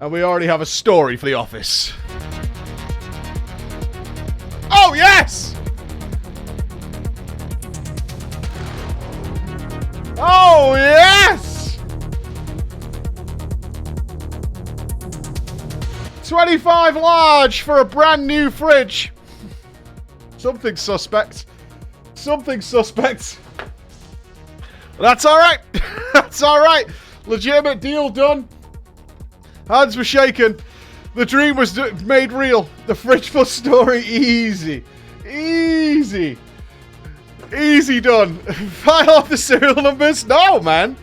And we already have a story for the office. Oh, yes! Oh, yes! 25 large for a brand new fridge. Something suspect. Something suspect. That's alright. That's alright. Legitimate deal done. Hands were shaken. The dream was made real. The fridge plus story, easy. Easy. Easy done. File off the serial numbers? No, man.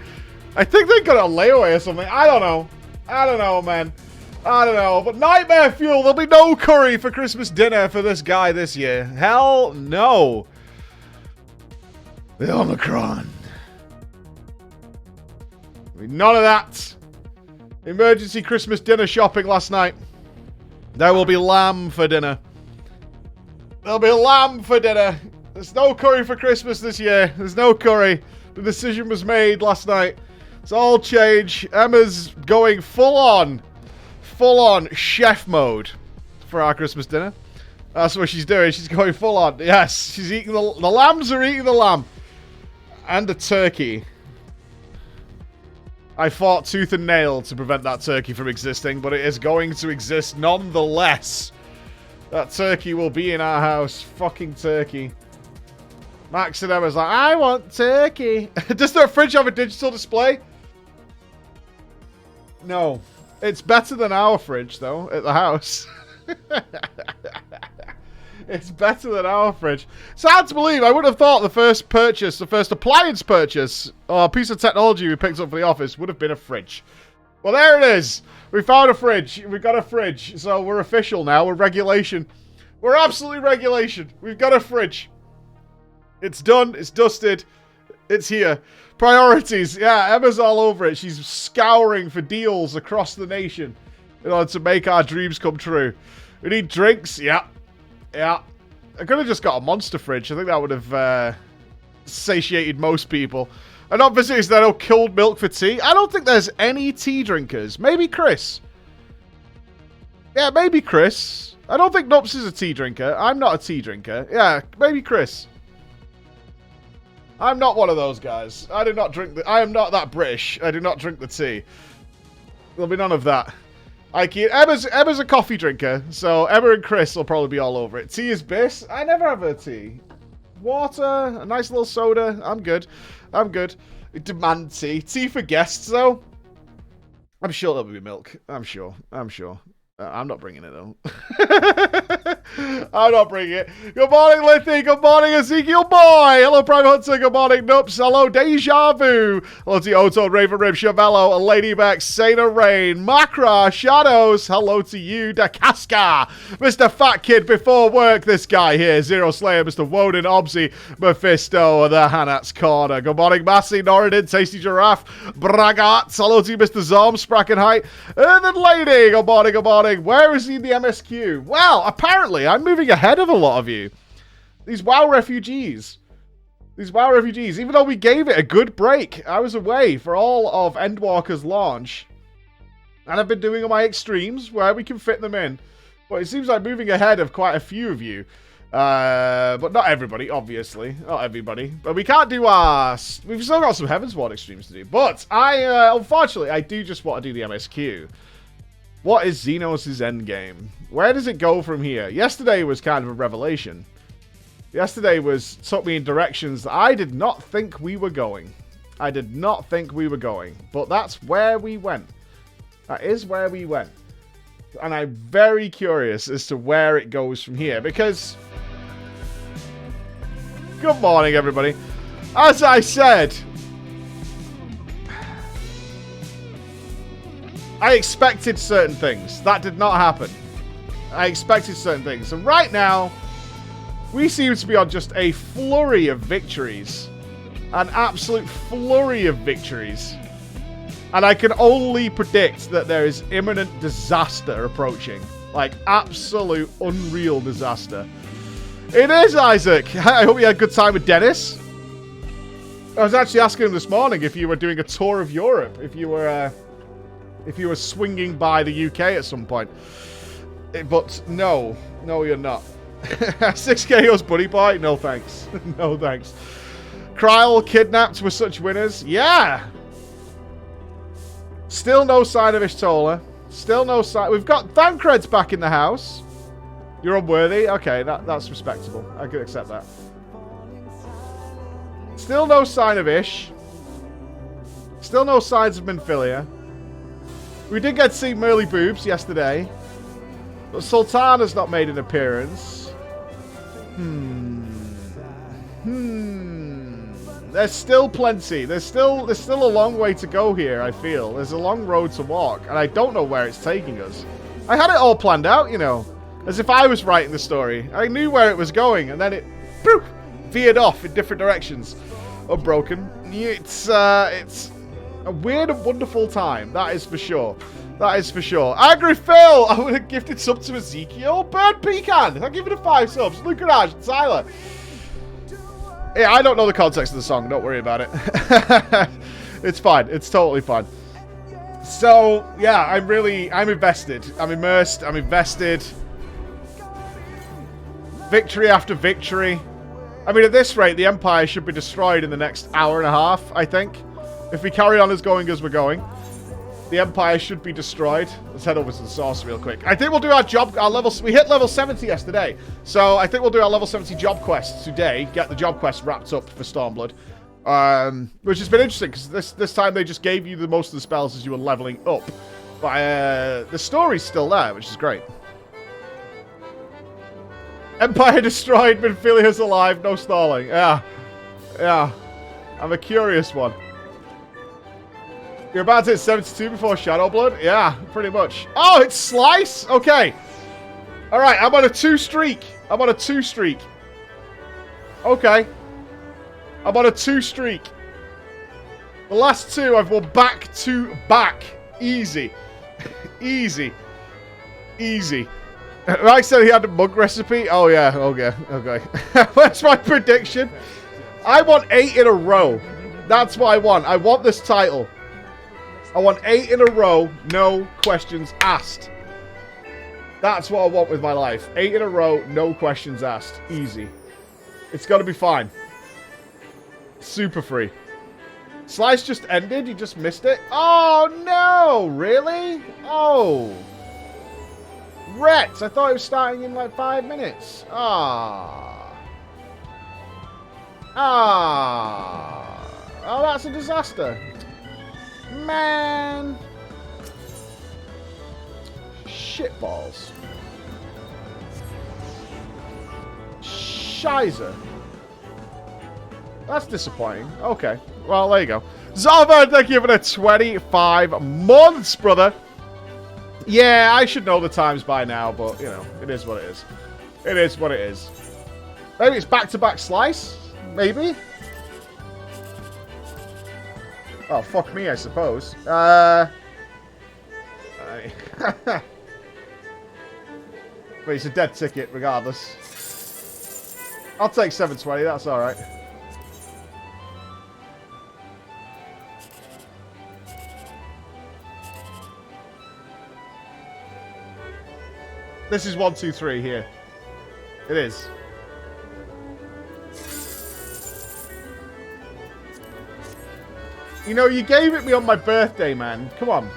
I think they got a layaway or something. I don't know. I don't know, man. I don't know. But nightmare fuel. There'll be no curry for Christmas dinner for this guy this year. Hell no. The Omicron. None of that. Emergency Christmas dinner shopping last night. There will be lamb for dinner. There'll be lamb for dinner. There's no curry for Christmas this year. There's no curry. The decision was made last night. It's all change. Emma's going full on chef mode for our Christmas dinner. That's what she's doing. She's going full on. Yes, she's eating the lambs are eating the lamb. And the turkey. I fought tooth and nail to prevent that turkey from existing, but it is going to exist nonetheless. That turkey will be in our house. Fucking turkey. Max and Emma's like, I want turkey. Does their fridge have a digital display? No. It's better than our fridge, though, at the house. It's better than our fridge. It's hard to believe. I would have thought the first appliance purchase, or piece of technology we picked up for the office would have been a fridge. Well, there it is. We found a fridge. We've got a fridge. So we're official now. We're regulation. We're absolutely regulation. We've got a fridge. It's done. It's dusted. It's here. Priorities. Yeah, Emma's all over it. She's scouring for deals across the nation in order to make our dreams come true. We need drinks. Yeah. Yeah. I could have just got a monster fridge. I think that would have satiated most people. And obviously, is there no cold milk for tea? I don't think there's any tea drinkers. Maybe Chris. Yeah, maybe Chris. I don't think Nupps is a tea drinker. I'm not a tea drinker. Yeah, maybe Chris. I'm not one of those guys. I do not drink I am not that British. I do not drink the tea. There'll be none of that. Emma's a coffee drinker, so Emma and Chris will probably be all over it. Tea is bliss. I never have a tea. Water, a nice little soda. I'm good. I'm good. Demand tea. Tea for guests, though. I'm sure there'll be milk. I'm sure. I'm sure. I'm not bringing it, though. I'm not bringing it. Good morning, Lithy. Good morning, Ezekiel Boy. Hello, Prime Hunter. Good morning, Nupps. Hello, Deja Vu. Hello to Otto, Raven Rib, Chavello, Lady Beck, Sailor Rain, Macra, Shadows. Hello to you, Dakaska. Mr. Fat Kid before work. This guy here, Zero Slayer, Mr. Woden, Obsy, Mephisto, the Hanats Corner. Good morning, Massey, Noridin, Tasty Giraffe, Bragat. Hello to you, Mr. Zom, Sprackenheight, and then Lady. Good morning, good morning. Where is he in the MSQ? Well, apparently, I'm moving ahead of a lot of you. These WoW refugees. These WoW refugees. Even though we gave it a good break, I was away for all of Endwalker's launch. And I've been doing all my extremes where we can fit them in. But it seems like moving ahead of quite a few of you. But not everybody, obviously. Not everybody. But we can't do our... We've still got some Heavensward extremes to do. But unfortunately, I do just want to do the MSQ. What is Zenos' endgame? Where does it go from here? Yesterday was kind of a revelation. Yesterday took me in directions that I did not think we were going. I did not think we were going. But that's where we went. That is where we went. And I'm very curious as to where it goes from here. Because... Good morning, everybody. As I said... I expected certain things. That did not happen. I expected certain things. And right now, we seem to be on just a flurry of victories. An absolute flurry of victories. And I can only predict that there is imminent disaster approaching. Like, absolute unreal disaster. It is, Isaac. I hope you had a good time with Dennis. I was actually asking him this morning if you were doing a tour of Europe. If you were... if you were swinging by the UK at some point. But no, you're not. 6K goes Buddy Boy? No thanks. No thanks. Kryl kidnapped were such winners. Yeah. Still no sign of Ishtola. Still no sign. We've got Thancred's back in the house. You're unworthy? Okay, that's respectable. I can accept that. Still no sign of Ish. Still no signs of Minfilia. We did get to see Merly Boobs yesterday. But Sultana's not made an appearance. There's still plenty. There's still a long way to go here, I feel. There's a long road to walk, and I don't know where it's taking us. I had it all planned out, you know. As if I was writing the story. I knew where it was going, and then it poof, veered off in different directions. Unbroken. It's a weird and wonderful time, that is for sure. That is for sure. Angry Phil! I would have gifted sub to Ezekiel. Bird Pecan! I'll give it a 5 subs. Luke Garage and Tyler. Yeah, I don't know the context of the song. Don't worry about it. It's fine. It's totally fine. So, yeah, I'm invested. I'm immersed. I'm invested. Victory after victory. I mean, at this rate, the Empire should be destroyed in the next hour and a half, I think. If we carry on as we're going. The Empire should be destroyed. Let's head over to the source real quick. I think we'll do our level... We hit level 70 yesterday. So I think we'll do our level 70 job quest today. Get the job quest wrapped up for Stormblood. Which has been interesting, because this time they just gave you the most of the spells as you were leveling up. But the story's still there, which is great. Empire destroyed, Minfilia's alive, no stalling. Yeah. Yeah. I'm a curious one. You're about to hit 72 before Shadowblood? Yeah, pretty much. Oh, it's Slice? Okay. Alright, I'm on a 2 streak. I'm on a 2 streak. Okay. I'm on a 2 streak. The last 2 I've won back to back. Easy. Easy. Easy. Mike said he had a mug recipe. Oh, yeah. Okay. Okay. Where's my prediction? I want 8 in a row. That's what I want. I want this title. I want 8 in a row, no questions asked. That's what I want with my life. 8 in a row, no questions asked. Easy. It's got to be fine. Super free. Slice just ended? You just missed it? Oh, no! Really? Oh. Rets! I thought it was starting in like 5 minutes. Ah. Ah. Oh, that's a disaster. Man. Shitballs. Shizer. That's disappointing. Okay. Well, there you go. Zalvan, thank you for the 25 months, brother. Yeah, I should know the times by now, but, you know, it is what it is. It is what it is. Maybe it's back-to-back Slice? Maybe? Oh, fuck me, I suppose. But it's a dead ticket, regardless. I'll take 720, that's alright. This is 1, 2, 3 here. It is. You know, you gave it me on my birthday, man. Come on.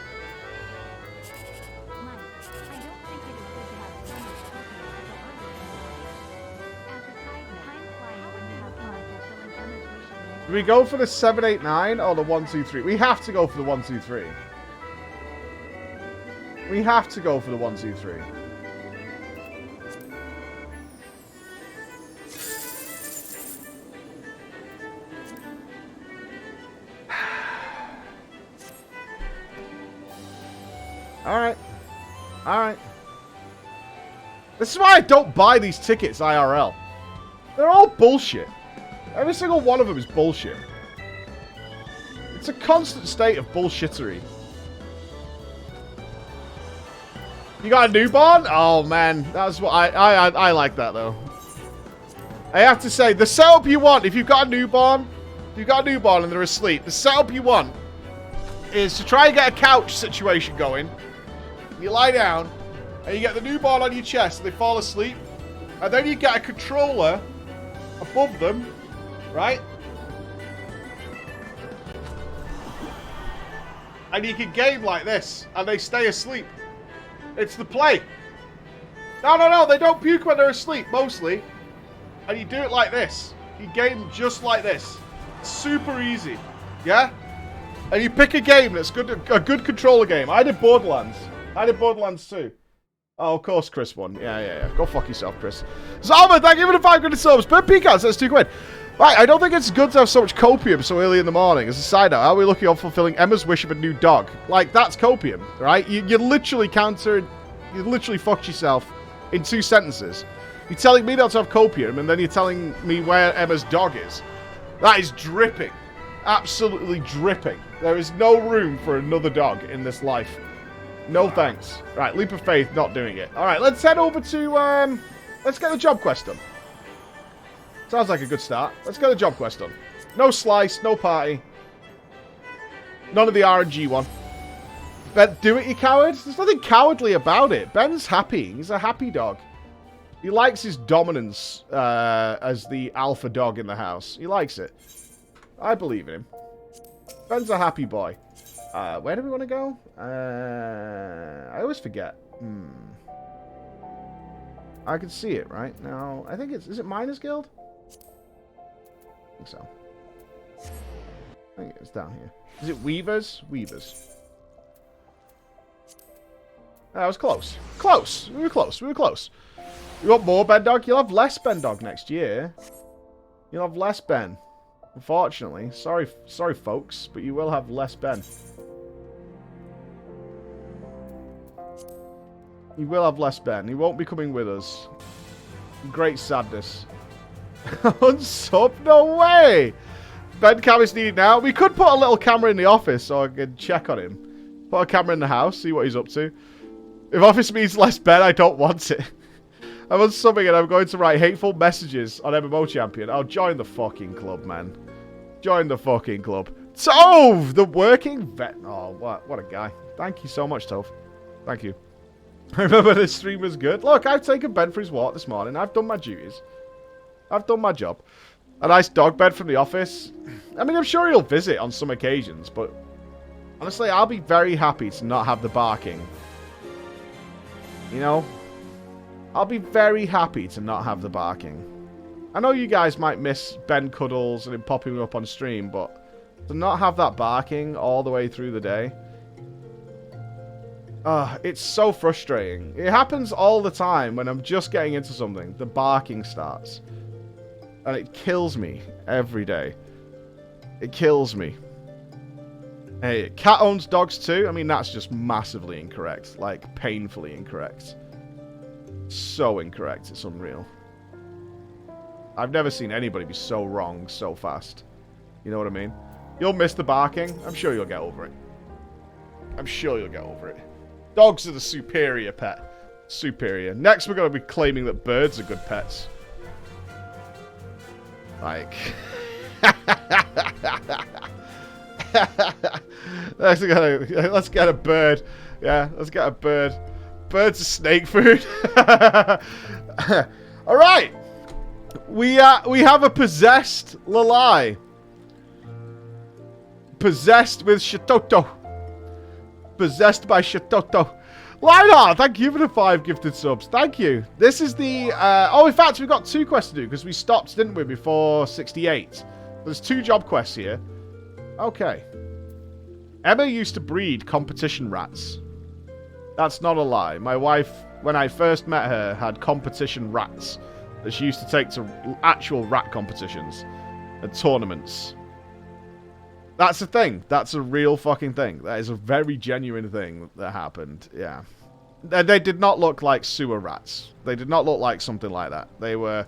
Do we go for the 789 or the 1, 2, 3? We have to go for the 1, 2, 3. We have to go for the 1, 2, 3. Alright. Alright. This is why I don't buy these tickets IRL. They're all bullshit. Every single one of them is bullshit. It's a constant state of bullshittery. You got a newborn? Oh, man. That's what I like that, though. I have to say, the setup you want, if you've got a newborn and they're asleep, the setup you want is to try and get a couch situation going. You lie down, and you get the newborn on your chest, and they fall asleep. And then you get a controller above them, right? And you can game like this, and they stay asleep. It's the play. No, they don't puke when they're asleep, mostly. And you do it like this. You game just like this. Super easy. Yeah? And you pick a game that's good, a good controller game. I did Borderlands. I did Borderlands 2. Oh, of course Chris won. Yeah. Go fuck yourself, Chris. Zalman, thank you for the 5 subs. Per Pecan says 2 quid. Right, I don't think it's good to have so much copium so early in the morning. As a side note, how are we looking on fulfilling Emma's wish of a new dog? Like, that's copium, right? You literally countered... You literally fucked yourself in 2 sentences. You're telling me not to have copium, and then you're telling me where Emma's dog is. That is dripping. Absolutely dripping. There is no room for another dog in this life. No thanks. Right, leap of faith, not doing it. Alright, let's head over to... let's get the job quest done. Sounds like a good start. Let's get the job quest done. No slice, no party. None of the RNG one. Ben, do it, you coward. There's nothing cowardly about it. Ben's happy. He's a happy dog. He likes his dominance as the alpha dog in the house. He likes it. I believe in him. Ben's a happy boy. Where do we want to go? I always forget. I can see it right now. I think it's... Is it Miners Guild? I think so. I think it's down here. Is it Weavers? Weavers. That was close. Close. We were close. We were close. You want more Ben Dog? You'll have less Ben Dog next year. You'll have less Ben. Unfortunately. Sorry, folks, but you will have less Ben. You will have less Ben. He won't be coming with us. Great sadness. Unsub? No way! Ben cam is needed now. We could put a little camera in the office so I could check on him. Put a camera in the house, see what he's up to. If office means less Ben, I don't want it. I'm unsubbing and I'm going to write hateful messages on MMO Champion. I'll join the fucking club, man. Join the fucking club. Tove! The working vet. Oh, what a guy. Thank you so much, Tove. Thank you. I remember this stream was good. Look, I've taken Ben for his walk this morning. I've done my duties. I've done my job. A nice dog bed from the office. I mean, I'm sure he'll visit on some occasions, but honestly, I'll be very happy to not have the barking. You know? I'll be very happy to not have the barking. I know you guys might miss Ben Cuddles and him popping up on stream, but to not have that barking all the way through the day... it's so frustrating. It happens all the time when I'm just getting into something. The barking starts. And it kills me every day. It kills me. Hey, cat owns dogs too? I mean, that's just massively incorrect. Like, painfully incorrect. So incorrect, it's unreal. I've never seen anybody be so wrong so fast. You know what I mean? You'll miss the barking. I'm sure you'll get over it. I'm sure you'll get over it. Dogs are the superior pet. Superior. Next, we're going to be claiming that birds are good pets. Like... let's get a bird. Yeah, let's get a bird. Birds are snake food. Alright. We have a possessed Lalai. Possessed with Shatoto. Possessed by Shatoto. Lionheart, thank you for the 5 gifted subs. Thank you. This is the... oh, in fact, we've got 2 quests to do, because we stopped, didn't we, before 68. There's 2 job quests here. Okay. Emma used to breed competition rats. That's not a lie. My wife, when I first met her, had competition rats that she used to take to actual rat competitions and tournaments. That's a thing. That's a real fucking thing. That is a very genuine thing that happened. Yeah. They did not look like sewer rats. They did not look like something like that. They were,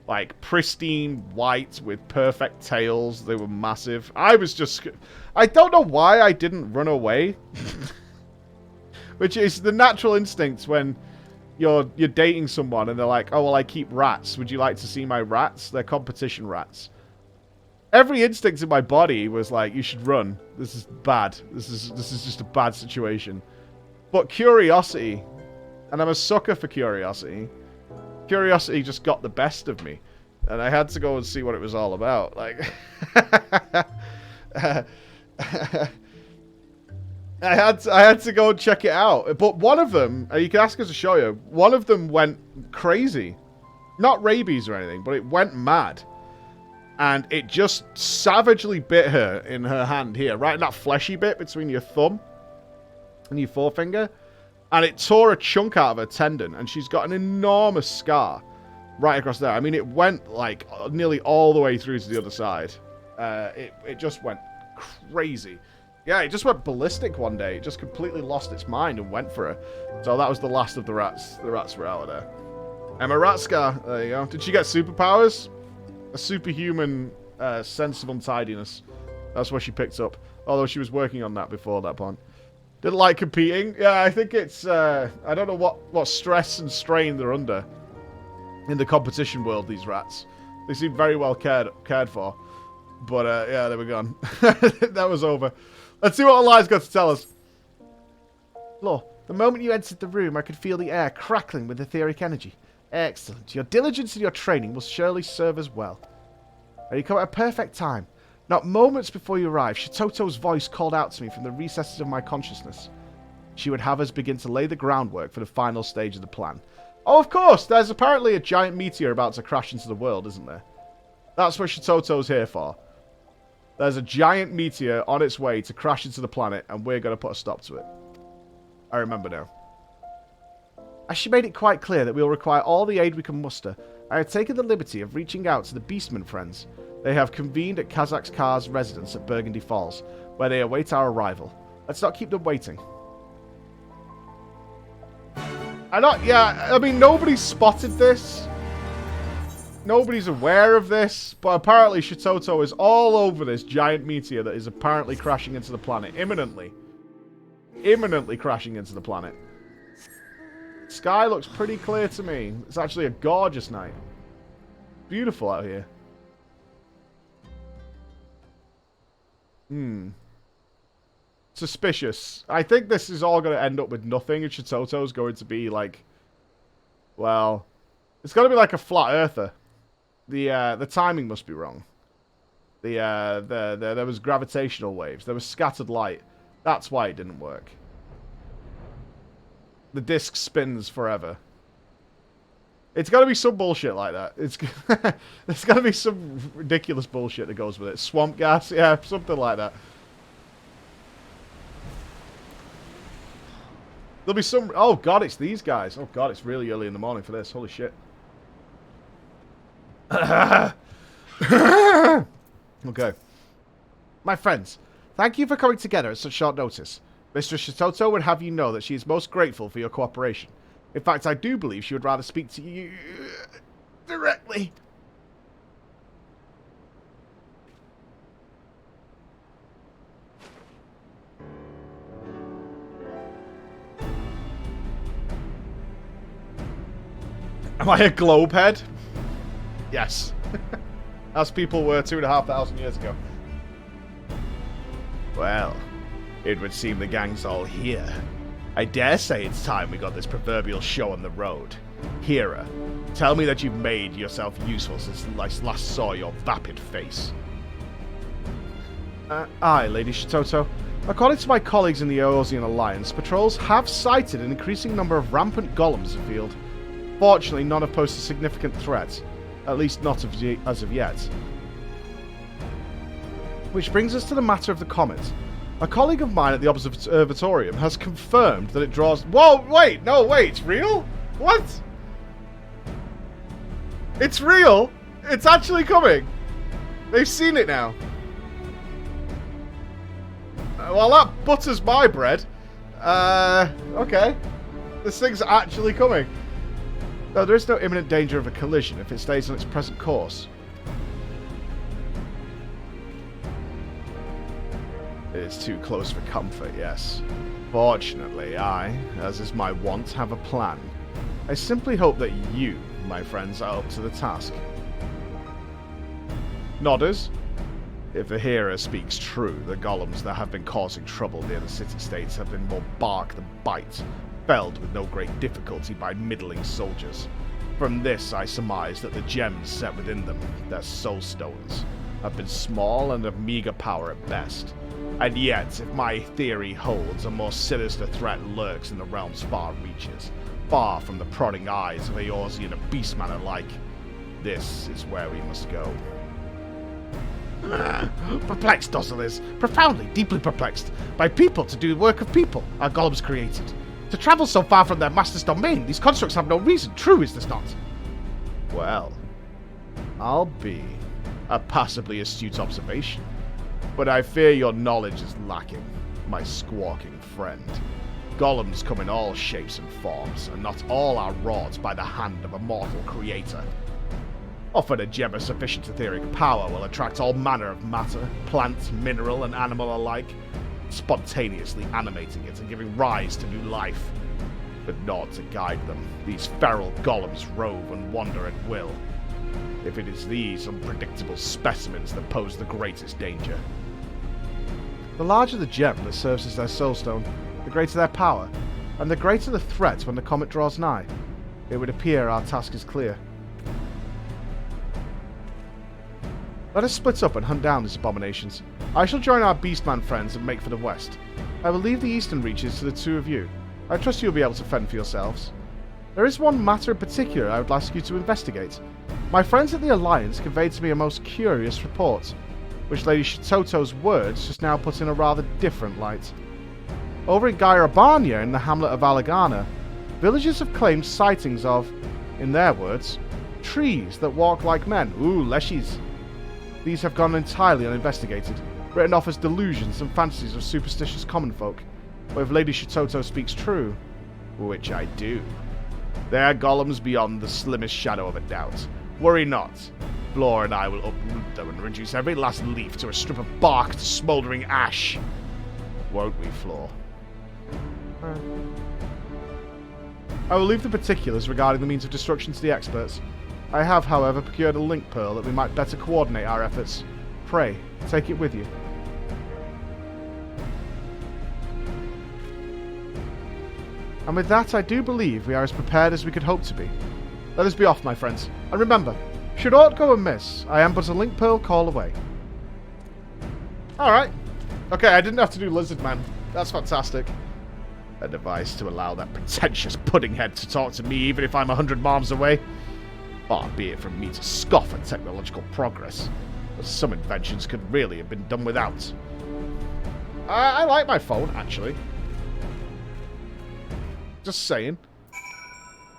like, pristine white with perfect tails. They were massive. I was just... I don't know why I didn't run away. Which is the natural instinct when you're dating someone and they're like, oh, well, I keep rats. Would you like to see my rats? They're competition rats. Every instinct in my body was like, you should run. This is bad. This is just a bad situation. But curiosity, and I'm a sucker for curiosity. Curiosity just got the best of me, and I had to go and see what it was all about. Like, I had to go and check it out. But one of them, you can ask us to show you. One of them went crazy, not rabies or anything, but it went mad. And it just savagely bit her in her hand here, right in that fleshy bit between your thumb and your forefinger. And it tore a chunk out of her tendon, and she's got an enormous scar right across there. I mean, it went, like, nearly all the way through to the other side. It just went crazy. Yeah, it just went ballistic one day. It just completely lost its mind and went for her. So that was the last of the rats. The rats were out of there. Emma Ratska, there you go. Did she get superpowers? A superhuman sense of untidiness. That's what she picked up. Although she was working on that before that point. Didn't like competing. Yeah, I think it's... I don't know what stress and strain they're under in the competition world, these rats. They seem very well cared for. But, yeah, they were gone. That was over. Let's see what Eli's got to tell us. Law, the moment you entered the room, I could feel the air crackling with etheric energy. Excellent. Your diligence and your training will surely serve us well. And you come at a perfect time. Not moments before you arrived, Shitoto's voice called out to me from the recesses of my consciousness. She would have us begin to lay the groundwork for the final stage of the plan. Oh, of course! There's apparently a giant meteor about to crash into the world, isn't there? That's what Shitoto's here for. There's a giant meteor on its way to crash into the planet, and we're going to put a stop to it. I remember now. As she made it quite clear that we will require all the aid we can muster, I have taken the liberty of reaching out to the Beastman friends. They have convened at Kazak's Kar's residence at Burgundy Falls, where they await our arrival. Let's not keep them waiting. I mean, nobody's spotted this. Nobody's aware of this, but apparently Shitoto is all over this giant meteor that is apparently crashing into the planet. Imminently. Imminently crashing into the planet. Sky looks pretty clear to me. It's actually a gorgeous night. Beautiful out here. Suspicious. I think this is all going to end up with nothing, and Shitoto's going to be like... Well... It's going to be like a flat earther. The timing must be wrong. There was gravitational waves. There was scattered light. That's why it didn't work. The disc spins forever. It's got to be some bullshit like that. There's got to be some ridiculous bullshit that goes with it. Swamp gas, yeah, something like that. There'll be some... Oh, God, it's these guys. Oh, God, it's really early in the morning for this. Holy shit. Okay. My friends, thank you for coming together at such short notice. Mistress Shitoto would have you know that she is most grateful for your cooperation. In fact, I do believe she would rather speak to you directly. Am I a globe head? Yes. As people were 2,500 years ago. Well, it would seem the gang's all here. I dare say it's time we got this proverbial show on the road. Hera, tell me that you've made yourself useful since I last saw your vapid face. Aye, Lady Shitoto. According to my colleagues in the Eosian Alliance, patrols have sighted an increasing number of rampant golems afield. Fortunately, none have posed a significant threat. At least not as of yet. Which brings us to the matter of the comet. A colleague of mine at the observatorium has confirmed that it draws... Whoa, wait, no, wait, it's real? What? It's real? It's actually coming? They've seen it now. Well, that butters my bread. Okay. This thing's actually coming. Though there is no imminent danger of a collision if it stays on its present course. It is too close for comfort, yes. Fortunately, I, as is my wont, have a plan. I simply hope that you, my friends, are up to the task. Nodders? If the hearer speaks true, the golems that have been causing trouble near the city-states have been more bark than bite, felled with no great difficulty by middling soldiers. From this I surmise that the gems set within them, their soul stones, have been small and of meager power at best. And yet, if my theory holds, a more sinister threat lurks in the realm's far reaches, far from the prodding eyes of Eorzean and Beastman alike. This is where we must go. Perplexed, Dozzle is. Profoundly, deeply perplexed. By people to do the work of people, our golems created. To travel so far from their master's domain, these constructs have no reason. True, is this not? Well, I'll be a passably astute observation. But I fear your knowledge is lacking, my squawking friend. Golems come in all shapes and forms, and not all are wrought by the hand of a mortal creator. Often a gem of sufficient etheric power will attract all manner of matter, plant, mineral, and animal alike, spontaneously animating it and giving rise to new life. But not to guide them, these feral golems rove and wander at will. If it is these unpredictable specimens that pose the greatest danger. The larger the gem that serves as their soulstone, the greater their power, and the greater the threat when the comet draws nigh. It would appear our task is clear. Let us split up and hunt down these abominations. I shall join our Beastman friends and make for the west. I will leave the eastern reaches to the two of you. I trust you will be able to fend for yourselves. There is one matter in particular I would ask you to investigate. My friends at the Alliance conveyed to me a most curious report, which Lady Shitoto's words just now put in a rather different light. Over in Gairabania, in the hamlet of Alagana, villagers have claimed sightings of, in their words, trees that walk like men. Ooh, leshies. These have gone entirely uninvestigated, written off as delusions and fantasies of superstitious common folk. But if Lady Shitoto speaks true, which I do, they are golems beyond the slimmest shadow of a doubt. Worry not. Floor and I will uproot them and reduce every last leaf to a strip of bark to smouldering ash. Won't we, Floor? I will leave the particulars regarding the means of destruction to the experts. I have, however, procured a link pearl that we might better coordinate our efforts. Pray, take it with you. And with that, I do believe we are as prepared as we could hope to be. Let us be off, my friends. And remember, should aught go amiss, I am but a link pearl call away. Alright. Okay, I didn't have to do Lizard Man. That's fantastic. A device to allow that pretentious puddinghead to talk to me even if I'm 100 miles away. Far be it from me to scoff at technological progress, but some inventions could really have been done without. I like my phone, actually. Just saying.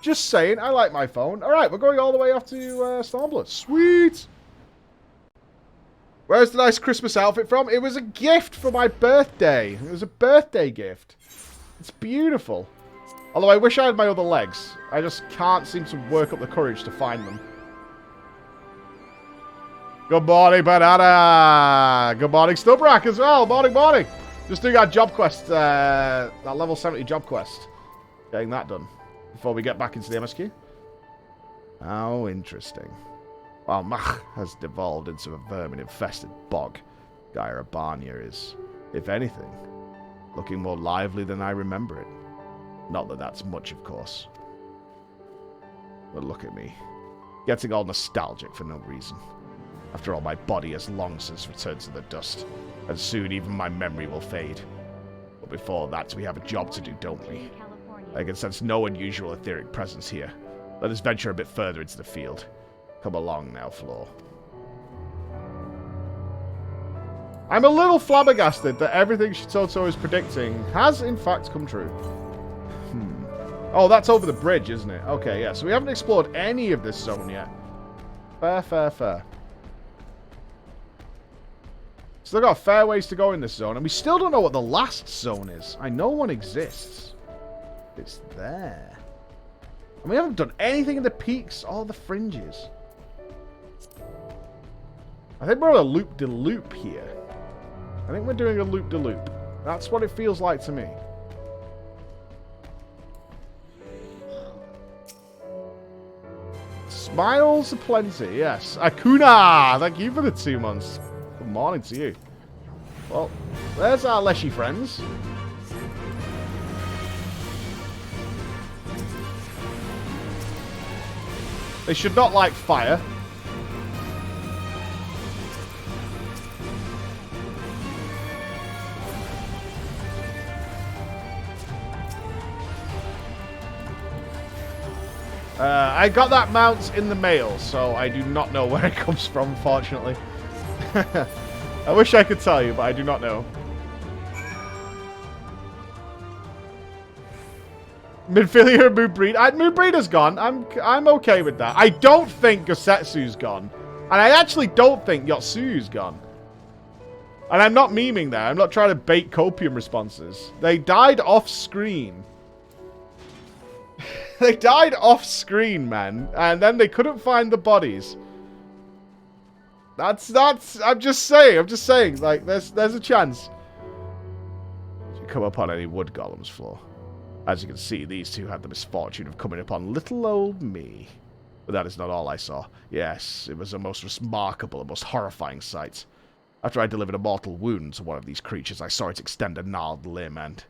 Just saying, I like my phone. Alright, we're going all the way off to Stormblood. Sweet! Where's the nice Christmas outfit from? It was a gift for my birthday. It was a birthday gift. It's beautiful. Although I wish I had my other legs. I just can't seem to work up the courage to find them. Good morning, Banana! Good morning, Stubrak as well. Morning, morning! Just doing our job quest, that level 70 job quest. Getting that done before we get back into the MSQ. How interesting. While Mach has devolved into a vermin-infested bog, Gairabania is, if anything, looking more lively than I remember it. Not that that's much, of course. But look at me. Getting all nostalgic for no reason. After all, my body has long since returned to the dust, and soon even my memory will fade. But before that, we have a job to do, don't we? I can sense no unusual etheric presence here. Let us venture a bit further into the field. Come along now, Floor. I'm a little flabbergasted that everything Shitoto is predicting has, in fact, come true. Oh, that's over the bridge, isn't it? Okay, yeah. So we haven't explored any of this zone yet. Fair, fair, fair. Still got a fair ways to go in this zone, and we still don't know what the last zone is. I know one exists. It's there. And we haven't done anything in the peaks or the fringes. I think we're on a loop-de-loop here. I think we're doing a loop-de-loop. That's what it feels like to me. Smiles aplenty, yes. Akuna! Thank you for the 2 months. Good morning to you. Well, there's our leshy friends. They should not like fire. I got that mount in the mail, so I do not know where it comes from, unfortunately. I wish I could tell you, but I do not know. Midfielder and Mood Breed. Mood Breeder's gone. I'm okay with that. I don't think Gosetsu's gone. And I actually don't think Yotsu's gone. And I'm not memeing there. I'm not trying to bait copium responses. They died off screen. They died off screen, man. And then they couldn't find the bodies. That's I'm just saying, like, there's a chance. You come upon any wood golems floor. As you can see, these two had the misfortune of coming upon little old me. But that is not all I saw. Yes, it was a most remarkable and most horrifying sight. After I delivered a mortal wound to one of these creatures, I saw it extend a gnarled limb and,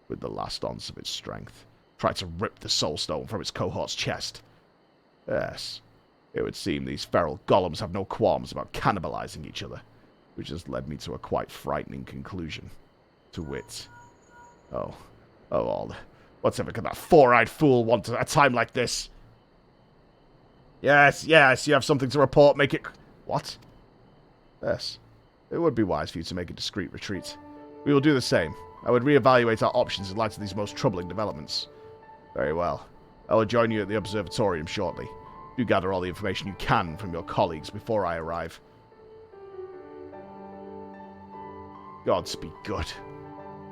with the last ounce of its strength, tried to rip the soulstone from its cohort's chest. Yes, it would seem these feral golems have no qualms about cannibalizing each other, which has led me to a quite frightening conclusion. To wit, whatever could that four-eyed fool want at a time like this? Yes, you have something to report, make it... What? Yes, it would be wise for you to make a discreet retreat. We will do the same. I would reevaluate our options in light of these most troubling developments. Very well. I will join you at the observatorium shortly. Do gather all the information you can from your colleagues before I arrive. Gods be good.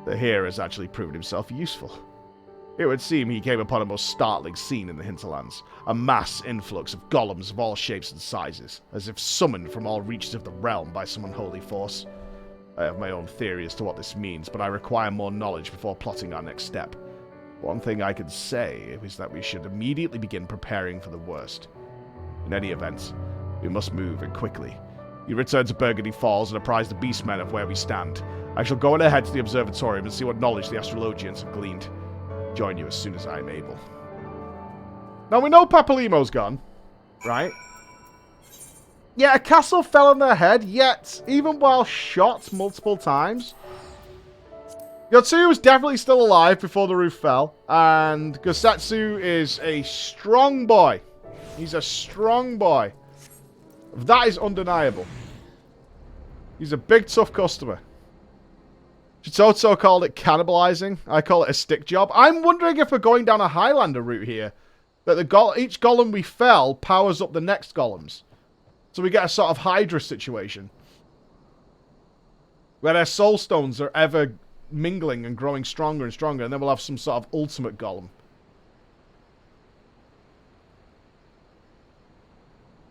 The hero has actually proven himself useful. It would seem he came upon a most startling scene in the hinterlands. A mass influx of golems of all shapes and sizes, as if summoned from all reaches of the realm by some unholy force. I have my own theory as to what this means, but I require more knowledge before plotting our next step. One thing I can say is that we should immediately begin preparing for the worst. In any event, we must move, and quickly. You return to Burgundy Falls and apprise the Beastmen of where we stand. I shall go on ahead to the observatorium and see what knowledge the astrologians have gleaned. Join you as soon as I am able. Now we know Papalymo's gone, right? Yeah, a castle fell on their head, yet, even while shot multiple times, Yotsu was definitely still alive before the roof fell, and Gosetsu is a strong boy. He's a strong boy. That is undeniable. He's a big, tough customer. Chitoto called it cannibalizing. I call it a stick job. I'm wondering if we're going down a Highlander route here. That each golem we fell powers up the next golems. So we get a sort of Hydra situation. Where their soul stones are ever mingling and growing stronger and stronger, and then we'll have some sort of ultimate golem.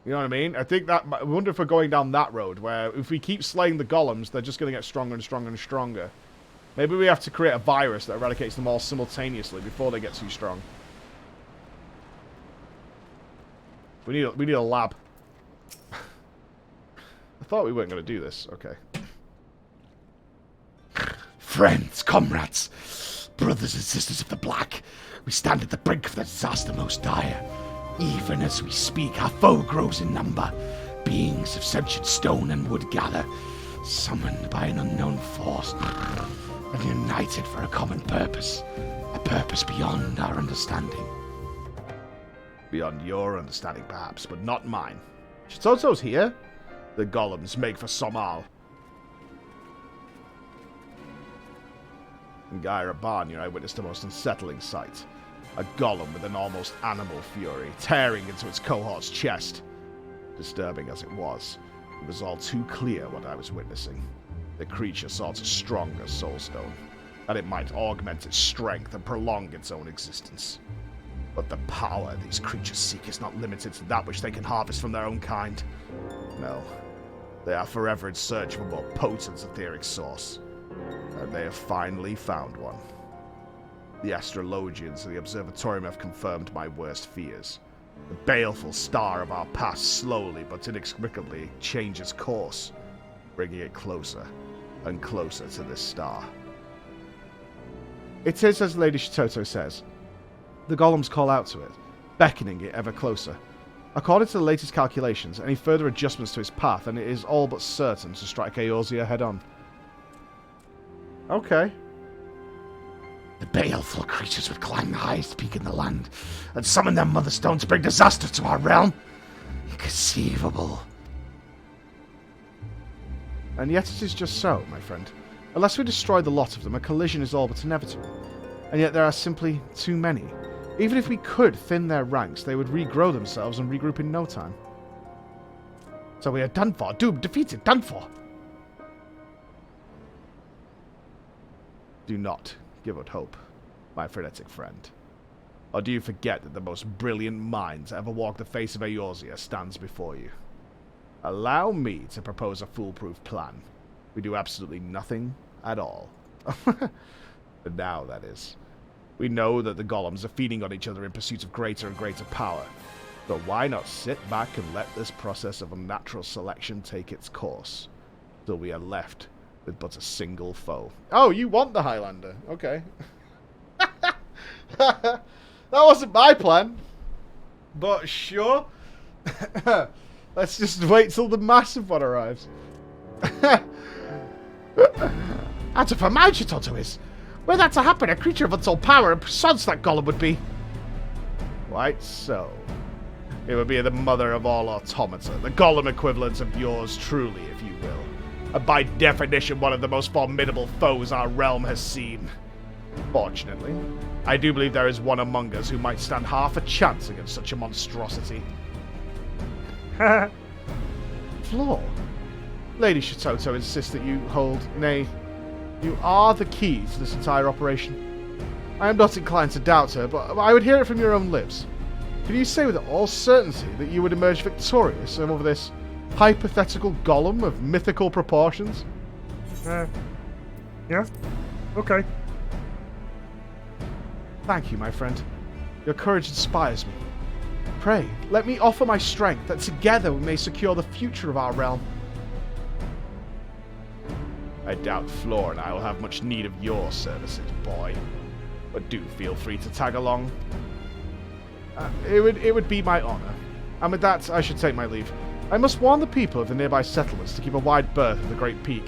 You know what I mean? I think that... I wonder if we're going down that road, where if we keep slaying the golems, they're just going to get stronger and stronger and stronger. Maybe we have to create a virus that eradicates them all simultaneously before they get too strong. We need a lab. I thought we weren't going to do this. Okay. Friends, comrades, brothers and sisters of the Black, we stand at the brink of the disaster most dire. Even as we speak, our foe grows in number. Beings of sentient stone and wood gather, summoned by an unknown force, and united for a common purpose. A purpose beyond our understanding. Beyond your understanding, perhaps, but not mine. Chitoto's here. The golems make for Somal. In Gaira Barnyard, I witnessed a most unsettling sight. A golem with an almost animal fury, tearing into its cohort's chest. Disturbing as it was all too clear what I was witnessing. The creature sought a stronger soulstone, that it might augment its strength and prolong its own existence. But the power these creatures seek is not limited to that which they can harvest from their own kind. No, they are forever in search of a more potent etheric source. And they have finally found one. The astrologians of the observatorium have confirmed my worst fears. The baleful star of our past slowly but inexplicably changes course. bringing it closer and closer to this star. It is as Lady Shitoto says. The golems call out to it, beckoning it ever closer. According to the latest calculations, any further adjustments to its path, and it is all but certain to strike Eorzea head-on. Okay. The baleful creatures would climb the highest peak in the land and summon their mother stone to bring disaster to our realm. Inconceivable. And yet it is just so, my friend. Unless we destroy the lot of them, a collision is all but inevitable. And yet there are simply too many. Even if we could thin their ranks, they would regrow themselves and regroup in no time. So we are done for. Doomed, defeated, done for. Do not give up hope, my frenetic friend. Or do you forget that the most brilliant mind to ever walk the face of Eorzea stands before you? Allow me to propose a foolproof plan. We do absolutely nothing at all. But now, that is. We know that the golems are feeding on each other in pursuit of greater and greater power. So why not sit back and let this process of unnatural selection take its course, till we are left with but a single foe. Oh, you want the Highlander. Okay. That wasn't my plan. But sure. Let's just wait till the massive one arrives. Out of her mind, Shitoto is. Were that to happen, a creature of untold power and sods that golem would be. Quite so. It would be the mother of all automata, the golem equivalent of yours truly, if you will. And by definition, one of the most formidable foes our realm has seen. Fortunately, I do believe there is one among us who might stand half a chance against such a monstrosity. Floor? Lady Shitoto insists that you hold, nay, you are the key to this entire operation. I am not inclined to doubt her, but I would hear it from your own lips. Could you say with all certainty that you would emerge victorious over this hypothetical golem of mythical proportions? Yeah? Okay. Thank you, my friend. Your courage inspires me. Pray, let me offer my strength, that together we may secure the future of our realm. I doubt Floor and I will have much need of your services, boy. But do feel free to tag along. It would be my honor. And with that, I should take my leave. I must warn the people of the nearby settlements to keep a wide berth at the Great Peak.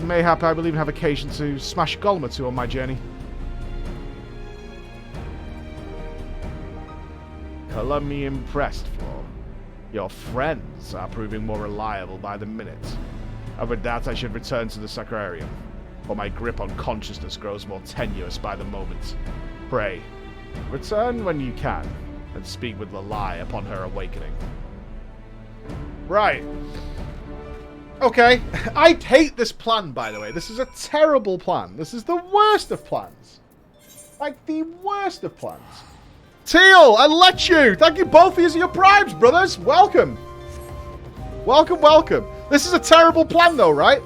Mayhap I will even have occasion to smash a golem or two on my journey. Color me impressed, Floor. Your friends are proving more reliable by the minute. And with that, I should return to the Sacrarium, for my grip on consciousness grows more tenuous by the moment. Pray, return when you can, and speak with Lalai upon her awakening. Right. Okay. I hate this plan, by the way. This is a terrible plan. This is the worst of plans. Like, the worst of plans. Teal, I let you! Thank you both for using your bribes, brothers! Welcome! Welcome, welcome. This is a terrible plan, though, right?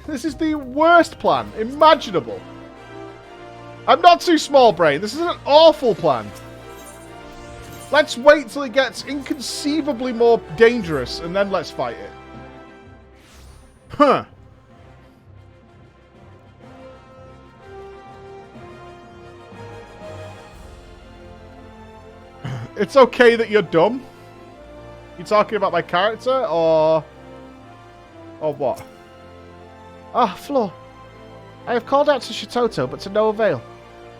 This is the worst plan imaginable. I'm not too small brain. This is an awful plan. Let's wait till it gets inconceivably more dangerous, and then let's fight it. Huh. It's okay that you're dumb? You talking about my character, or what? Ah, Floor. I have called out to Shitoto, but to no avail.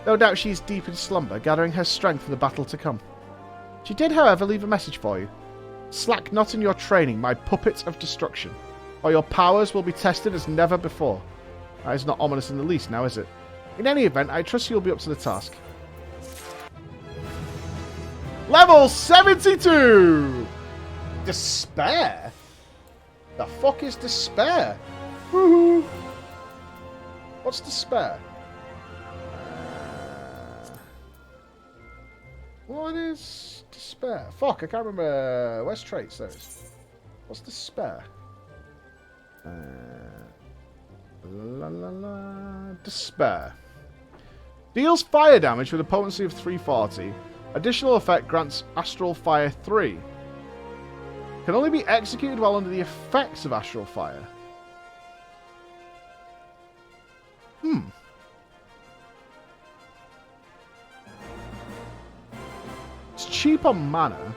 No doubt she is deep in slumber, gathering her strength for the battle to come. She did, however, leave a message for you. Slack not in your training, my puppet of destruction, or your powers will be tested as never before. That is not ominous in the least now, is it? In any event, I trust you'll be up to the task. Level 72! Despair? The fuck is despair? Woohoo! What's despair? What is despair? Fuck, I can't remember. Where's traits? There it is. What's despair? Despair. Deals fire damage with a potency of 340. Additional effect grants Astral Fire 3. Can only be executed while under the effects of Astral Fire. It's cheap on mana.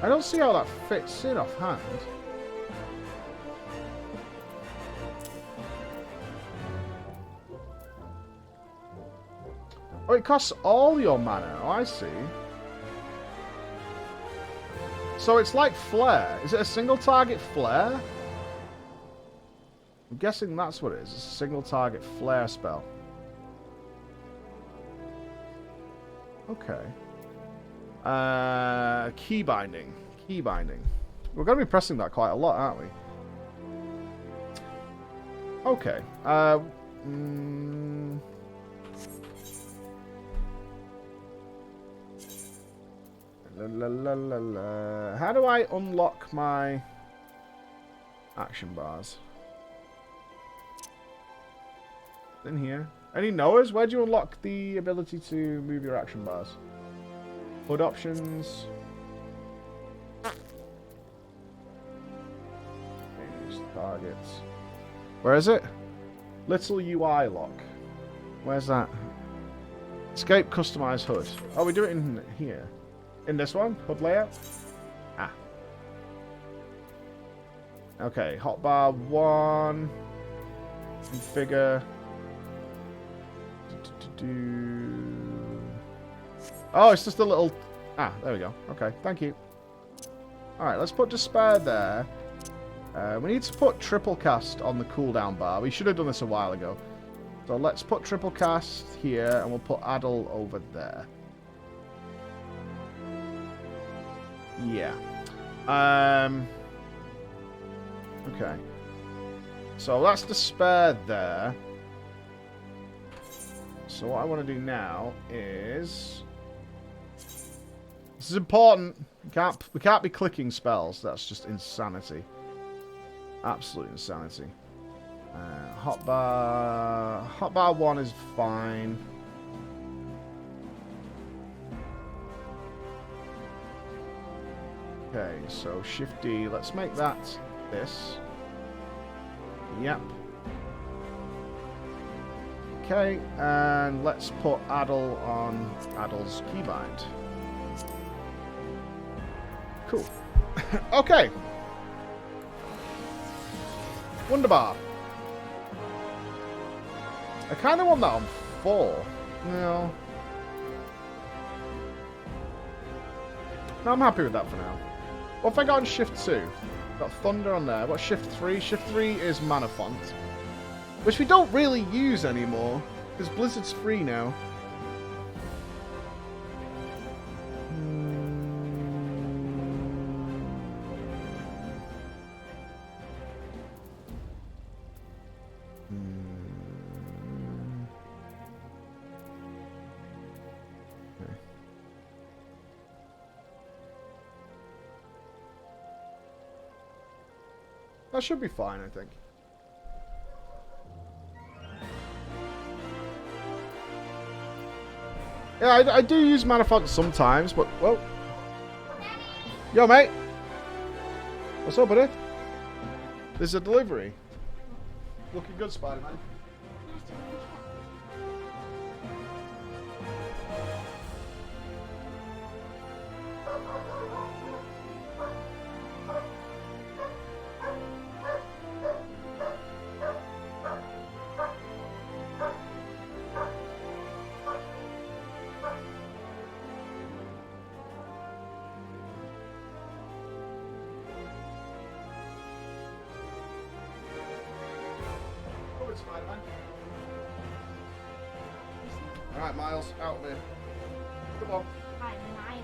I don't see how that fits in offhand. Oh, it costs all your mana. Oh, I see. So it's like Flare. Is it a single target Flare? I'm guessing that's what it is. It's a single target Flare spell. Okay. Key binding. Key binding. We're going to be pressing that quite a lot, aren't we? Okay. How do I unlock my action bars? In here. Any knowers? Where do you unlock the ability to move your action bars? HUD options. Change targets. Where is it? Little UI lock. Where's that? Escape customize HUD. Oh, we do it in here. In this one? HUD layout? Ah. Okay, hotbar 1. Configure. Oh, it's just a little... Ah, there we go. Okay, thank you. Alright, let's put Despair there. We need to put Triple Cast on the cooldown bar. We should have done this a while ago. So let's put Triple Cast here, and we'll put Addle over there. Yeah. Okay. So that's Despair there. So what I want to do now is... This is important. We can't be clicking spells. That's just insanity. Absolute insanity. Hotbar 1 is fine. Okay, so Shift D. Let's make that this. Yep. Okay, and let's put Addle on Addle's keybind. Cool. Okay. Wunderbar. I kind of want that on 4. No. No, I'm happy with that for now. What have I got on Shift 2? Got Thunder on there. What's Shift 3? Shift 3 is Mana Font. Which we don't really use anymore. Because Blizzard's free now. That should be fine, I think. Yeah, I do use Mana Font sometimes, but, well... Yo, mate! What's up, buddy? There's a delivery. Looking good, Spider-Man. Alright, Miles, out of here. Come on. Hi, Miles.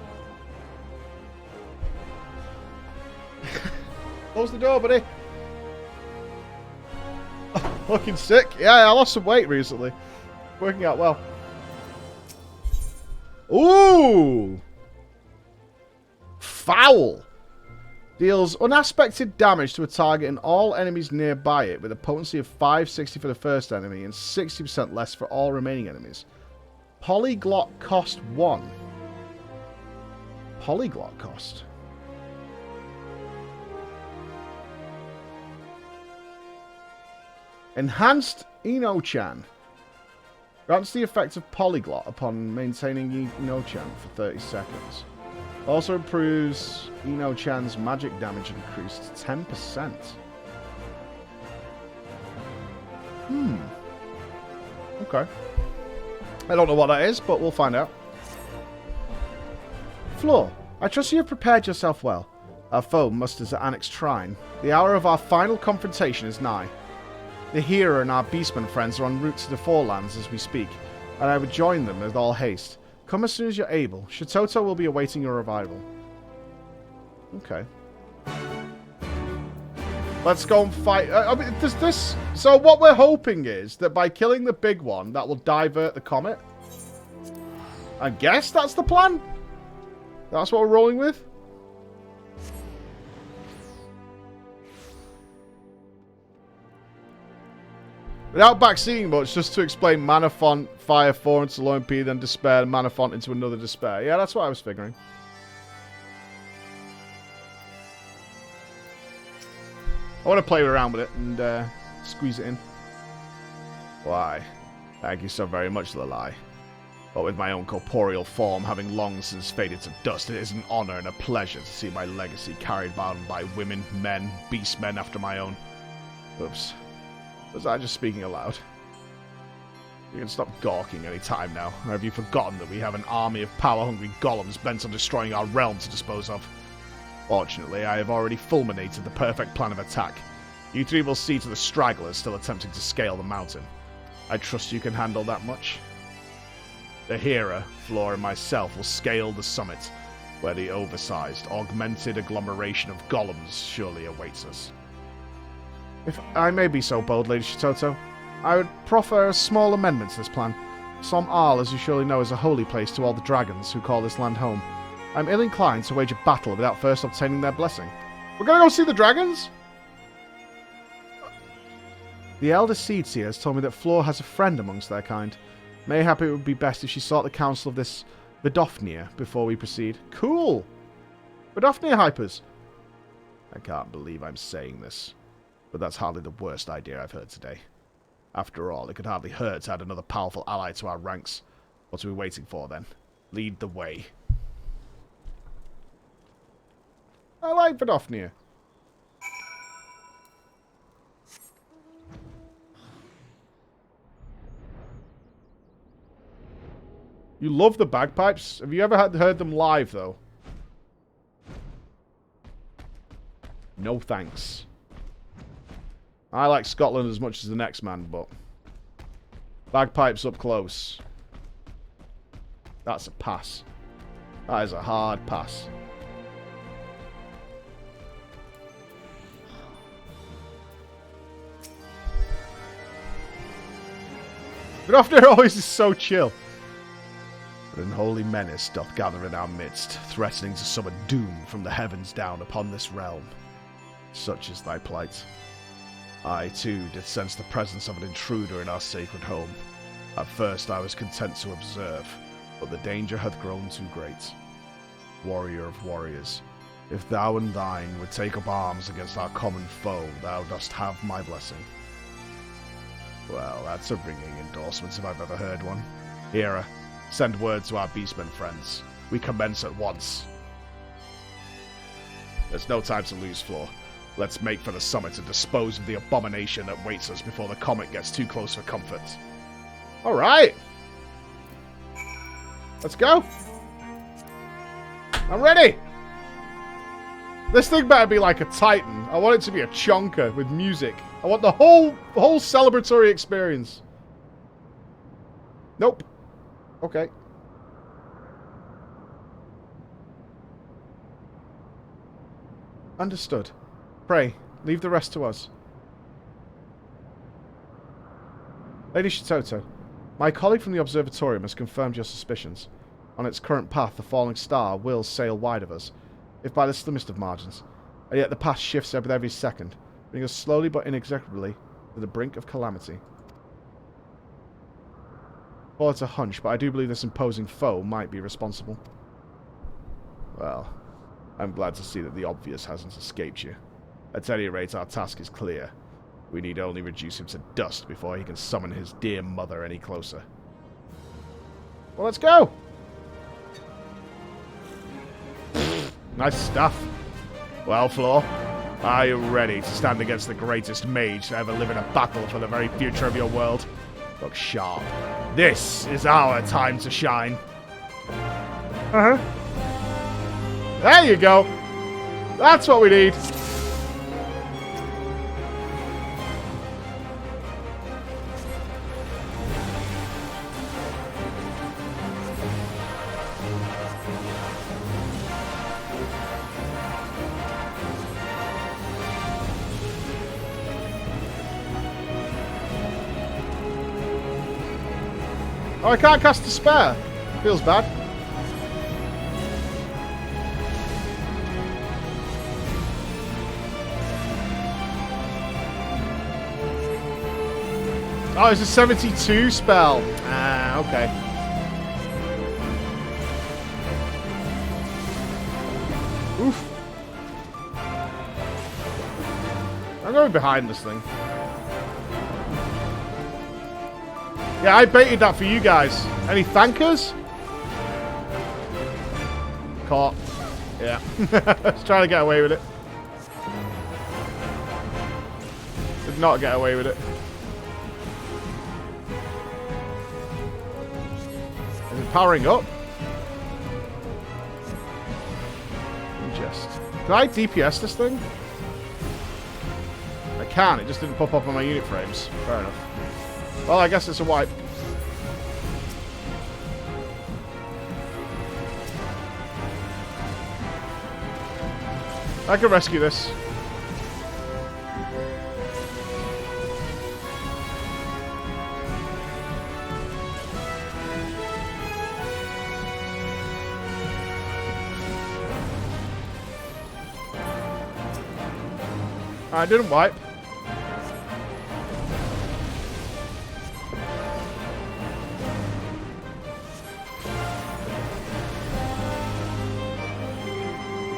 Close the door, buddy. Looking sick. Yeah, I lost some weight recently. Working out well. Ooh! Foul! Deals unaspected damage to a target and all enemies nearby it with a potency of 560 for the first enemy and 60% less for all remaining enemies. Polyglot cost 1. Polyglot cost. Enhanced Eno-chan. Grants the effect of Polyglot upon maintaining Eno-chan for 30 seconds. Also improves Eno-chan's magic damage increase to 10%. Okay. I don't know what that is, but we'll find out. Floor, I trust you have prepared yourself well. Our foe musters at Annex Shrine. The hour of our final confrontation is nigh. The hero and our beastmen friends are en route to the Forelands as we speak, and I would join them with all haste. Come as soon as you're able. Shitoto will be awaiting your arrival. Okay. Let's go and fight. I mean, does this... So what we're hoping is that by killing the big one, that will divert the comet. I guess that's the plan. That's what we're rolling with. Without backseating much, just to explain Mana Font, Fire 4 into Low MP, then Despair, Mana Font into another Despair. Yeah, that's what I was figuring. I want to play around with it and squeeze it in. Why? Thank you so very much, Lalai. But with my own corporeal form having long since faded to dust, it is an honor and a pleasure to see my legacy carried on by women, men, beastmen after my own. Oops. Was I just speaking aloud? You can stop gawking any time now, or have you forgotten that we have an army of power-hungry golems bent on destroying our realm to dispose of? Fortunately, I have already fulminated the perfect plan of attack. You three will see to the stragglers still attempting to scale the mountain. I trust you can handle that much? The Hera, Flora, and myself will scale the summit, where the oversized, augmented agglomeration of golems surely awaits us. If I may be so bold, Lady Shitoto, I would proffer a small amendment to this plan. Som Al, as you surely know, is a holy place to all the dragons who call this land home. I'm ill-inclined to wage a battle without first obtaining their blessing. We're gonna go see the dragons? The elder Seedseer has told me that Floor has a friend amongst their kind. Mayhap it would be best if she sought the counsel of this Vidofnir before we proceed. Cool! Vidofnir hypers. I can't believe I'm saying this, but that's hardly the worst idea I've heard today. After all, it could hardly hurt to add another powerful ally to our ranks. What are we waiting for, then? Lead the way. I like Vidofnir. You love the bagpipes? Have you ever heard them live, though? No thanks. I like Scotland as much as the next man, but... bagpipes up close. That's a pass. That is a hard pass. Vidofnir always is so chill. But an unholy menace doth gather in our midst, threatening to summon doom from the heavens down upon this realm. Such is thy plight. I, too, did sense the presence of an intruder in our sacred home. At first I was content to observe, but the danger hath grown too great. Warrior of warriors, if thou and thine would take up arms against our common foe, thou dost have my blessing. Well, that's a ringing endorsement if I've ever heard one. Hera, send word to our beastmen friends. We commence at once. There's no time to lose, Floor. Let's make for the summit and dispose of the abomination that waits us before the comet gets too close for comfort. Alright! Let's go! I'm ready! This thing better be like a Titan. I want it to be a chonker with music. I want the whole celebratory experience. Nope. Okay. Understood. Pray, leave the rest to us. Lady Shitoto, my colleague from the observatorium has confirmed your suspicions. On its current path, the falling star will sail wide of us, if by the slimmest of margins, and yet the path shifts with every second, bringing us slowly but inexorably to the brink of calamity. Well, it's a hunch, but I do believe this imposing foe might be responsible. Well, I'm glad to see that the obvious hasn't escaped you. At any rate, our task is clear. We need only reduce him to dust before he can summon his dear mother any closer. Well, let's go! Nice stuff. Well, Floor, are you ready to stand against the greatest mage to ever live in a battle for the very future of your world? Look sharp. This is our time to shine. Uh-huh. There you go. That's what we need. Oh, I can't cast Despair. Feels bad. Oh, it's a 72 spell. Ah, okay. Oof. I'm going behind this thing. Yeah, I baited that for you guys. Any thankers? Caught. Yeah. Let's try to get away with it. Did not get away with it. Is it powering up? Just. Can I DPS this thing? I can. It just didn't pop up on my unit frames. Fair enough. Well, I guess it's a wipe. I can rescue this. I didn't wipe.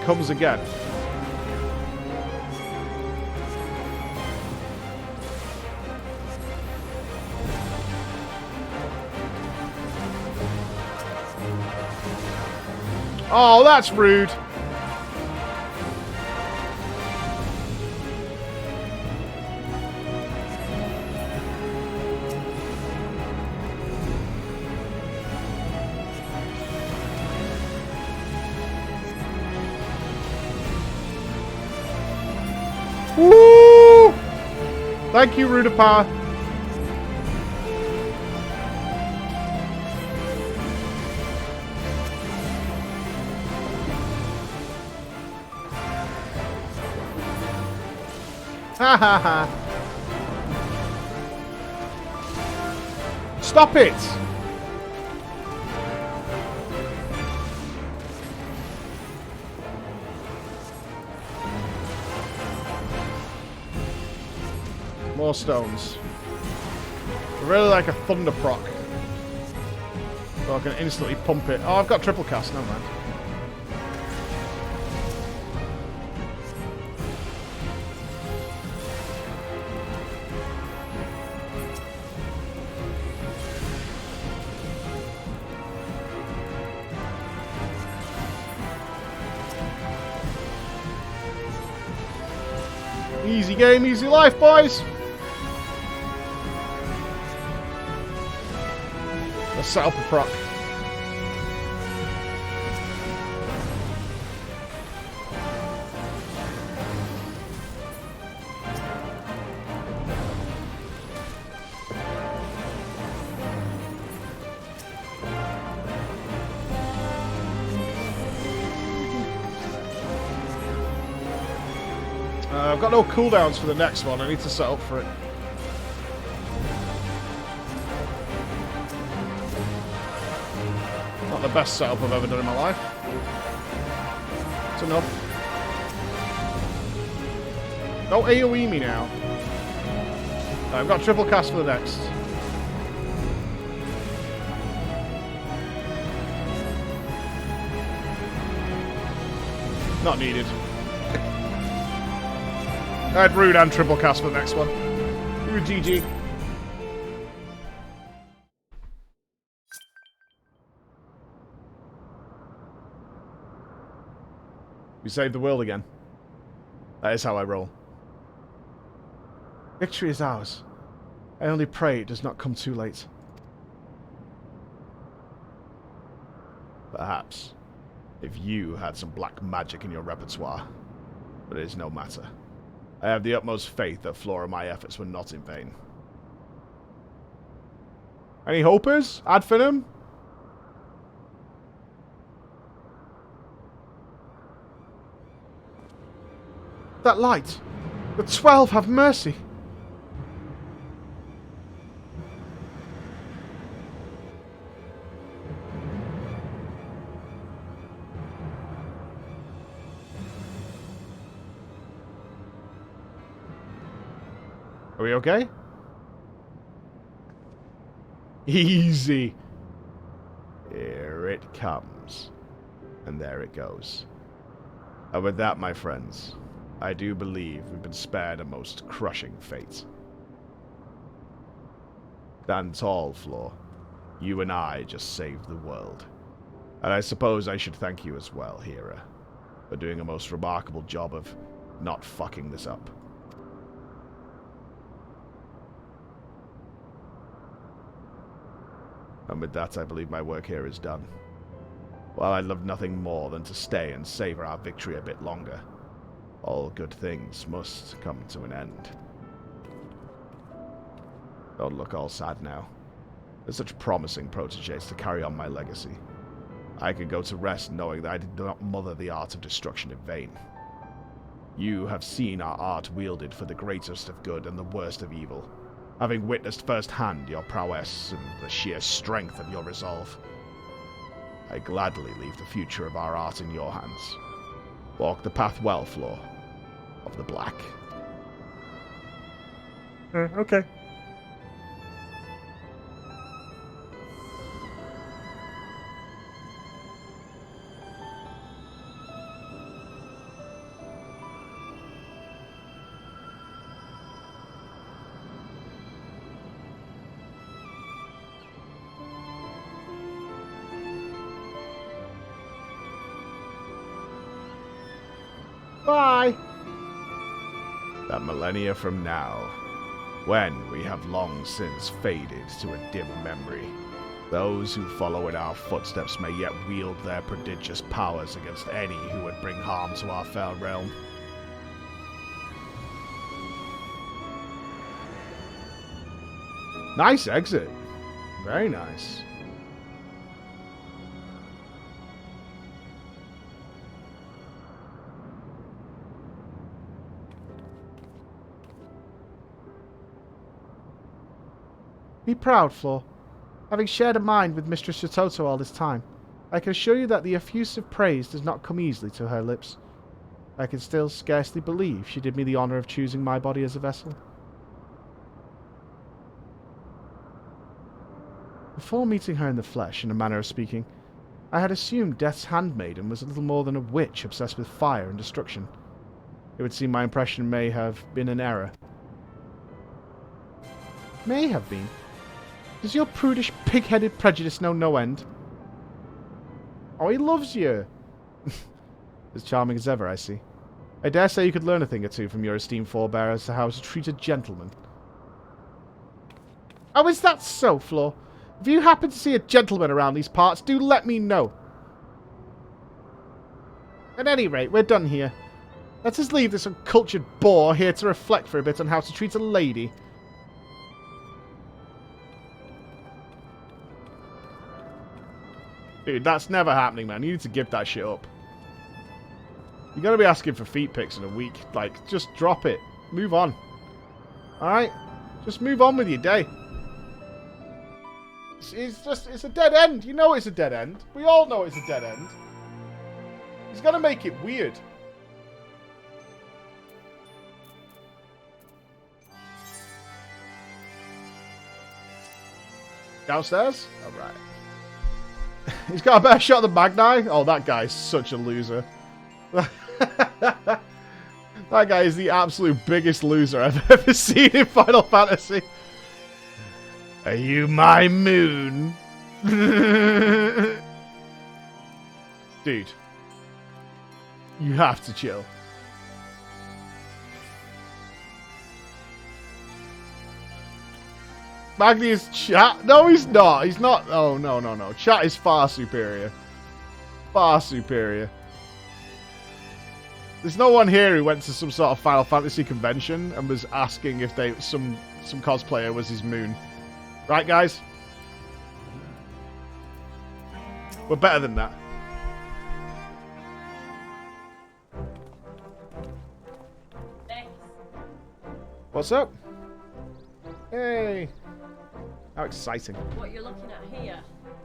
Comes again. Oh, that's rude. Woo! Thank you, Rudapar. Ha ha ha. Stop it! More stones. I really like a thunder proc. So I can instantly pump it. Oh, I've got triple cast, never mind. Easy game, easy life, boys. Let's set up a proc. I've got no cooldowns for the next one. I need to set up for it. Not the best setup I've ever done in my life. It's enough. Don't AoE me now. I've got triple cast for the next. Not needed. I had Rude and triple cast for the next one. Ooh, GG. We saved the world again. That is how I roll. Victory is ours. I only pray it does not come too late. Perhaps, if you had some black magic in your repertoire. But it is no matter. I have the utmost faith that Flora and my efforts were not in vain. Any hopers? Ad Finum? That light! The 12 have mercy! Are we okay? Easy. Here it comes. And there it goes. And with that, my friends, I do believe we've been spared a most crushing fate. Stand tall, Floor. You and I just saved the world. And I suppose I should thank you as well, Hera, for doing a most remarkable job of not fucking this up. And with that, I believe my work here is done. While I'd love nothing more than to stay and savor our victory a bit longer, all good things must come to an end. Don't look all sad now. They're such promising protégés to carry on my legacy. I can go to rest knowing that I did not mother the art of destruction in vain. You have seen our art wielded for the greatest of good and the worst of evil, having witnessed firsthand your prowess and the sheer strength of your resolve. I gladly leave the future of our art in your hands. Walk the path well, Floor, of the Black. Okay. Bye! That millennia from now, when we have long since faded to a dim memory, those who follow in our footsteps may yet wield their prodigious powers against any who would bring harm to our fair realm. Nice exit. Very nice. Be proud, Floor. Having shared a mind with Mistress Shatoto all this time, I can assure you that the effusive praise does not come easily to her lips. I can still scarcely believe she did me the honor of choosing my body as a vessel. Before meeting her in the flesh, in a manner of speaking, I had assumed Death's handmaiden was a little more than a witch obsessed with fire and destruction. It would seem my impression may have been an error. May have been. Does your prudish, pig-headed prejudice know no end? Oh, he loves you. As charming as ever, I see. I dare say you could learn a thing or two from your esteemed forebear as to how to treat a gentleman. Oh, is that so, Floor? If you happen to see a gentleman around these parts, do let me know. At any rate, we're done here. Let us leave this uncultured boor here to reflect for a bit on how to treat a lady. Dude, that's never happening, man. You need to give that shit up. You're going to be asking for feet pics in a week. Like, just drop it. Move on. Alright? Just move on with your day. It's a dead end. You know it's a dead end. We all know it's a dead end. He's going to make it weird. Downstairs? Alright. He's got a better shot than Magni. Oh, that guy's such a loser. That That guy is the absolute biggest loser I've ever seen in Final Fantasy. Are you my moon? Dude. You have to chill. Magni is chat. No, he's not. He's not. Oh, no, no, no. Chat is far superior. Far superior. There's no one here who went to some sort of Final Fantasy convention and was asking if some cosplayer was his moon. Right, guys? We're better than that. Thanks. What's up? Hey. How exciting. What you're looking at here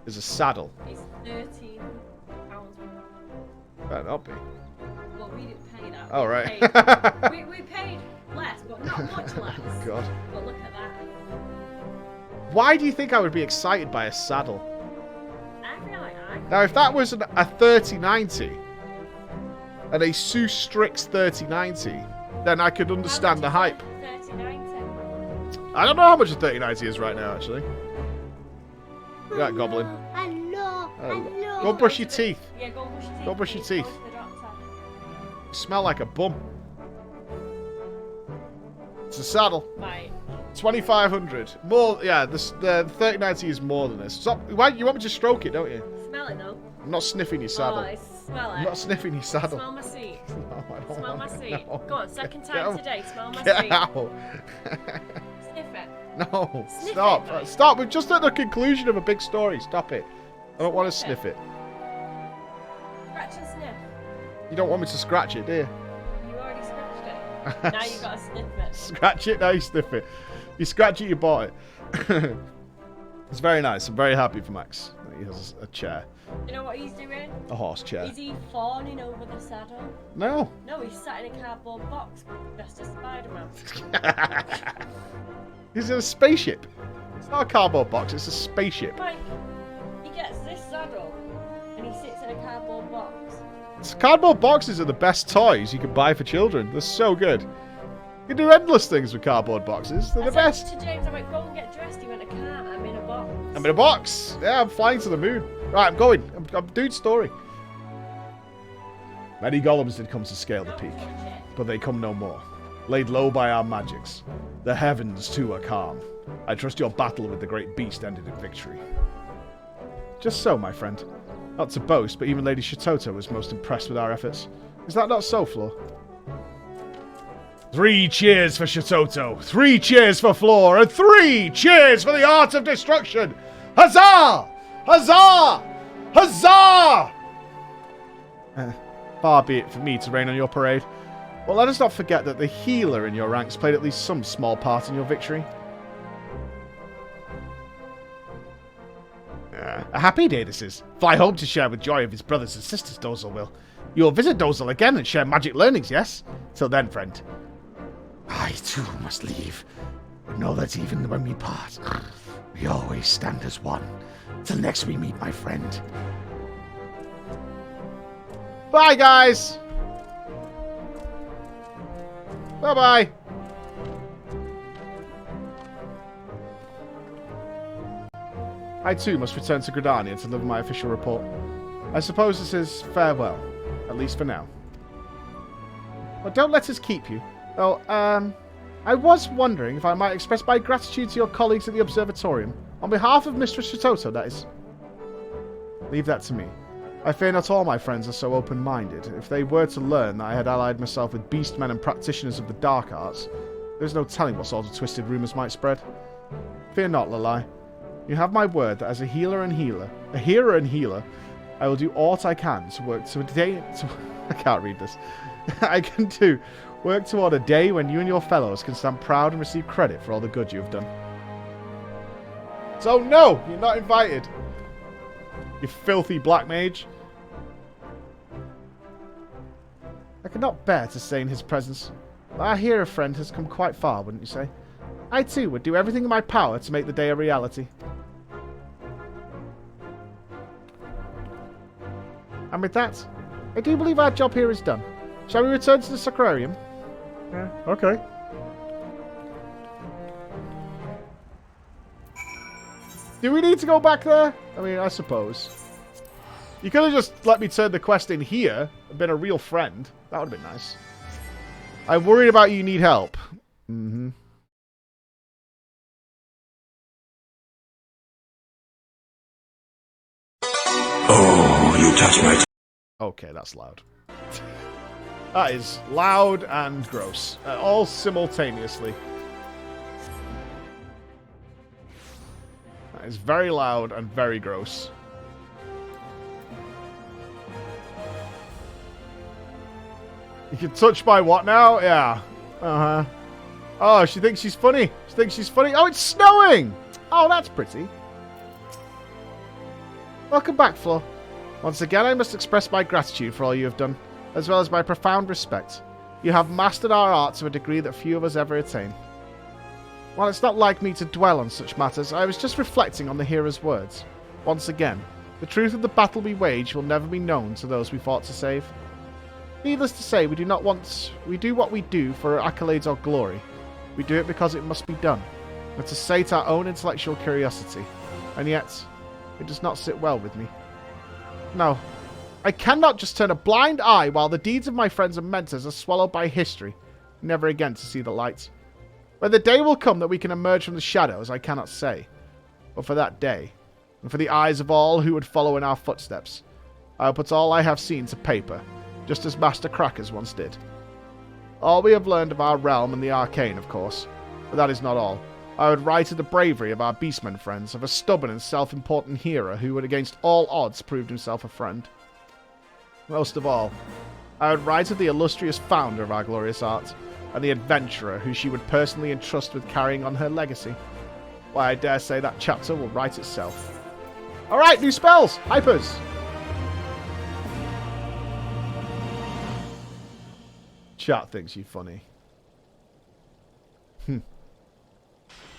There's a saddle. is £13. Better not be. Well, we didn't pay that. Oh, We right. paid- we paid less, but not much less. Oh, God. But look at that. Why do you think I would be excited by a saddle? I feel like Now, if that was a 3090 and a Sue Strix 3090, then I could understand the hype. 30.90. I don't know how much a 3090 is right now, actually. Look at that goblin. Hello. Go brush your teeth. Yeah, go brush your teeth. Go brush your please. teeth. Go to the doctor. You smell like a bum. It's a saddle. Right. 2,500. More, yeah, the 3090 is more than this. Stop. Why, you want me to stroke it, don't you? Smell it though. I'm not sniffing your saddle. Oh, smell I'm it. not sniffing your saddle. Smell my seat. No, I don't Smell my want- seat. no. Go on, second Get time out. today. Smell my Get seat. out. Sniff it. No, Sniff stop. it, mate. Stop. We're just at the conclusion of a big story. Stop it. I don't want to Sniff sniff it. Scratch and sniff. You don't want me to scratch it, do you? You already scratched it. Now you gotta sniff it. Scratch it, now you sniff it. You scratch it, you bought it. It's very nice. I'm very happy for Max. He has a chair. You know what he's doing? A horse chair. Is he fawning over the saddle? No. No, he's sat in a cardboard box dressed as Spider-Man. He's in a spaceship. It's not a cardboard box, it's a spaceship. Mike, he gets this saddle and he sits in a cardboard box. Cardboard boxes are the best toys you can buy for children. They're so good. You can do endless things with cardboard boxes. They're the I best. said to James, I went, go and get dressed. He went, I can't, I'm in a box. I'm in a box. Yeah, I'm flying to the moon. Right, I'm going. I'm doing story. Many golems did come to scale the peak, but they come no more. Laid low by our magics. The heavens, too, are calm. I trust your battle with the great beast ended in victory. Just so, my friend. Not to boast, but even Lady Shitoto was most impressed with our efforts. Is that not so, Floor? 3 cheers for Shitoto, 3 cheers for Floor, and 3 cheers for the art of destruction! Huzzah! Huzzah! Huzzah! Far be it for me to rain on your parade. Well, let us not forget that the healer in your ranks played at least some small part in your victory. A happy day this is. Fly home to share with joy of his brothers and sisters, Dozel will. You'll visit Dozel again and share magic learnings, yes? Till then, friend. I too must leave. But know that even when we part, we always stand as one. Till next we meet, my friend. Bye, guys! Bye-bye! I too must return to Gridania to deliver my official report. I suppose this is farewell, at least for now. Well, don't let us keep you. Oh, I was wondering if I might express my gratitude to your colleagues at the observatorium. On behalf of Mistress Shitoto, that is. Leave that to me. I fear not all my friends are so open-minded. If they were to learn that I had allied myself with beastmen and practitioners of the dark arts, there's no telling what sort of twisted rumours might spread. Fear not, Lalai. You have my word that as a healer, I will do aught I can to work to a day... I can't read this. I can do work toward a day when you and your fellows can stand proud and receive credit for all the good you have done. So no, you're not invited. You filthy black mage. I could not bear to stay in his presence. But our hero friend has come quite far, wouldn't you say? I too would do everything in my power to make the day a reality. And with that, I do believe our job here is done. Shall we return to the Sacrarium? Yeah, okay. Do we need to go back there? I mean, I suppose. You could have just let me turn the quest in here and been a real friend. That would have been nice. I'm worried about you need help. Mm-hmm. Oh, you touch my... Okay, that's loud. That is loud and gross. All simultaneously. That is very loud and very gross. You can touch my what now? Yeah. Uh-huh. Oh, she thinks she's funny. She thinks she's funny. Oh, it's snowing! Oh, that's pretty. Welcome back, Flo. Once again, I must express my gratitude for all you have done, as well as my profound respect. You have mastered our art to a degree that few of us ever attain. While it's not like me to dwell on such matters, I was just reflecting on the hero's words. Once again, the truth of the battle we wage will never be known to those we fought to save. Needless to say, we do what we do for accolades or glory. We do it because it must be done, and to sate our own intellectual curiosity. And yet, it does not sit well with me. No, I cannot just turn a blind eye while the deeds of my friends and mentors are swallowed by history, never again to see the light. When the day will come that we can emerge from the shadows, I cannot say. But for that day, and for the eyes of all who would follow in our footsteps, I will put all I have seen to paper, just as Master Crackers once did. All we have learned of our realm and the arcane, of course, but that is not all. I would write of the bravery of our beastmen friends, of a stubborn and self-important hero who would against all odds proved himself a friend. Most of all, I would write of the illustrious founder of our glorious art, and the adventurer who she would personally entrust with carrying on her legacy. Why, I dare say that chapter will write itself. Alright, new spells! Hypers! Chat thinks you funny.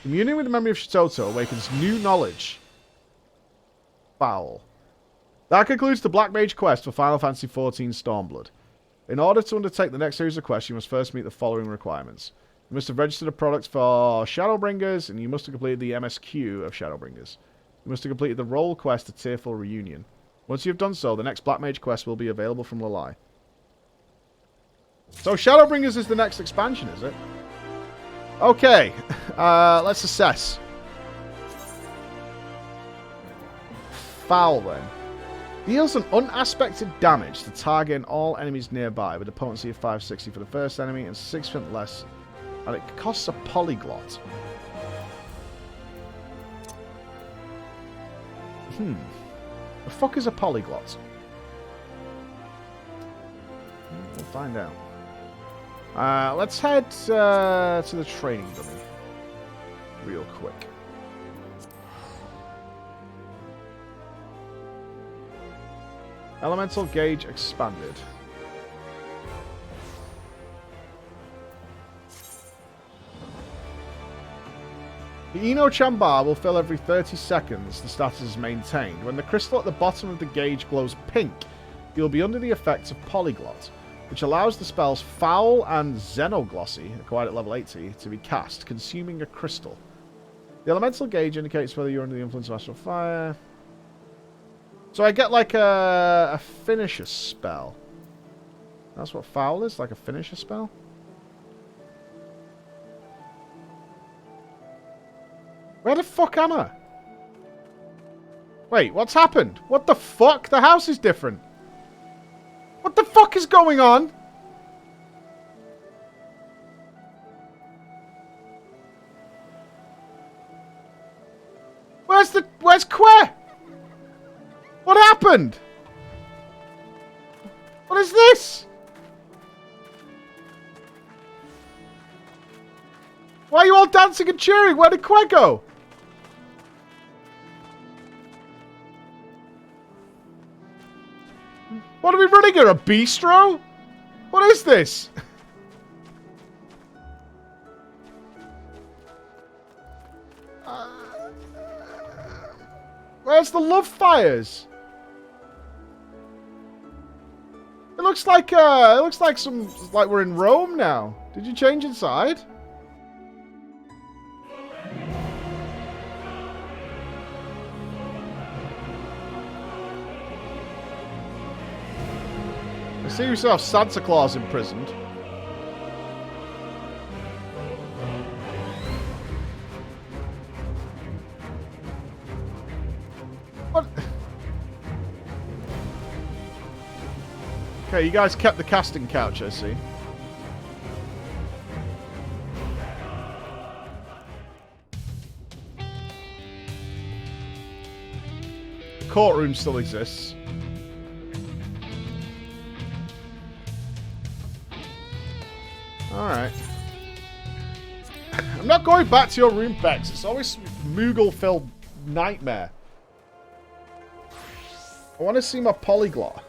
Communing with the memory of Shitoto awakens new knowledge. Foul. That concludes the Black Mage quest for Final Fantasy XIV Stormblood. In order to undertake the next series of quests, you must first meet the following requirements. You must have registered a product for Shadowbringers, and you must have completed the MSQ of Shadowbringers. You must have completed the role quest, A Tearful Reunion. Once you have done so, the next Black Mage quest will be available from Lalai. So Shadowbringers is the next expansion, is it? Okay, let's assess. Foul, then. Deals an unaspected damage to target and all enemies nearby with a potency of 560 for the first enemy and 6% less, and it costs a polyglot. The fuck is a polyglot? We'll find out. Let's head to the training dummy real quick. Elemental gauge expanded. The Eno-chan bar will fill every 30 seconds. The status is maintained. When the crystal at the bottom of the gauge glows pink, you'll be under the effects of Polyglot, which allows the spells Foul and Xenoglossy, acquired at level 80, to be cast, consuming a crystal. The elemental gauge indicates whether you're under the influence of astral fire. So I get like a finisher spell. That's what Foul is, like a finisher spell? Where the fuck am I? Wait, what's happened? What the fuck? The house is different. What the fuck is going on? Where's Que? What happened? What is this? Why are you all dancing and cheering? Where did Que go? What are we running here? A bistro? What is this? Where's the love fires? It looks like some like we're in Rome now. Did you change inside? I see you still have Santa Claus imprisoned. What? Okay, you guys kept the casting couch, I see. The courtroom still exists. Alright. I'm not going back to your room, Bex. It's always Moogle-filled nightmare. I want to see my polyglot.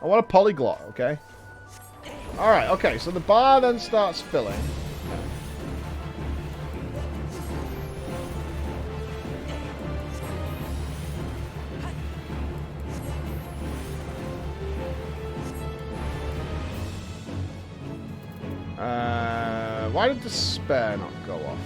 I want a polyglot, okay? Alright, okay, so the bar then starts filling. Why did the spare not go off?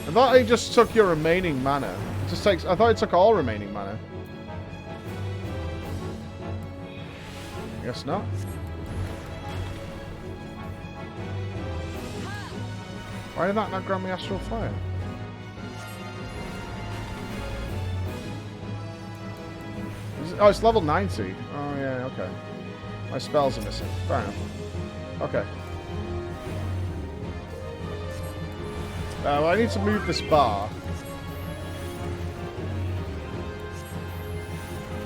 I thought he just took your remaining mana. It just takes. I thought it took all remaining mana. Guess not. Why did that not grant me Astral Fire? Oh, it's level 90. Oh, yeah, okay. My spells are missing. Fair enough. Okay. Well, I need to move this bar.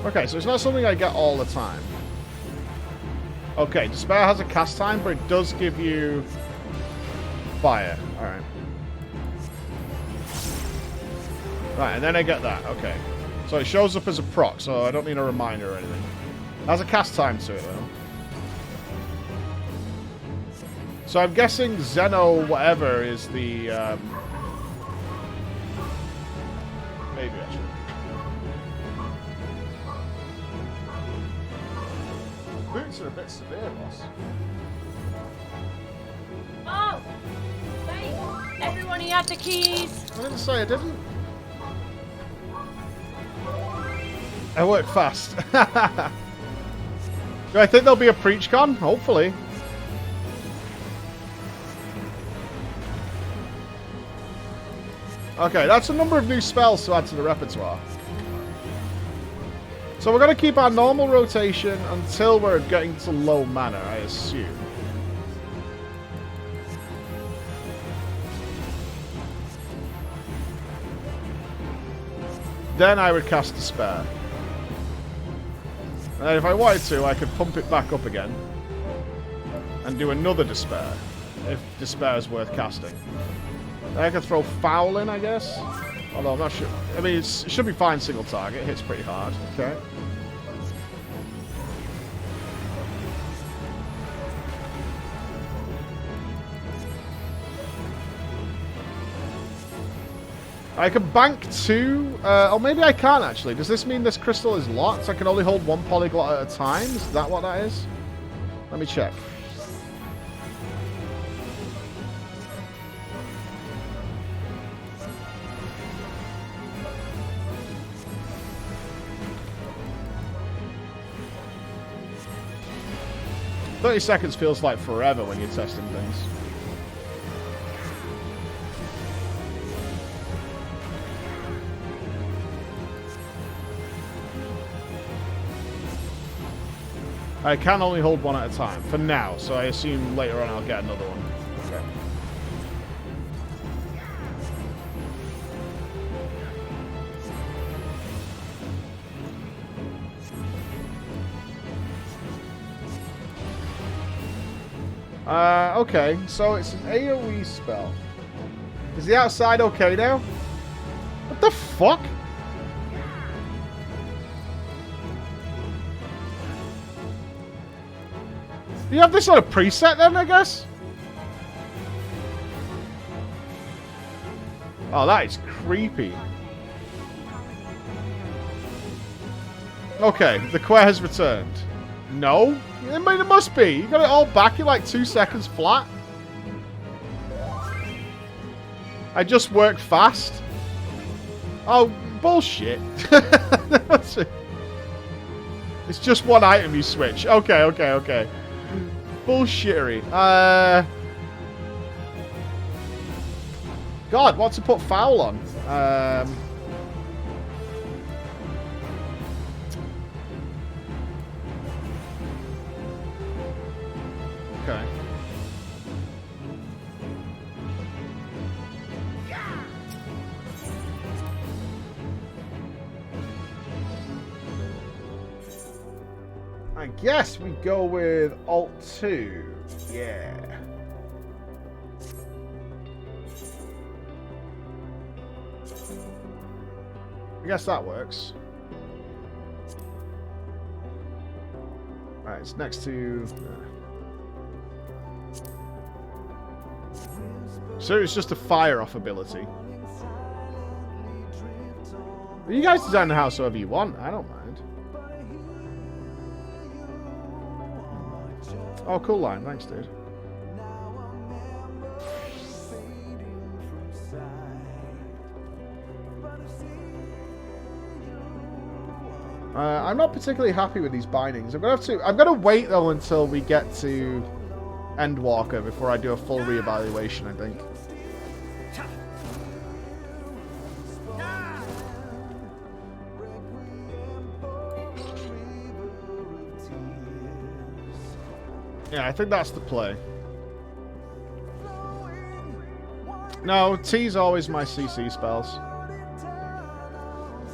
Okay, so it's not something I get all the time. Okay, Despair has a cast time, but it does give you fire. Alright. Right, and then I get that. Okay. So it shows up as a proc, so I don't need a reminder or anything. It has a cast time to it, though. So I'm guessing Zeno whatever is the, maybe, actually. Boots are a bit severe, boss. Oh! Wait! Everyone, you have the keys! I didn't say I didn't. I work fast. Do I think there'll be a PreachCon? Hopefully. Okay, that's a number of new spells to add to the repertoire. So we're going to keep our normal rotation until we're getting to low mana, I assume. Then I would cast Despair. And if I wanted to, I could pump it back up again. And do another Despair. If Despair is worth casting. Then I could throw Foul in, I guess. Although I'm not sure. I mean, it should be fine single target. It hits pretty hard. Okay. I can bank 2. Or maybe I can't, actually. Does this mean this crystal is locked? I can only hold 1 polyglot at a time? Is that what that is? Let me check. "30 seconds feels like forever when you're testing things." I can only hold 1 at a time, for now, so I assume later on I'll get another one. Okay. Okay, so it's an AoE spell. Is the outside okay now? What the fuck? Do you have this on a preset then, I guess? Oh, that is creepy. Okay, the Quare has returned. No? I mean, it must be. You got it all back in like 2 seconds flat. I just work fast. Oh, bullshit. It's just one item you switch. Okay, okay, okay. Bullshittery. God, what to put foul on? Okay. I guess we go with Alt 2. Yeah. I guess that works. Alright, it's next to... So it's just a fire off ability. You guys design the house however you want. I don't mind. Oh, cool line. Thanks, dude. I'm not particularly happy with these bindings. I'm gonna wait though until we get to Endwalker before I do a full reevaluation, I think. Yeah, I think that's the play. No, T's always my CC spells.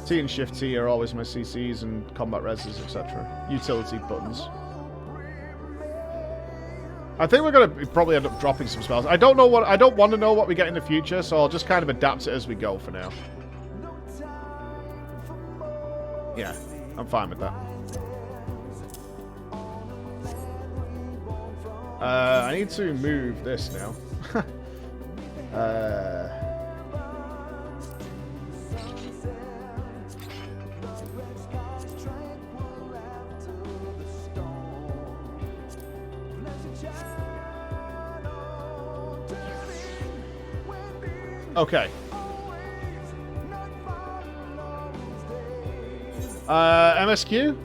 T and Shift T are always my CCs and combat reses, etc. Utility buttons. I think we're gonna probably end up dropping some spells. I don't want to know what we get in the future, so I'll just kind of adapt it as we go for now. Yeah, I'm fine with that. I need to move this now. Okay. MSQ?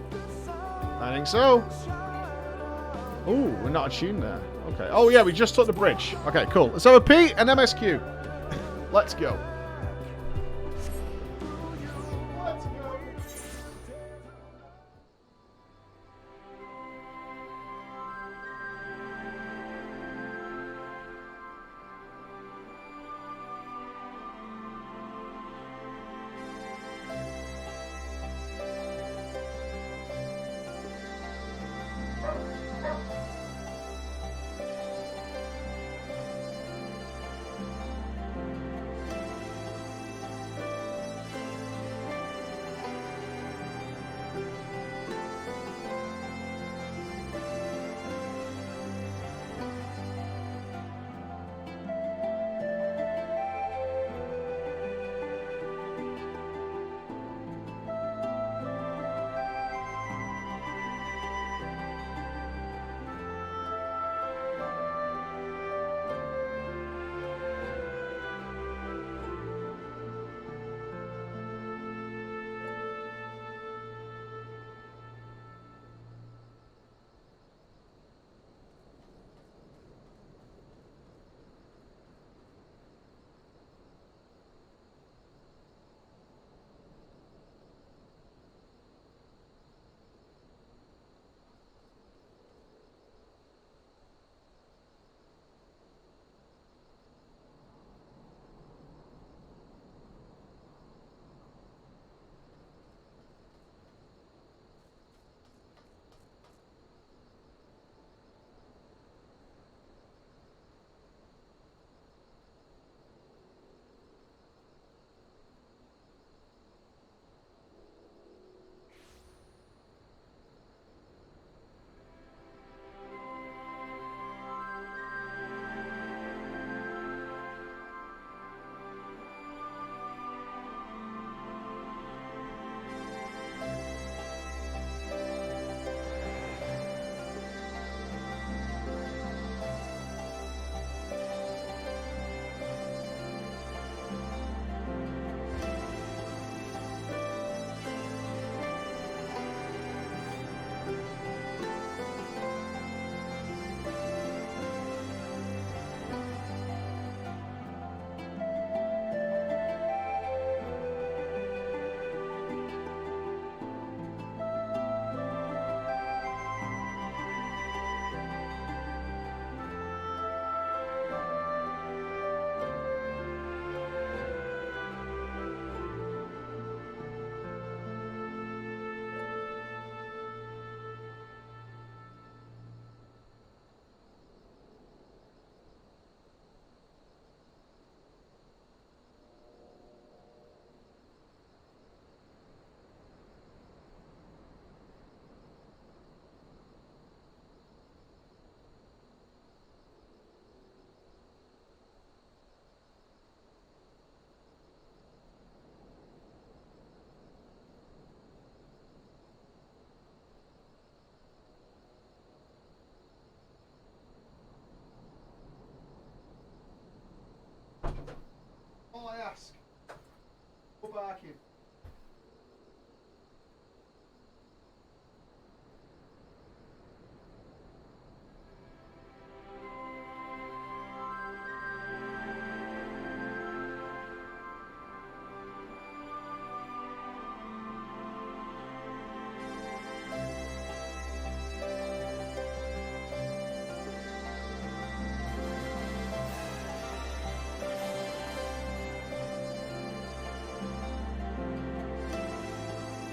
I think so. Ooh, we're not attuned there. Okay. Oh, yeah, we just took the bridge. Okay, cool. Let's have a P and MSQ. Let's go. Let's go. task. Go barking.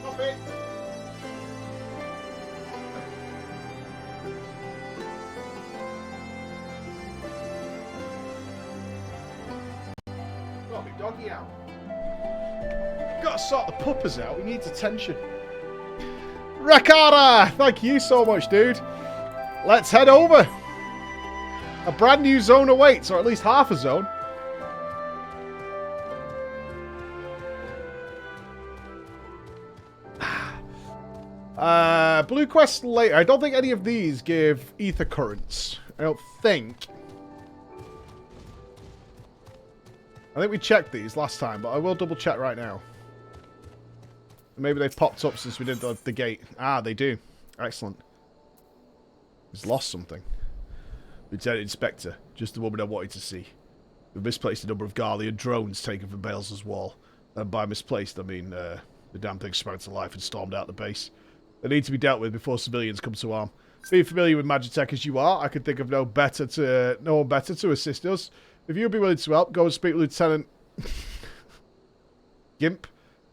Stop it. Got me doggy out. Gotta sort the puppers out. We need attention. Ricarda, thank you so much, dude. Let's head over. A brand new zone awaits, or at least half a zone. Blue quest later. I don't think any of these give ether currents. I don't think. I think we checked these last time, but I will double check right now. Maybe they've popped up since we did the gate. Ah, they do. Excellent. He's lost something. Lieutenant Inspector, just the woman I wanted to see. We've misplaced a number of Garlean drones taken from Bales's wall. And by misplaced, I mean the damn thing sprang to life and stormed out the base. They need to be dealt with before civilians come to harm. Being familiar with Magitech as you are, I could think of no one better to assist us. If you'd be willing to help, go and speak with Lieutenant Gimp.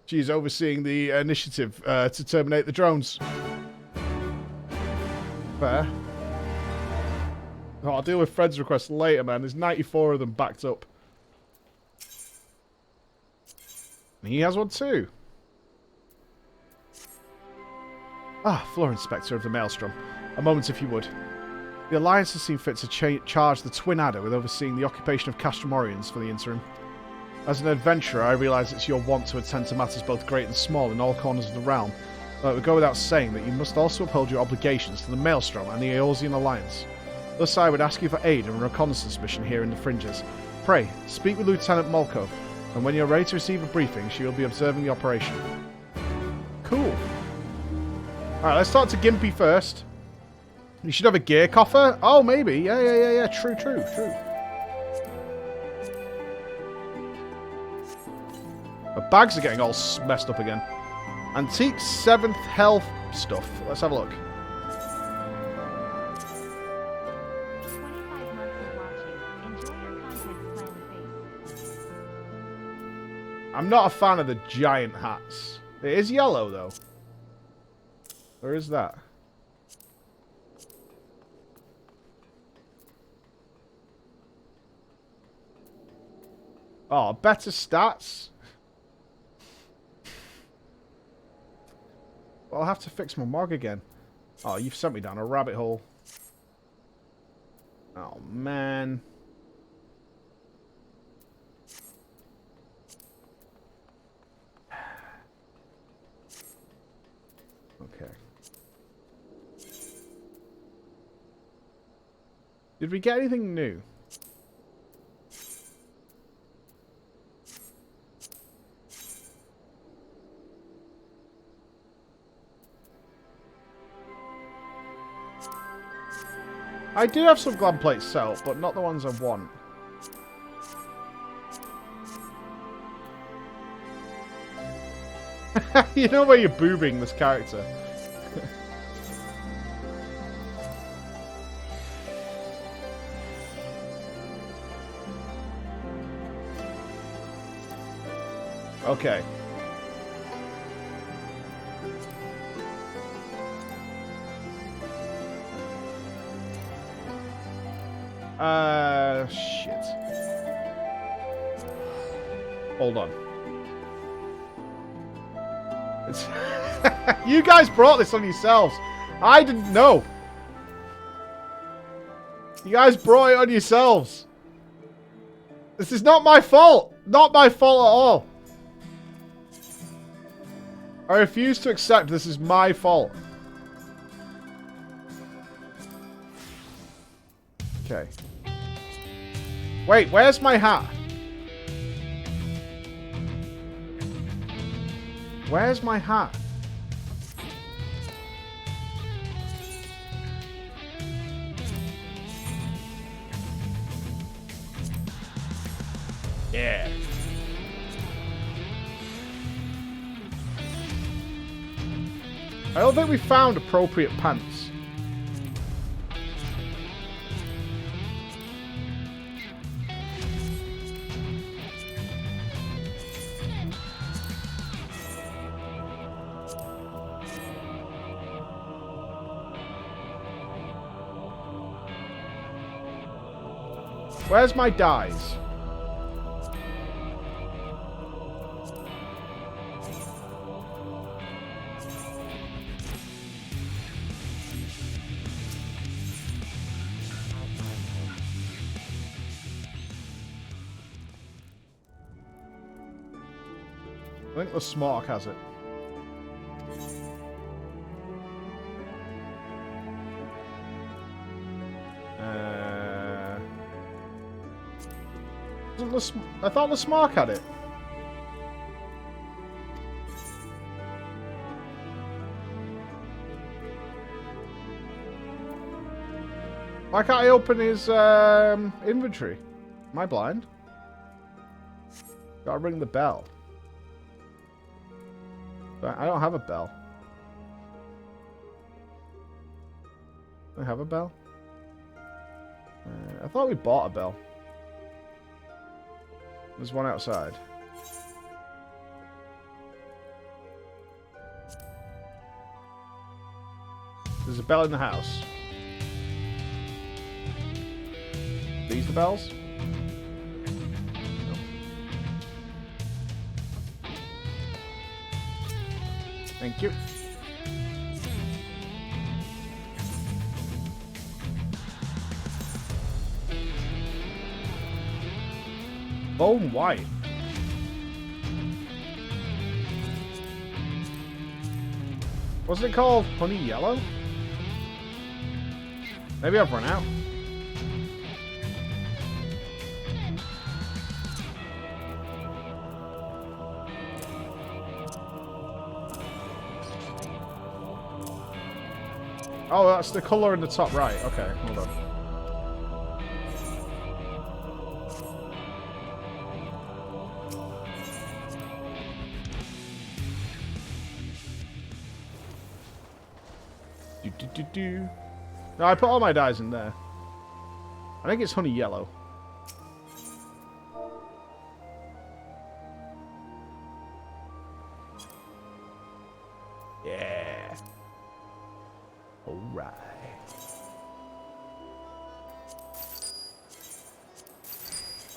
She is overseeing the initiative to terminate the drones. Fair. Oh, I'll deal with Fred's request later, man. There's 94 of them backed up. And he has one too. Ah, Floor Inspector of the Maelstrom. A moment if you would. The Alliance has seen fit to charge the Twin Adder with overseeing the occupation of Castromorians for the interim. As an adventurer, I realise it's your want to attend to matters both great and small in all corners of the realm, but it would go without saying that you must also uphold your obligations to the Maelstrom and the Eorzean Alliance. Thus I would ask you for aid in a reconnaissance mission here in the Fringes. Pray, speak with Lieutenant Molko, and when you're ready to receive a briefing, she will be observing the operation. Cool. Alright, let's talk to Gimpy first. You should have a gear coffer? Oh, maybe. Yeah. True. My bags are getting all messed up again. Antique 7th health stuff. Let's have a look. 25 months of watching. Enjoy your content plan phase. I'm not a fan of the giant hats. It is yellow, though. Where is that? Oh, better stats? Well, I'll have to fix my mog again. Oh, you've sent me down a rabbit hole. Oh, man. Okay. Did we get anything new? I do have some glam plates set up, but not the ones I want. You know where you're boobing this character. Okay. Shit. Hold on. It's you guys brought this on yourselves. I didn't know. You guys brought it on yourselves. This is not my fault. Not my fault at all. I refuse to accept this is my fault. Okay. Wait, where's my hat? Where's my hat? Yeah. I don't think we found appropriate pants. Where's my dyes? I think the Smark has it. I thought the Smark had it. Why can't I open his inventory? Am I blind? Gotta ring the bell. I don't have a bell. Do I have a bell? I thought we bought a bell. There's one outside. There's a bell in the house. These the bells? No. Thank you. Bone white. Wasn't it called honey yellow? Maybe I've run out. Oh, that's the color in the top right. Okay, hold on. No, I put all my dyes in there. I think it's honey yellow. Yeah. Alright.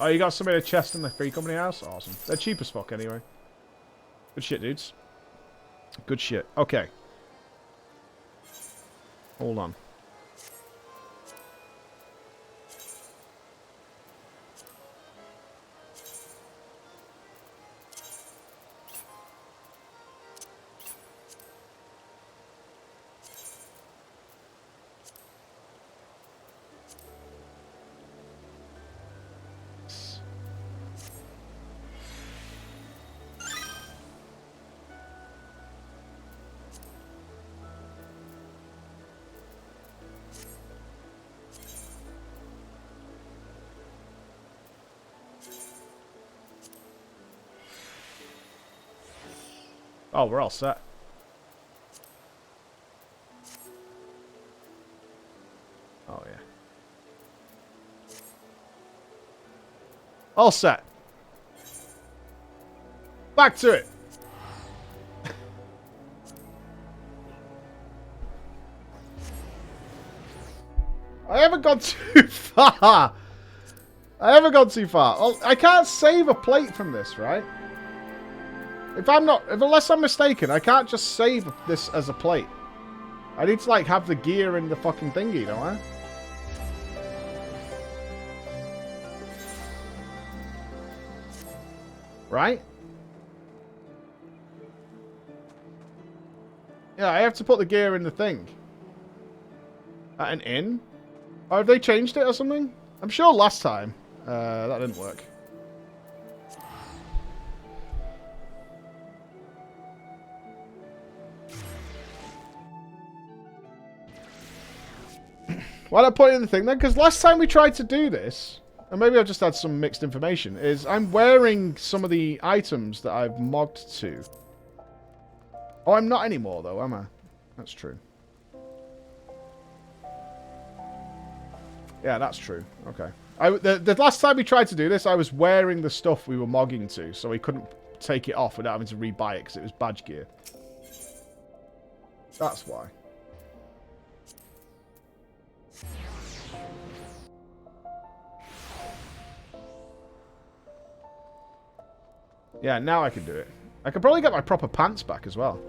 Oh, you got some in a chest in the free company house? Awesome. They're cheap as fuck anyway. Good shit, dudes. Good shit. Okay. Hold on. Oh, we're all set. Oh, yeah. All set. Back to it. I haven't gone too far. I haven't gone too far. Oh, I can't save a plate from this, right? Unless I'm mistaken, I can't just save this as a plate. I need to, like, have the gear in the fucking thingy, don't I? Right? Yeah, I have to put the gear in the thing. At an inn? Or have they changed it or something? I'm sure last time that didn't work. Why don't I put it in the thing then? Because last time we tried to do this, and maybe I've just had some mixed information, is I'm wearing some of the items that I've mogged to. Oh, I'm not anymore, though, am I? That's true. Yeah, that's true. Okay. The last time we tried to do this, I was wearing the stuff we were mogging to, so we couldn't take it off without having to rebuy it because it was badge gear. That's why. Yeah, now I can do it. I could probably get my proper pants back as well.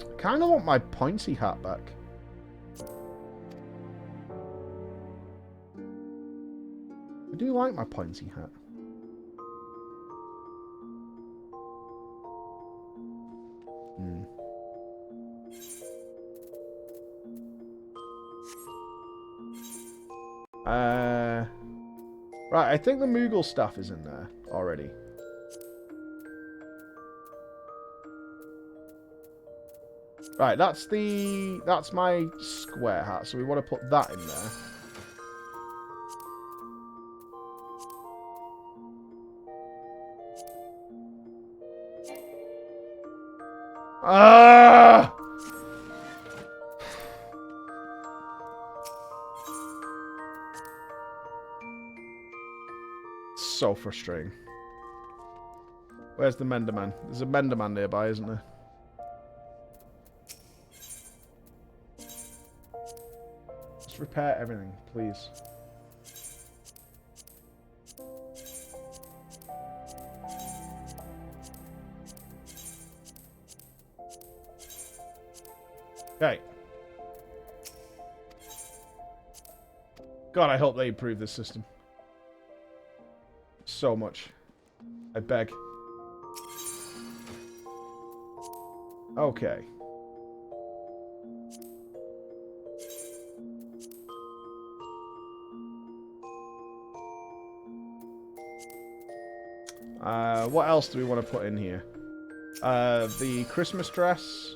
I kind of want my pointy hat back. I do like my pointy hat. Right, I think the Moogle staff is in there already. Right, that's my square hat, so we want to put that in there. Ah! So frustrating. Where's the Menderman? There's a Menderman nearby, isn't there? Just repair everything, please. Okay. God, I hope they improve this system. So much. I beg. Okay. What else do we want to put in here? The Christmas dress.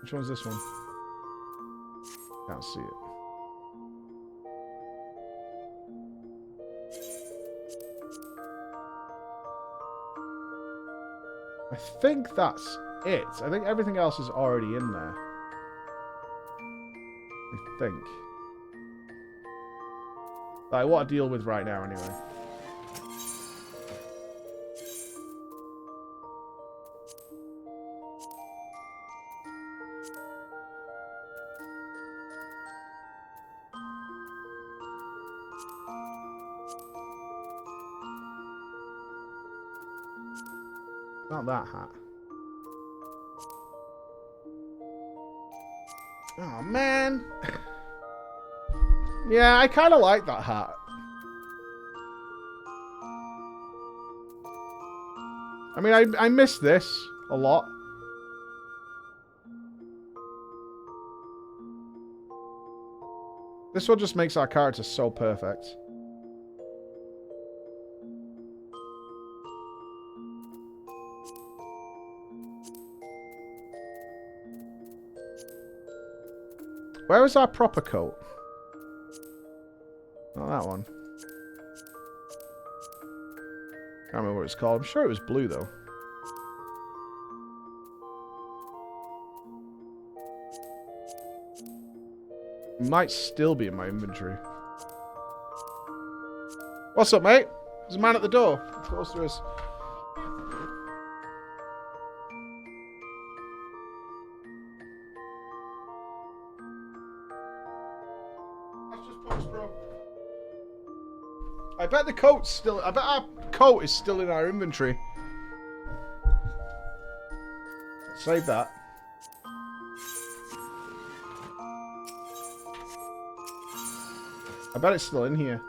Which one's this one? Can't see it. I think that's it. I think everything else is already in there. I think. Like, what I deal with right now, anyway. Not that hat. Oh, man. Yeah, I kind of like that hat. I mean, I miss this a lot. This one just makes our character so perfect. Where is our proper coat? Not that one. Can't remember what it's called. I'm sure it was blue, though. It might still be in my inventory. What's up, mate? There's a man at the door. Of course there is. I bet the coat's still... I bet our coat is still in our inventory. Save that. I bet it's still in here.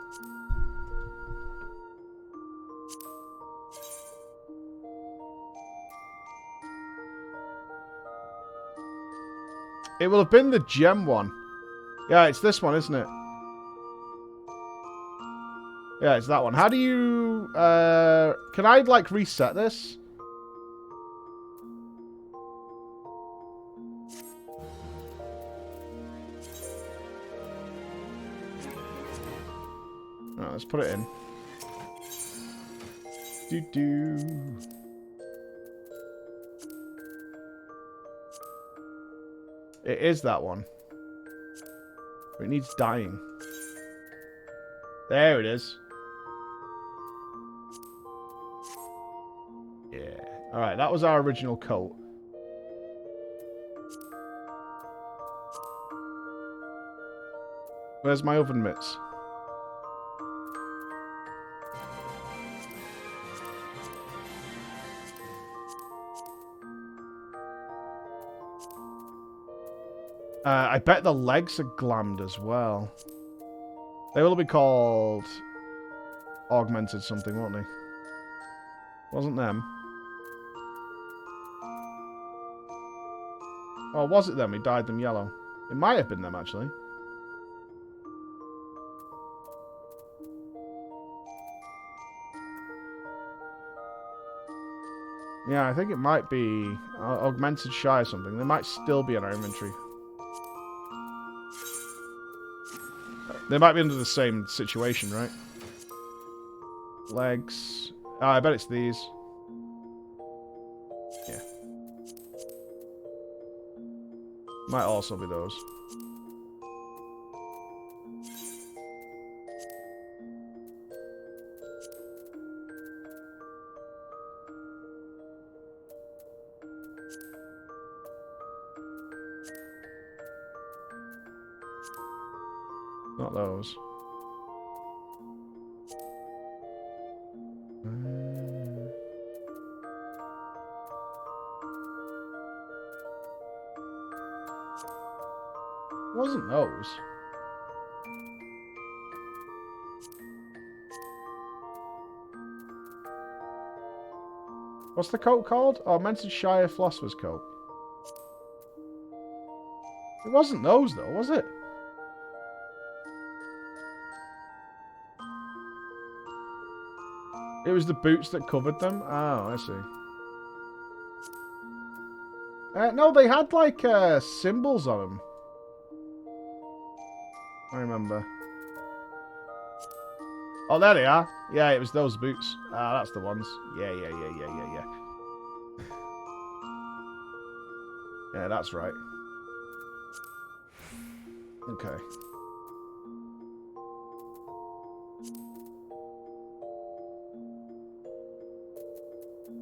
It will have been the gem one. Yeah, it's this one, isn't it? Yeah, it's that one. How do you... can I, like, reset this? Alright, let's put it in. Do-do. It is that one. But it needs dyeing. There it is. Yeah. Alright, that was our original coat. Where's my oven mitts? I bet the legs are glammed as well. They will be called augmented something, won't they? Wasn't them. Oh, was it them? We dyed them yellow. It might have been them, actually. Yeah, I think it might be augmented shy or something. They might still be in our inventory. They might be under the same situation, right? Legs. Oh, I bet it's these. Yeah. Might also be those. Not those. Wasn't those. What's the coat called? Oh, Augmented Shire Philosopher's Coat. It wasn't those though, was it? It was the boots that covered them? Oh, I see. No, they had, like, symbols on them. I remember. Oh, there they are. Yeah, it was those boots. Ah, that's the ones. Yeah. Yeah, that's right. Okay.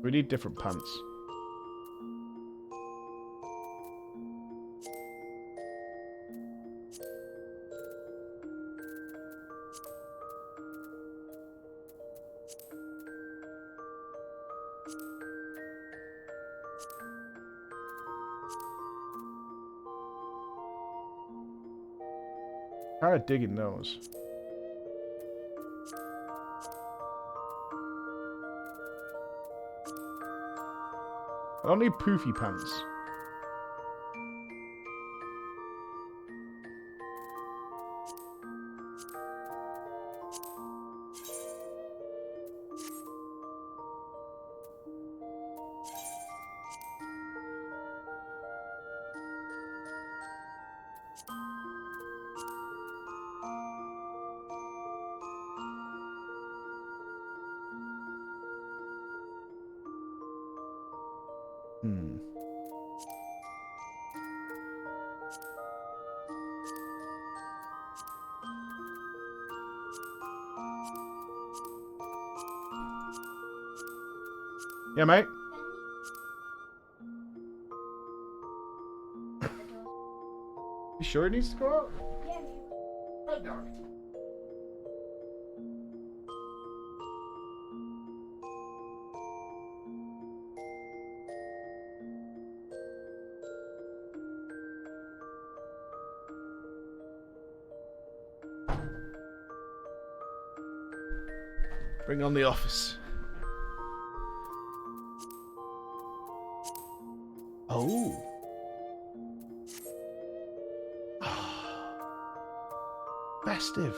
We need different pants. Kind of digging those. I don't need poofy pants. Yeah, mate. You sure it needs to go out? Yeah, Right, dog. Bring on the office. Oh. Festive.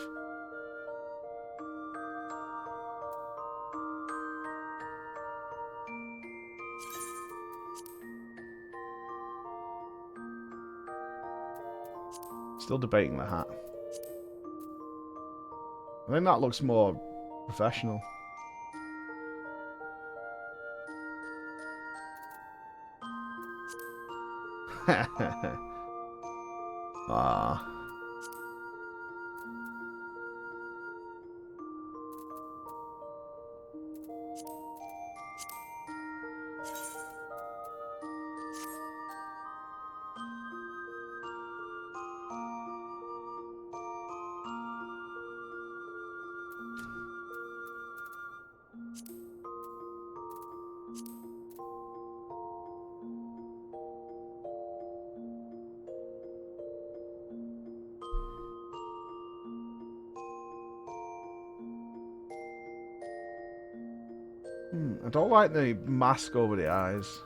Still debating the hat. I think that looks more professional. Ah. I don't like the mask over the eyes.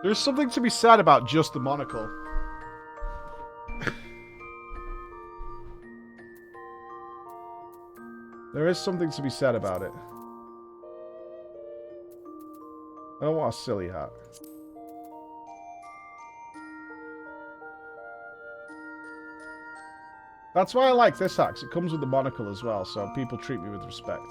There's something to be said about just the monocle. There is something to be said about it. I don't want a silly hat. That's why I like this hat, 'cause it comes with the monocle as well, so people treat me with respect.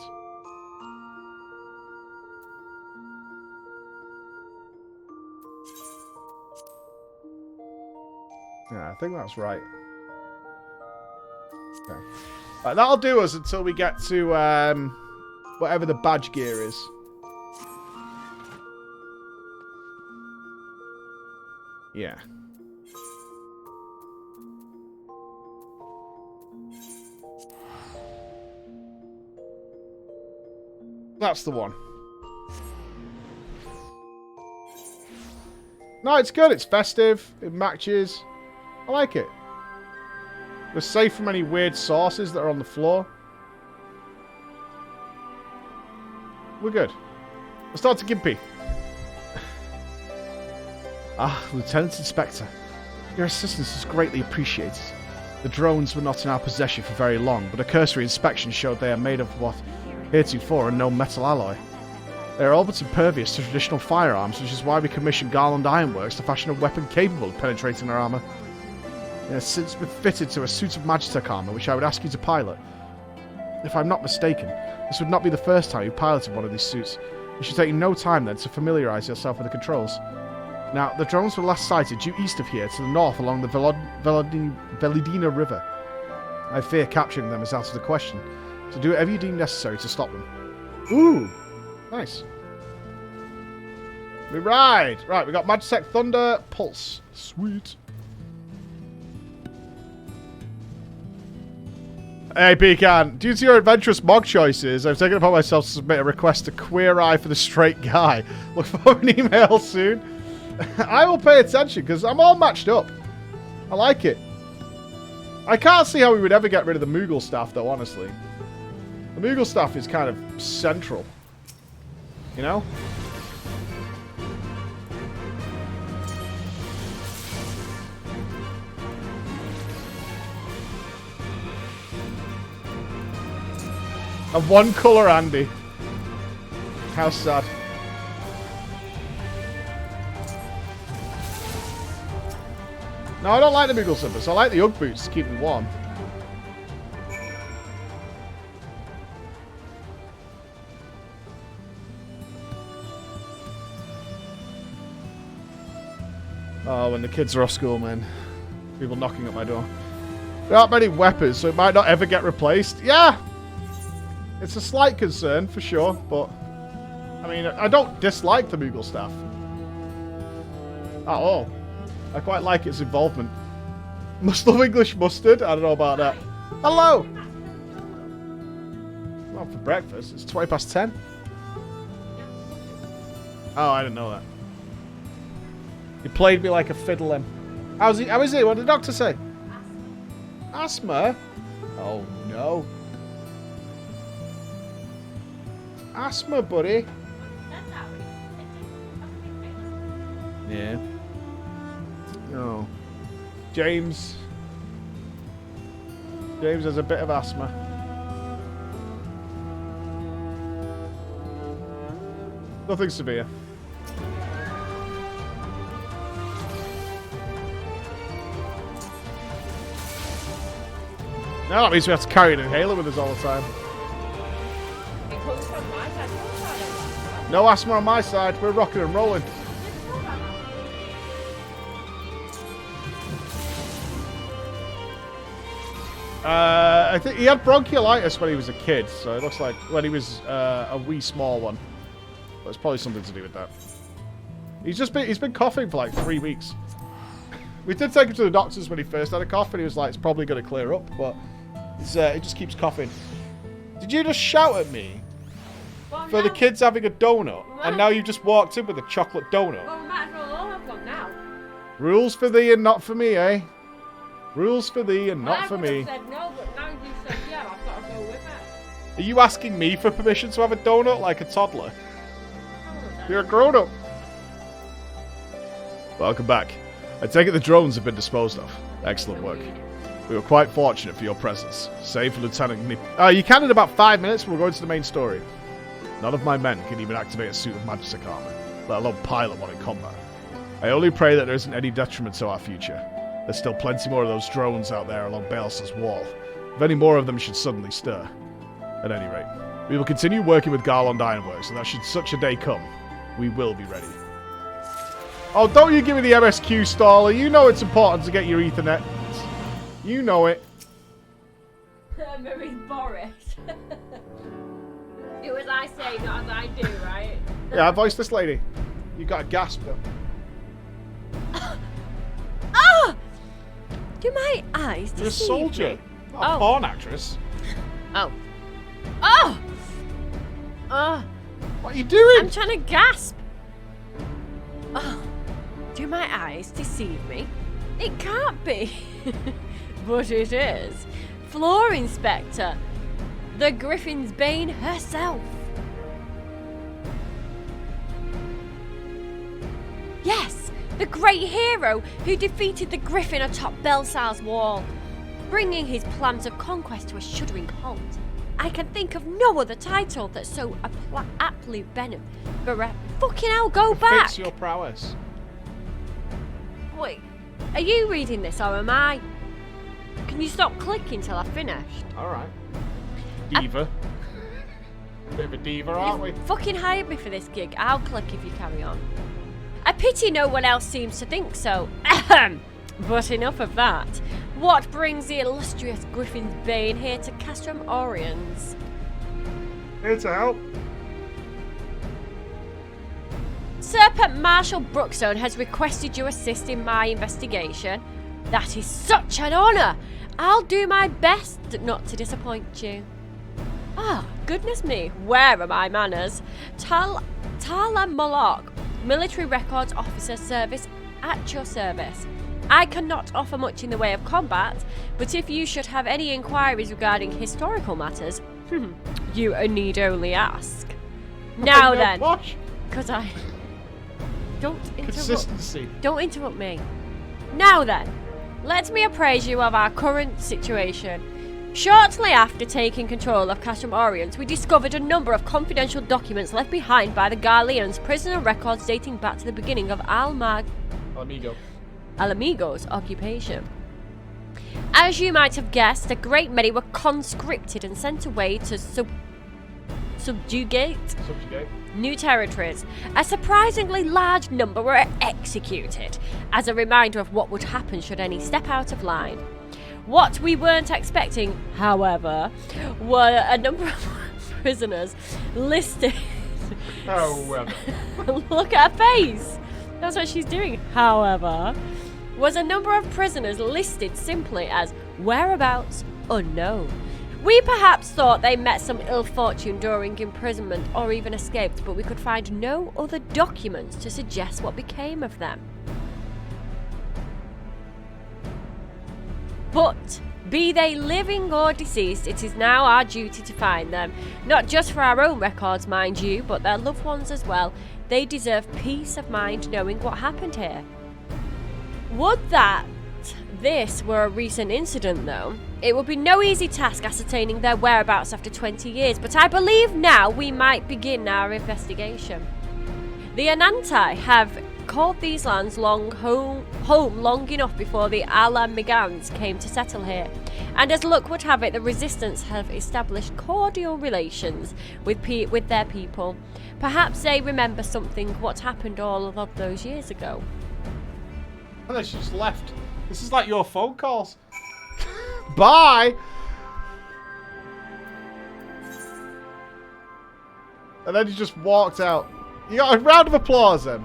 Yeah, I think that's right. Okay. Right, that'll do us until we get to whatever the badge gear is. Yeah. That's the one. No, it's good. It's festive. It matches. I like it. We're safe from any weird sauces that are on the floor. We're good. Let's start to Gimpy. Lieutenant Inspector. Your assistance is greatly appreciated. The drones were not in our possession for very long, but a cursory inspection showed they are made of what heretofore unknown metal alloy. They are all but impervious to traditional firearms, which is why we commissioned Garland Ironworks to fashion a weapon capable of penetrating their armour. It has since been fitted to a suit of Magitech armour, which I would ask you to pilot. If I'm not mistaken, this would not be the first time you piloted one of these suits. You should take no time then to familiarise yourself with the controls. Now, the drones were last sighted due east of here to the north along the Velidina River. I fear capturing them is out of the question, so do whatever you deem necessary to stop them. Ooh! Nice. We ride! Right, we got Magitech Thunder Pulse. Sweet. Hey, Pecan. Due to your adventurous mod choices, I've taken it upon myself to submit a request to Queer Eye for the Straight Guy. Look for an email soon. I will pay attention, because I'm all matched up. I like it. I can't see how we would ever get rid of the Moogle staff, though, honestly. The Moogle staff is kind of central. You know? A one-colour Andy. How sad. No, I don't like the Moogle slippers. I like the Ugg boots to keep me warm. Oh, when the kids are off school, man. People knocking at my door. There aren't many weapons, so it might not ever get replaced. Yeah! It's a slight concern, for sure, but... I mean, I don't dislike the Moogle staff. At all. I quite like its involvement. Must love English mustard? I don't know about that. Hello! Not for breakfast. It's 20 past 10. Oh, I didn't know that. He played me like a fiddle then. How is he? What did the doctor say? Asthma? Oh, no. Asthma, buddy. Yeah. Oh. James. James has a bit of asthma. Nothing severe. Now that means we have to carry an inhaler with us all the time. It comes from my side. Your side of that. No asthma on my side. We're rocking and rolling. I think he had bronchiolitis when he was a kid, so it looks like when he was a wee small one. But it's probably something to do with that. He's been coughing for like 3 weeks. We did take him to the doctors when he first had a cough, and he was like, "It's probably going to clear up," but it just keeps coughing. Did you just shout at me Well, for the now- kids having a donut, and now you just walked in with a chocolate donut? Well, we might as well all have one now. Rules for thee and not for me, eh? Rules for thee and not for I would me. have said no, but now you said yeah, I've got to go with it. Are you asking me for permission to have a donut like a toddler? I would've said You're a grown-up. Welcome back. I take it the drones have been disposed of. Excellent work. We were quite fortunate for your presence. Save for Lieutenant you can in about 5 minutes, we're going to the main story. None of my men can even activate a suit of magic armor, let alone pilot one in combat. I only pray that there isn't any detriment to our future. There's still plenty more of those drones out there along Baels's wall. If any more of them should suddenly stir. At any rate, we will continue working with Garland Ironworks, and that should such a day come, we will be ready. Oh, don't you give me the MSQ, Staller. You know it's important to get your Ethernet. You know it. Marie Boris. Do as I say, not as I do, right? Yeah, I voiced this lady. You got a gasp, though. Oh! Do my eyes You're a deceive soldier, me? not a porn actress. Oh. Oh! Oh. What are you doing? I'm trying to gasp. Oh. Do my eyes deceive me? It can't be. But it is. Floor Inspector. The Griffin's Bane herself. Yes, the great hero who defeated the Griffin atop Belsal's wall, bringing his plans of conquest to a shuddering halt. I can think of no other title that's so aptly fucking hell, go back! Fix your prowess. Wait, are you reading this or am I? Can you stop clicking till I finished? Alright. Diva. Bit of a diva, aren't we? You've fucking hired me for this gig. I'll click if you carry on. I pity no one else seems to think so. But enough of that. What brings the illustrious Griffin's Bane here to Castrum Oriens? Here to help. Serpent Marshal Brookstone has requested you assist in my investigation. That is such an honour. I'll do my best not to disappoint you. Ah, goodness me, where are my manners? Tala Moloch, Military Records Officer Service, at your service. I cannot offer much in the way of combat, but if you should have any inquiries regarding historical matters, you need only ask. Now then, because I... Don't interrupt. Consistency. Don't interrupt me. Now then, let me appraise you of our current situation. Shortly after taking control of Castrum Oriens, we discovered a number of confidential documents left behind by the Garleans, prisoner records dating back to the beginning of Alamigo's occupation. As you might have guessed, a great many were conscripted and sent away to subjugate new territories. A surprisingly large number were executed, as a reminder of what would happen should any step out of line. What we weren't expecting, however, were a number of prisoners listed. However. Look at her face! That's what she's doing. However, was a number of prisoners listed simply as whereabouts unknown. We perhaps thought they met some ill fortune during imprisonment or even escaped, but we could find no other documents to suggest what became of them. But, be they living or deceased, it is now our duty to find them, not just for our own records, mind you, but their loved ones as well. They deserve peace of mind knowing what happened here. Would that this were a recent incident, though, it would be no easy task ascertaining their whereabouts after 20 years, but I believe now we might begin our investigation. The Anantai have called these lands home long enough before the Alamigans came to settle here, and as luck would have it, the Resistance have established cordial relations with their people. Perhaps they remember something what happened all of those years ago. And then she just left. This is like your phone calls. Bye! And then you just walked out. You got a round of applause then.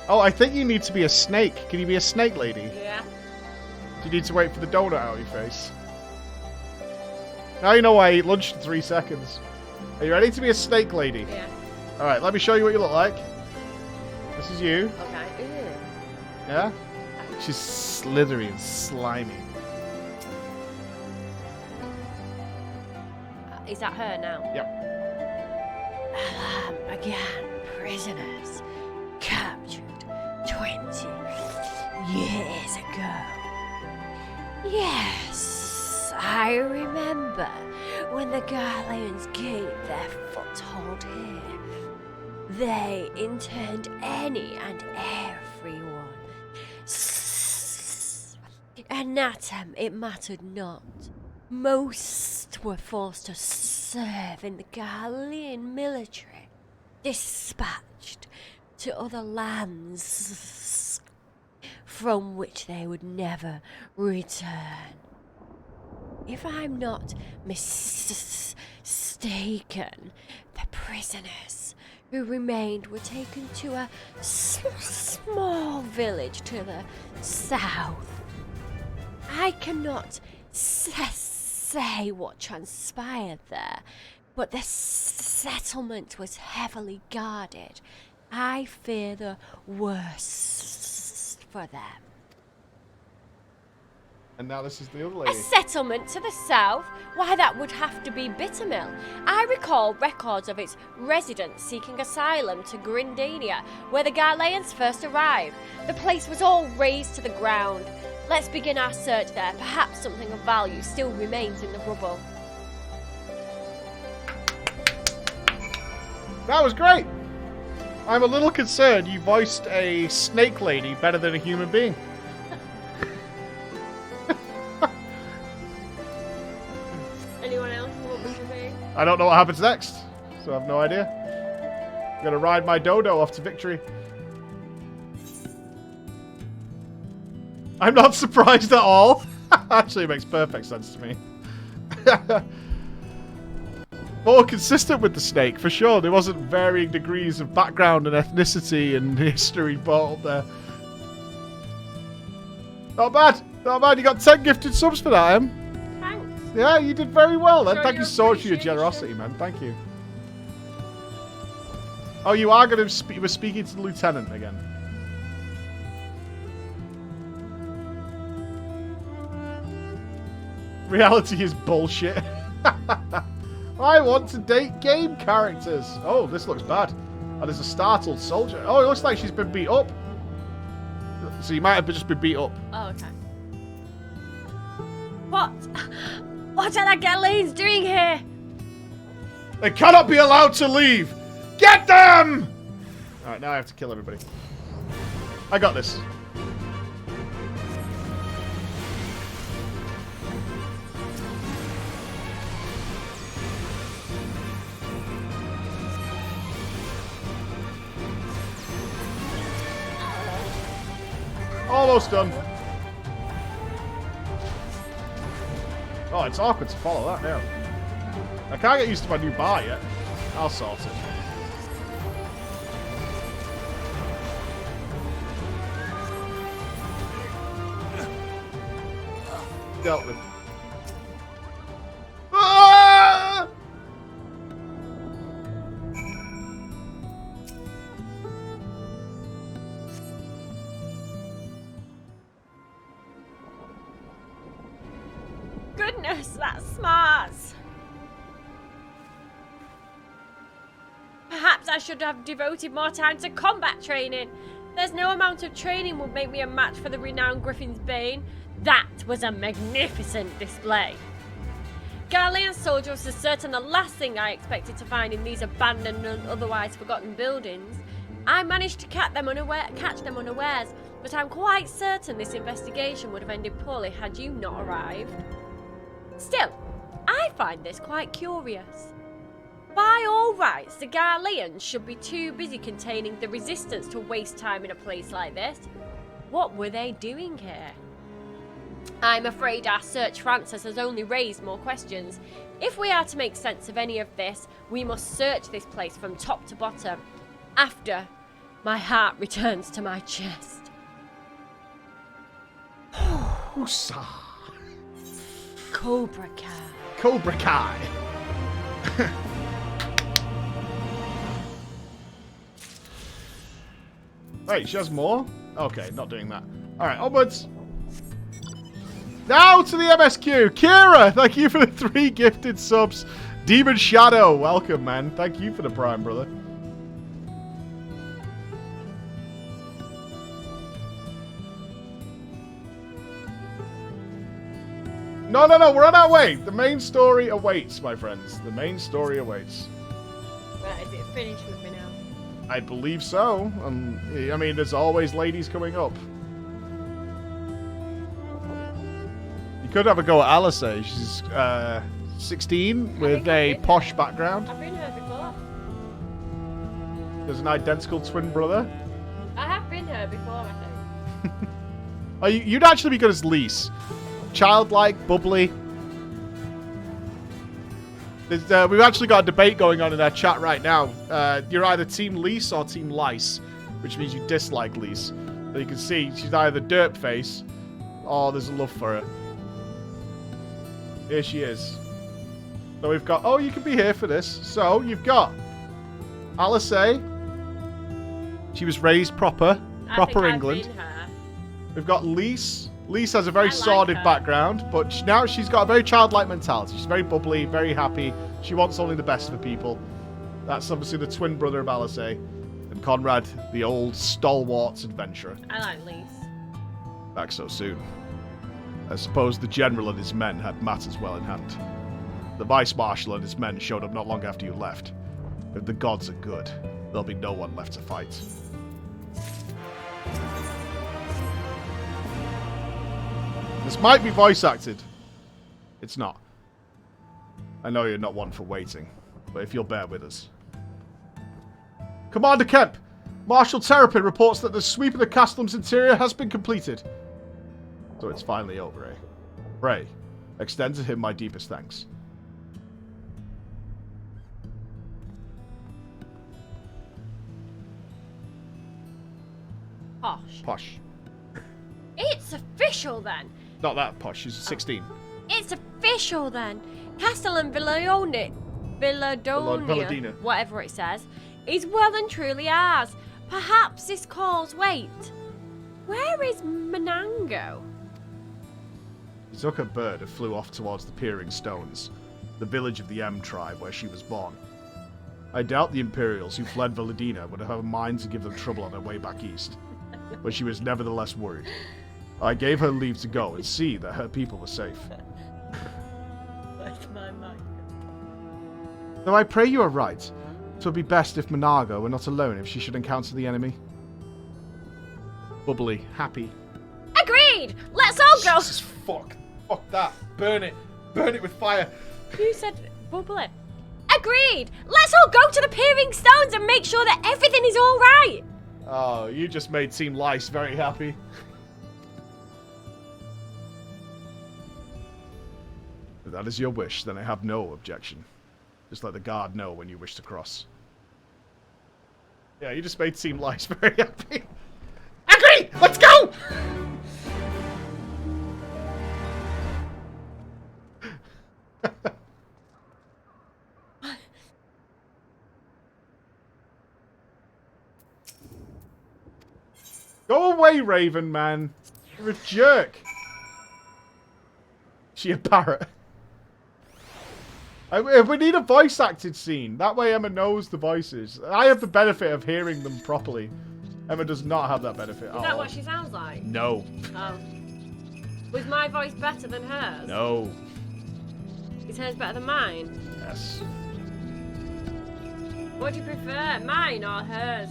Oh, I think you need to be a snake. Can you be a snake lady? Yeah. Do you need to wait for the donut out of your face? Now you know why I eat lunch in 3 seconds. Are you ready to be a snake lady? Yeah. Alright, let me show you what you look like. This is you. Okay. Ew. Yeah? She's slithery and slimy. Is that her now? Yep. Again, prisoners captured 20 years ago. Yes, I remember when the Garleans gained their foothold here. They interned any and everyone. Anatom, it mattered not. Most were forced to serve in the Garlean military, dispatched to other lands from which they would never return. If I'm not mistaken, the prisoners who remained were taken to a small village to the south. I cannot say what transpired there, but the settlement was heavily guarded. I fear the worst for them. And now this is the other A lady. settlement to the south? Why, that would have to be Bittermill. I recall records of its residents seeking asylum to Grindania, where the Garleans first arrived. The place was all razed to the ground. Let's begin our search there. Perhaps something of value still remains in the rubble. That was great! I'm a little concerned you voiced a snake lady better than a human being. Anyone else want me to be? I don't know what happens next, so I have no idea. I'm gonna ride my dodo off to victory. I'm not surprised at all. Actually, it makes perfect sense to me. More consistent with the snake, for sure. There wasn't varying degrees of background and ethnicity and history brought up there. Not bad. Not bad. You got 10 gifted subs for that, Em. Thanks. Yeah, you did very well, then. Show Thank you your so much for your appreciation. generosity, man. Thank you. Oh, you are going to you were speaking to the lieutenant again. Reality is bullshit. I want to date game characters. Oh, this looks bad. Oh, there's a startled soldier. Oh, it looks like she's been beat up. So you might have just been beat up. Oh, okay. What? What are the Garleans doing here? They cannot be allowed to leave. Get them! Alright, now I have to kill everybody. I got this. Almost done. Oh, it's awkward to follow that now. I can't get used to my new bar yet. I'll sort it. Dealt with. Ah! Goodness, that's smart. Perhaps I should have devoted more time to combat training. There's no amount of training would make me a match for the renowned Griffin's Bane. That was a magnificent display. Galilean soldiers was certain the last thing I expected to find in these abandoned and otherwise forgotten buildings. I managed to catch them unawares, but I'm quite certain this investigation would have ended poorly had you not arrived. Still, I find this quite curious. By all rights, the Galileans should be too busy containing the resistance to waste time in a place like this. What were they doing here? I'm afraid our search for answers has only raised more questions. If we are to make sense of any of this, we must search this place from top to bottom. After, my heart returns to my chest. Hussa. Cobra Kai. Cobra Kai. Wait, she has more? Okay, not doing that. Alright, onwards. Now to the MSQ. Kira, thank you for the 3 gifted subs. Demon Shadow, welcome, man. Thank you for the Prime, brother. No, we're on our way. The main story awaits, my friends. The main story awaits. Right, is it finished with me now? I believe so. I mean, there's always ladies coming up. You could have a go at Alice. She's 16 with a posh background. I've been here before. There's an identical twin brother. I have been here before, I think. Oh, you'd actually be good as Lise. Childlike, bubbly. We've actually got a debate going on in our chat right now. You're either Team Lise or Team Lice, which means you dislike Lise. So you can see she's either derp face or there's a love for her. Here she is. So we've got... Oh, you can be here for this. So you've got Alice A. She was raised proper England. I've been her. We've got Lise. Lise has a very sordid background, but now she's got a very childlike mentality. She's very bubbly, very happy. She wants only the best for people. That's obviously the twin brother of Alice A. And Conrad, the old stalwart adventurer. I like Lise. Back so soon. I suppose the general and his men had matters well in hand. The vice marshal and his men showed up not long after you left. If the gods are good, there'll be no one left to fight. This might be voice acted. It's not. I know you're not one for waiting, but if you'll bear with us. Commander Kemp, Marshal Terrapin reports that the sweep of the Castlum's interior has been completed. So it's finally over, eh? Pray, extend to him my deepest thanks. Posh. Posh. It's official then. Not that posh, she's 16. It's official then. Castellan Villadona, whatever it says, is well and truly ours. Perhaps this calls wait. Where is Menango? He took a bird and flew off towards the Peering Stones, the village of the M tribe where she was born. I doubt the Imperials who fled Villadina would have a mind to give them trouble on their way back east, but she was nevertheless worried. I gave her leave to go and see that her people were safe. Where's my mic? Though I pray you are right, it would be best if Menargo were not alone if she should encounter the enemy. Bubbly, happy. Agreed! Let's all go! Jesus, fuck that. Burn it with fire. You said bubbly. Agreed! Let's all go to the Peering Stones and make sure that everything is alright! Oh, you just made Team Lice very happy. If that is your wish, then I have no objection. Just let the guard know when you wish to cross. Yeah, you just made Team Lice very happy. Agree! Let's go! Go away, Raven, man. You're a jerk. Is she a parrot? We need a voice acted scene. That way Emma knows the voices. I have the benefit of hearing them properly. Emma does not have that benefit. Is that what she sounds like? No. Oh. Was my voice better than hers? No. Is hers better than mine? Yes. What do you prefer, mine or hers?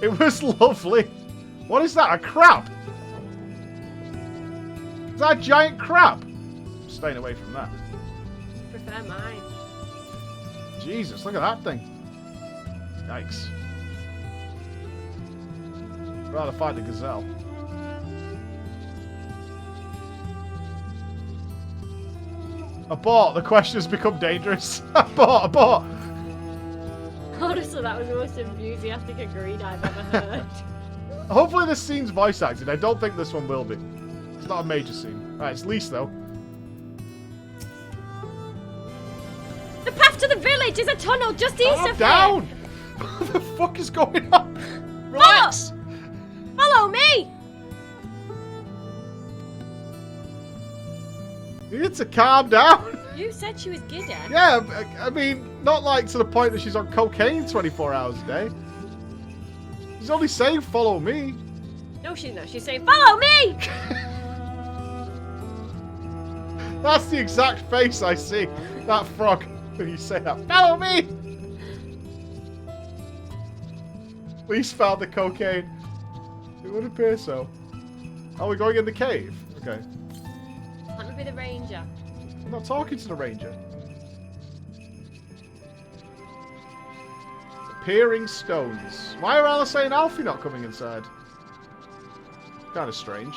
It was lovely. What is that? A crab? Is that a giant crab? I'm staying away from that. I prefer mine. Jesus, look at that thing. Yikes. I'd rather fight the gazelle. Abort! The question has become dangerous. Abort! Abort! Honestly, that was the most enthusiastic agreed I've ever heard. Hopefully this scene's voice acted. I don't think this one will be. It's not a major scene. Right, it's Lise though. The path to the village is a tunnel just east Calm of down! here. What the fuck is going on? Relax! Follow me! You need to calm down. You said she was giddy. Yeah, I mean, not like to the point that she's on cocaine 24 hours a day. She's only saying follow me. No, she's not. She's saying, follow me! That's the exact face I see. That frog when you say that. Follow me! Lise found the cocaine. It would appear so. Are we going in the cave? Okay. Let me be the ranger. I'm not talking to the ranger. Appearing stones. Why are Alice saying Alfie not coming inside? Kind of strange.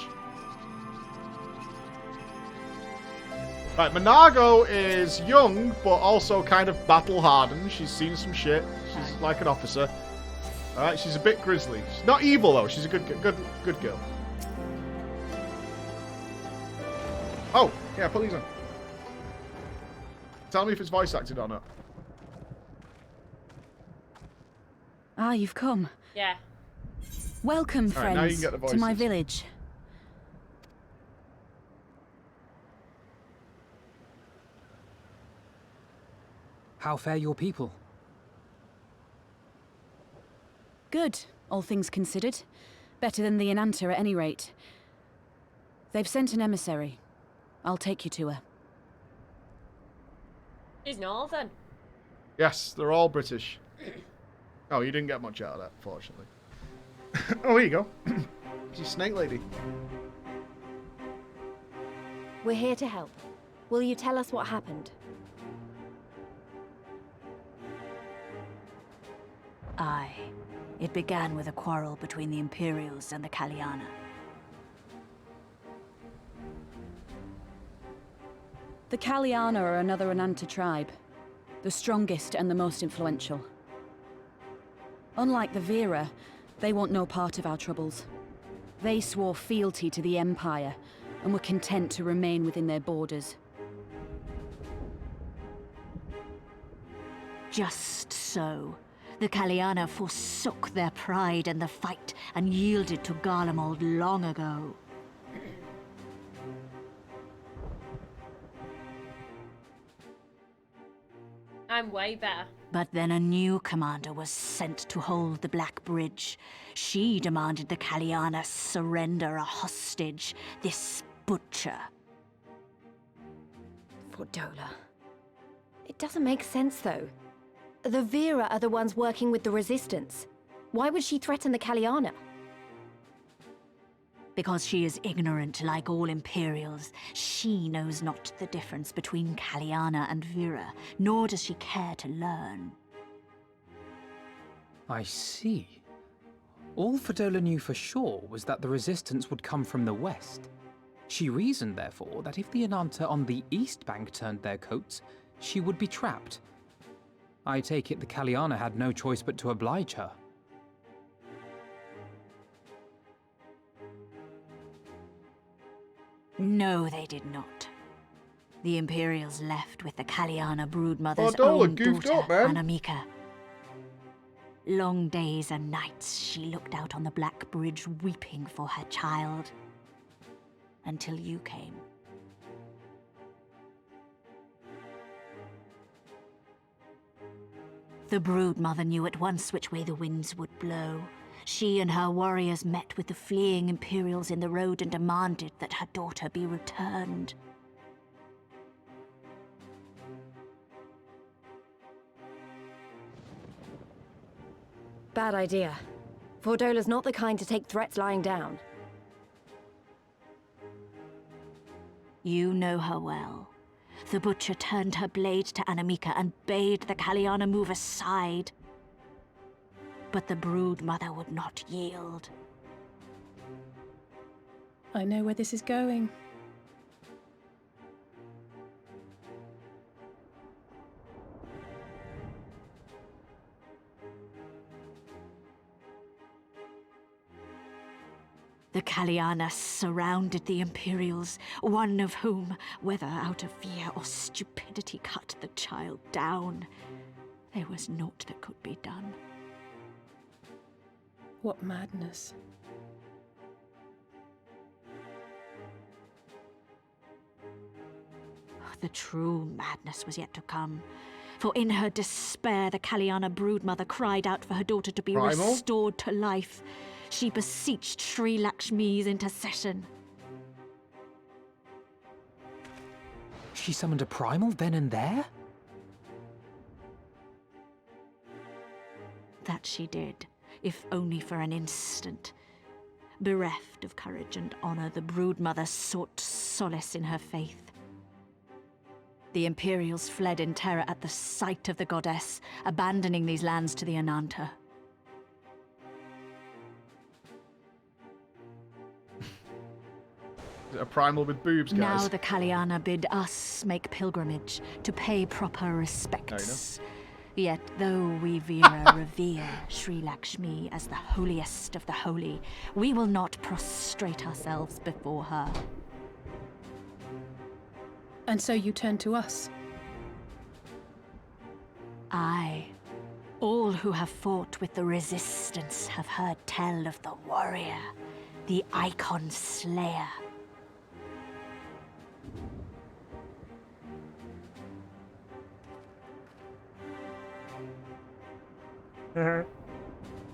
Right, Monago is young, but also kind of battle-hardened. She's seen some shit. She's like an officer. Alright, she's a bit grisly. She's not evil, though. She's a good girl. Oh, yeah, put these on. Tell me if it's voice acted or not. Ah, you've come. Yeah. Welcome, All right, now you friends, can get the to my voices. village. How fare your people? Good, all things considered. Better than the Inanta at any rate. They've sent an emissary. I'll take you to her. She's northern. Yes, they're all British. Oh, you didn't get much out of that, fortunately. Oh, here you go. She's a snake lady. We're here to help. Will you tell us what happened? Aye. It began with a quarrel between the Imperials and the Kaliana. The Kaliana are another Inanta tribe. The strongest and the most influential. Unlike the Vera, they want no part of our troubles. They swore fealty to the Empire, and were content to remain within their borders. Just so. The Kaliana forsook their pride in the fight and yielded to Garlemald long ago. I'm way better. But then a new commander was sent to hold the Black Bridge. She demanded the Kaliana surrender a hostage, this butcher. Fordola. It doesn't make sense, though. The Vera are the ones working with the Resistance. Why would she threaten the Kaliana? Because she is ignorant like all Imperials. She knows not the difference between Kaliana and Vera, nor does she care to learn. I see. All Fordola knew for sure was that the resistance would come from the west. She reasoned, therefore, that if the Inanta on the east bank turned their coats, she would be trapped. I take it the Kaliana had no choice but to oblige her. No, they did not. The Imperials left with the Kaliana broodmother's Fordola own goofed daughter, up, man. Anamika. Long days and nights she looked out on the Black Bridge weeping for her child. Until you came. The broodmother knew at once which way the winds would blow. She and her warriors met with the fleeing Imperials in the road and demanded that her daughter be returned. Bad idea. Fordola's not the kind to take threats lying down. You know her well. The butcher turned her blade to Anamika and bade the Kaliana move aside. But the broodmother would not yield. I know where this is going. The Kaliana surrounded the Imperials, one of whom, whether out of fear or stupidity, cut the child down. There was naught that could be done. What madness. The true madness was yet to come. For in her despair, the Kaliana broodmother cried out for her daughter to be Primal? restored to life. She beseeched Sri Lakshmi's intercession. She summoned a primal then and there? That she did, if only for an instant. Bereft of courage and honor, the broodmother sought solace in her faith. The Imperials fled in terror at the sight of the goddess, abandoning these lands to the Ananta. A primal with boobs, guys. Now the Kaliana bid us make pilgrimage to pay proper respects. Yet though we revere Sri Lakshmi as the holiest of the holy, we will not prostrate ourselves before her. And so you turn to us. Aye. All who have fought with the resistance have heard tell of the warrior, the icon slayer.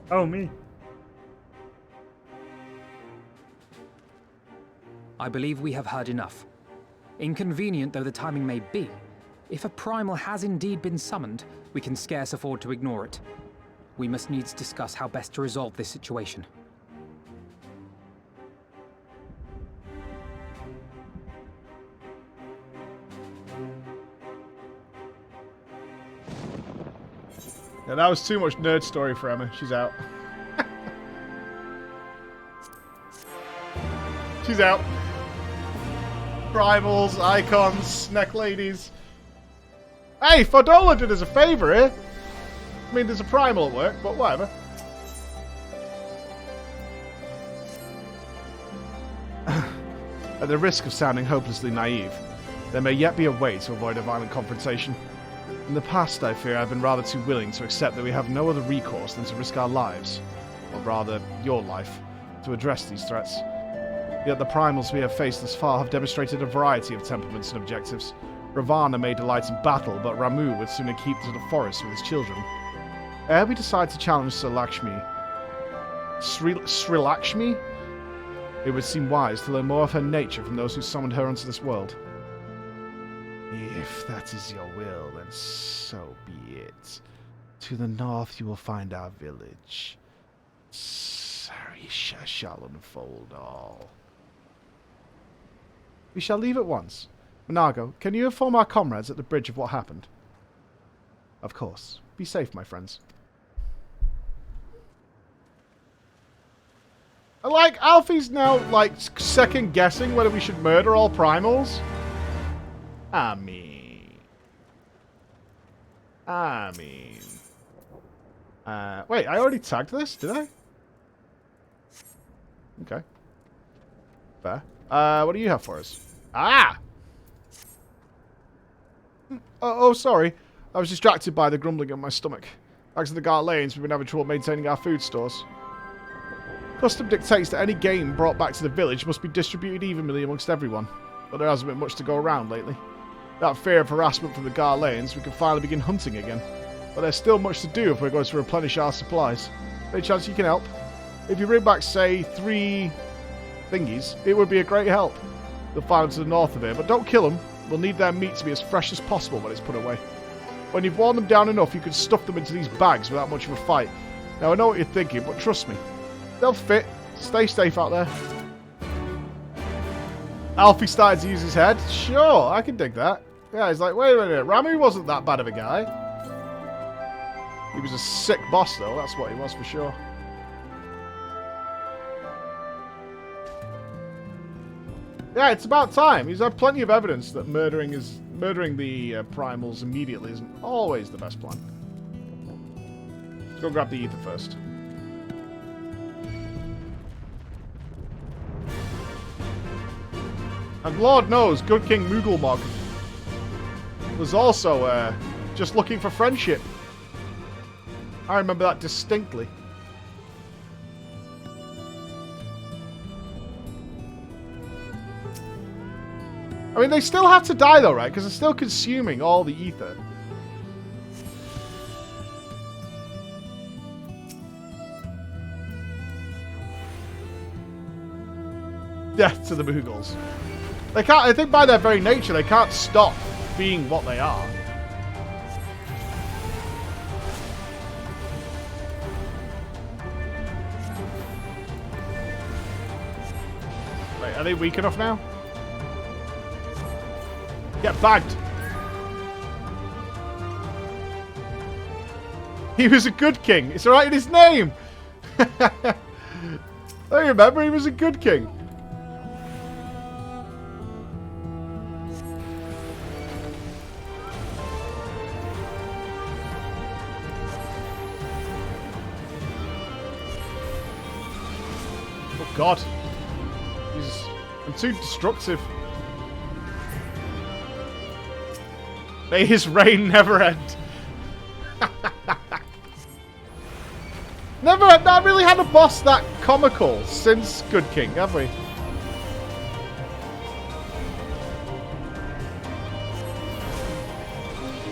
Oh, me. I believe we have heard enough. Inconvenient though the timing may be, if a primal has indeed been summoned, we can scarce afford to ignore it. We must needs discuss how best to resolve this situation. Yeah, that was too much nerd story for Emma. She's out. She's out. Primals, icons, neck ladies. Hey, Fordola did us a favour here. I mean, there's a primal at work, but whatever. At the risk of sounding hopelessly naive, there may yet be a way to avoid a violent confrontation. In the past, I fear I've been rather too willing to accept that we have no other recourse than to risk our lives, or rather, your life, to address these threats. Yet the primals we have faced thus far have demonstrated a variety of temperaments and objectives. Ravana may delight in battle, but Ramu would sooner keep to the forest with his children. Ere we decide to challenge Sri Lakshmi, it would seem wise to learn more of her nature from those who summoned her onto this world. If that is your will, then so be it. To the north you will find our village. Sarisha shall unfold all. We shall leave at once. Monago, can you inform our comrades at the bridge of what happened? Of course. Be safe, my friends. I like Alfie's now, like, second guessing whether we should murder all primals. I mean. Wait, I already tagged this, did I? Okay. Fair. What do you have for us? Ah! Oh, sorry. I was distracted by the grumbling in my stomach. Thanks to the Guard Lanes, we've been having trouble maintaining our food stores. Custom dictates that any game brought back to the village must be distributed evenly amongst everyone, but there hasn't been much to go around lately. Without fear of harassment from the Guard Lanes, we can finally begin hunting again. but there's still much to do if we're going to replenish our supplies. Any chance you can help? If you bring back, say, 3 thingies, it would be a great help. They'll find them to the north of here, but don't kill them. We'll need their meat to be as fresh as possible when it's put away. When you've worn them down enough, you can stuff them into these bags without much of a fight. Now, I know what you're thinking, but trust me. They'll fit. Stay safe out there. Alfie started to use his head. Sure, I can dig that. Yeah, he's like, wait a minute. Ramu wasn't that bad of a guy. He was a sick boss, though. That's what he was for sure. Yeah, it's about time. He's had plenty of evidence that murdering the primals immediately isn't always the best plan. Let's go grab the ether first. And Lord knows, Good King Mooglmog was also just looking for friendship. I remember that distinctly. I mean, they still have to die though, right? Because they're still consuming all the ether. Death to the Moogles. They can't, I think by their very nature, they can't stop being what they are. Wait, are they weak enough now? Get bagged. He was a good king. It's right in his name. I remember he was a good king. Oh God. I'm too destructive. May his reign never end. Not really had a boss that comical since Good King, have we?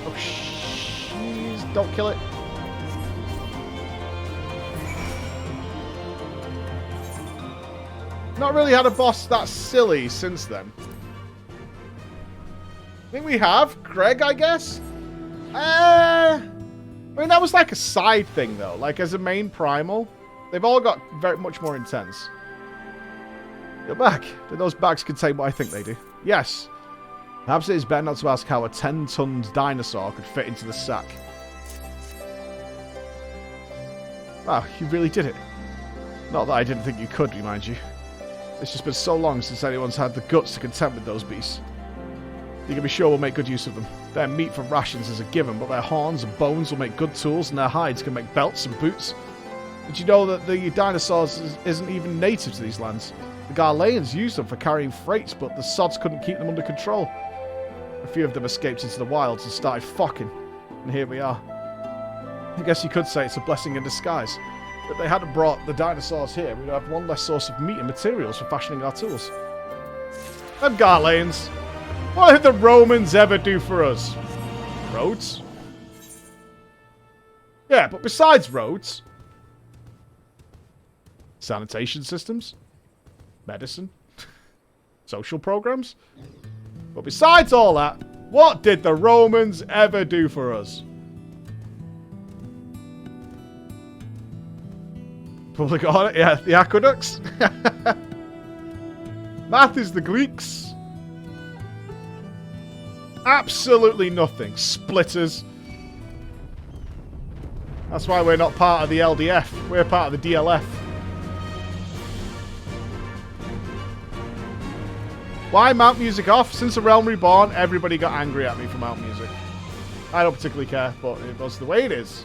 Oh, jeez. Don't kill it. Not really had a boss that silly since then. I think we have Greg, I guess. I mean, that was like a side thing, though. Like, as a main primal, they've all got very much more intense. You're back. Do those bags contain what I think they do? Yes. Perhaps it is better not to ask how a 10-ton dinosaur could fit into the sack. Wow, you really did it. Not that I didn't think you could, remind you. It's just been so long since anyone's had the guts to contend with those beasts. You can be sure we'll make good use of them. Their meat for rations is a given, but their horns and bones will make good tools, and their hides can make belts and boots. Did you know that the dinosaurs isn't even native to these lands? The Garleans used them for carrying freights, but the sods couldn't keep them under control. A few of them escaped into the wilds and started fucking, and here we are. I guess you could say it's a blessing in disguise. If they hadn't brought the dinosaurs here, we'd have one less source of meat and materials for fashioning our tools. Them Garleans. What did the Romans ever do for us? Roads? Yeah, but besides roads, sanitation systems, medicine, social programs. But besides all that, what did the Romans ever do for us? Public order, yeah, the aqueducts. Math is the Greeks. Absolutely nothing. Splitters. That's why we're not part of the LDF. We're part of the DLF. Why Mount Music off? Since the Realm Reborn, everybody got angry at me for Mount Music. I don't particularly care, but it was the way it is.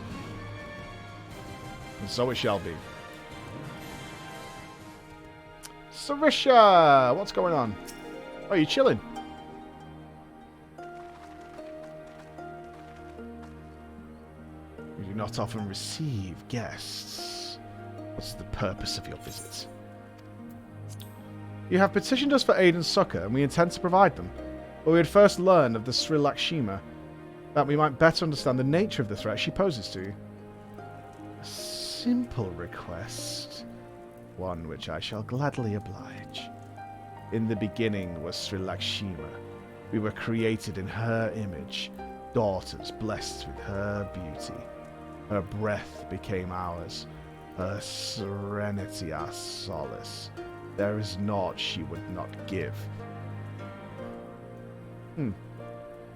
And so it shall be. Sarisha! What's going on? Oh, you chilling? We do not often receive guests. What's the purpose of your visit? You have petitioned us for aid and succor, and we intend to provide them. But we would first learn of the Sri Lakshmi. that we might better understand the nature of the threat she poses to you. A simple request, one which I shall gladly oblige. In the beginning was Sri Lakshmi. We were created in her image, daughters blessed with her beauty. Her breath became ours, her serenity our solace. There is naught she would not give.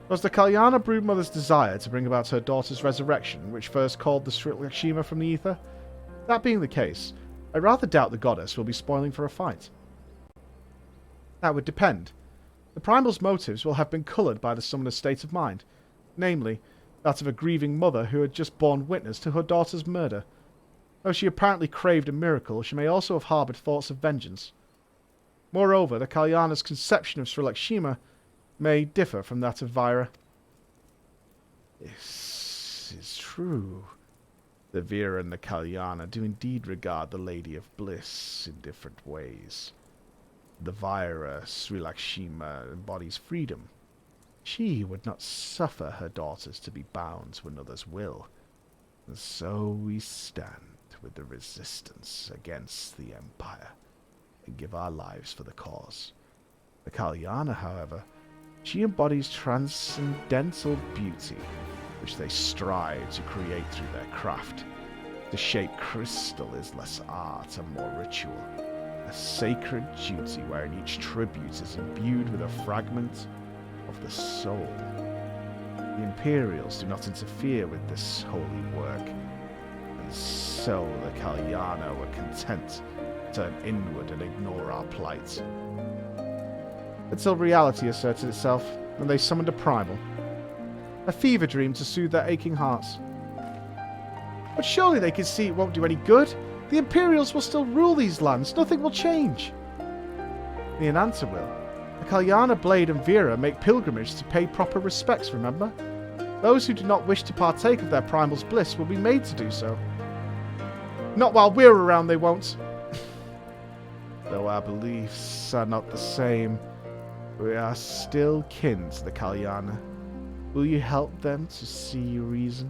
Was the Kalyana broodmother's desire to bring about her daughter's resurrection which first called the Sri Lakshmi from the ether? That being the case, I rather doubt the goddess will be spoiling for a fight. That would depend. The primal's motives will have been coloured by the summoner's state of mind, namely, that of a grieving mother who had just borne witness to her daughter's murder. Though she apparently craved a miracle, she may also have harboured thoughts of vengeance. Moreover, the Kalyana's conception of Sri Lakshmi may differ from that of Vira. This is true. The Vira and the Kalyana do indeed regard the Lady of Bliss in different ways. The Vira, Sri Lakshmi, embodies freedom. She would not suffer her daughters to be bound to another's will. And so we stand with the resistance against the Empire and give our lives for the cause. The Kalyana, however, she embodies transcendental beauty, which they strive to create through their craft. To shape crystal is less art and more ritual, a sacred duty wherein each tribute is imbued with a fragment of the soul. The Imperials do not interfere with this holy work, and so the Kalyana were content to turn inward and ignore our plight. Until reality asserted itself, and they summoned a primal. A fever dream to soothe their aching hearts. But surely they can see it won't do any good. The Imperials will still rule these lands. Nothing will change. The Ananta will. The Kalyana, Blade and Vera make pilgrimage to pay proper respects, remember? Those who do not wish to partake of their primal's bliss will be made to do so. Not while we're around, they won't. Though our beliefs are not the same, we are still kin to the Kalyana. Will you help them to see reason?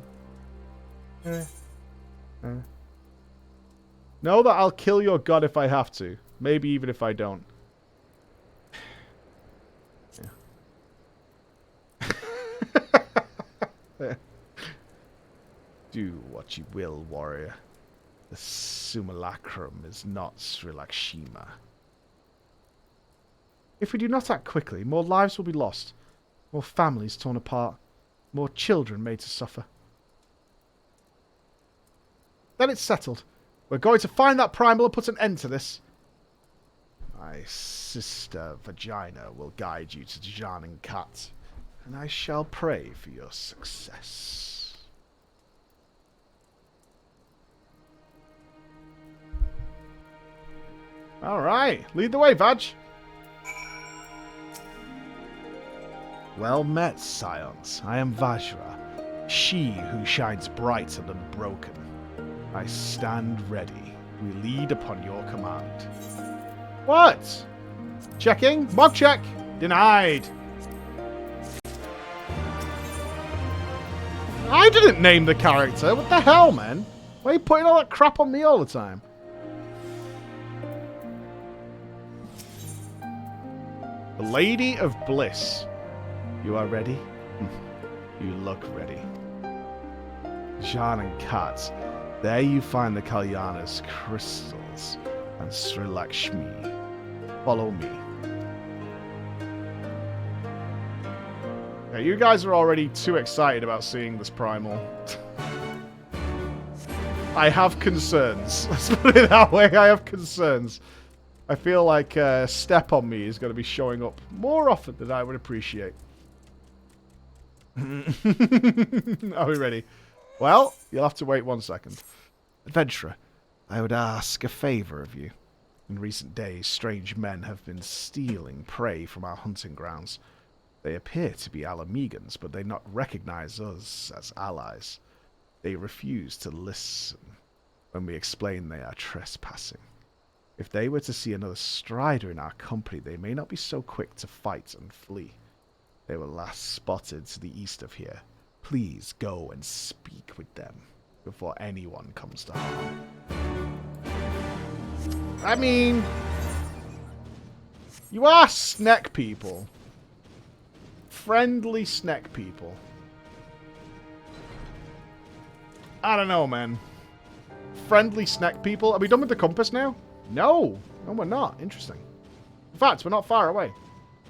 Know that I'll kill your god if I have to. Maybe even if I don't. Do what you will, warrior. The simulacrum is not Sri Lakshmi. If we do not act quickly, more lives will be lost, more families torn apart, more children made to suffer. Then it's settled. We're going to find that primal and put an end to this. My sister Vagina will guide you to Jan and Kat, and I shall pray for your success. Alright, lead the way, Vaj. Well met, Scions. I am Vajra, she who shines bright and unbroken. I stand ready. We lead upon your command. What? Checking. Mock check. Denied. I didn't name the character. What the hell, man? Why are you putting all that crap on me all the time? The Lady of Bliss. You are ready? You look ready. Jan and Kat. There you find the Kalyana's crystals and Sri Lakshmi. Follow me. Yeah, you guys are already too excited about seeing this primal. I have concerns. Let's put it that way. I have concerns. I feel like Step on Me is going to be showing up more often than I would appreciate. Are we ready? Well, you'll have to wait 1 second. Adventurer, I would ask a favour of you. In recent days, strange men have been stealing prey from our hunting grounds. They appear to be Alamegans, but they not recognize us as allies. They refuse to listen when we explain they are trespassing. If they were to see another strider in our company, they may not be so quick to fight and flee. They were last spotted to the east of here, Please go and speak with them before anyone comes to harm. I mean, you are snack people. Friendly snack people. I don't know, man. Friendly snack people. Are we done with the compass now? No. No, we're not. Interesting. In fact, we're not far away.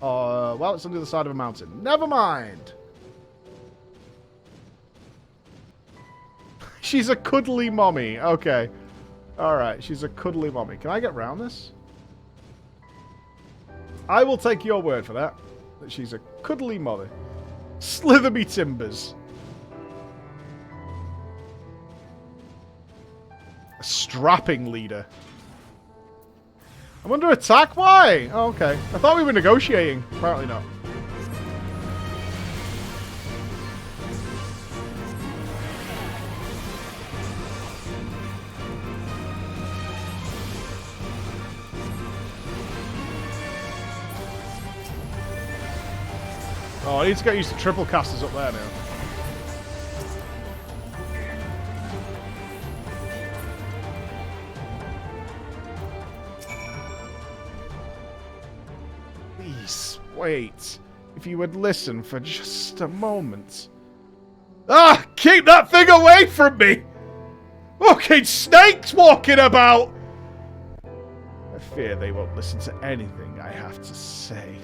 Well, it's on the other side of a mountain. Never mind. She's a cuddly mommy. Okay. Alright, she's a cuddly mommy. Can I get round this? I will take your word for that. That she's a cuddly mommy. Slither me timbers. A strapping leader. I'm under attack? Why? Oh, okay. I thought we were negotiating. Apparently not. Oh, I need to get used to triple casters up there now. Please, wait. If you would listen for just a moment. Ah! Keep that thing away from me! Fucking snakes walking about! I fear they won't listen to anything I have to say.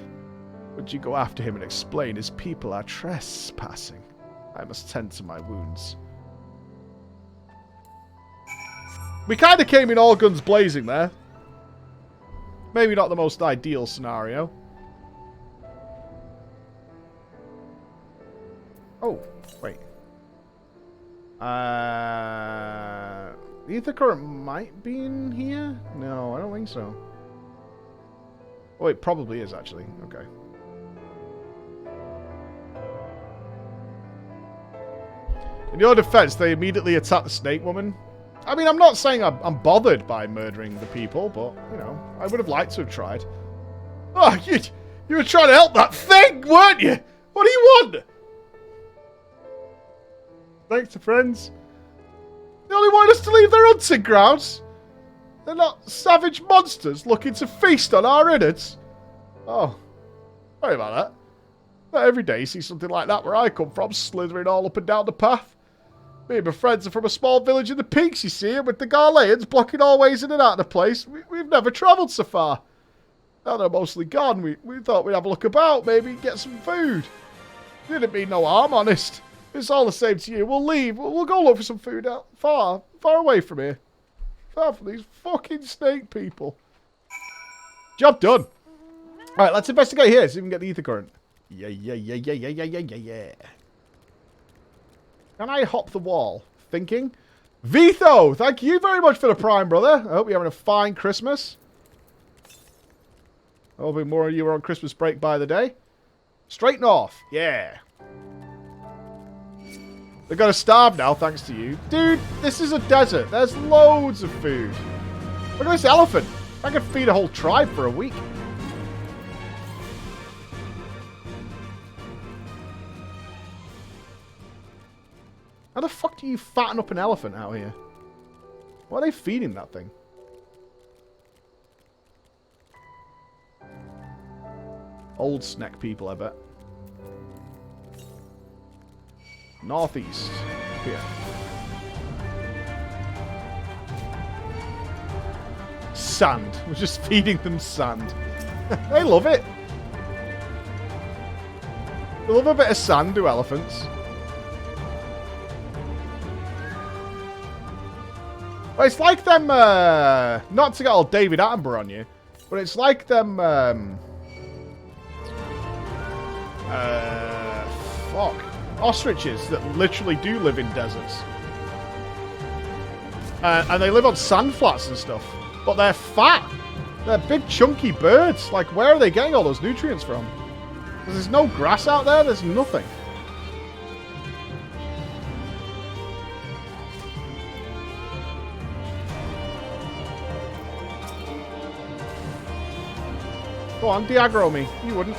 Would you go after him and explain his people are trespassing? I must tend to my wounds. We kind of came in all guns blazing there. Maybe not the most ideal scenario. Oh, wait. The ether current might be in here? No, I don't think so. Oh, it probably is, actually. Okay. In your defense, they immediately attacked the snake woman. I mean, I'm not saying I'm bothered by murdering the people, but, you know, I would have liked to have tried. Oh, you were trying to help that thing, weren't you? What do you want? Thanks to friends. They only want us to leave their hunting grounds. They're not savage monsters looking to feast on our innards. Oh, sorry about that. Not every day you see something like that where I come from, slithering all up and down the path. Me and my friends are from a small village in the peaks, you see, and with the Garleans blocking all ways in and out of the place, we've never travelled so far. Now they're mostly gone, we thought we'd have a look about, maybe get some food. Didn't mean no harm, honest. It's all the same to you. We'll leave. We'll go look for some food out far away from here. Far from these fucking snake people. Job done. Alright, let's investigate here, see if we can get the ether current. Yeah. Can I hop the wall? Thinking. Vitho, thank you very much for the Prime, brother. I hope you're having a fine Christmas. Hoping more of you are on Christmas break by the day. Straight north. Yeah. They're going to starve now, thanks to you. Dude, this is a desert. There's loads of food. Look at this elephant. I could feed a whole tribe for a week. How the fuck do you fatten up an elephant out here? Why are they feeding that thing? Old snack people, I bet. Northeast. Here. Sand. We're just feeding them sand. They love it. They love a bit of sand, do elephants. Well, it's like them, not to get all David Attenborough on you, but it's like them, ostriches that literally do live in deserts. And they live on sand flats and stuff, but they're fat. They're big chunky birds. Like, where are they getting all those nutrients from? There's no grass out there, there's nothing. Go on, de-aggro me. You wouldn't.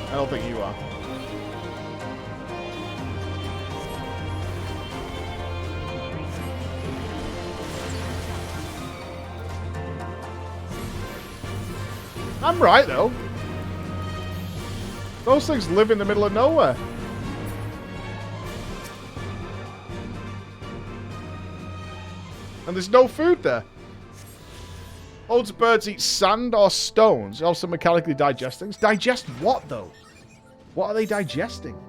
I don't think you are. I'm right, though. Those things live in the middle of nowhere. And there's no food there. Loads of birds eat sand or stones. Also mechanically digest things. Digest what, though? What are they digesting?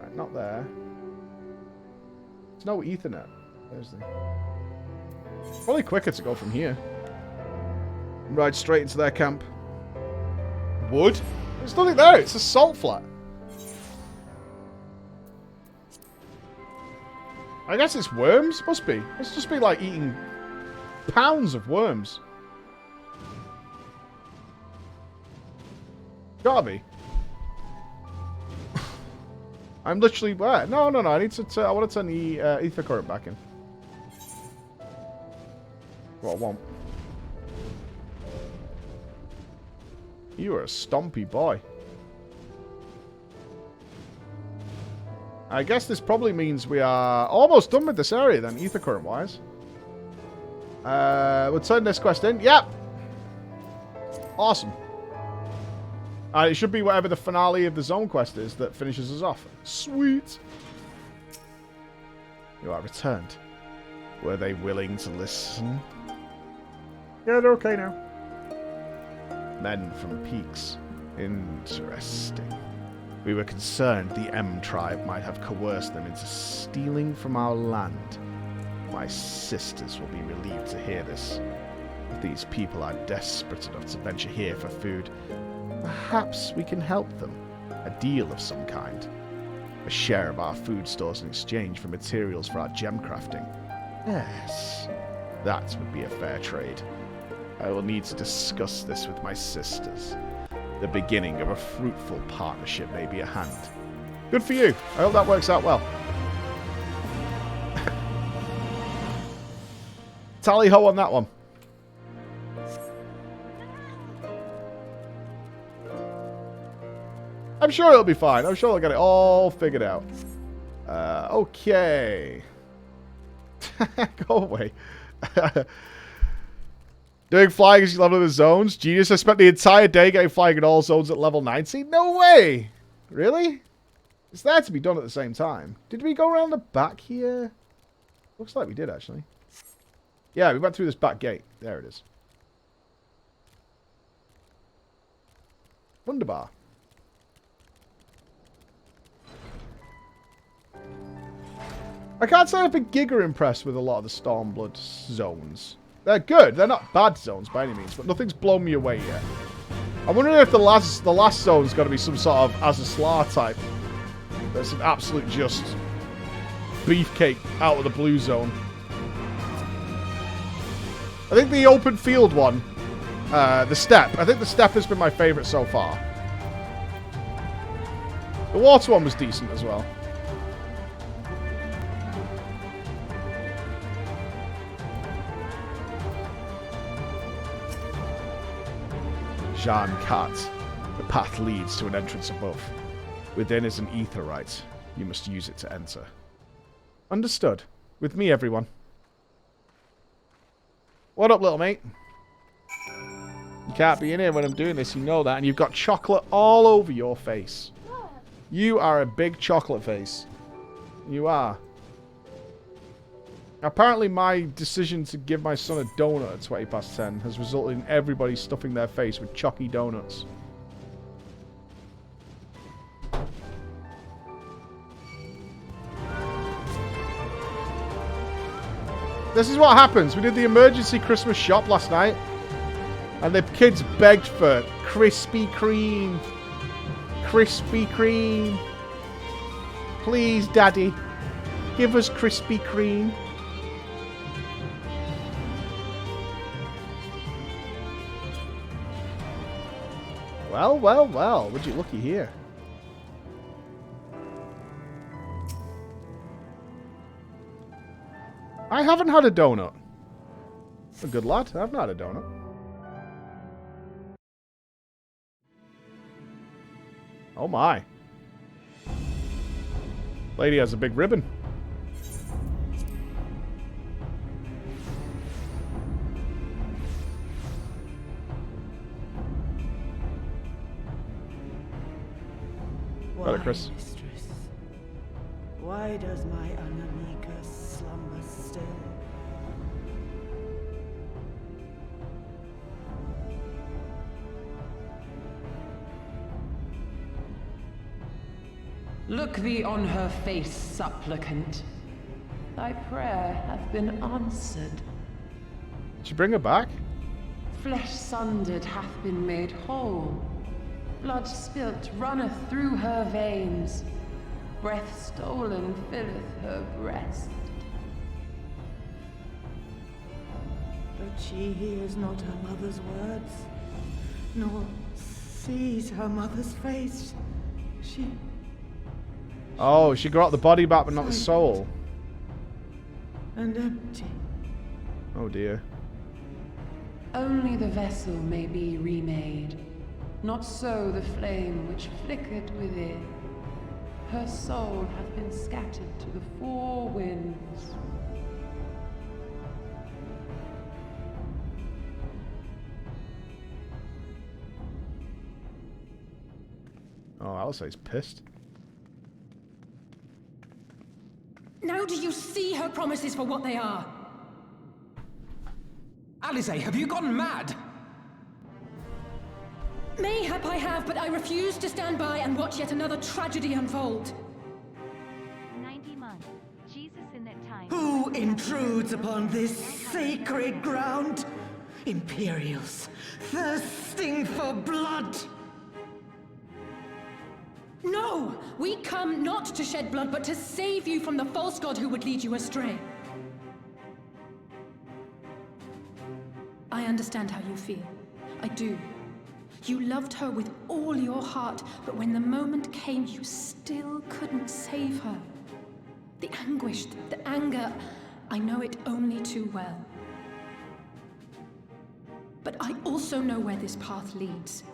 Right, not there. There's no Ethernet. There's the... Probably quicker to go from here. And ride straight into their camp. Wood? There's nothing there. It's a salt flat. I guess it's worms. Must be. Must just be like eating pounds of worms. Gotta be. I'm literally... No. I need to... I want to turn the ether current back in. What I want. You are a stompy boy. I guess this probably means we are almost done with this area then, ether current wise. We'll turn this quest in. Yep. Awesome. It should be whatever the finale of the zone quest is that finishes us off. Sweet. You are returned. Were they willing to listen? Yeah, they're okay now. Men from Peaks. Interesting. We were concerned the M tribe might have coerced them into stealing from our land. My sisters will be relieved to hear this. If these people are desperate enough to venture here for food, perhaps we can help them. A deal of some kind. A share of our food stores in exchange for materials for our gem crafting. Yes, that would be a fair trade. I will need to discuss this with my sisters. The beginning of a fruitful partnership may be at hand. Good for you. I hope that works out well. Tally ho on that one. I'm sure it'll be fine. I'm sure they'll get it all figured out. Okay. Go away. Doing flying as you level the zones. Genius, I spent the entire day getting flying in all zones at level 90. No way! Really? It's there to be done at the same time. Did we go around the back here? Looks like we did, actually. Yeah, we went through this back gate. There it is. Wunderbar. I can't say I've been giga impressed with a lot of the Stormblood zones. They're good. They're not bad zones by any means, but nothing's blown me away yet. I'm wondering if the last zone's got to be some sort of Azazlar type. That's an absolute just beefcake out of the blue zone. I think the open field one, the steppe. I think the steppe has been my favourite so far. The water one was decent as well. Jean Cat. The path leads to an entrance above. Within is an aetherite. You must use it to enter. Understood. With me, everyone. What up, little mate? You can't be in here when I'm doing this, you know that. And you've got chocolate all over your face. You are a big chocolate face. You are. Apparently my decision to give my son a donut at 20 past 10 has resulted in everybody stuffing their face with chalky donuts. This is what happens. We did the emergency Christmas shop last night. And the kids begged for Krispy Kreme. Krispy Kreme. Please, Daddy. Give us Krispy Kreme. Well, well, well. Would you looky here? I haven't had a donut. A good lad. I've not had a donut. Oh my. Lady has a big ribbon. Got it, Chris. Mistress? Why does my Anamika slumber still? Look thee on her face, supplicant. Thy prayer hath been answered. Did you bring her back? Flesh sundered hath been made whole. Blood spilt runneth through her veins. Breath stolen filleth her breast. But she hears not her mother's words, nor sees her mother's face. She... Oh, she got the body back, but not the soul. And empty. Oh dear. Only the vessel may be remade, not so the flame which flickered within. Her soul hath been scattered to the four winds. Oh, Alisaie's pissed. Now do you see her promises for what they are? Alisaie, have you gone mad? Mayhap I have, but I refuse to stand by and watch yet another tragedy unfold. 90 months. Jesus in that time. Who intrudes upon this sacred ground? Imperials, thirsting for blood. No! We come not to shed blood, but to save you from the false god who would lead you astray. I understand how you feel. I do. You loved her with all your heart, but when the moment came, you still couldn't save her. The anguish, the anger, I know it only too well. But I also know where this path leads.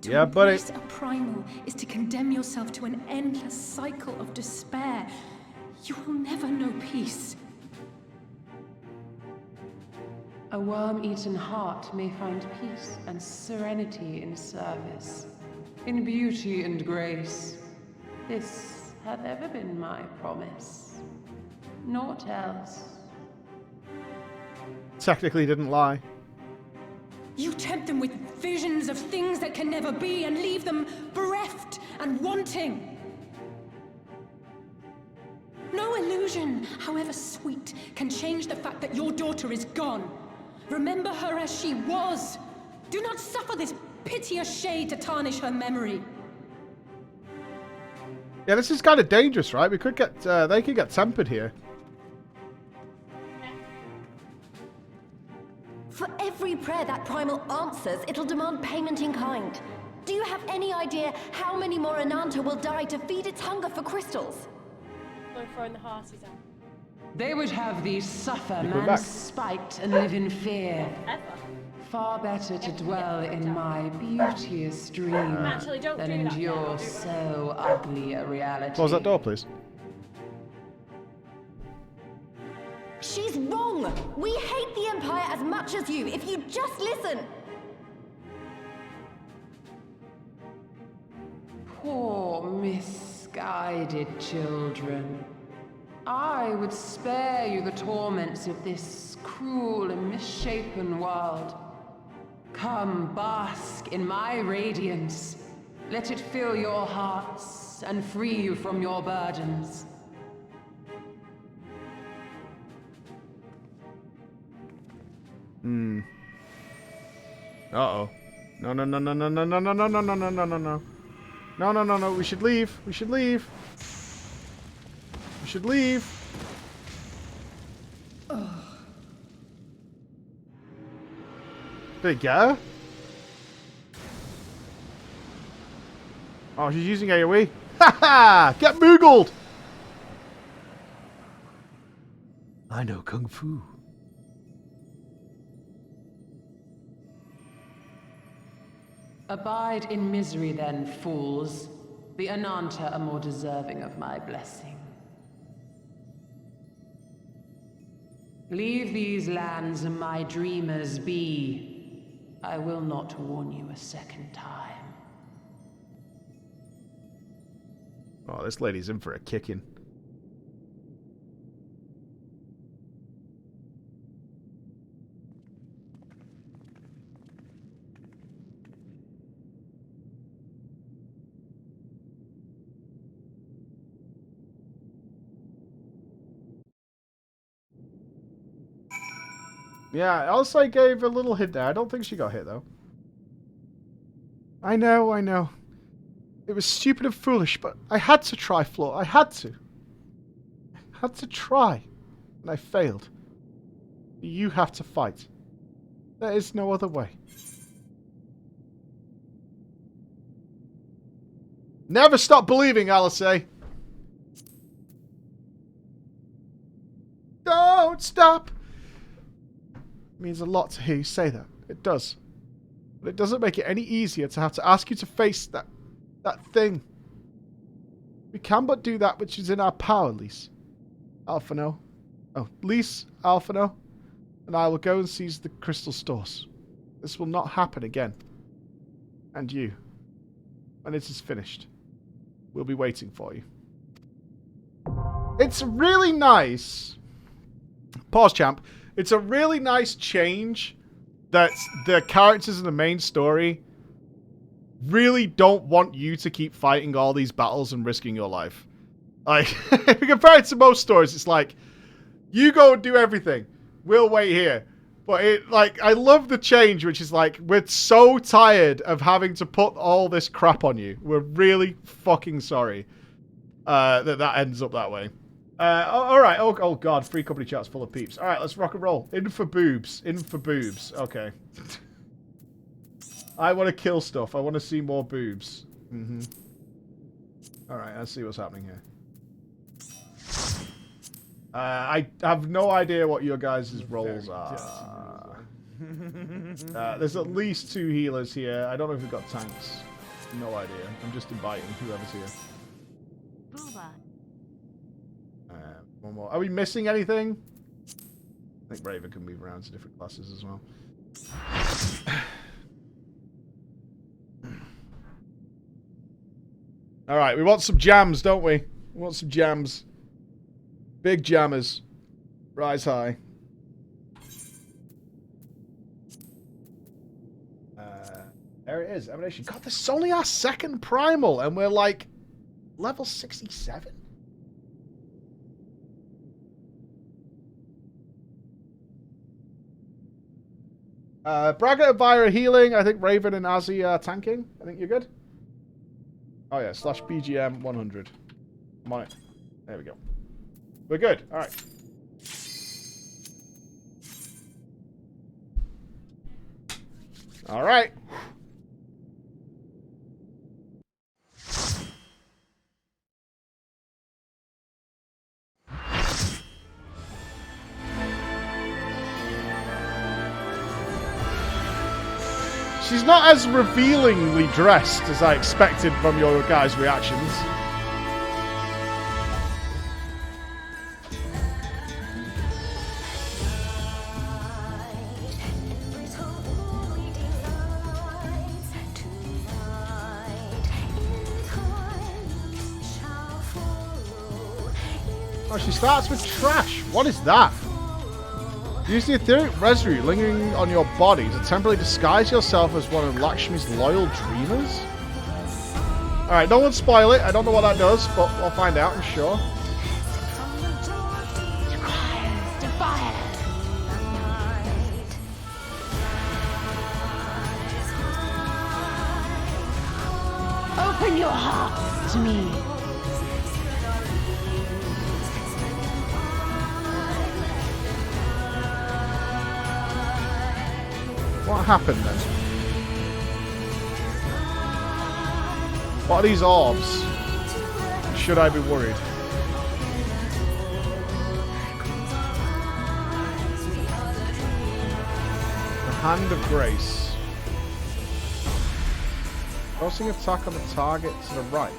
To embrace a primal is to condemn yourself to an endless cycle of despair. You will never know peace. A worm-eaten heart may find peace and serenity in service, in beauty and grace. This hath ever been my promise. Naught else. Technically didn't lie. You tempt them with visions of things that can never be and leave them bereft and wanting. No illusion, however sweet, can change the fact that your daughter is gone. Remember her as she was. Do not suffer this piteous shade to tarnish her memory. Yeah, this is kind of dangerous, right? We could get, they could get tempered here. For every prayer that primal answers, it'll demand payment in kind. Do you have any idea how many more Ananta will die to feed its hunger for crystals? I'm throwing the hearties out. They would have thee suffer man's spite and live in fear. Ever. Far better to dwell in my beauteous dream Actually, don't than do that endure now. so ugly a reality. Close that door, please. She's wrong! We hate the Empire as much as you, if you just listen! Poor misguided children. I would spare you the torments of this cruel and misshapen world. Come, bask in my radiance. Let it fill your hearts and free you from your burdens. Uh-oh. No, no, no, no, no, no, no, no, no, no, no, no, no, no, no. No, no, no, no. We should leave. We should leave. We should leave. Did it get her? Oh, she's using AoE. Ha ha! Get moogled! I know Kung Fu. Abide in misery then, fools. The Ananta are more deserving of my blessing. Leave these lands and my dreamers be. I will not warn you a second time. Oh, this lady's in for a kicking. Yeah, also gave a little hit there. I don't think she got hit, though. I know. It was stupid and foolish, but I had to try, Floor. I had to. I had to try. And I failed. You have to fight. There is no other way. Never stop believing, Alice. Don't stop. It means a lot to hear you say that. It does. But it doesn't make it any easier to have to ask you to face that thing. We can but do that which is in our power, Lise. Alphino. Oh, Lise, Alphino. And I will go and seize the crystal stores. This will not happen again. And you. When it is finished, we'll be waiting for you. It's really nice. Pause, champ. It's a really nice change that the characters in the main story really don't want you to keep fighting all these battles and risking your life. Like, if you compare it to most stories, it's like, you go and do everything. We'll wait here. But it, like, I love the change, which is like, we're so tired of having to put all this crap on you. We're really fucking sorry that ends up that way. Alright. Oh god, free company chat's full of peeps. Alright, let's rock and roll. In for boobs. In for boobs. Okay. I want to kill stuff. I want to see more boobs. Alright, let's see what's happening here. I have no idea what your guys' roles are. There's at least 2 healers here. I don't know if we've got tanks. No idea. I'm just inviting whoever's here. Booba. One more. Are we missing anything? I think Raven can move around to different classes as well. Alright, we want some jams, don't we? We want some jams. Big jammers. Rise high. There it is. Emanation. God, this is only our second primal, and we're like level 67? Braga and Vira healing. I think Raven and Azzy are tanking. I think you're good. Oh yeah, slash BGM 100. I'm on it. There we go. We're good. Alright. Alright. She's not as revealingly dressed as I expected from your guys' reactions. Oh, she starts with trash. What is that? Use the etheric residue lingering on your body to temporarily disguise yourself as one of Lakshmi's loyal dreamers? Alright, no one spoil it. I don't know what that does, but I'll find out, I'm sure. Open your hearts to me. What happened then? What are these orbs? Should I be worried? The Hand of Grace. Crossing attack on the target to the right.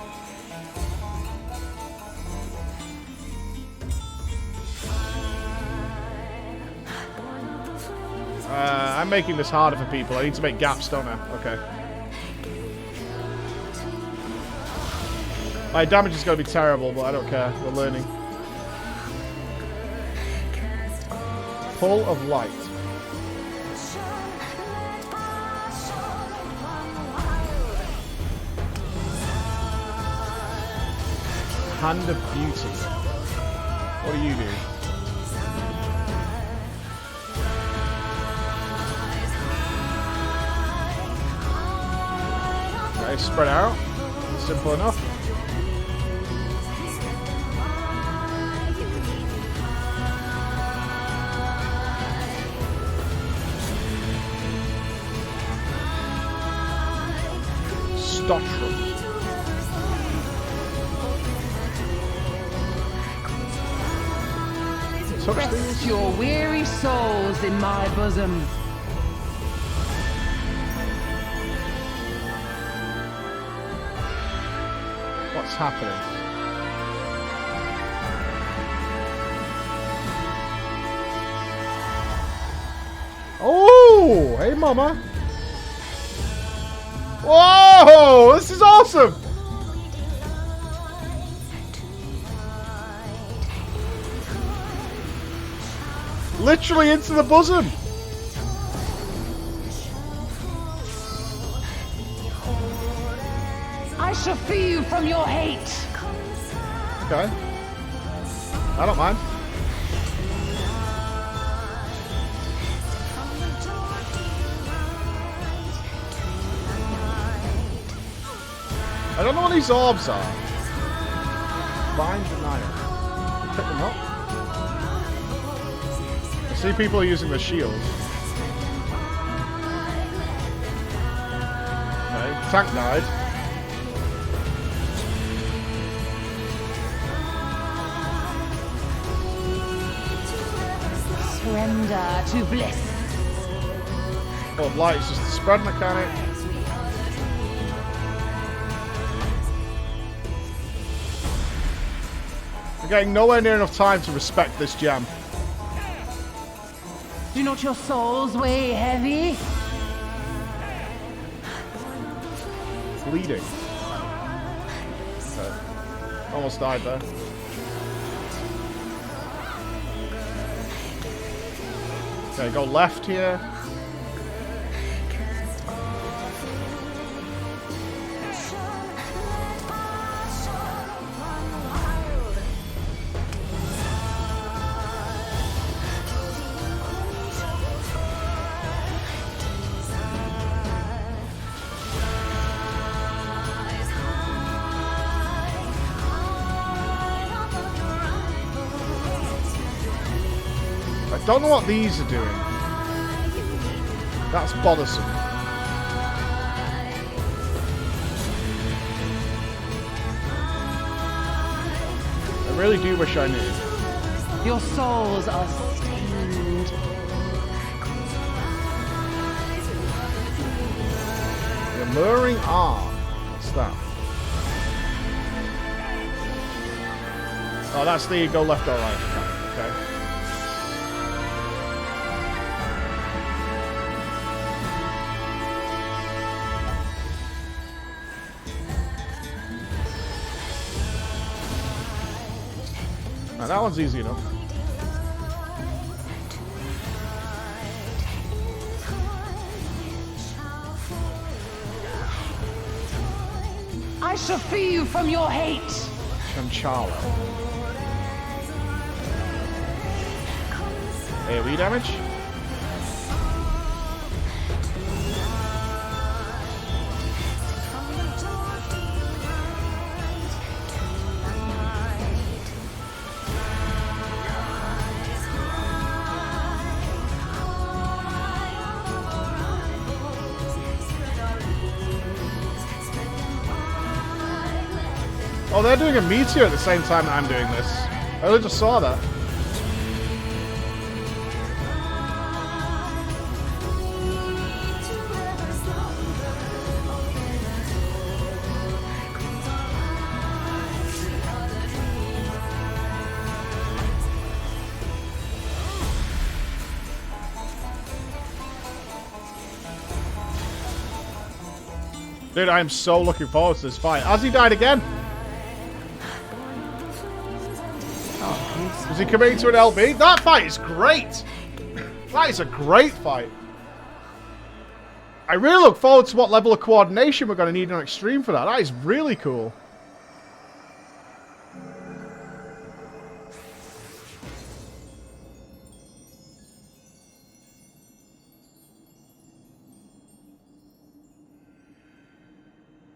I'm making this harder for people. I need to make gaps, don't I? Okay. My damage is going to be terrible, but I don't care. We're learning. Pull of light. Hand of beauty. What do you do? Okay, spread out. Simple enough. Stotrum. Rest your weary souls in my bosom. What's happening? Oh, hey mama. Whoa, this is awesome. Literally into the bosom. I shall free you from your hate. Okay. I don't mind. I don't know what these orbs are. Bind denial. Pick them up. I see people using the shield. Okay, tank died. Surrender to bliss. Oh, light is just a spread mechanic. I'm getting nowhere near enough time to respect this gem. Do not your souls weigh heavy? Bleeding. Okay. Almost died there. Okay, go left here. I don't know what these are doing. That's bothersome. I really do wish I knew. Your souls are stained. The alluring arm. What's that? Oh, that's the go left or right. Okay. Now, that one's easy enough. I shall free you from your hate. Chanchala. AoE damage? Oh, they're doing a meteor at the same time that I'm doing this. I only just saw that. Dude, I am so looking forward to this fight. Has he died again? Does he commit to an LB? That fight is great! That is a great fight. I really look forward to what level of coordination we're going to need on Extreme for that. That is really cool.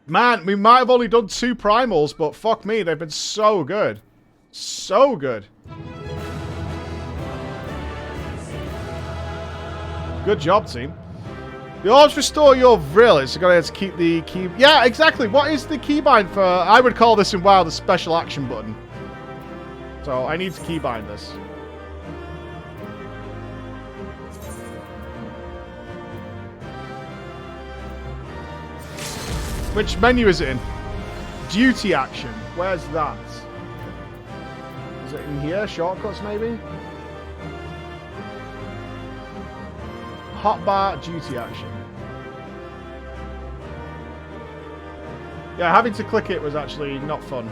Man, we might have only done 2 primals, but fuck me, they've been so good. So good. Good job, team. The orbs restore your vril. It's going to keep the key... Yeah, exactly. What is the keybind for... I would call this in WoW the special action button. So, I need to keybind this. Which menu is it in? Duty action. Where's that? Is it in here? Shortcuts, maybe? Hotbar duty action. Yeah, having to click it was actually not fun.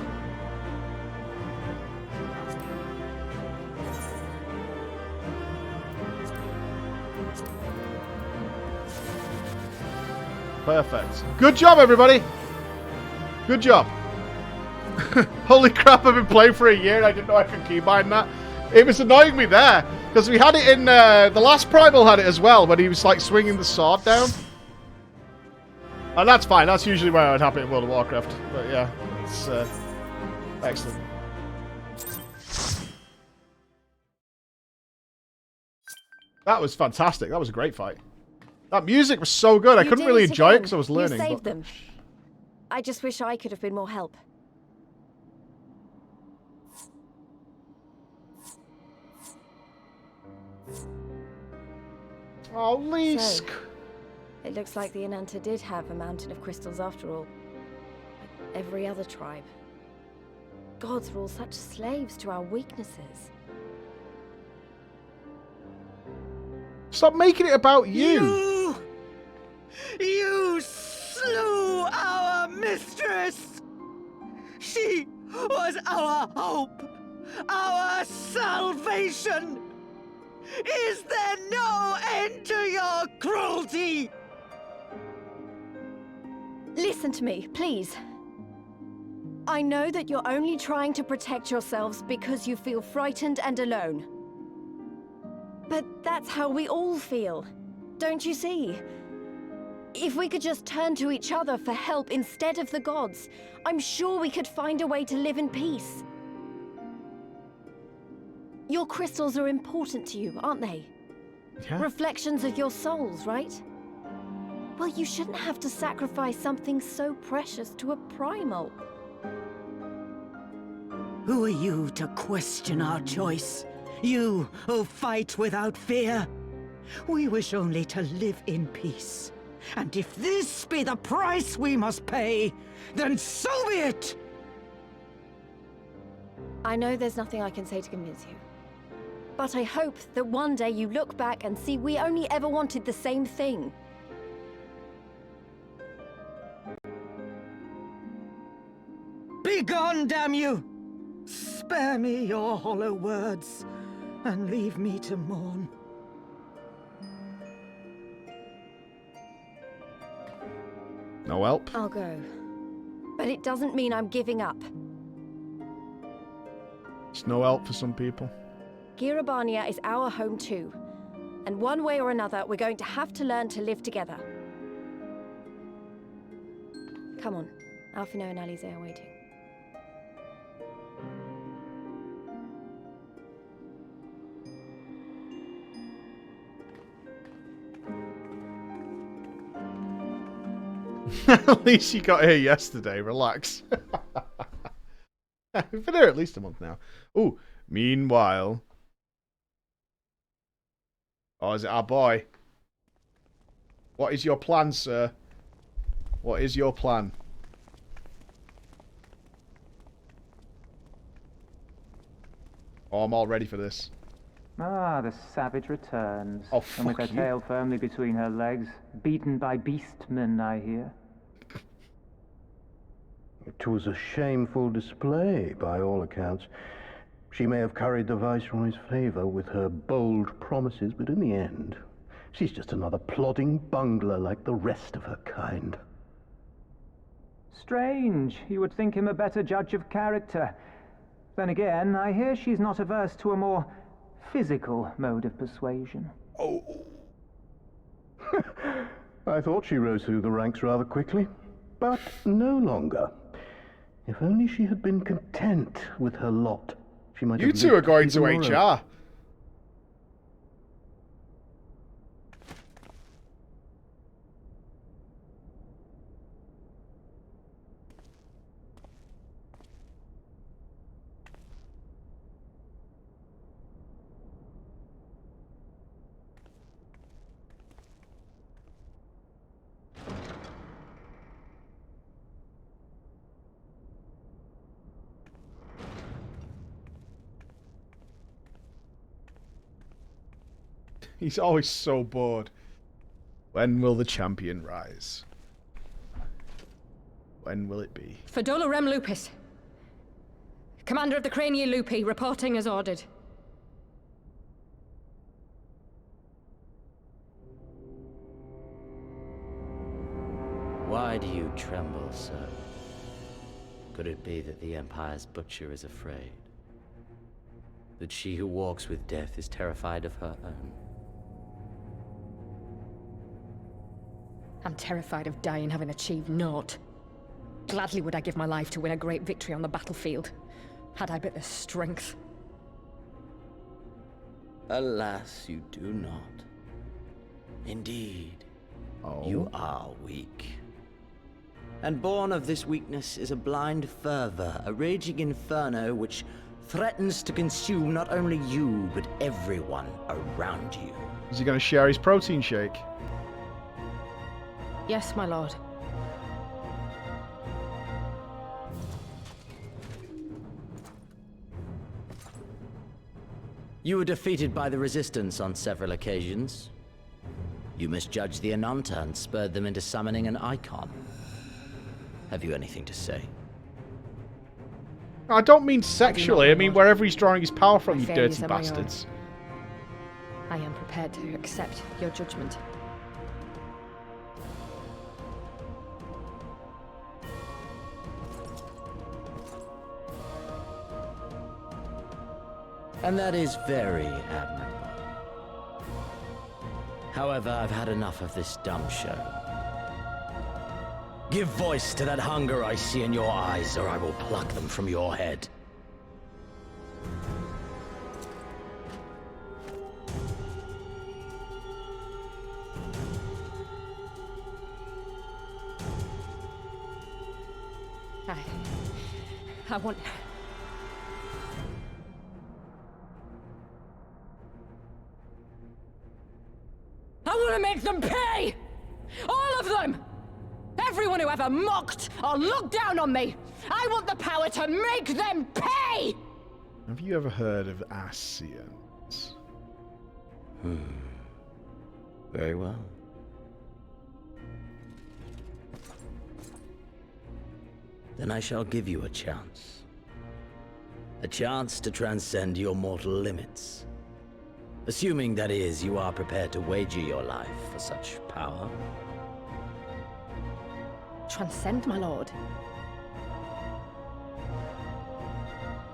Perfect. Good job, everybody. Good job. Holy crap, I've been playing for a year and I didn't know I could keybind that. It was annoying me there. Because we had it in, the last Primal had it as well, when he was like swinging the sword down. And that's fine, that's usually where it would happen in World of Warcraft. But yeah, it's excellent. That was fantastic, that was a great fight. That music was so good, I couldn't really enjoy it because I was learning. You saved them. I just wish I could have been more help. Oh, Leesk. So, it looks like the Ananta did have a mountain of crystals after all. Like every other tribe. Gods were all such slaves to our weaknesses. Stop making it about you! You slew our mistress! She was our hope! Our salvation! Is there no end to your cruelty? Listen to me, please. I know that you're only trying to protect yourselves because you feel frightened and alone. But that's how we all feel. Don't you see? If we could just turn to each other for help instead of the gods, I'm sure we could find a way to live in peace. Your crystals are important to you, aren't they? Yeah. Reflections of your souls, right? Well, you shouldn't have to sacrifice something so precious to a primal. Who are you to question our choice? You who fight without fear? We wish only to live in peace. And if this be the price we must pay, then so be it! I know there's nothing I can say to convince you. But I hope that one day you look back and see we only ever wanted the same thing. Begone, damn you! Spare me your hollow words, and leave me to mourn. No help. I'll go. But it doesn't mean I'm giving up. It's no help for some people. Girabania is our home too. And one way or another, we're going to have to learn to live together. Come on. Alphino and Alize are waiting. At least you got here yesterday. Relax. We've been here at least a month now. Ooh. Meanwhile. Oh, is it our boy? What is your plan, sir? What is your plan? Oh, I'm all ready for this. Ah, the savage returns. Oh, and with fuck her you. tail firmly between her legs, beaten by beastmen, I hear. It was a shameful display, by all accounts. She may have carried the Viceroy's favor with her bold promises, but in the end, she's just another plodding bungler like the rest of her kind. Strange. You would think him a better judge of character. Then again, I hear she's not averse to a more physical mode of persuasion. Oh. I thought she rose through the ranks rather quickly, but no longer. If only she had been content with her lot, she might have You two are going to even more HR. He's always so bored. When will the champion rise? When will it be? Fedola Rem Lupus. Commander of the Crania Lupi, reporting as ordered. Why do you tremble, sir? Could it be that the Empire's butcher is afraid? That she who walks with death is terrified of her own? I'm terrified of dying having achieved naught. Gladly would I give my life to win a great victory on the battlefield, had I but the strength. Alas, you do not. Indeed, you are weak. And born of this weakness is a blind fervor, a raging inferno which threatens to consume not only you, but everyone around you. Is he going to share his protein shake? Yes, my lord. You were defeated by the Resistance on several occasions. You misjudged the Ananta and spurred them into summoning an icon. Have you anything to say? I don't mean sexually. I mean wherever he's drawing his power from, My you failures dirty are my own. bastards. I am prepared to accept your judgment. And that is very admirable. However, I've had enough of this dumb show. Give voice to that hunger I see in your eyes, or I will pluck them from your head. I want... I want to make them pay! All of them! Everyone who ever mocked or looked down on me! I want the power to make them pay! Have you ever heard of Ascians? Very well. Then I shall give you a chance. A chance to transcend your mortal limits. Assuming, that is, you are prepared to wager your life for such power. Transcend, my lord.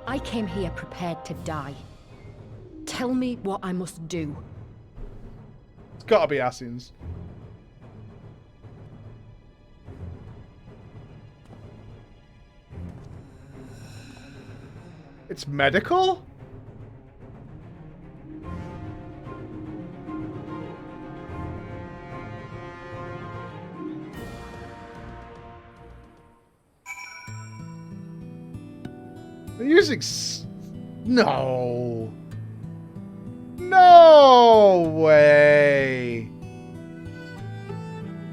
I came here prepared to die. Tell me what I must do. It's gotta be Ascians. It's medical? They're using no. No way.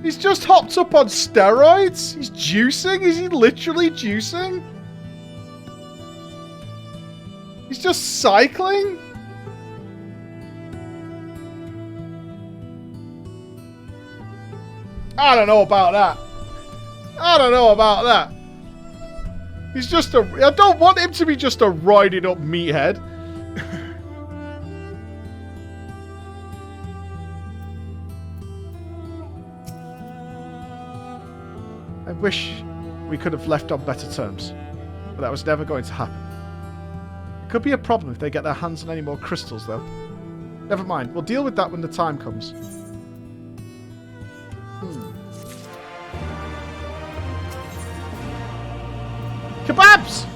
He's just hopped up on steroids? He's juicing? Is he literally juicing? He's just cycling? I don't know about that. I don't know about that. He's just a... I don't want him to be just a roided up meathead. I wish we could have left on better terms, but that was never going to happen. It could be a problem if they get their hands on any more crystals, though. Never mind, we'll deal with that when the time comes. Kebabs!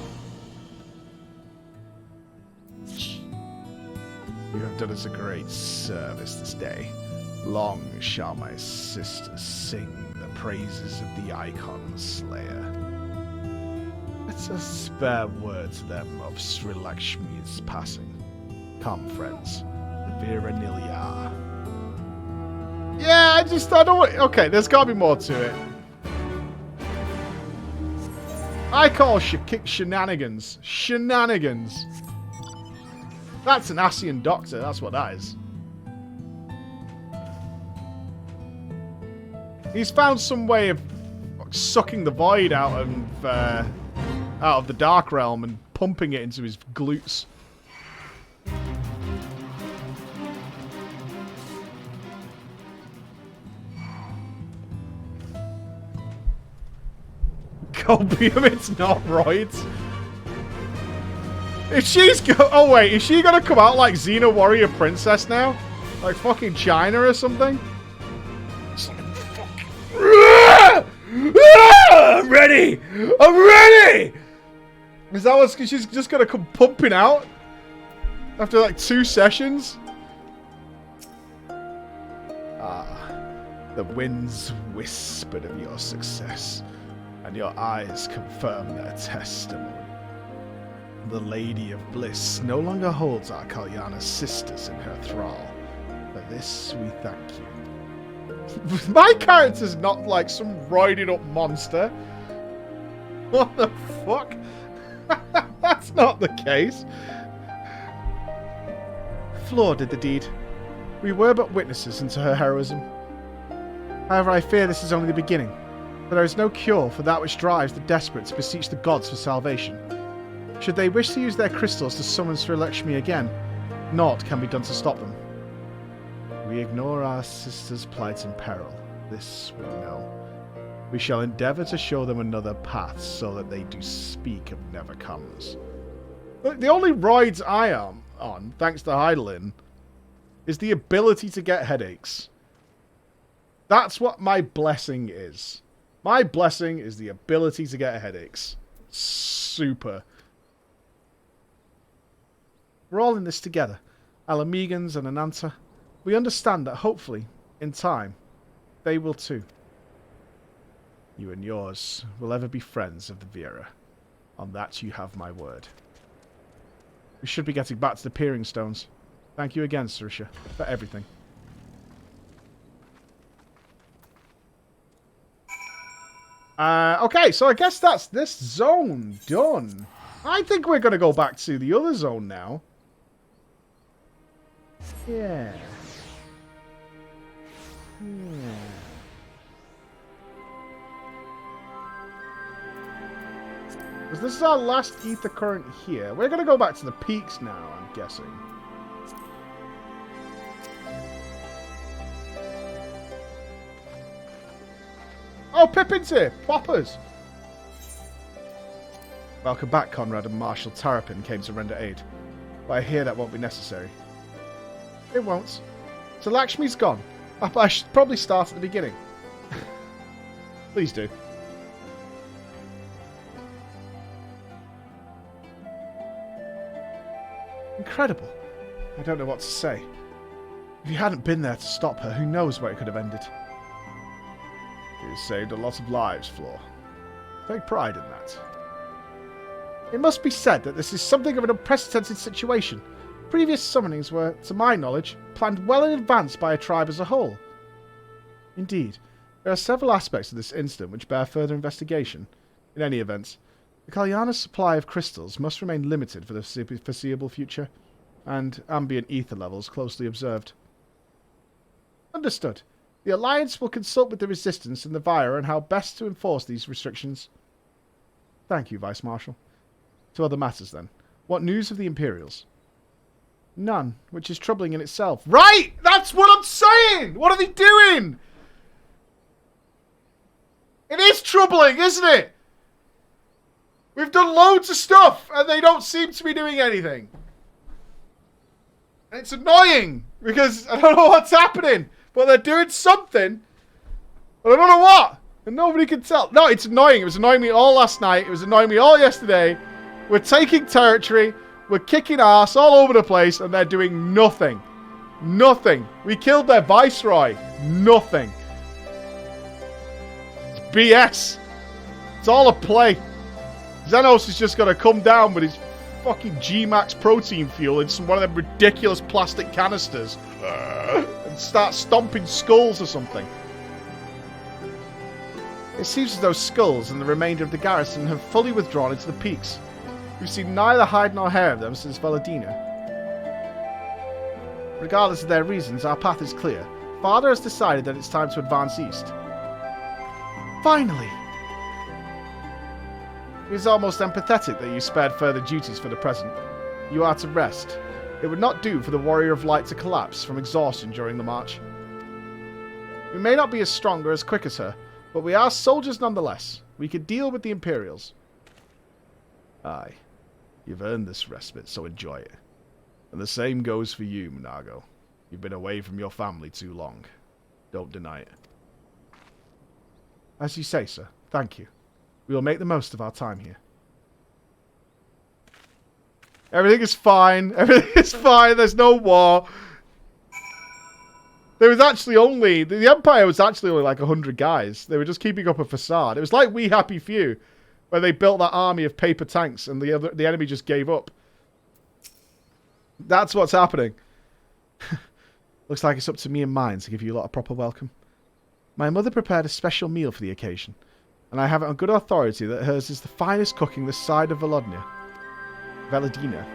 You have done us a great service this day. Long shall my sisters sing the praises of the Icon Slayer. Let's a spare word to them of Sri Lakshmi's passing. Come, friends. The Vera Nilyar. Yeah, I don't want... Okay, there's got to be more to it. I call shenanigans. Shenanigans. That's an Asian doctor, that's what that is. He's found some way of sucking the void out of the Dark Realm and pumping it into his glutes. Copium, it's not roids. If she's oh wait, is she gonna come out like Xena Warrior Princess now? Like fucking China or something? I'm ready! I'm ready! Is that what she's just gonna come pumping out? After like 2 sessions? Ah, the winds whispered of your success, and your eyes confirm their testimony. The Lady of Bliss no longer holds our Kalyana sisters in her thrall. For this we thank you. My character's not like some roided up monster. What the fuck? That's not the case. Flor did the deed. We were but witnesses into her heroism. However, I fear this is only the beginning. For there is no cure for that which drives the desperate to beseech the gods for salvation. Should they wish to use their crystals to summon Sri Lakshmi again, naught can be done to stop them. We ignore our sisters' plight and peril. This we know. We shall endeavour to show them another path so that they do speak of never comes. Look, the only roids I am on, thanks to Heidelin, is the ability to get headaches. That's what my blessing is. My blessing is the ability to get headaches. Super. We're all in this together. Alamegans and Ananta. We understand that hopefully, in time, they will too. You and yours will ever be friends of the Vera. On that you have my word. We should be getting back to the Peering Stones. Thank you again, Sarisha, for everything. Okay, so I guess that's this zone done. I think we're going to go back to the other zone now. Yeah. Because this is our last ether current here. We're going to go back to the peaks now, I'm guessing. Oh, Pippin's here! Poppers! Welcome back, Conrad and Marshal Tarapin came to render aid. But I hear that won't be necessary. It won't. So Lakshmi's gone. I should probably start at the beginning. Please do. Incredible. I don't know what to say. If you hadn't been there to stop her, who knows where it could have ended. You saved a lot of lives, Flor. Take pride in that. It must be said that this is something of an unprecedented situation. Previous summonings were, to my knowledge, planned well in advance by a tribe as a whole. Indeed, there are several aspects of this incident which bear further investigation. In any event, the Kalyana's supply of crystals must remain limited for the foreseeable future, and ambient ether levels closely observed. Understood. The Alliance will consult with the Resistance and the Vira on how best to enforce these restrictions. Thank you, Vice Marshal. To other matters, then. What news of the Imperials? None, which is troubling in itself. Right! That's what I'm saying! What are they doing? It is troubling, isn't it? We've done loads of stuff, and they don't seem to be doing anything. And it's annoying, because I don't know what's happening, but they're doing something, but I don't know what, and nobody can tell. No, it's annoying. It was annoying me all last night. It was annoying me all yesterday. We're taking territory. We're kicking ass all over the place, and they're doing nothing. Nothing. We killed their viceroy. Nothing. It's BS. It's all a play. Zenos is just going to come down with his fucking G-Max protein fuel in one of them ridiculous plastic canisters and start stomping skulls or something. It seems as though Skulls and the remainder of the garrison have fully withdrawn into the peaks. We've seen neither hide nor hair of them since Valadina. Regardless of their reasons, our path is clear. Father has decided that it's time to advance east. Finally! It is almost empathetic that you spared further duties for the present. You are to rest. It would not do for the Warrior of Light to collapse from exhaustion during the march. We may not be as strong or as quick as her, but we are soldiers nonetheless. We could deal with the Imperials. Aye. You've earned this respite, so enjoy it. And the same goes for you, Minago. You've been away from your family too long. Don't deny it. As you say, sir. Thank you. We will make the most of our time here. Everything is fine. Everything is fine. There's no war. There was actually only... The Empire was actually only like 100 guys. They were just keeping up a facade. It was like We Happy Few, where they built that army of paper tanks and the enemy just gave up. That's what's happening. Looks like it's up to me and mine to give you a lot of proper welcome. My mother prepared a special meal for the occasion, and I have it on good authority that hers is the finest cooking this side of Valadina. Valadina.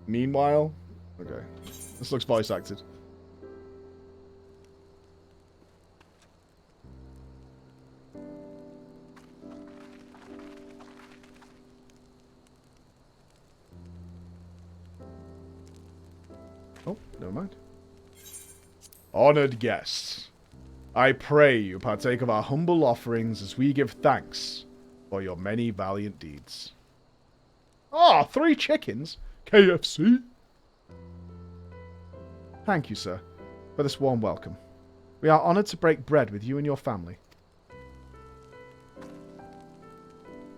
Meanwhile... Okay. This looks voice acted. Oh, never mind. Honored guests, I pray you partake of our humble offerings as we give thanks for your many valiant deeds. Ah, 3 chickens? KFC? Thank you, sir, for this warm welcome. We are honored to break bread with you and your family.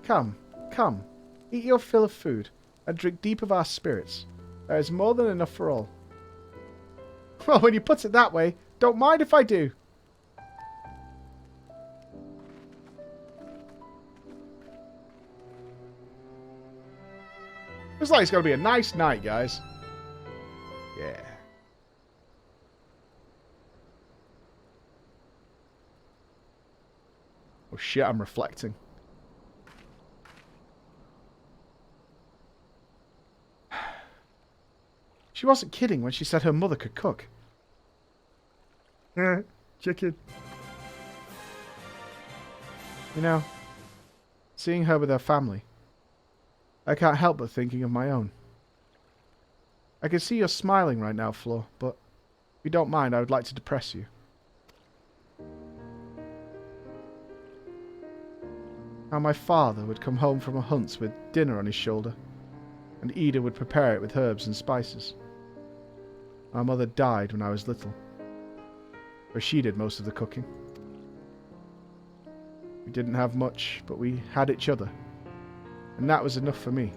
Come, come, eat your fill of food, and drink deep of our spirits. There is more than enough for all. Well, when you put it that way, don't mind if I do. Looks like it's going to be a nice night, guys. Yeah. Oh shit, I'm reflecting. She wasn't kidding when she said her mother could cook. Chicken. You know, seeing her with her family, I can't help but thinking of my own. I can see you're smiling right now, Flor, but if you don't mind, I would like to depress you. How my father would come home from a hunt with dinner on his shoulder, and Ida would prepare it with herbs and spices. My mother died when I was little, but she did most of the cooking. We didn't have much, but we had each other, and that was enough for me.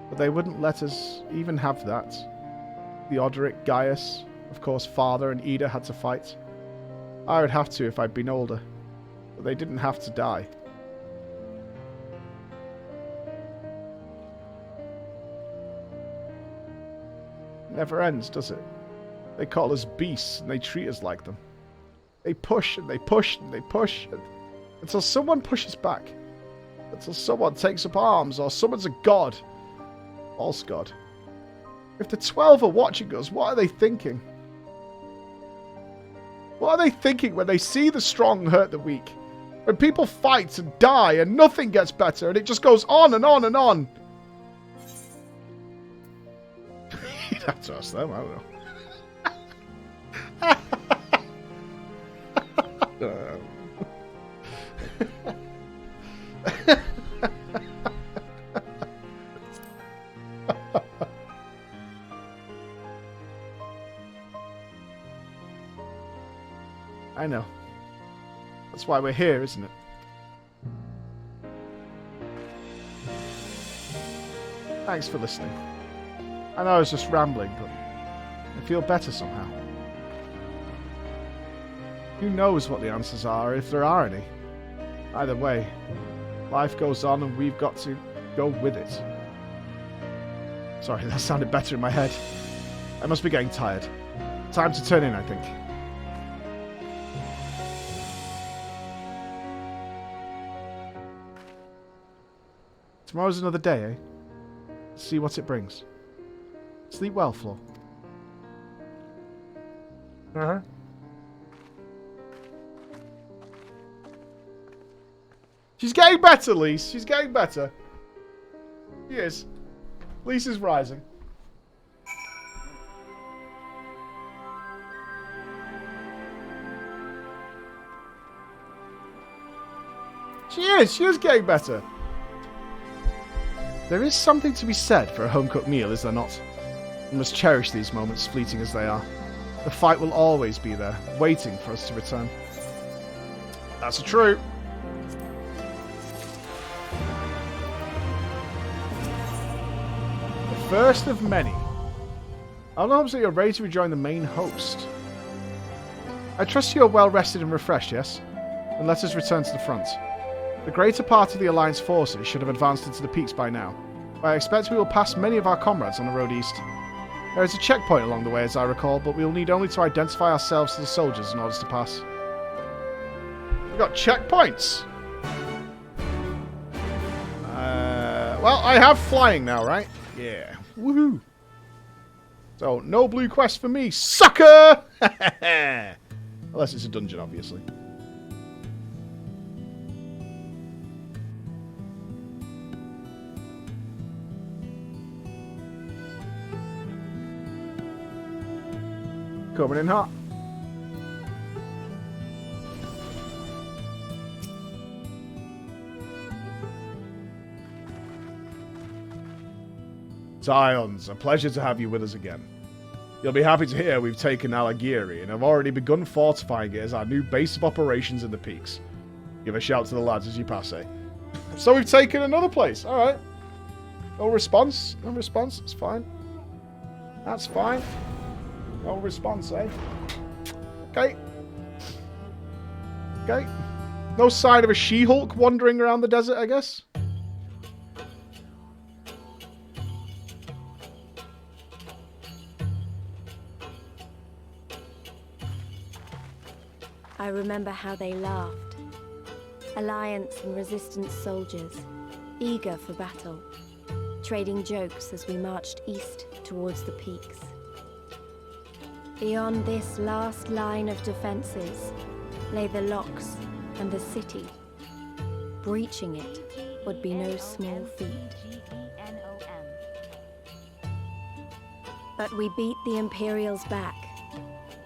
But they wouldn't let us even have that. Theodoric, Gaius, of course father and Ida had to fight. I would have to if I'd been older, but they didn't have to die. It never ends, does it? They call us beasts and they treat us like them. They push and they push and they push until someone pushes back. Until someone takes up arms or summons a god. False god. If the 12 are watching us, what are they thinking? What are they thinking when they see the strong hurt the weak? When people fight and die and nothing gets better and it just goes on and on and on. You'd have to ask them, I don't know. I know. That's why we're here, isn't it? Thanks for listening. I know I was just rambling, but I feel better somehow. Who knows what the answers are, if there are any? Either way, life goes on and we've got to go with it. Sorry, that sounded better in my head. I must be getting tired. Time to turn in, I think. Tomorrow's another day, eh? Let's see what it brings. Sleep well, Flo. Uh-huh. She's getting better, Lise. She's getting better. She is. Lise is rising. She is getting better. There is something to be said for a home-cooked meal, is there not? We must cherish these moments, fleeting as they are. The fight will always be there, waiting for us to return. That's true. The first of many. I hope that you're ready to rejoin the main host. I trust you are well rested and refreshed, yes? Then let us return to the front. The greater part of the Alliance forces should have advanced into the peaks by now, but I expect we will pass many of our comrades on the road east. There is a checkpoint along the way, as I recall, but we will need only to identify ourselves to the soldiers in order to pass. We've got checkpoints! Well, I have flying now, right? Yeah. Woohoo! So, no blue quest for me, sucker! Unless it's a dungeon, obviously. Coming in hot. Zions, a pleasure to have you with us again. You'll be happy to hear we've taken Alagiri and have already begun fortifying it as our new base of operations in the peaks. Give a shout to the lads as you pass, eh? So we've taken another place, alright. No response, it's fine. That's fine. No response, eh? Okay. Okay. No sign of a She-Hulk wandering around the desert, I guess? I remember how they laughed. Alliance and Resistance soldiers, eager for battle, trading jokes as we marched east towards the peaks. Beyond this last line of defenses lay the locks and the city. Breaching it would be no small feat. But we beat the Imperials back,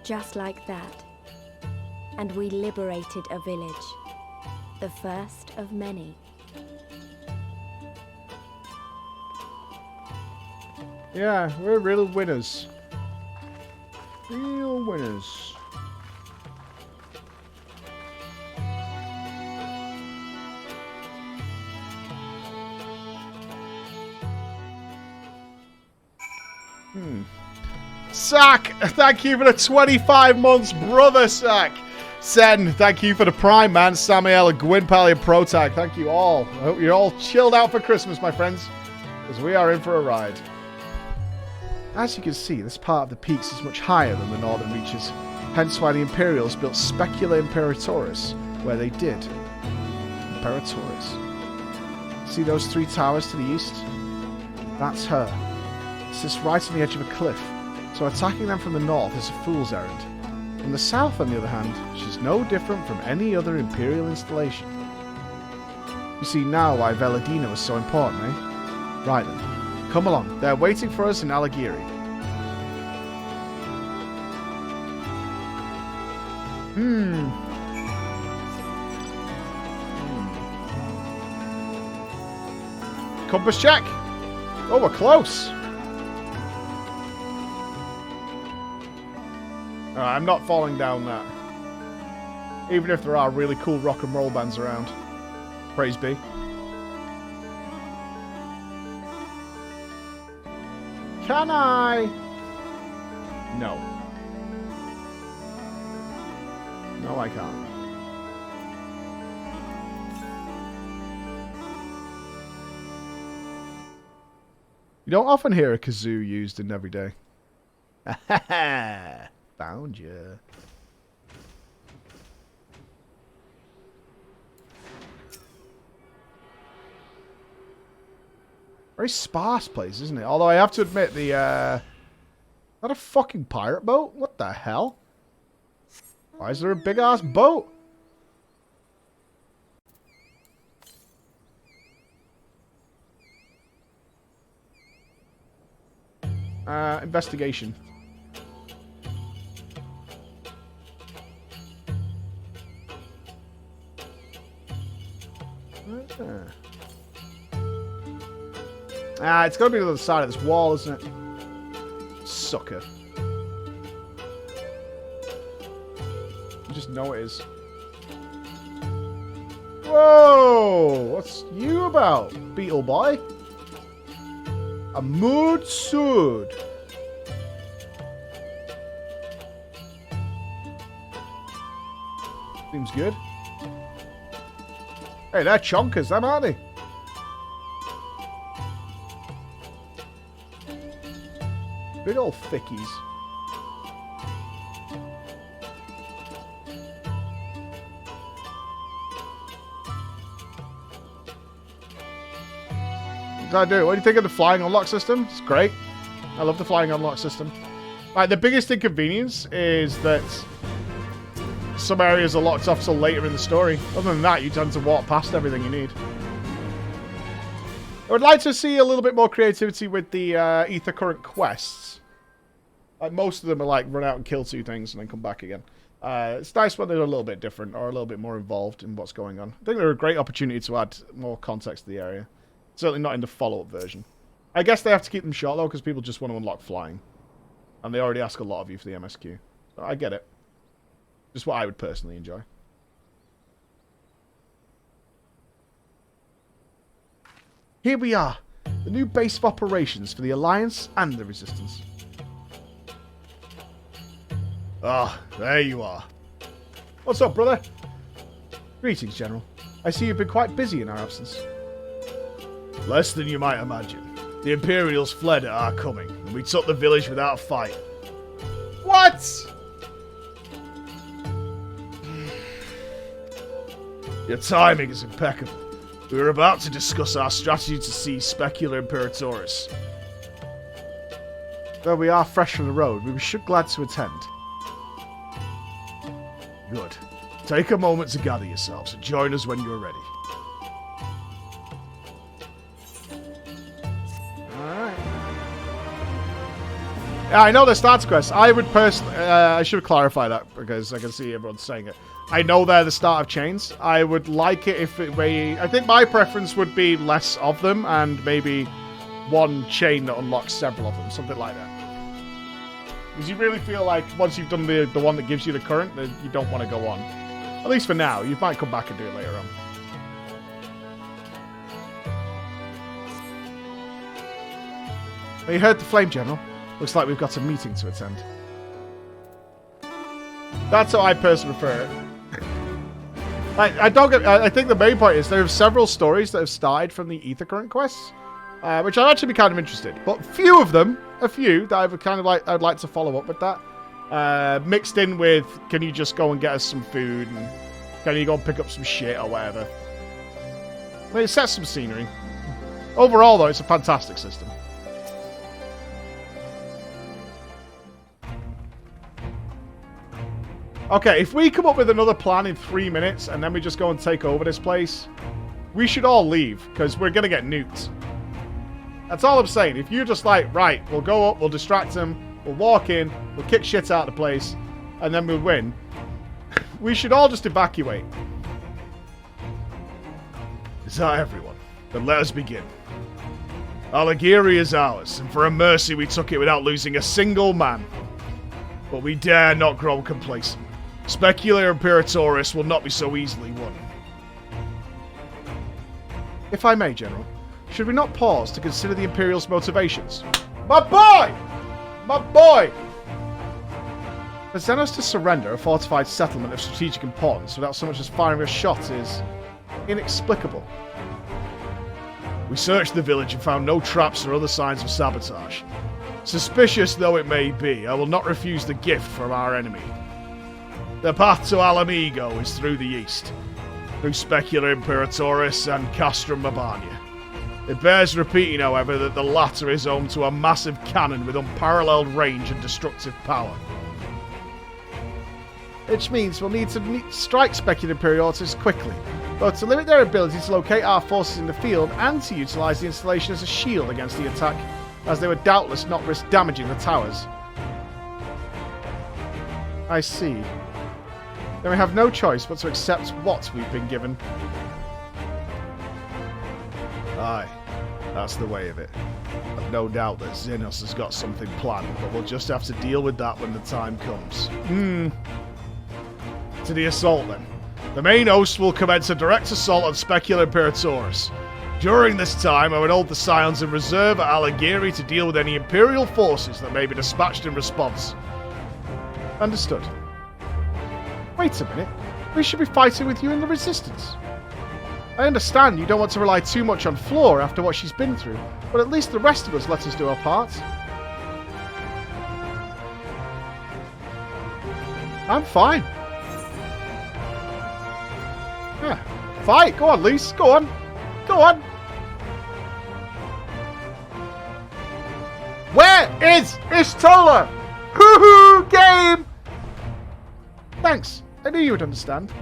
just like that. And we liberated a village, the first of many. Yeah, we're real winners. Real winners. Sack, thank you for the 25 months, brother Sack. Sen, thank you for the Prime, man. Samuel, Gwynpally, and Protag, thank you all. I hope you're all chilled out for Christmas, my friends, because we are in for a ride. As you can see, this part of the peaks is much higher than the northern reaches, hence why the Imperials built Specula Imperatoris, where they did. Imperatoris. See those three towers to the east? That's her. It sits right on the edge of a cliff, so attacking them from the north is a fool's errand. On the south, on the other hand, she's no different from any other Imperial installation. You see now why Veladina was so important, eh? Right then. Come along. They're waiting for us in Alagiri. Compass check. Oh, we're close. Alright, I'm not falling down that. Even if there are really cool rock and roll bands around. Praise be. Can I? No. No, I can't. You don't often hear a kazoo used in everyday. Found you. Very sparse place, isn't it? Although I have to admit, the, is that a fucking pirate boat? What the hell? Why is there a big-ass boat? Investigation. It's got to be to the other side of this wall, isn't it? Sucker. You just know it is. Whoa! What's you about, Beetle Boy? A mood sword. Seems good. Hey, they're chonkers, them, aren't they? Big old thickies. What did I do? What do you think of the flying unlock system? It's great. I love the flying unlock system. Like, the biggest inconvenience is that some areas are locked off till later in the story. Other than that, you tend to walk past everything you need. I would like to see a little bit more creativity with the ether current quests. Like, most of them are like run out and kill 2 things and then come back again. It's nice when they're a little bit different or a little bit more involved in what's going on. I think they're a great opportunity to add more context to the area. Certainly not in the follow-up version. I guess they have to keep them short though, because people just want to unlock flying. And they already ask a lot of you for the MSQ. So I get it. Just what I would personally enjoy. Here we are. The new base of operations for the Alliance and the Resistance. Ah, there you are. What's up, brother? Greetings, General. I see you've been quite busy in our absence. Less than you might imagine. The Imperials fled at our coming, and we took the village without a fight. What? Your timing is impeccable. We were about to discuss our strategy to seize Specular Imperatoris. Though we are fresh from the road, we were sure glad to attend. Good. Take a moment to gather yourselves and join us when you're ready. Alright. Yeah, I know the starts quest. I would personally... I should clarify that because I can see everyone's saying it. I know they're the start of chains. I would like it if it I think my preference would be less of them and maybe one chain that unlocks several of them. Something like that. Because you really feel like once you've done the one that gives you the current, that you don't want to go on. At least for now. You might come back and do it later on. Well, you heard the flame, General. Looks like we've got a meeting to attend. That's how I personally prefer it. I think the main point is there are several stories that have started from the ether current quests, which I'd actually be kind of interested. But few of them, a few that I'd like to follow up with that. Mixed in with, can you just go and get us some food, and can you go and pick up some shit or whatever. I mean, it sets some scenery. Overall, though, it's a fantastic system. Okay, if we come up with another plan in 3 minutes and then we just go and take over this place, we should all leave, because we're going to get nuked. That's all I'm saying. If you're just like, right, we'll go up, we'll distract them, we'll walk in, we'll kick shit out of the place, and then we'll win, we should all just evacuate. Is that everyone? Then let us begin. Alighieri is ours, and for a mercy we took it without losing a single man. But we dare not grow complacent. Specula Imperatoris will not be so easily won. If I may, General, should we not pause to consider the Imperial's motivations? My boy! My boy! For Zenos to surrender a fortified settlement of strategic importance without so much as firing a shot is inexplicable. We searched the village and found no traps or other signs of sabotage. Suspicious though it may be, I will not refuse the gift from our enemy. The path to Alamigo is through the east, through Specula Imperatoris and Castrum Mabania. It bears repeating, however, that the latter is home to a massive cannon with unparalleled range and destructive power. Which means we'll need to strike Specula Imperatoris quickly, both to limit their ability to locate our forces in the field and to utilise the installation as a shield against the attack, as they would doubtless not risk damaging the towers. I see. Then we have no choice but to accept what we've been given. Aye, that's the way of it. I've no doubt that Zenos has got something planned, but we'll just have to deal with that when the time comes. To the assault then. The main host will commence a direct assault on Specula Imperatoris. During this time, I would hold the Scions in reserve at Alighieri to deal with any Imperial forces that may be dispatched in response. Understood. Wait a minute. We should be fighting with you in the Resistance. I understand you don't want to rely too much on Flora after what she's been through, but at least the rest of us let us do our part. I'm fine. Yeah. Fight! Go on, Lise. Go on. Go on. Where is Ishtola? Hoo-hoo! Game! Thanks. I knew you would understand.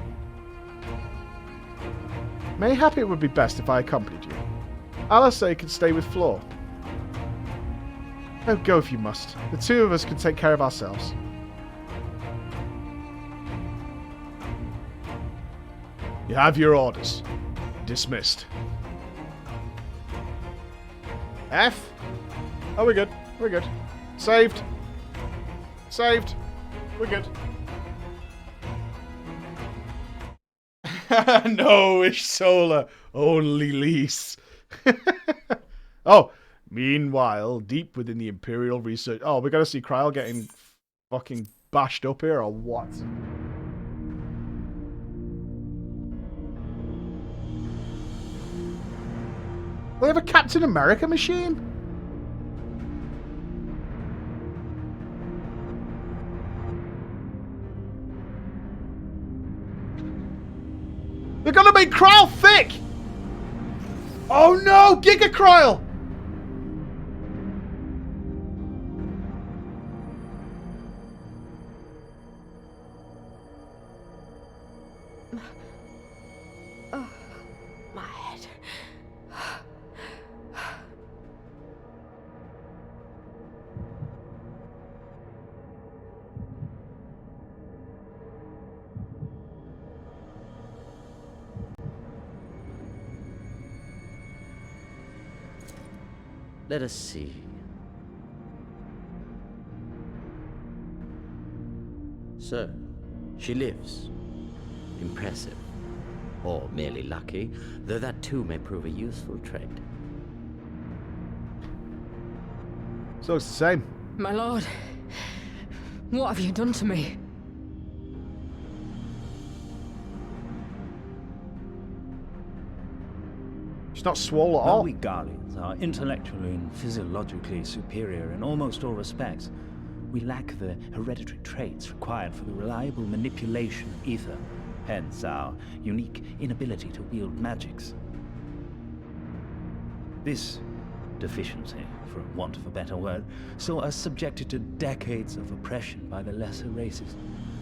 Mayhap it would be best if I accompanied you. Alasay can stay with Floor. Oh, go if you must. The two of us can take care of ourselves. You have your orders. Dismissed. F? Oh, we're good. We're good. Saved. Saved. We're good. No, Ishtola. Only Lise. Oh, meanwhile, deep within the Imperial research... Oh, we gotta see Kryl getting fucking bashed up here, or what? They have a Captain America machine? They're gonna make Kryl thick! Oh no! Giga Kryl! Oh, my head. Let us see. So, she lives. Impressive. Or merely lucky, though that too may prove a useful trait. So it's the same. My lord, what have you done to me? She's not swole at While all. we Guardians are intellectually and physiologically superior in almost all respects, we lack the hereditary traits required for the reliable manipulation of ether, hence our unique inability to wield magics. This deficiency, for want of a better word, saw us subjected to decades of oppression by the lesser races,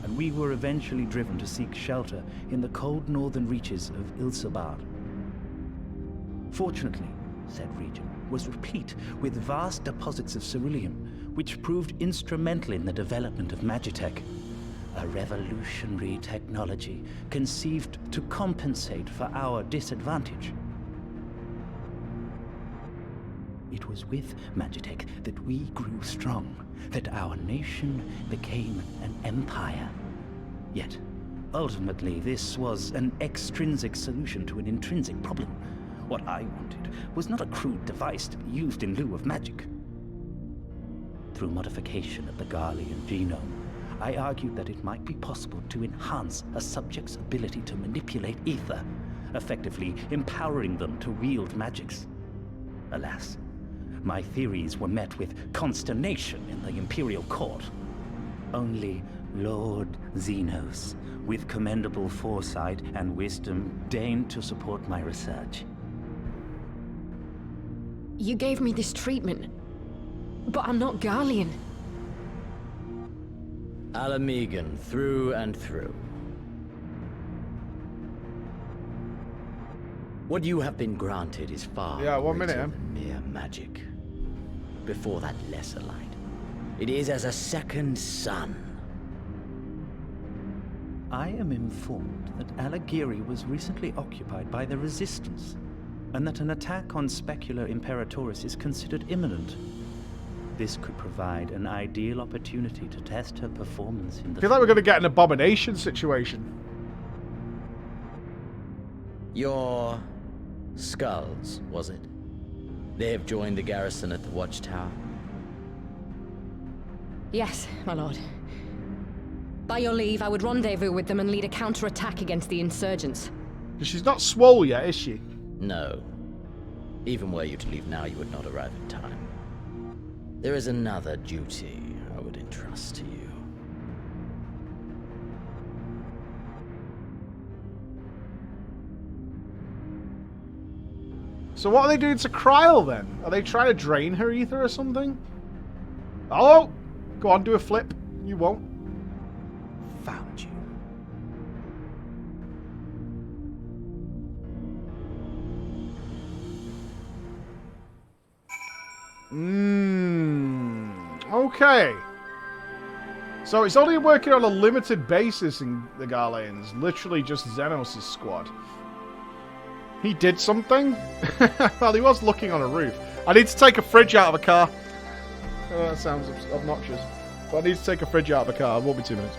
and we were eventually driven to seek shelter in the cold northern reaches of Ilsabad. Fortunately, said region was replete with vast deposits of ceruleum, which proved instrumental in the development of Magitech, a revolutionary technology conceived to compensate for our disadvantage. It was with Magitech that we grew strong, that our nation became an empire. Yet, ultimately, this was an extrinsic solution to an intrinsic problem. What I wanted was not a crude device to be used in lieu of magic. Through modification of the Garlean genome, I argued that it might be possible to enhance a subject's ability to manipulate ether, effectively empowering them to wield magics. Alas, my theories were met with consternation in the Imperial Court. Only Lord Zenos, with commendable foresight and wisdom, deigned to support my research. You gave me this treatment, but I'm not Garlean. Alamegan, through and through. What you have been granted is far greater than mere magic. Before that lesser light, it is as a second sun. I am informed that Alagiri was recently occupied by the Resistance, and that an attack on Specular Imperatoris is considered imminent. This could provide an ideal opportunity to test her performance in the... I feel like we're going to get an abomination situation. Your skulls, was it? They have joined the garrison at the Watchtower? Yes, my lord. By your leave, I would rendezvous with them and lead a counterattack against the insurgents. She's not swole yet, is she? No. Even were you to leave now, you would not arrive in time. There is another duty I would entrust to you. So what are they doing to Kryl then? Are they trying to drain her ether or something? Oh! Go on, do a flip. You won't. Found you. Okay. So it's only working on a limited basis in the Garleans. Literally just Zenos' squad. He did something? Well, he was looking on a roof. I need to take a fridge out of a car. Oh, that sounds obnoxious. But I need to take a fridge out of a car. It won't be 2 minutes.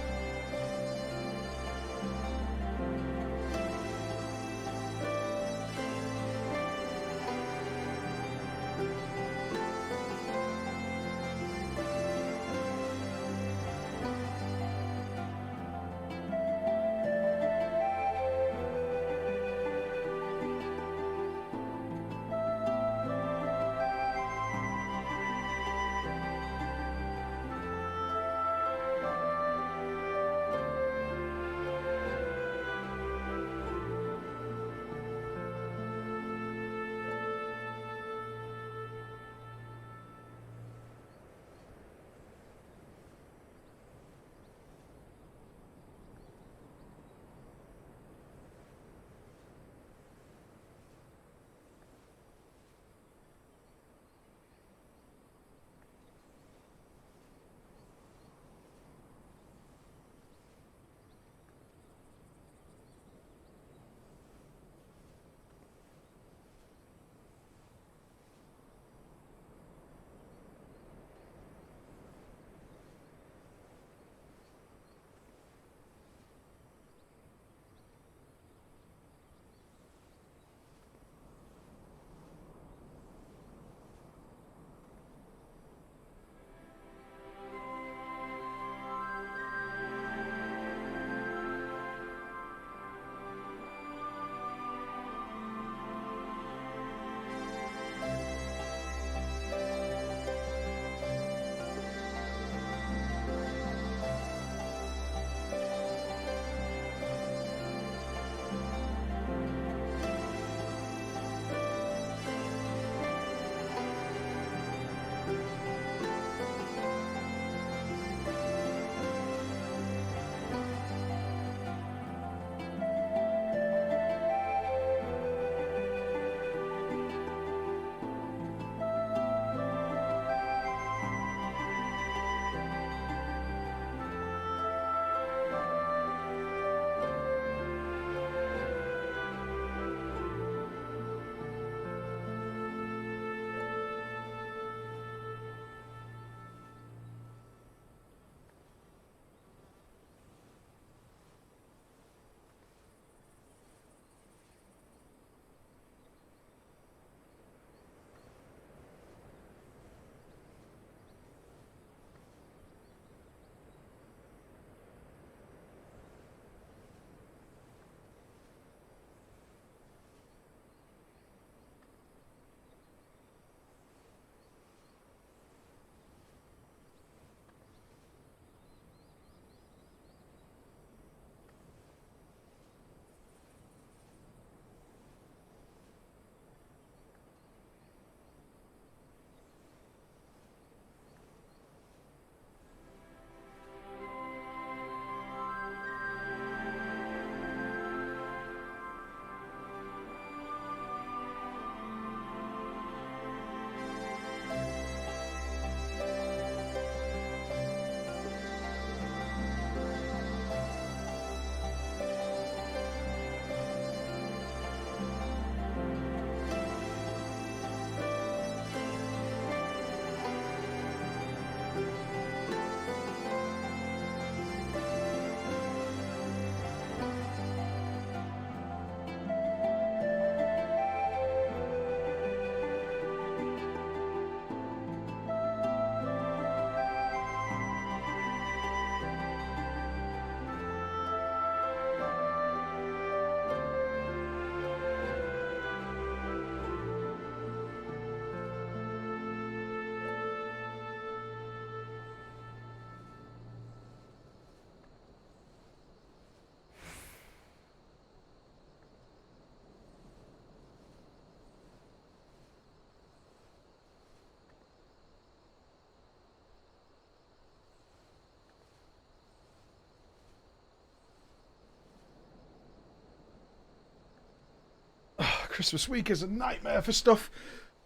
Christmas week is a nightmare for stuff.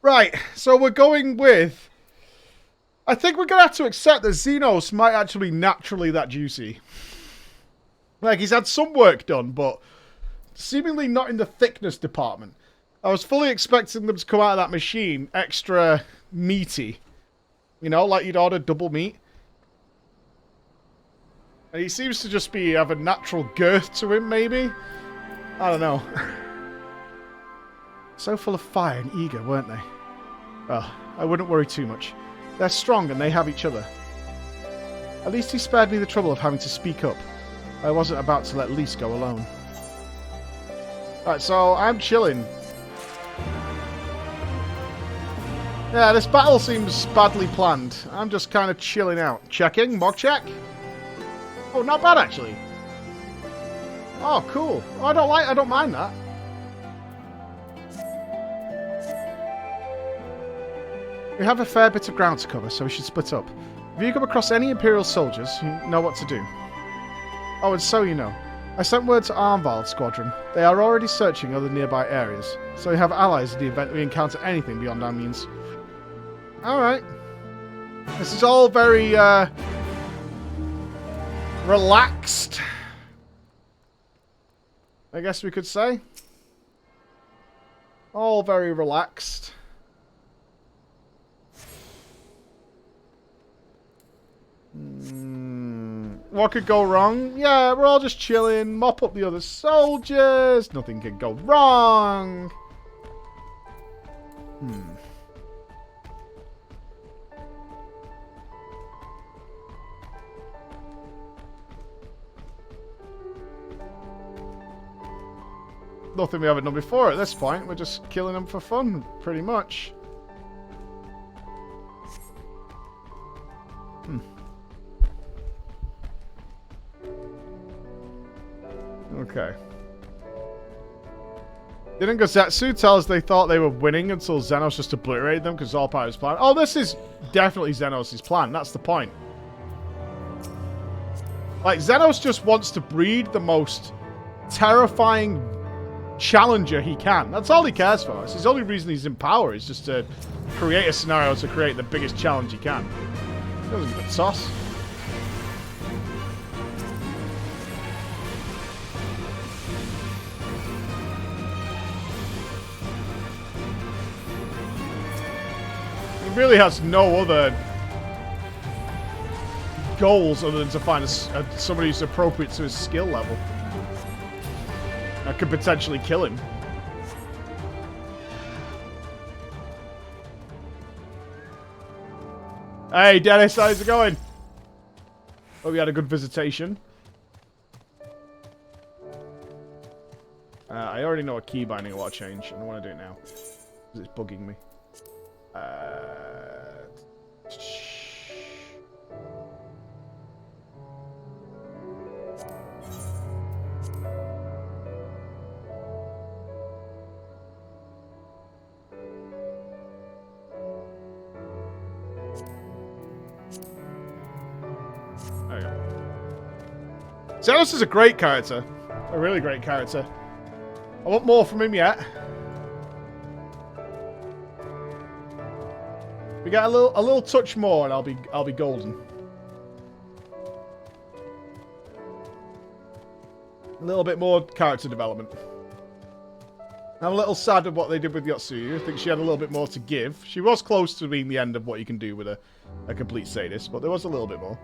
Right, so we're going with... I think we're going to have to accept that Zenos might actually be naturally that juicy. Like, he's had some work done, but seemingly not in the thickness department. I was fully expecting them to come out of that machine extra meaty. You know, like you'd order double meat. And he seems to just have a natural girth to him, maybe? I don't know. So full of fire and eager, weren't they? Well, I wouldn't worry too much. They're strong and they have each other. At least he spared me the trouble of having to speak up. I wasn't about to let Lise go alone. Right, so I'm chilling. Yeah, this battle seems badly planned. I'm just kind of chilling out. Checking, mock check. Oh, not bad actually. Oh, cool. Oh, I don't mind that. We have a fair bit of ground to cover, so we should split up. If you come across any Imperial soldiers, you know what to do. Oh, and so you know. I sent word to Armvald's squadron. They are already searching other nearby areas, so we have allies in the event we encounter anything beyond our means. Alright. This is all very, relaxed, I guess we could say. All very relaxed. What could go wrong? Yeah, we're all just chilling. Mop up the other soldiers. Nothing can go wrong. Nothing we haven't done before at this point. We're just killing them for fun, pretty much. Okay. Didn't Gosetsu tell us they thought they were winning until Zenos just obliterated them because all part of his plan? Oh, this is definitely Zenos' plan. That's the point. Like, Zenos just wants to breed the most terrifying challenger he can. That's all he cares for. It's his only reason he's in power is just to create a scenario to create the biggest challenge he can. He doesn't give a toss. He really has no other goals other than to find somebody who's appropriate to his skill level. That could potentially kill him. Hey Dennis, how's it going? Hope you had a good visitation. I already know a key binding I want to change. I don't want to do it now. Because it's bugging me. There you go. Zenos is a great character. A really great character. I want more from him yet. We get a little touch more and I'll be golden. A little bit more character development. I'm a little sad of what they did with Yotsuyu. I think she had a little bit more to give. She was close to being the end of what you can do with a complete sadist, but there was a little bit more.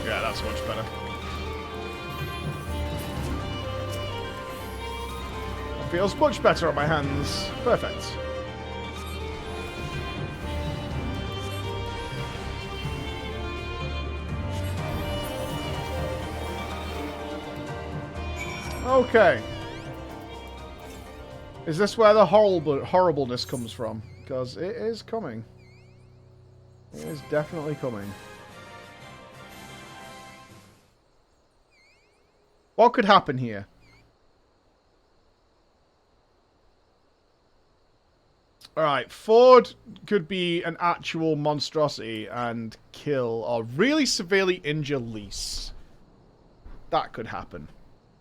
Yeah, that's much better. It feels much better on my hands. Perfect. Okay. Is this where the horribleness comes from? Because it is coming. It is definitely coming. What could happen here? Alright, Ford could be an actual monstrosity and kill or really severely injure Lise. That could happen.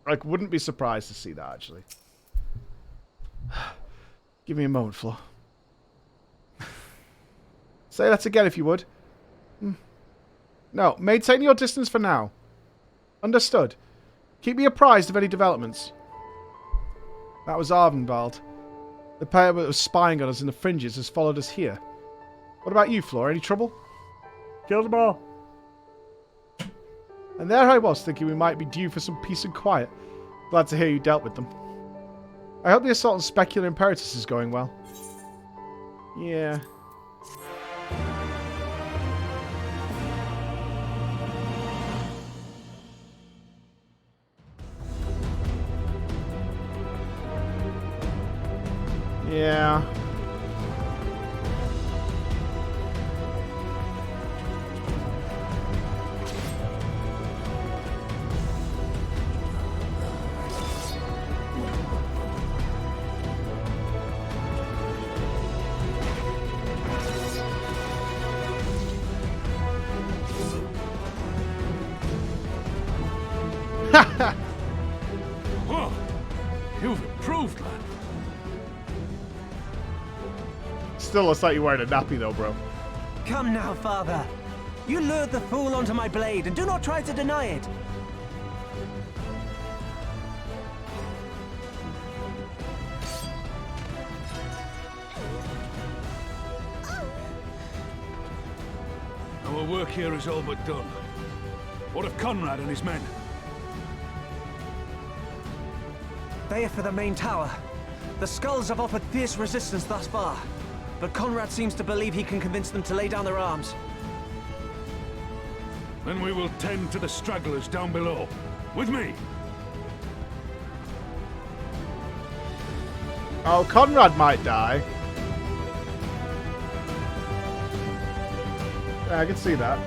I wouldn't be surprised to see that, actually. Give me a moment, Flo. Say that again if you would. No, maintain your distance for now. Understood. Keep me apprised of any developments. That was Arvenwald. The pair that was spying on us in the fringes has followed us here. What about you, Flora? Any trouble? Killed them all. And there I was, thinking we might be due for some peace and quiet. Glad to hear you dealt with them. I hope the assault on Specular Imperatus is going well. Yeah. Yeah. Whoa! You've improved, lad. Still looks like you're wearing a nappy though, bro. Come now, father. You lured the fool onto my blade, and do not try to deny it. Our work here is all but done. What of Conrad and his men? They are for the main tower. The skulls have offered fierce resistance thus far, but Conrad seems to believe he can convince them to lay down their arms. Then we will tend to the stragglers down below. With me! Oh, Conrad might die. Yeah, I can see that.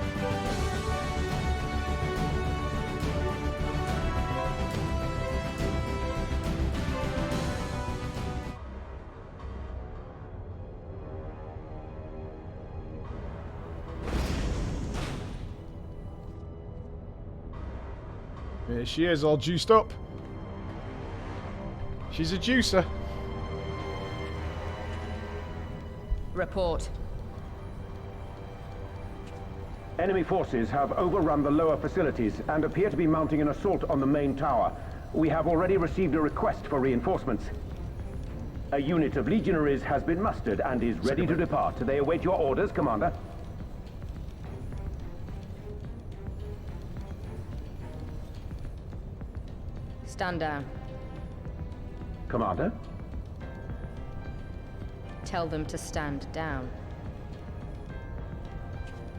Here she is, all juiced up. She's a juicer. Report. Enemy forces have overrun the lower facilities and appear to be mounting an assault on the main tower. We have already received a request for reinforcements. A unit of legionaries has been mustered and is ready to depart. They await your orders, Commander. Stand down. Commander? Tell them to stand down.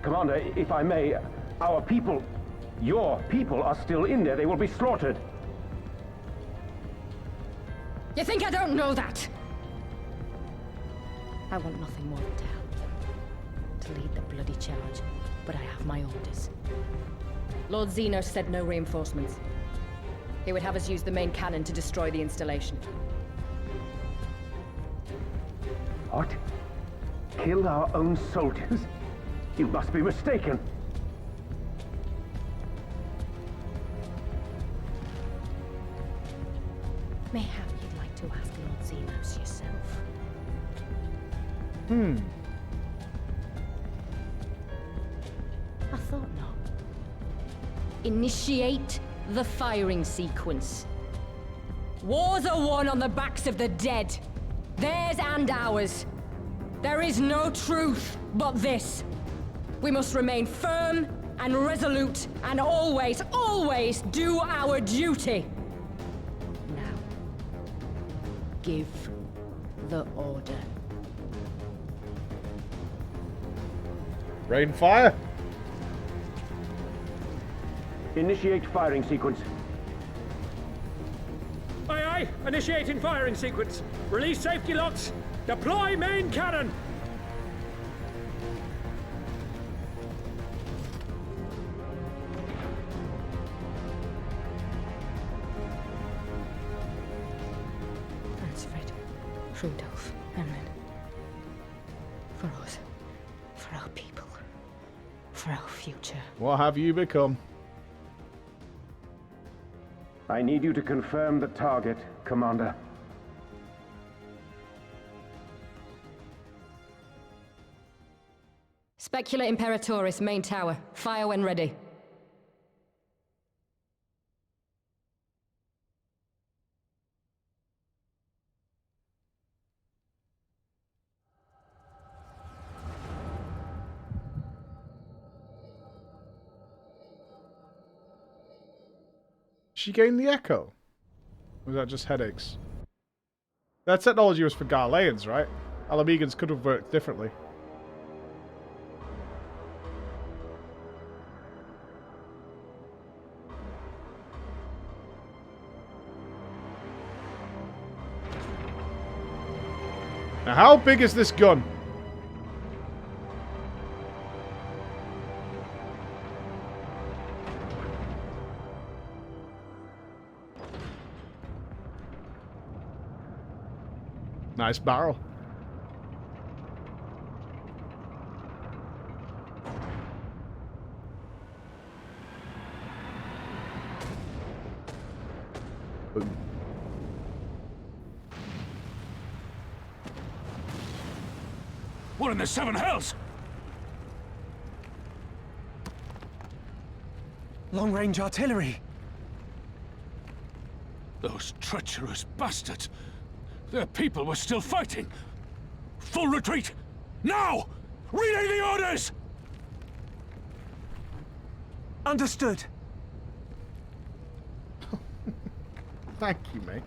Commander, if I may, our people, your people are still in there. They will be slaughtered. You think I don't know that? I want nothing more than to help them. To lead the bloody charge. But I have my orders. Lord Zenos said no reinforcements. He would have us use the main cannon to destroy the installation. What? Kill our own soldiers? You must be mistaken. Mayhap you'd like to ask Lord Zenos yourself. I thought not. Initiate the firing sequence. Wars are won on the backs of the dead. Theirs and ours. There is no truth but this. We must remain firm and resolute and always, always do our duty. Now, give the order. Rain fire. Initiate firing sequence. Aye, aye. Initiating firing sequence. Release safety locks. Deploy main cannon. Ansfred, Rudolph, Emlyn. For us. For our people. For our future. What have you become? I need you to confirm the target, Commander. Specula Imperatoris, main tower. Fire when ready. She gained the echo? Or was that just headaches? That technology was for Garleans, right? Alamegans could have worked differently. Now, how big is this gun? Nice barrel. Boom. What in the seven hells? Long-range artillery. Those treacherous bastards. Their people were still fighting. Full retreat! Now! Relay the orders! Understood. Thank you, mate.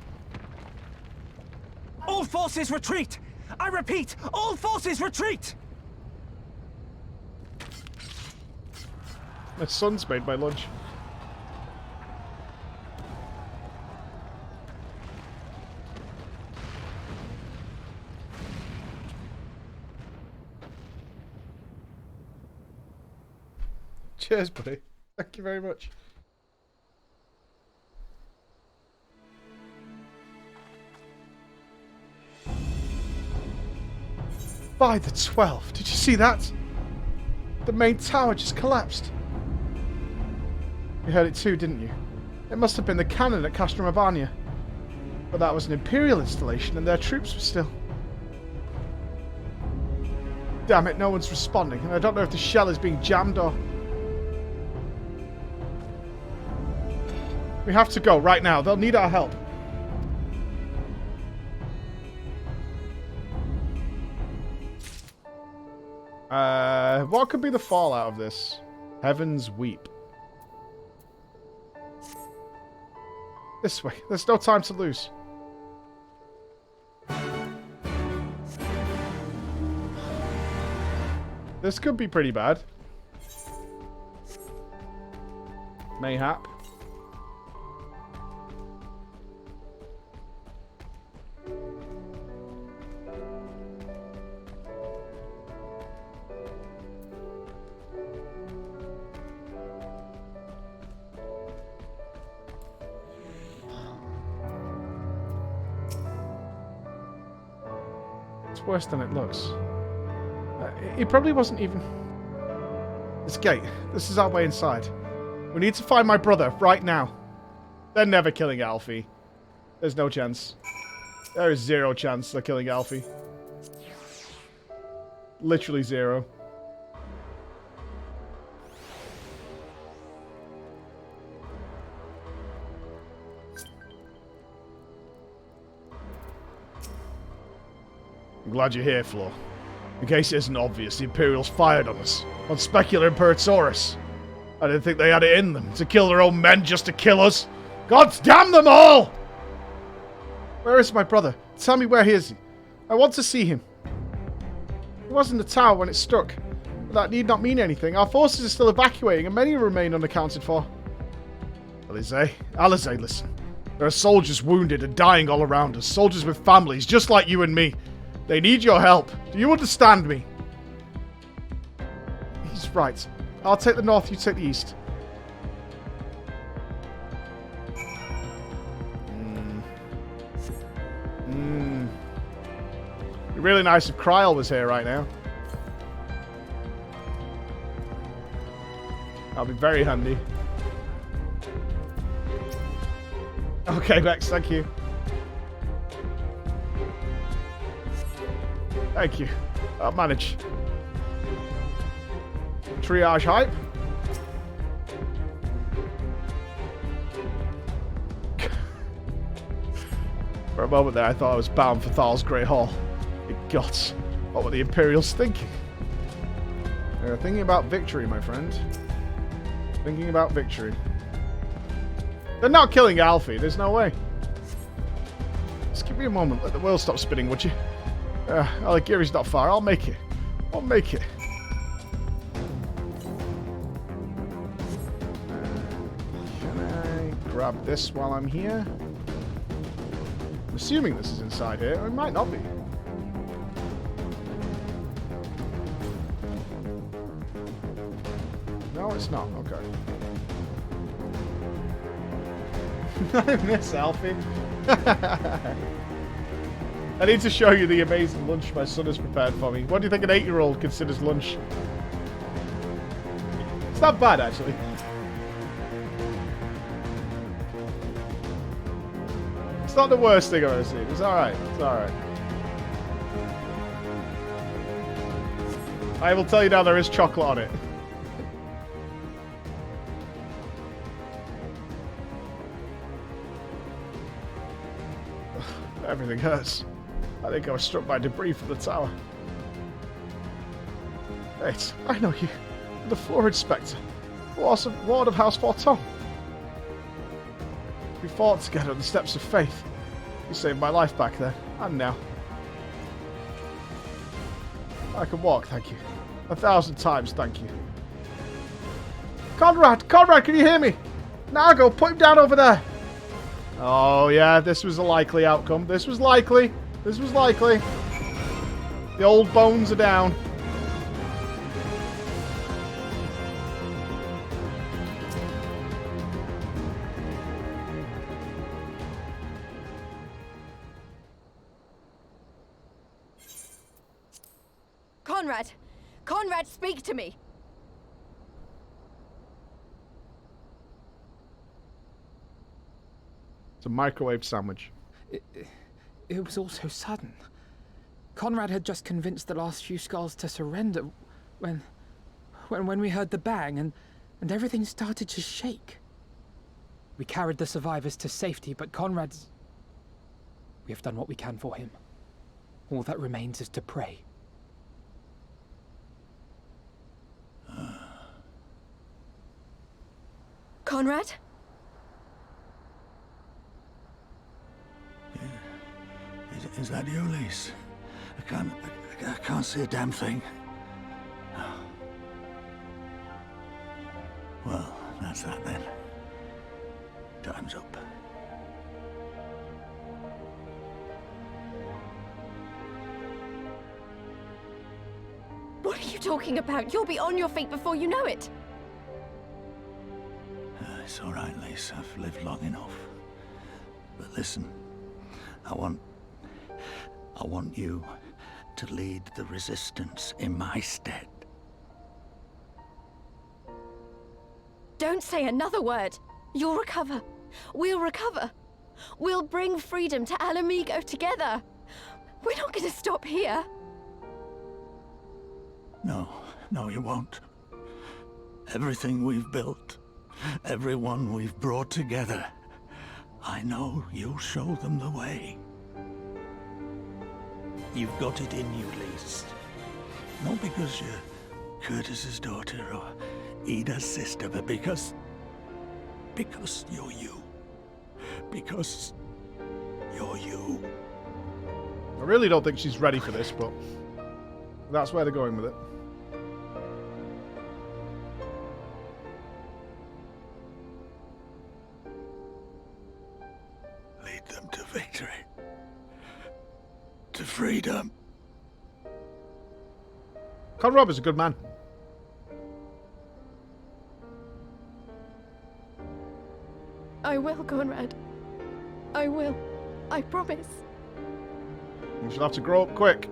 All forces retreat! I repeat, all forces retreat! My son's made my lunch. Cheers, buddy. Thank you very much. By the 12, did you see that? The main tower just collapsed. You heard it too, didn't you? It must have been the cannon at Castrum Urbania. But that was an Imperial installation and their troops were still... Damn it, no one's responding, and I don't know if the shell is being jammed or... We have to go right now. They'll need our help. What could be the fallout of this? Heavens weep. This way. There's no time to lose. This could be pretty bad. Mayhap. Worse than it looks. It probably wasn't even... This gate. This is our way inside. We need to find my brother right now. They're never killing Alfie. There's no chance. There is zero chance they're killing Alfie. Literally zero. I'm glad you're here, Flo. In case it isn't obvious, the Imperials fired on us. On Specula Imperatoris. I didn't think they had it in them to kill their own men just to kill us. God damn them all! Where is my brother? Tell me where he is. I want to see him. He was in the tower when it struck. But that need not mean anything. Our forces are still evacuating and many remain unaccounted for. Alizé, listen. There are soldiers wounded and dying all around us. Soldiers with families, just like you and me. They need your help. Do you understand me? He's right. I'll take the north, you take the east. It'd be really nice if Kryl was here right now. That'll be very handy. Okay, Bex, thank you. Thank you. I'll manage. Triage hype. For a moment there, I thought I was bound for Thal's Great Hall. Good gods. What were the Imperials thinking? They were thinking about victory, my friend. Thinking about victory. They're not killing Alfie. There's no way. Just give me a moment. Let the world stop spinning, would you? Alighieri's not far. I'll make it. I'll make it. Can I grab this while I'm here? I'm assuming this is inside here. It might not be. No, it's not. Okay. I miss Alfie. I need to show you the amazing lunch my son has prepared for me. What do you think an 8-year-old considers lunch? It's not bad, actually. It's not the worst thing I've ever seen. It's alright. It's alright. I will tell you now, there is chocolate on it. Everything hurts. I think I was struck by debris from the tower. Wait, I know you. The floor inspector. Ward of House Forton. We fought together on the steps of faith. You saved my life back then, and now. I can walk, thank you. 1,000 times, thank you. Conrad! Conrad, can you hear me? Nago, put him down over there! Oh, yeah, this was a likely outcome. This was likely. This was likely. The old bones are down. Conrad! Conrad, speak to me! It's a microwave sandwich. It was all so sudden. Conrad had just convinced the last few skulls to surrender when we heard the bang and everything started to shake. We carried the survivors to safety, but Conrad's... We have done what we can for him. All that remains is to pray. Conrad? Is that you, Lise? I can't see a damn thing. Well, that's that then. Time's up. What are you talking about? You'll be on your feet before you know it. It's all right, Lise. I've lived long enough. But listen, I want you to lead the resistance in my stead. Don't say another word. You'll recover. We'll recover. We'll bring freedom to Alamigo together. We're not going to stop here. No, you won't. Everything we've built, everyone we've brought together, I know you'll show them the way. You've got it in you, Lise. Not because you're Curtis's daughter or Ida's sister, but because you're you. Because you're you. I really don't think she's ready for this, but that's where they're going with it. Lead them to victory. To freedom. Conrad is a good man. I will, Conrad. I will. I promise. You should have to grow up quick.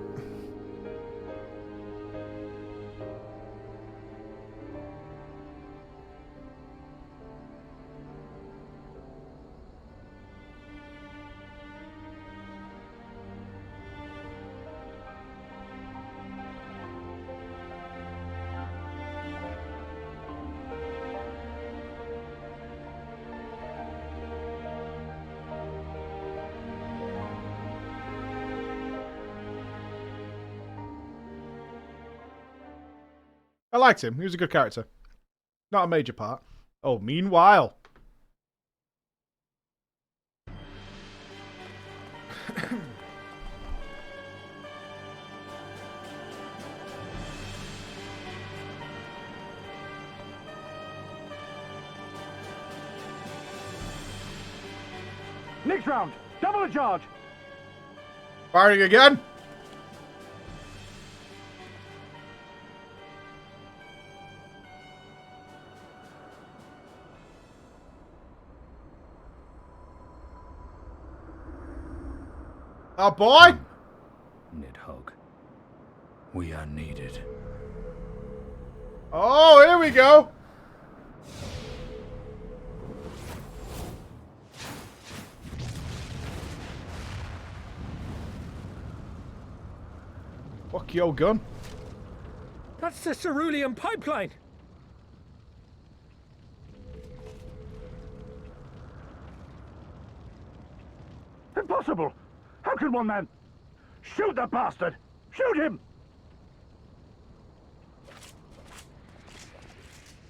I liked him. He was a good character. Not a major part. Oh, meanwhile. Next round, double the charge. Firing again. Oh boy! Nidhogg, we are needed. Oh, here we go. Fuck your gun. That's the cerulean pipeline. Impossible! How can one man... Shoot the bastard! Shoot him!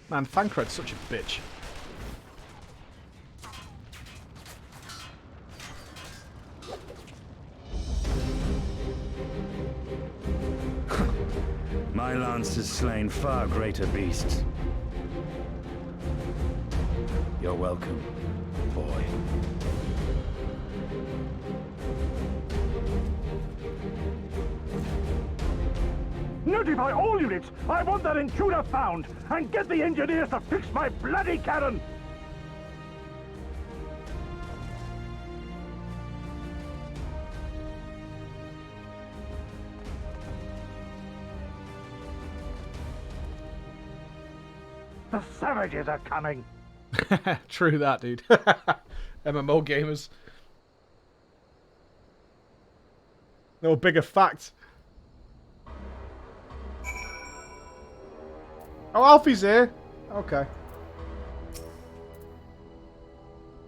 Man, Thancred's such a bitch. My lance has slain far greater beasts. You're welcome, boy. Notify all units! I want that intruder found! And get the engineers to fix my bloody cannon! The savages are coming! True that, dude. MMO gamers. No bigger fact. Oh, Alfie's here. Okay.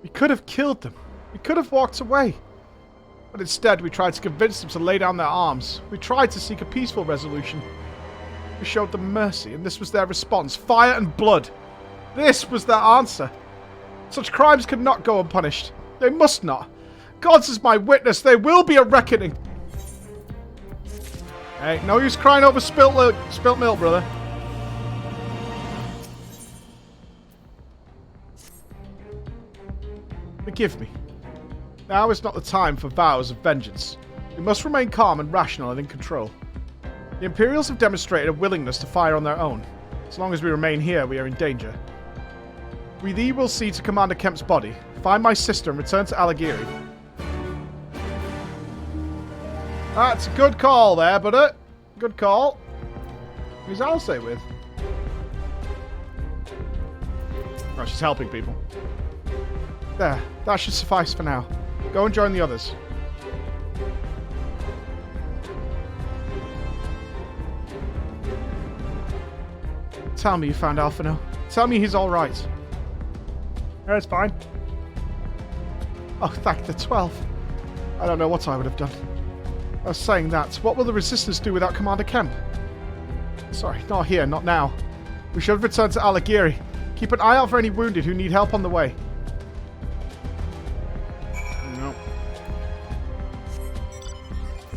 We could have killed them. We could have walked away. But instead, we tried to convince them to lay down their arms. We tried to seek a peaceful resolution. We showed them mercy, and this was their response. Fire and blood. This was their answer. Such crimes cannot go unpunished. They must not. God's is my witness. There will be a reckoning. Hey, no use crying over spilt milk, brother. Forgive me. Now is not the time for vows of vengeance. We must remain calm and rational and in control. The Imperials have demonstrated a willingness to fire on their own. As long as we remain here, we are in danger. We thee will see to Commander Kemp's body, find my sister and return to Alighieri. That's a good call there, buddy. Good call. Who's Alcé with? Oh, she's helping people. There, that should suffice for now. Go and join the others. Tell me you found Alphino. Tell me he's alright. Yeah, it's fine. Oh, thank the 12. I don't know what I would have done. I was saying that. What will the Resistance do without Commander Kemp? Sorry, not here, not now. We should return to Alighieri. Keep an eye out for any wounded who need help on the way. No.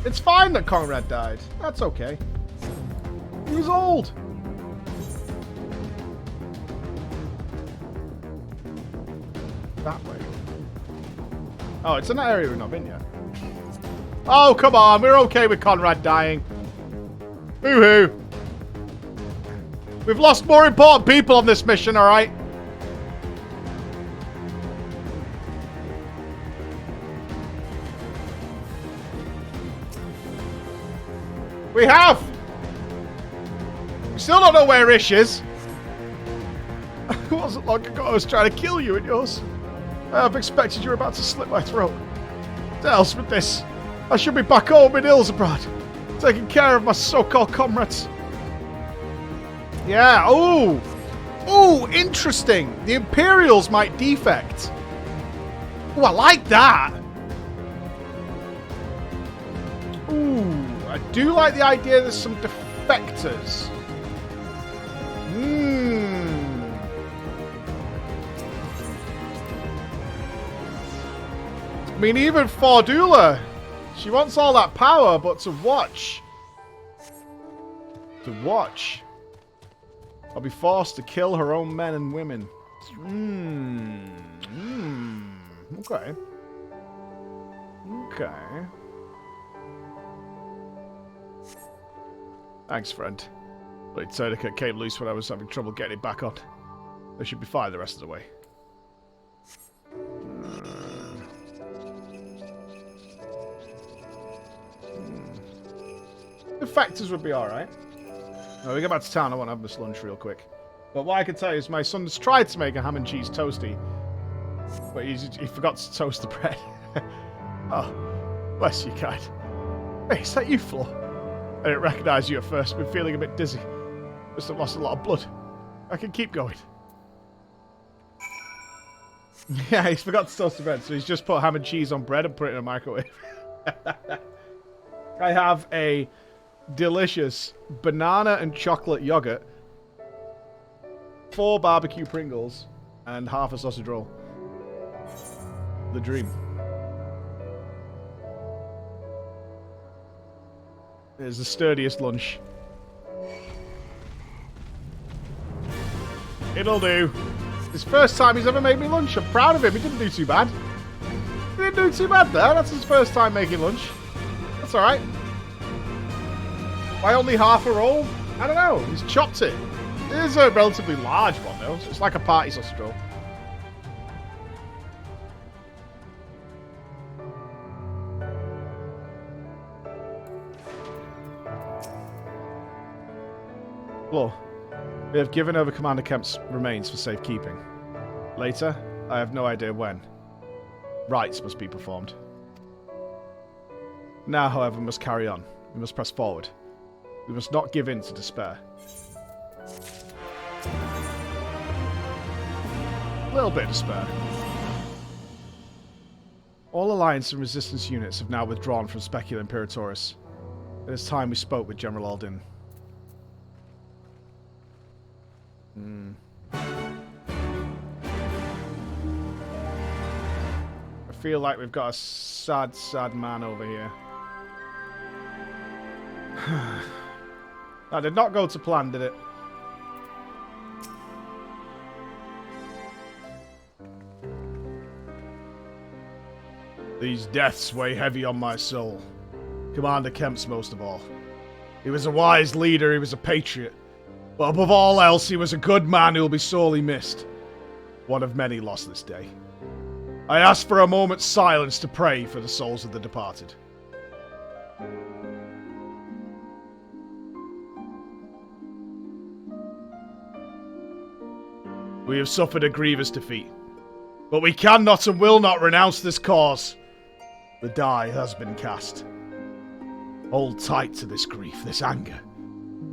It's fine that Conrad died. That's okay. He was old. That way. Oh, it's an area we've not been yet. Oh, come on. We're okay with Conrad dying. Boo-hoo. We've lost more important people on this mission, alright? We have! We still don't know where Ish is. It wasn't long ago I was trying to kill you and yours. I have expected you were about to slit my throat. What else with this? I should be back home in Ilsebrad, taking care of my so-called comrades. Yeah, ooh. Ooh, interesting. The Imperials might defect. Ooh, I like that. Ooh, I do like the idea there's some defectors. I mean, even Fordula, she wants all that power, but to watch. To watch. I'll be forced to kill her own men and women. Okay. Okay. Thanks, friend. But tourniquet came loose when I was having trouble getting it back on. They should be fine the rest of the way. The factors would be alright. When we get back to town, I want to have this lunch real quick. But what I can tell you is my son's tried to make a ham and cheese toasty. But he forgot to toast the bread. Oh, bless you, kid. Hey, is that you, Flo? I didn't recognise you at first. Been feeling a bit dizzy. Must have lost a lot of blood. I can keep going. Yeah, he's forgot to toast the bread, so he's just put ham and cheese on bread and put it in a microwave. I have a delicious banana and chocolate yogurt, 4 barbecue Pringles, and half a sausage roll. The dream. It is the sturdiest lunch. It'll do. It's the first time he's ever made me lunch. I'm proud of him. He didn't do too bad. He didn't do too bad there. That's his first time making lunch. That's alright. Why only half a roll? I don't know. He's chopped it. It is a relatively large one, though. So it's like a party sausage roll. Floor. We have given over Commander Kemp's remains for safekeeping. Later, I have no idea when. Rites must be performed. Now, however, we must carry on. We must press forward. We must not give in to despair. A little bit of despair. All Alliance and Resistance units have now withdrawn from Specula Imperatoris. It is time we spoke with General Aldin. I feel like we've got a sad, sad man over here. That did not go to plan, did it? These deaths weigh heavy on my soul. Commander Kemp's most of all. He was a wise leader, he was a patriot. But above all else, he was a good man who will be sorely missed. One of many lost this day. I ask for a moment's silence to pray for the souls of the departed. We have suffered a grievous defeat, but we cannot and will not renounce this cause. The die has been cast. Hold tight to this grief, this anger.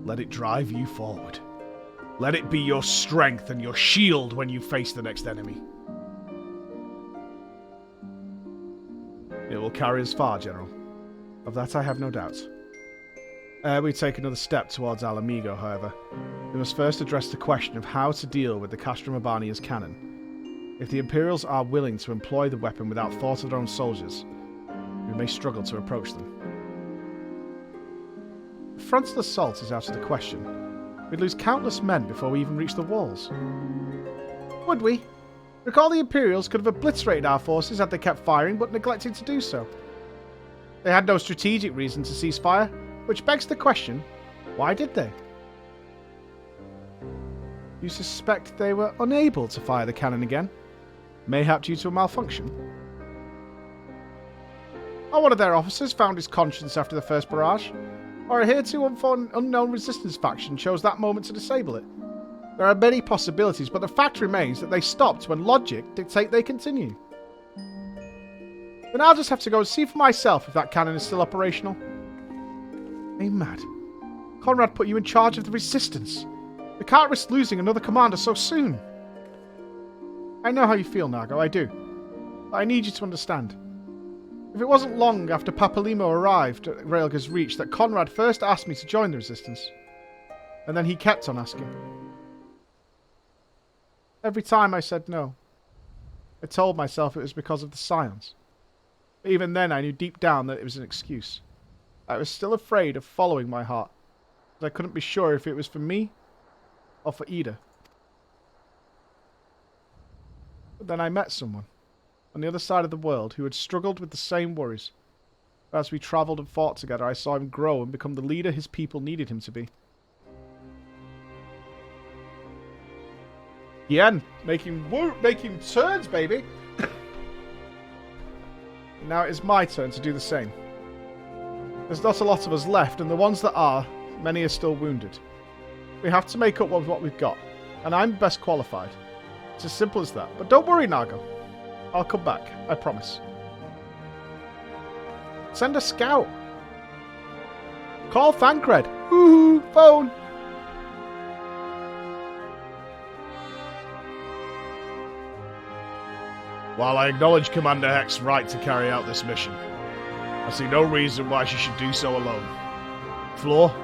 Let it drive you forward. Let it be your strength and your shield when you face the next enemy. It will carry us far, General. Of that I have no doubt. Ere we take another step towards Al Amigo, however, we must first address the question of how to deal with the Castro Mabania's cannon. If the Imperials are willing to employ the weapon without thought of their own soldiers, we may struggle to approach them. If frontal assault is out of the question, we'd lose countless men before we even reach the walls. Would we? Recall the Imperials could have obliterated our forces had they kept firing, but neglected to do so. They had no strategic reason to cease fire, which begs the question, why did they? You suspect they were unable to fire the cannon again? Mayhap due to a malfunction? Or one of their officers found his conscience after the first barrage? Or a heretofore unknown resistance faction chose that moment to disable it? There are many possibilities, but the fact remains that they stopped when logic dictates they continue. Then I'll just have to go and see for myself if that cannon is still operational. Are you mad? Conrad put you in charge of the Resistance. We can't risk losing another commander so soon. I know how you feel, Nago, I do. But I need you to understand. If it wasn't long after Papalimo arrived at Raelga's Reach that Conrad first asked me to join the Resistance, and then he kept on asking. Every time I said no, I told myself it was because of the silence. But even then, I knew deep down that it was an excuse. I was still afraid of following my heart, but I couldn't be sure if it was for me or for Ida. But then I met someone on the other side of the world who had struggled with the same worries. As we travelled and fought together, I saw him grow and become the leader his people needed him to be. Yen, making turns, baby. Now it is my turn to do the same. There's not a lot of us left, and the ones that are, many are still wounded. We have to make up with what we've got, and I'm best qualified. It's as simple as that. But don't worry, Nago. I'll come back, I promise. Send a scout. Call Thancred. Woohoo! Phone! While I acknowledge Commander Heck's right to carry out this mission, I see no reason why she should do so alone. Floor?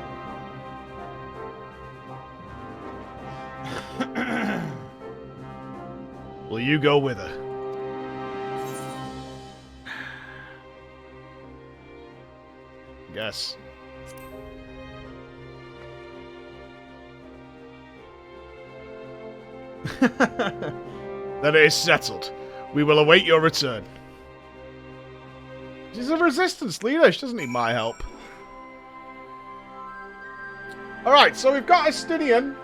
Will you go with her? Yes. Then it is settled. We will await your return. She's a resistance leader. She doesn't need my help. Alright, so we've got Estinian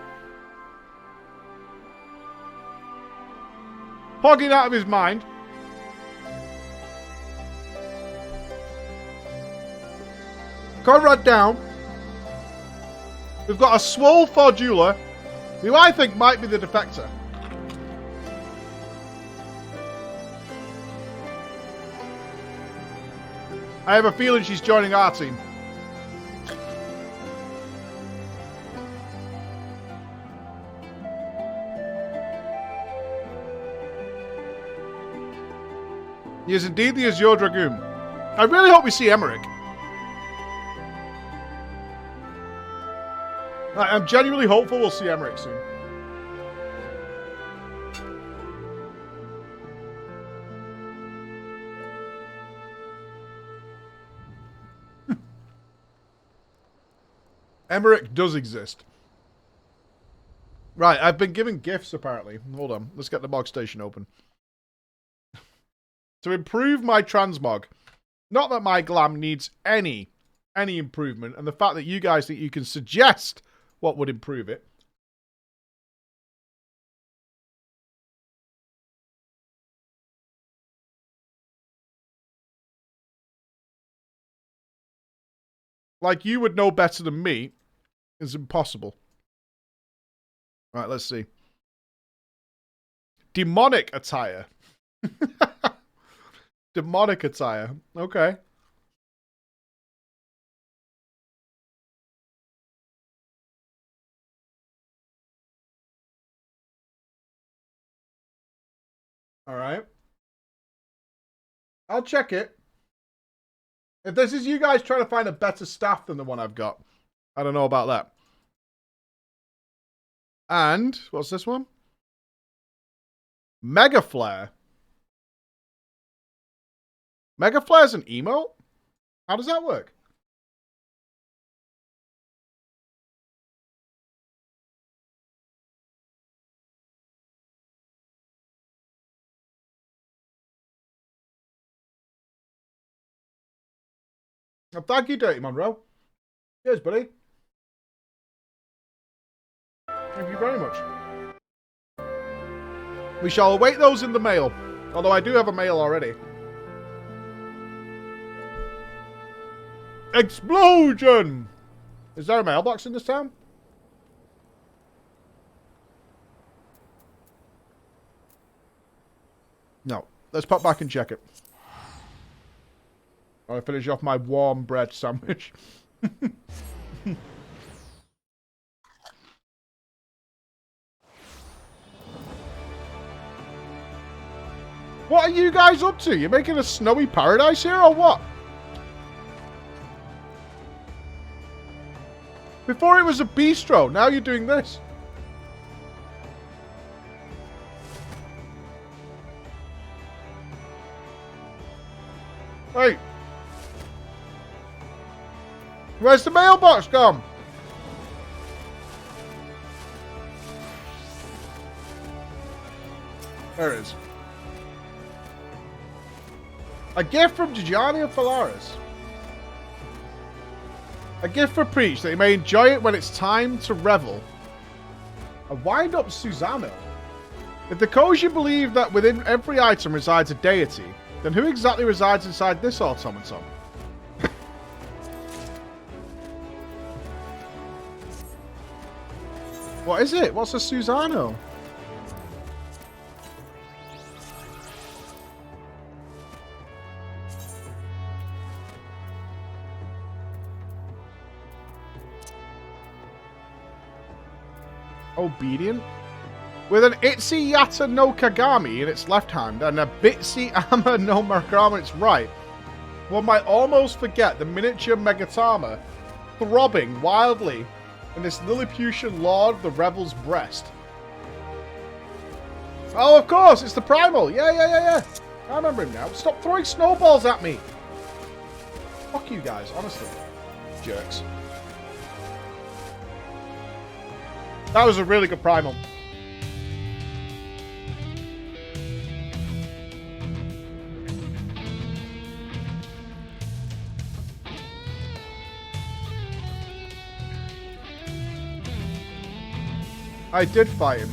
hogging out of his mind. Conrad down. We've got a swole Fordula, who I think might be the defector. I have a feeling she's joining our team. He is indeed the Azure Dragoon. I really hope we see Emmerich. I'm genuinely hopeful we'll see Emmerich soon. Emmerich does exist. Right, I've been given gifts apparently. Hold on, let's get the mod station open. To improve my transmog. Not that my glam needs any improvement, and the fact that you guys think you can suggest what would improve it. Like you would know better than me is impossible. Right, let's see. Demonic attire. Demonic attire. Okay. All right. I'll check it. If this is you guys trying to find a better staff than the one I've got, I don't know about that. And, what's this one? Mega Flare. Mega Flare's an emote? How does that work? Oh, thank you, Dirty Monroe. Cheers, buddy. Thank you very much. We shall await those in the mail. Although I do have a mail already. Explosion! Is there a mailbox in this town? No. Let's pop back and check it. I'll finish off my warm bread sandwich. What are you guys up to? You're making a snowy paradise here or what? Before it was a bistro, now you're doing this. Where's the mailbox gone? There it is. A gift from Gianni and Phalaris. A gift for Preach, that you may enjoy it when it's time to revel. A wind-up Susano. If the Koji believe that within every item resides a deity, then who exactly resides inside this automaton? What is it? What's a Susano? Obedient? With an Itzy Yata no Kagami in its left hand and a Bitsy Ama no Markama in its right, one might almost forget the miniature Megatama throbbing wildly in this Lilliputian Lord of the Revel's breast. Oh, of course, it's the primal. Yeah. I remember him now. Stop throwing snowballs at me. Fuck you guys, honestly. Jerks. That was a really good primal. I did fight him.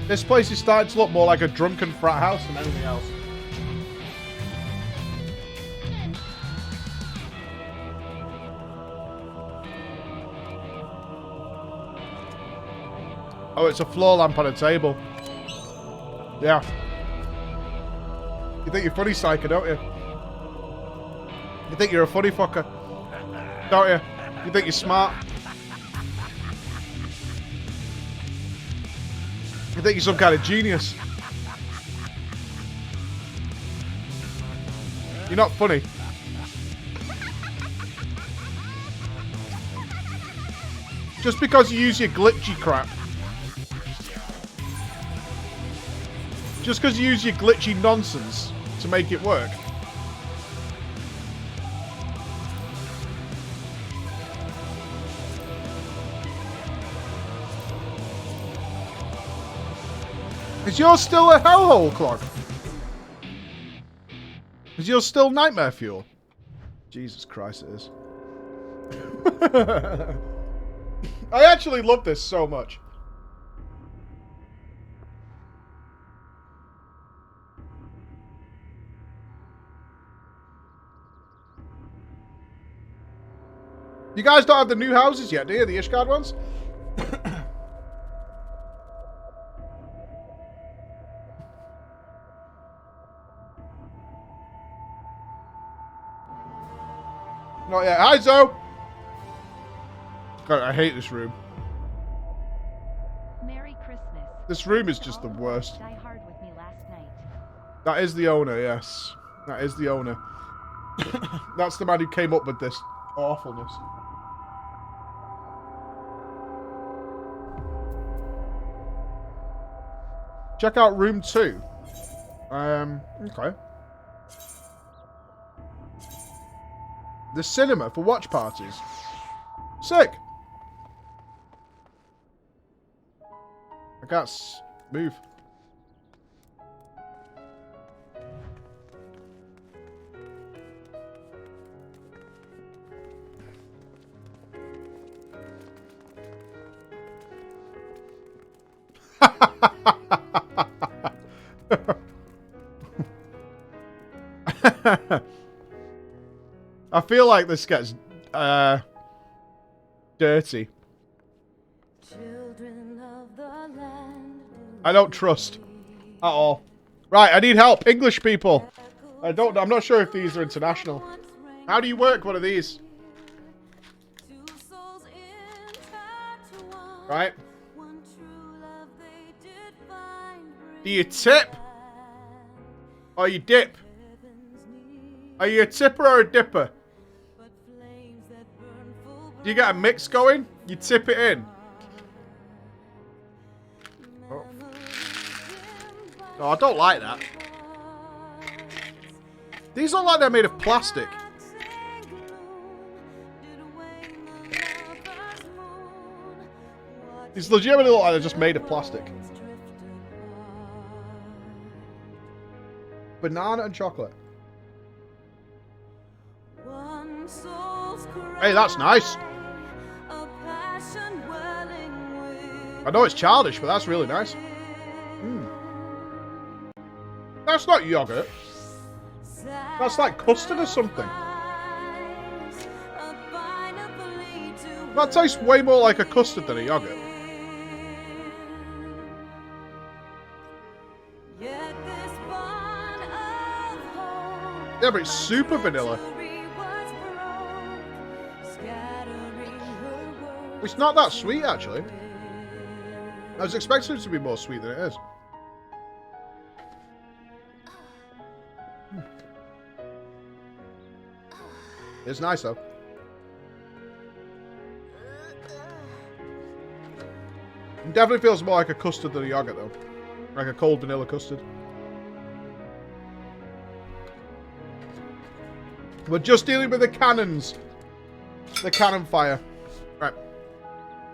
This place is starting to look more like a drunken frat house than anything else. Oh, it's a floor lamp on a table. Yeah. You think you're funny, Psycho, don't you? You think you're a funny fucker, don't you? You think you're smart? You think you're some kind of genius? You're not funny. Just because you use your glitchy crap. Just because you use your glitchy nonsense to make it work. Is yours still a hellhole clock? Is yours still nightmare fuel? Jesus Christ, it is. I actually love this so much. You guys don't have the new houses yet, do you? The Ishgard ones? Not yet. Hi, Zoe! God, I hate this room. Merry Christmas. This room is just the worst. Die hard with me last night. That is the owner, yes. That is the owner. That's the man who came up with this awfulness. Check out room 2. Okay. The cinema for watch parties. Sick! I can't move. I feel like this gets dirty. I don't trust at all. Right, I need help. English people. I'm not sure if these are international. How do you work one of these? Right. Do you tip? Or you dip? Are you a tipper or a dipper? Do you get a mix going? You tip it in. Oh, I don't like that. These look like they're made of plastic. These legitimately look like they're just made of plastic. Banana and chocolate. Hey, that's nice. I know it's childish, but that's really nice. That's not yogurt. That's like custard or something. That tastes way more like a custard than a yogurt. Yeah, but it's super vanilla. It's not that sweet, actually. I was expecting it to be more sweet than it is. It's nice, though. It definitely feels more like a custard than a yogurt, though. Like a cold vanilla custard. We're just dealing with the cannons. The cannon fire. Right.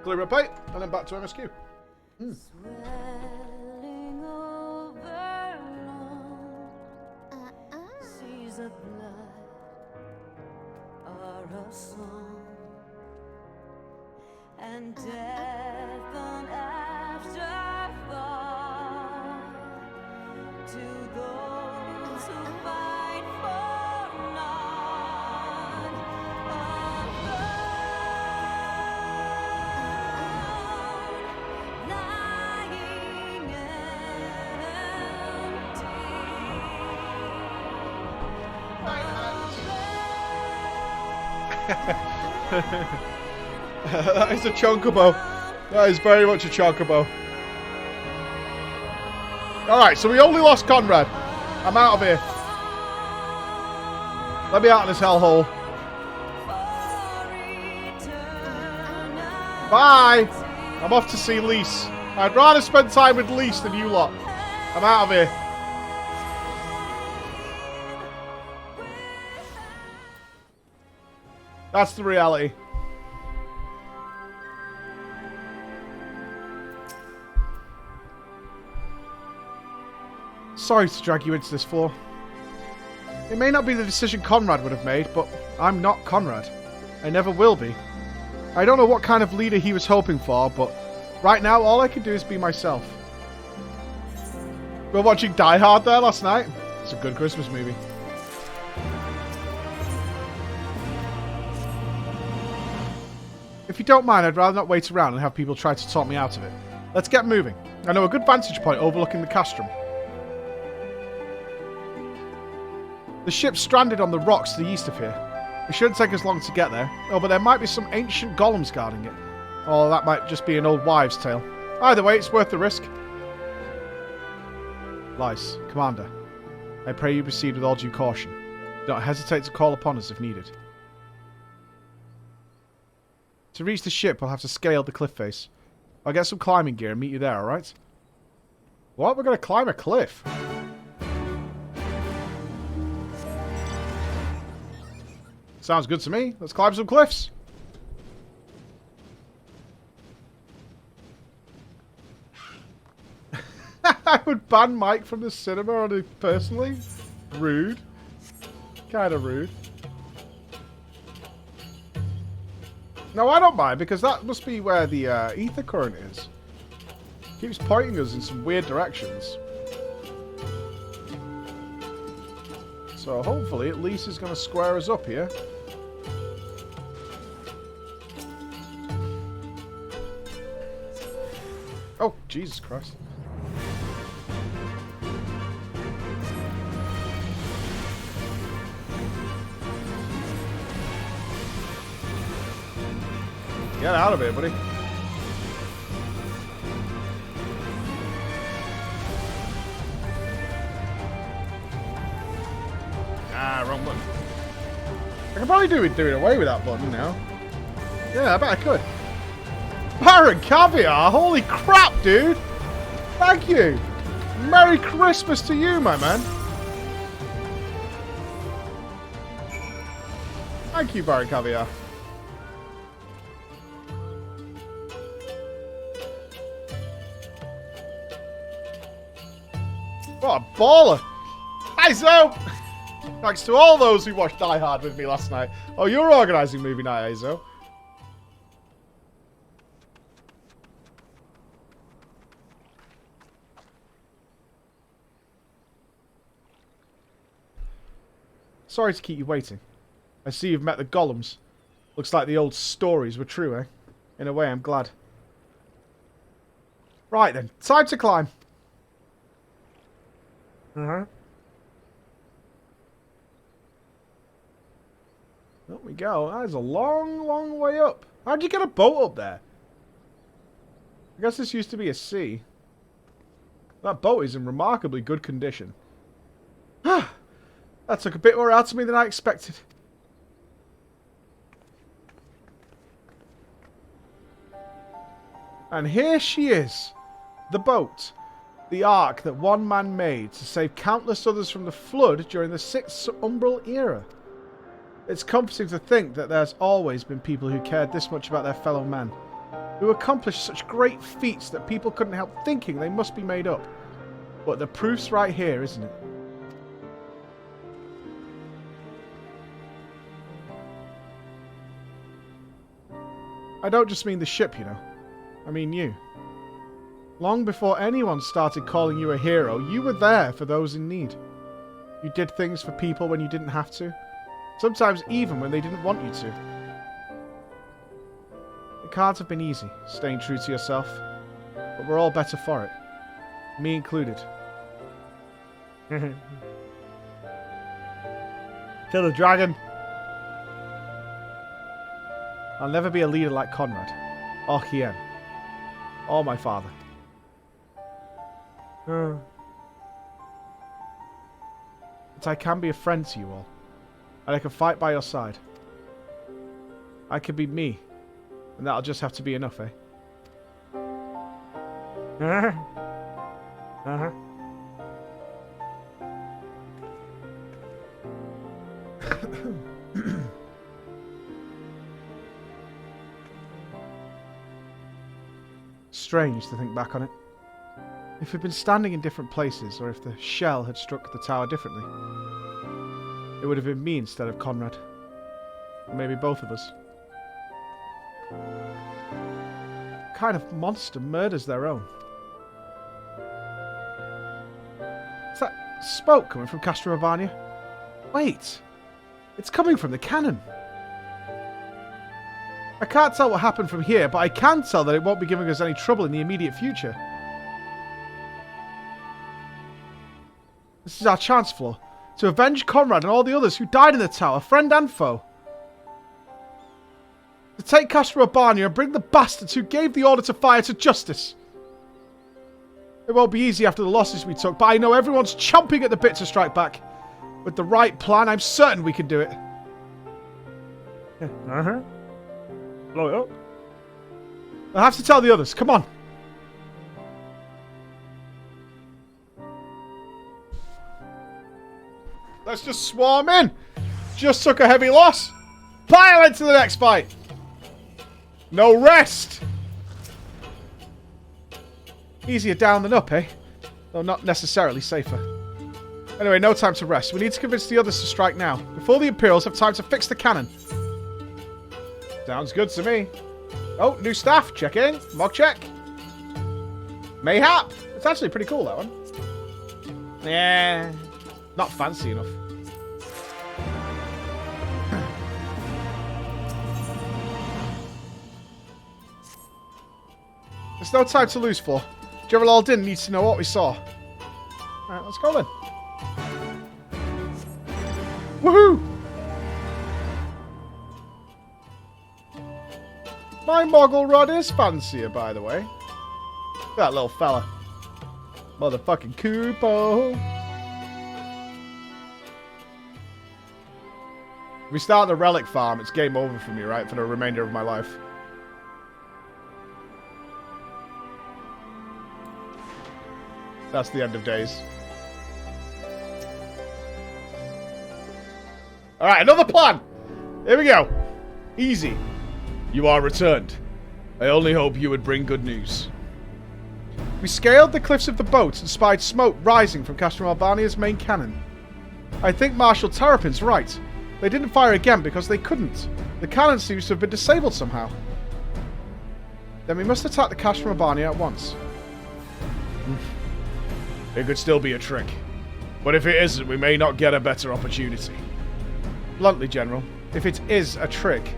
Clear a plate, and then back to MSQ. And death an afterthought to those who fight for none alone, lying empty. That is a chocobo. That is very much a chocobo. Alright, so we only lost Conrad. I'm out of here. Let me out of this hellhole. Bye! I'm off to see Lise. I'd rather spend time with Lise than you lot. I'm out of here. That's the reality. Sorry to drag you into this floor. It may not be the decision Conrad would have made, but I'm not Conrad. I never will be. I don't know what kind of leader he was hoping for, but right now all I can do is be myself. We were watching Die Hard there last night. It's a good Christmas movie. If you don't mind, I'd rather not wait around and have people try to talk me out of it. Let's get moving. I know a good vantage point overlooking the castrum. The ship's stranded on the rocks to the east of here. It shouldn't take us long to get there. Oh, but there might be some ancient golems guarding it. Or that might just be an old wives' tale. Either way, it's worth the risk. Lise, Commander, I pray you proceed with all due caution. Don't hesitate to call upon us if needed. To reach the ship, we'll have to scale the cliff face. I'll get some climbing gear and meet you there, alright? What? We're going to climb a cliff? Sounds good to me. Let's climb some cliffs. I would ban Mike from the cinema on it personally. Rude. Kind of rude. No, I don't mind, because that must be where the ether current is. Keeps pointing us in some weird directions. So hopefully at least it's going to square us up here. Oh, Jesus Christ. Get out of here, buddy. Ah, wrong button. I could probably do it doing away with that button now. Yeah, I bet I could. Baron Caviar? Holy crap, dude! Thank you! Merry Christmas to you, my man! Thank you, Baron Caviar. What a baller! Hi, Zo! Thanks to all those who watched Die Hard with me last night. Oh, you're organising movie night, Azo. Sorry to keep you waiting. I see you've met the golems. Looks like the old stories were true, eh? In a way, I'm glad. Right then, time to climb. There we go. That is a long, long way up. How'd you get a boat up there? I guess this used to be a sea. That boat is in remarkably good condition. That took a bit more out of me than I expected. And here she is. The boat. The ark that one man made to save countless others from the flood during the 6th Umbral era. It's comforting to think that there's always been people who cared this much about their fellow man. Who accomplished such great feats that people couldn't help thinking they must be made up. But the proof's right here, isn't it? I don't just mean the ship, you know. I mean you. Long before anyone started calling you a hero, you were there for those in need. You did things for people when you didn't have to. Sometimes even when they didn't want you to. It can't have been easy, staying true to yourself. But we're all better for it. Me included. Kill the dragon! I'll never be a leader like Conrad. Or Hien. Or my father. But I can be a friend to you all. And I can fight by your side. I can be me. And that'll just have to be enough, eh? Strange to think back on it. If we'd been standing in different places, or if the shell had struck the tower differently, it would have been me instead of Conrad. Or maybe both of us. What kind of monster murders their own? Is that smoke coming from Castra Urbania? Wait! It's coming from the cannon! I can't tell what happened from here, but I can tell that it won't be giving us any trouble in the immediate future. This is our chance, Flo, to avenge Conrad and all the others who died in the tower, friend and foe. To take Castra Urbania and bring the bastards who gave the order to fire to justice. It won't be easy after the losses we took, but I know everyone's chomping at the bit to strike back. With the right plan, I'm certain we can do it. Blow it up. I'll have to tell the others. Come on. Let's just swarm in. Just took a heavy loss. Pile into the next fight. No rest. Easier down than up, eh? Though not necessarily safer. Anyway, no time to rest. We need to convince the others to strike now, before the Imperials have time to fix the cannon. Sounds good to me. Oh, new staff. Check in. Mock check. Mayhap. It's actually pretty cool, that one. Yeah. Not fancy enough. There's no time to lose, Flo. General Aldin needs to know what we saw. Alright, let's go then. Woohoo! My Moggle Rod is fancier, by the way. That little fella. Motherfucking Kupo. If we start the relic farm, it's game over for me, right? For the remainder of my life. That's the end of days. Alright, another plan! Here we go. Easy. You are returned. I only hope you would bring good news. We scaled the cliffs of the boat and spied smoke rising from Castrum Albania's main cannon. I think Marshal Terrapin's right. They didn't fire again because they couldn't. The cannon seems to have been disabled somehow. Then we must attack the Castrum Albania at once. It could still be a trick. But if it isn't, we may not get a better opportunity. Bluntly, General, if it is a trick,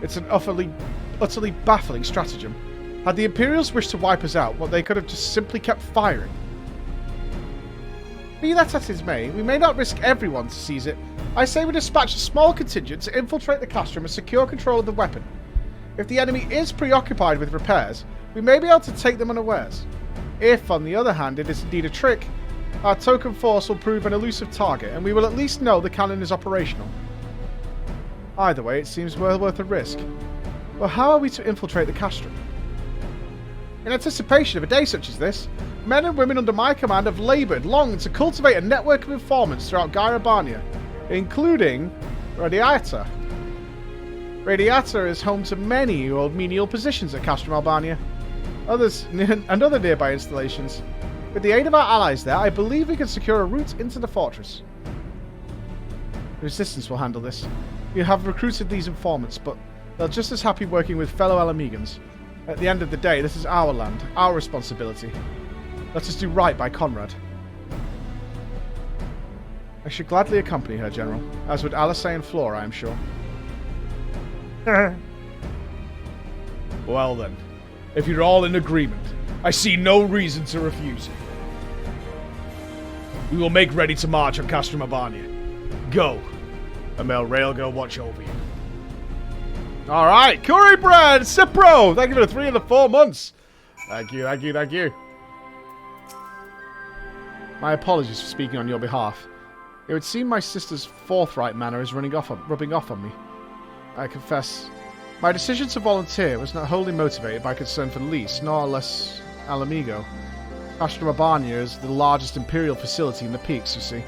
it's an utterly baffling stratagem. Had the Imperials wished to wipe us out, they could have just simply kept firing. Be that as it may, we may not risk everyone to seize it. I say we dispatch a small contingent to infiltrate the Castrum and secure control of the weapon. If the enemy is preoccupied with repairs, we may be able to take them unawares. If, on the other hand, it is indeed a trick, our token force will prove an elusive target, and we will at least know the cannon is operational. Either way, it seems well worth a risk. Well, how are we to infiltrate the Castrum? In anticipation of a day such as this, men and women under my command have laboured long to cultivate a network of informants throughout Gyrabania, including Radiata. Radiata is home to many who hold menial positions at Castrum Albania, and other nearby installations. With the aid of our allies there, I believe we can secure a route into the fortress. The Resistance will handle this. We have recruited these informants, but they're just as happy working with fellow Alamegans. At the end of the day, this is our land, our responsibility. Let us do right by Conrad. I should gladly accompany her, General, as would Alice and Flora, I am sure. Well then, if you're all in agreement, I see no reason to refuse it. We will make ready to march on Castrum Albania. Go, and may Railgo watch over you. Alright, curry bread, Cipro! Thank you for the 3 and the 4 months. Thank you, thank you, thank you. My apologies for speaking on your behalf. It would seem my sister's forthright manner is rubbing off on me. I confess, my decision to volunteer was not wholly motivated by concern for Lys, nor less Alamigo. Castrum Albania is the largest Imperial facility in the peaks, you see.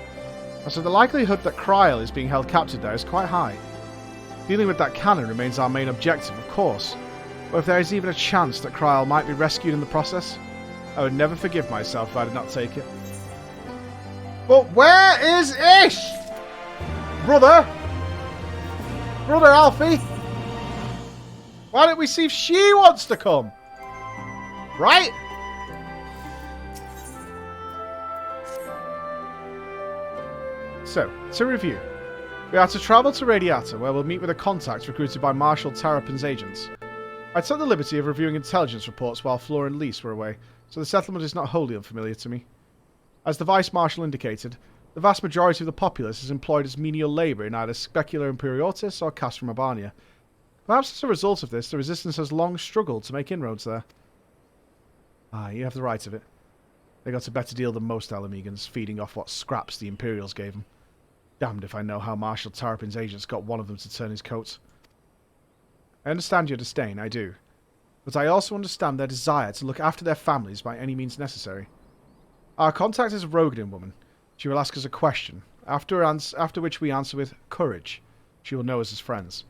And so the likelihood that Kryl is being held captive there is quite high. Dealing with that cannon remains our main objective, of course. But if there is even a chance that Kryl might be rescued in the process, I would never forgive myself if I did not take it. But where is Ish? Brother? Brother Alfie? Why don't we see if she wants to come? Right? So, to review. We are to travel to Radiata, where we'll meet with a contact recruited by Marshal Terrapin's agents. I took the liberty of reviewing intelligence reports while Flora and Lys were away, so the settlement is not wholly unfamiliar to me. As the Vice Marshal indicated, the vast majority of the populace is employed as menial labour in either Specula Imperiotis or Castrum Albania. Perhaps as a result of this, the Resistance has long struggled to make inroads there. Ah, you have the right of it. They got a better deal than most Alamegans, feeding off what scraps the Imperials gave them. Damned if I know how Marshal Terrapin's agents got one of them to turn his coat. I understand your disdain, I do. But I also understand their desire to look after their families by any means necessary. Our contact is a Rogadin woman. She will ask us a question, after which we answer with courage. She will know us as friends.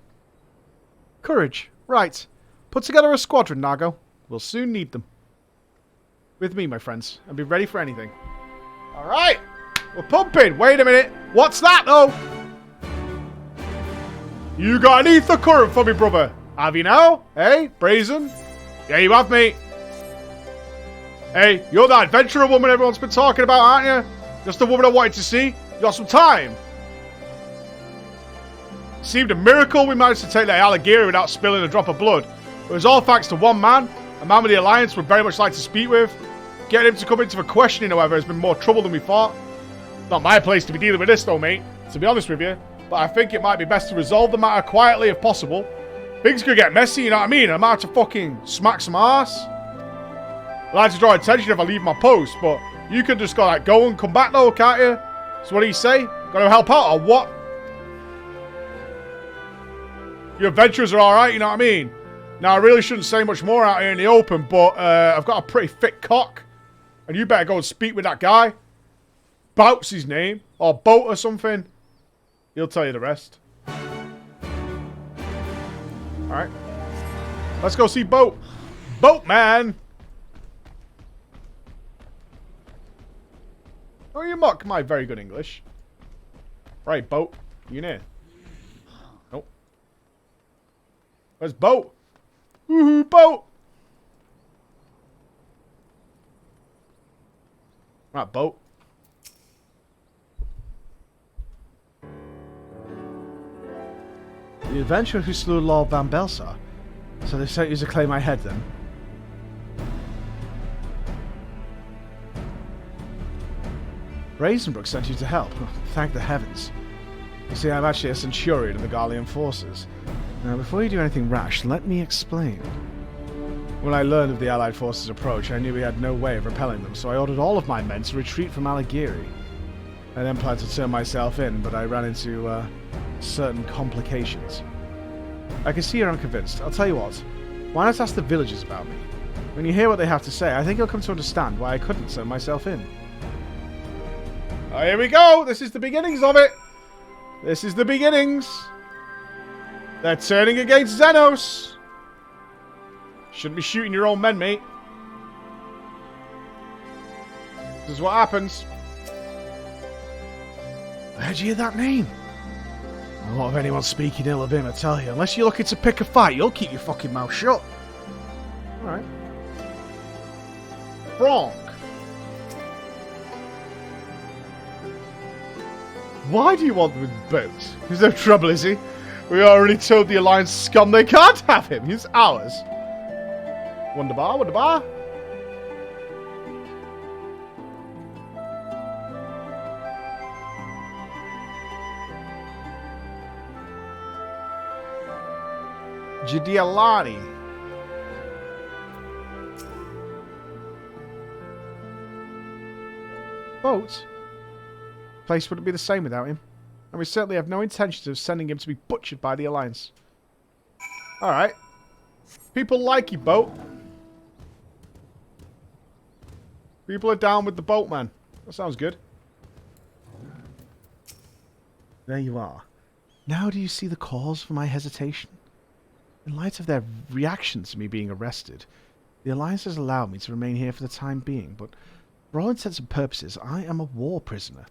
Courage, right. Put together a squadron, Nago. We'll soon need them. With me, my friends, and be ready for anything. Alright! We're pumping! Wait a minute! What's that, though? You got an ether current for me, brother! Have you now? Hey, Brazen? Yeah, you have, mate. Hey, you're that adventurer woman everyone's been talking about, aren't you? Just the woman I wanted to see? You got some time? Seemed a miracle we managed to take that Alligiri without spilling a drop of blood. It was all thanks to one man, a man with the Alliance would very much like to speak with. Getting him to come into the questioning, however, has been more trouble than we thought. Not my place to be dealing with this, though, mate, to be honest with you. But I think it might be best to resolve the matter quietly if possible. Things could get messy, you know what I mean? I might have to fucking smack some ass. I'd like to draw attention if I leave my post, but you can just go and come back, though, can't you? So what do you say? Gotta help out, or what? Your adventures are alright, you know what I mean? Now, I really shouldn't say much more out here in the open, but I've got a pretty thick cock. And you better go and speak with that guy. Bout's his name. Or Boat or something. He'll tell you the rest. Alright. Let's go see Boat. Boatman! Oh, you mock my very good English. Right, Boat. You near? Nope. Where's Boat? Woohoo, Boat! Right, Boat. The adventurer who slew Lord Van Belsar. So they sent you to claim my head then? Ravenbrook sent you to help. Thank the heavens. You see, I'm actually a centurion of the Garlean forces. Now, before you do anything rash, let me explain. When I learned of the Allied forces' approach, I knew we had no way of repelling them, so I ordered all of my men to retreat from Alighieri. I then planned to turn myself in, but I ran into, certain complications. I can see you're unconvinced. I'll tell you what. Why not ask the villagers about me? When you hear what they have to say, I think you'll come to understand why I couldn't turn myself in. Oh, here we go. This is the beginnings of it. This is the beginnings. They're turning against Zenos. Shouldn't be shooting your own men, mate. This is what happens. Where'd you hear that name? I won't have anyone speaking ill of him, I tell you. Unless you're looking to pick a fight, you'll keep your fucking mouth shut. Alright. Bronk. Why do you want them with boats? There's no trouble, is he? We already told the Alliance scum they can't have him. He's ours. Wonderbar, wonderbar. Gidialani. Boat? Place wouldn't be the same without him. And we certainly have no intentions of sending him to be butchered by the Alliance. Alright. People like you, Boat. People are down with the boatman. That sounds good. There you are. Now do you see the cause for my hesitation? In light of their reaction to me being arrested, the Alliance has allowed me to remain here for the time being, but for all intents and purposes, I am a war prisoner.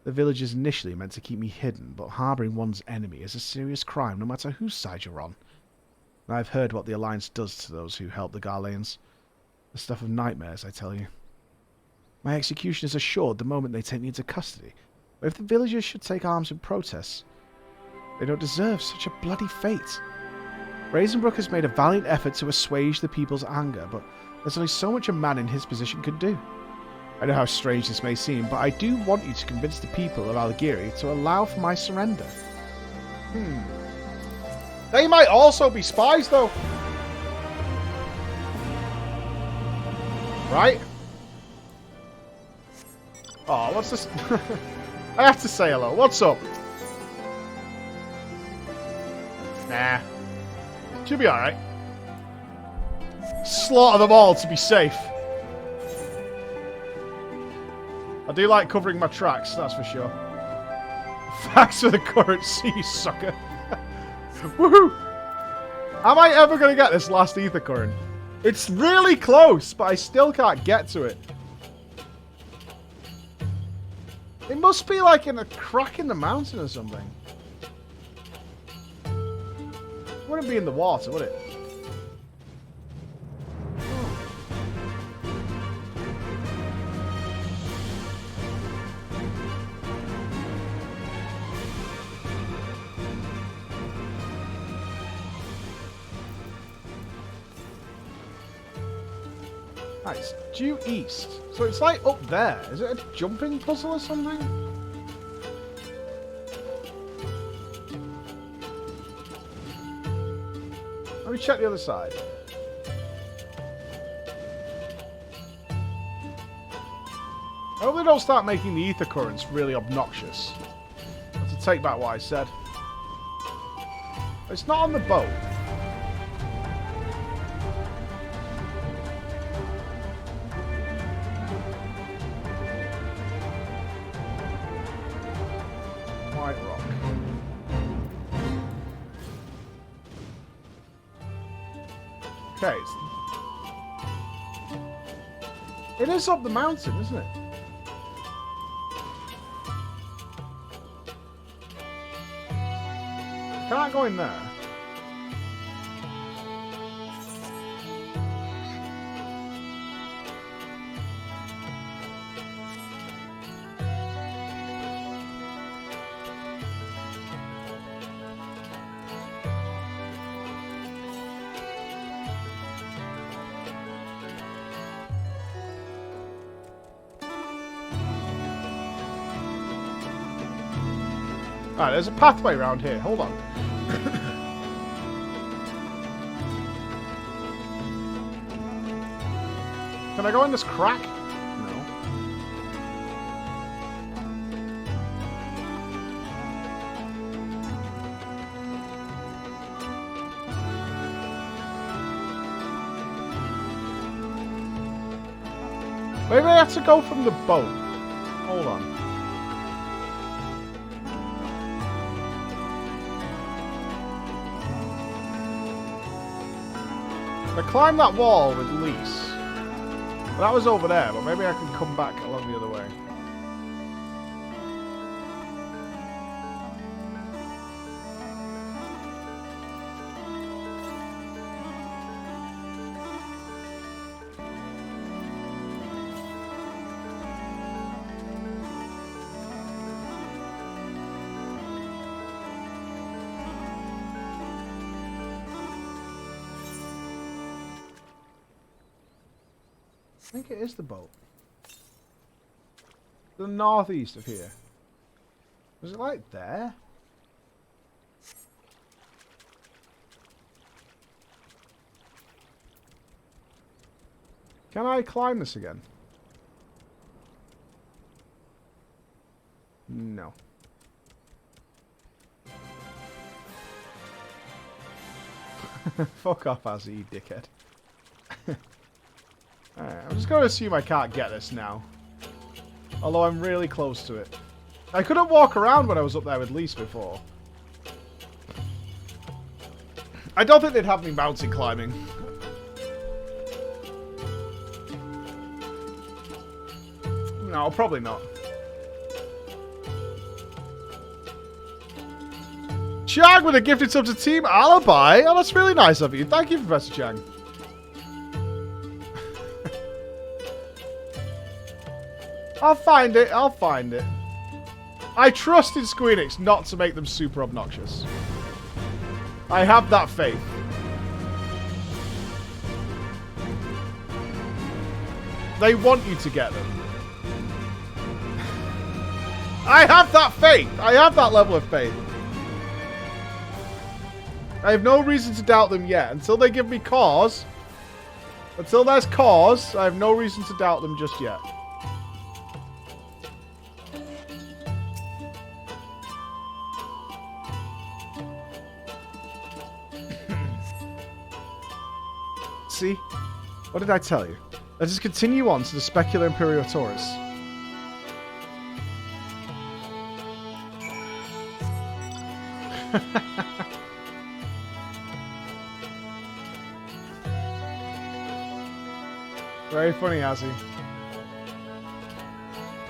The villagers initially meant to keep me hidden, but harbouring one's enemy is a serious crime no matter whose side you're on. And I've heard what the Alliance does to those who help the Garleans. The stuff of nightmares, I tell you. My execution is assured the moment they take me into custody, but if the villagers should take arms in protest, they don't deserve such a bloody fate. Ravenbrook has made a valiant effort to assuage the people's anger, but there's only so much a man in his position could do. I know how strange this may seem, but I do want you to convince the people of Alighieri to allow for my surrender. They might also be spies, though. Right? Oh, what's this? I have to say hello. What's up? Nah. Should be alright. Slaughter them all to be safe. I do like covering my tracks, that's for sure. Thanks for the currency, you sucker. Woohoo! Am I ever going to get this last ether current? It's really close, but I still can't get to it. It must be like in a crack in the mountain or something. It wouldn't be in the water, would it? Right, it's due east. So it's like up there. Is it a jumping puzzle or something? Let me check the other side. I hope they don't start making the ether currents really obnoxious. I have to take back what I said. It's not on the boat. Okay. It is up the mountain, isn't it? Can't go in there. Alright, there's a pathway around here. Hold on. Can I go in this crack? No. Maybe I have to go from the boat. Hold on. I climbed that wall with Lise. That was over there, but maybe I can come back along the other way. I think it is the boat. The northeast of here. Was it like there? Can I climb this again? No. Fuck off, Azzy, you dickhead. Alright, I'm just going to assume I can't get this now. Although I'm really close to it. I couldn't walk around when I was up there with Lise before. I don't think they'd have me mountain climbing. No, probably not. Chang with a gifted sub to Team Alibi. Oh, that's really nice of you. Thank you, Professor Chang. I'll find it. I'll find it. I trust in Squeenix not to make them super obnoxious. I have that faith. They want you to get them. I have that faith. I have that level of faith. I have no reason to doubt them yet. Until they give me cause. Until there's cause, I have no reason to doubt them just yet. See? What did I tell you? Let us continue on to the Specular Imperial Taurus. Very funny, Azzy.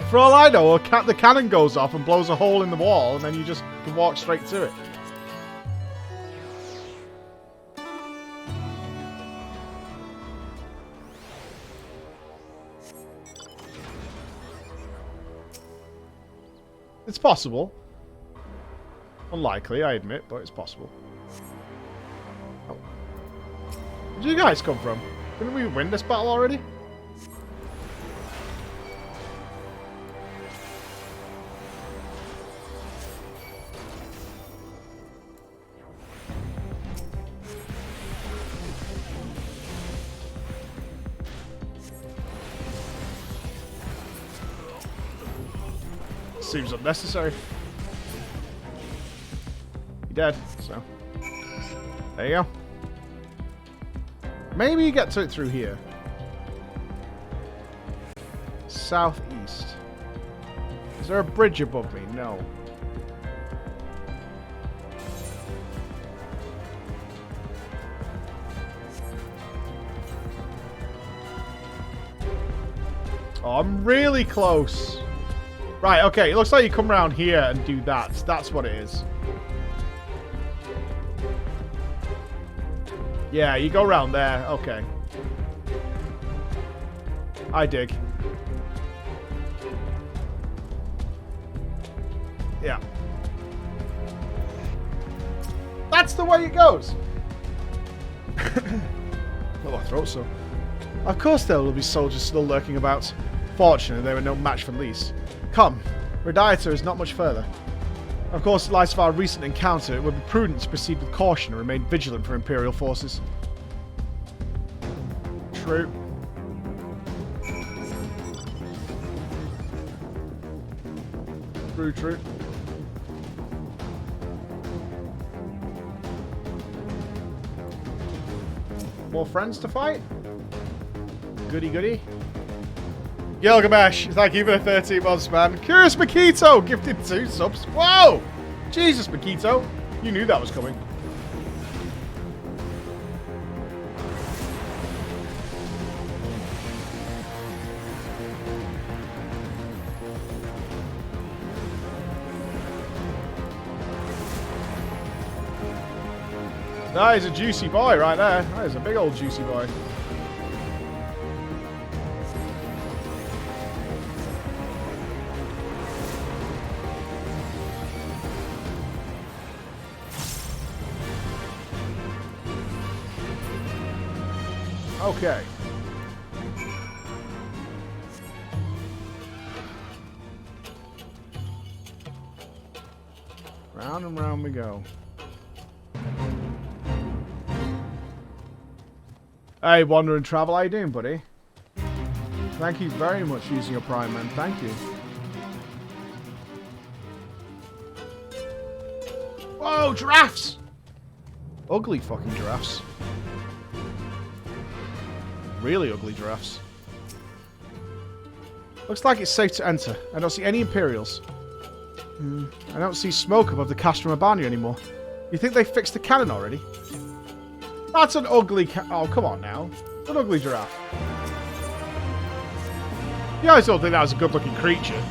For all I know, the cannon goes off and blows a hole in the wall, and then you just can walk straight to it. It's possible. Unlikely, I admit, but it's possible. Oh. Where did you guys come from? Didn't we win this battle already? Seems unnecessary. You're dead, so. There you go. Maybe you get to it through here. Southeast. Is there a bridge above me? No. Oh, I'm really close. Right, okay. It looks like you come around here and do that. That's what it is. Yeah, you go around there. Okay. I dig. Yeah. That's the way it goes. Oh, my throat's sore. Of course there will be soldiers still lurking about. Fortunately, they were no match for Lys. Come, Radiator is not much further. Of course, in light of our recent encounter, it would be prudent to proceed with caution and remain vigilant for Imperial forces. True. True. More friends to fight? Goody. Gilgamesh, thank you for the 13 months, man. Curious Makito, gifted 2 subs. Whoa! Jesus, Makito. You knew that was coming. That is a juicy boy right there. That is a big old juicy boy. Okay. Round and round we go. Hey, Wander and Travel, how you doing, buddy? Thank you very much for using your Prime, man. Thank you. Whoa, giraffes! Ugly fucking giraffes. Really ugly giraffes. Looks like it's safe to enter. I don't see any Imperials. I don't see smoke above the Castrum Urbana anymore. You think they fixed the cannon already? That's an ugly oh, come on now. An ugly giraffe. Yeah, I still think that was a good-looking creature.